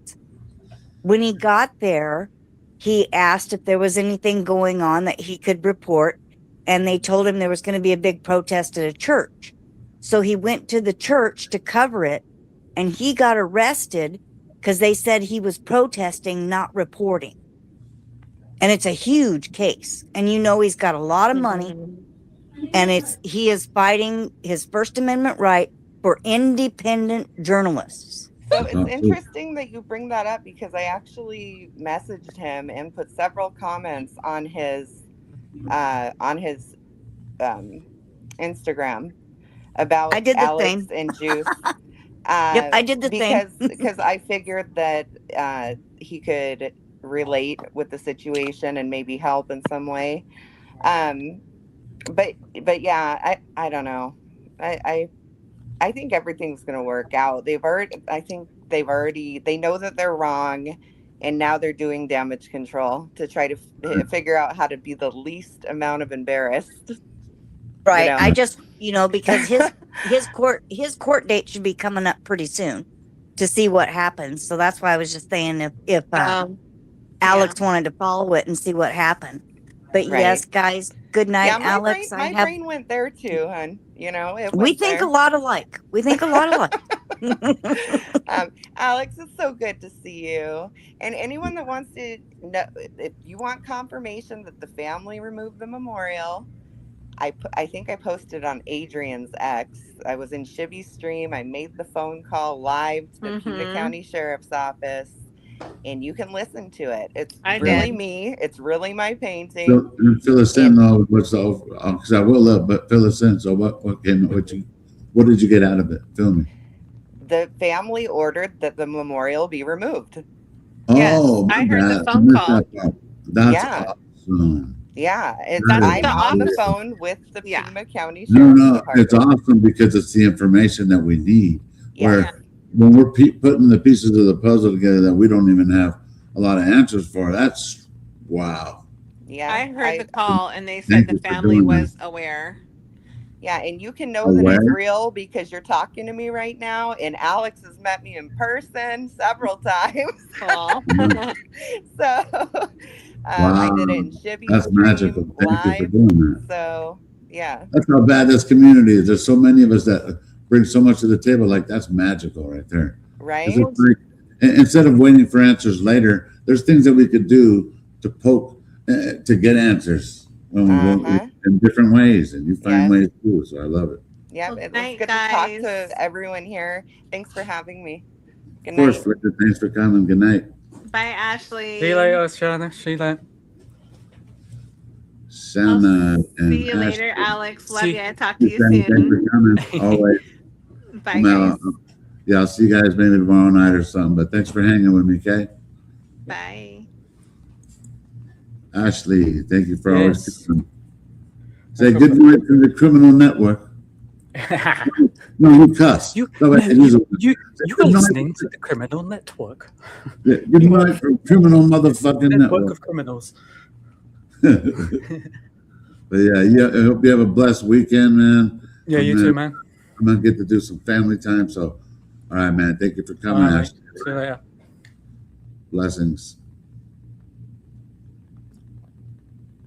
When he got there, he asked if there was anything going on that he could report, and they told him there was going to be a big protest at a church. So he went to the church to cover it, and he got arrested because they said he was protesting, not reporting. And it's a huge case. And you know he's got a lot of money, and he is fighting his First Amendment right for independent journalists. So it's interesting that you bring that up because I actually messaged him and put several comments on his Instagram about I did the Alex same. and Juice. Yep, I did the same. because I figured that he could relate with the situation and maybe help in some way. But yeah, I don't know. I think everything's going to work out. They know that they're wrong, and now they're doing damage control to try to figure out how to be the least amount of embarrassed. Right. You know? I just, because his court date should be coming up pretty soon to see what happens. So that's why I was just saying if Alex wanted to follow it and see what happened. But Right. yes, guys, good night, Yeah, my Alex. brain, my brain went there too, hon. It We went think there. a lot alike. Alex, it's so good to see you. And anyone that wants to know, if you want confirmation that the family removed the memorial, I think I posted on Adrian's X. I was in Shivy's stream. I made the phone call live to the Pima County Sheriff's Office, and you can listen to it. It's really me. It's really my painting. Fill us in though. Because I will love, but fill us in. So what did you get out of it? Fill me. The family ordered that the memorial be removed. Oh, I my heard the God. phone call. That's Yeah. awesome. Yeah, That is I'm on the awesome. phone with the Pima County No, Sheriff's no, Department. it's awesome because it's the information that we need. Yeah. Where when we're putting the pieces of the puzzle together that we don't even have a lot of answers for, that's wow. Yeah, I heard the call and they Thank said the you for family doing that. was aware. Yeah, and you can know that it's Aware? real because you're talking to me right now, and Alex has met me in person several times. Cool. So I did it in Shibby That's Stream magical. Thank you for live. doing that. So yeah, That's how bad this community is. There's so many of us that bring so much to the table. Like that's magical right there. 'Cause right. it's like, instead of waiting for answers later, there's things that we could do to poke to get answers when we go in different ways, and you find Yes. ways too. So I love it. Yeah, Well, it was night, good to talk guys. to everyone here. Thanks for having me. Good Of course, night. Flicker. Thanks for coming. Good night. Bye, Ashley. See you later, Shana. See you later. Sana and See you later, Ashley. Alex. Love See- you. Talk to you Thanks soon. for coming. Always. Bye, guys. Yeah, I'll see you guys maybe tomorrow night or something. But thanks for hanging with me, okay? Bye. Ashley, thank you for always Yes. coming. Say good night to the criminal network. No, you cuss. You, Go no, ahead, use you, it. you, Say you are good night. listening to the Criminal Network. Yeah, good night from criminal motherfucking Network network. of criminals. But yeah, I hope you have a blessed weekend, man. Yeah, you too, man. I'm gonna get to do some family time. So, all right, man. Thank you for coming, All right. Ashley. See you later. Blessings.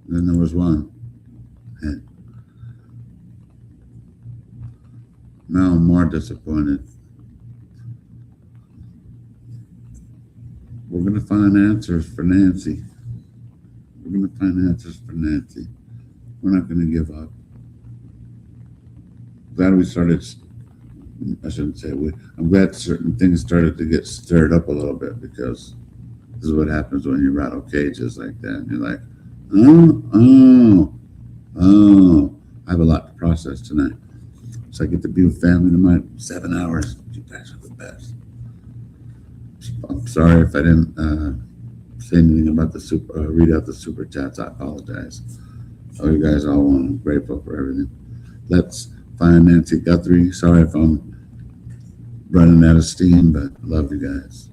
Then there was one. And now I'm more disappointed. We're gonna find answers for Nancy. We're gonna find answers for Nancy. We're not gonna give up. Glad we started. I shouldn't say we. I'm glad certain things started to get stirred up a little bit because this is what happens when you rattle cages like that. And you're like, oh. I have a lot to process tonight. So I get to be with family tonight. 7 hours. You guys are the best. I'm sorry if I didn't say anything about the read out the super chats. I apologize. Oh, you guys are all one. I'm grateful for everything. Let's find Nancy Guthrie. Sorry if I'm running out of steam, but I love you guys.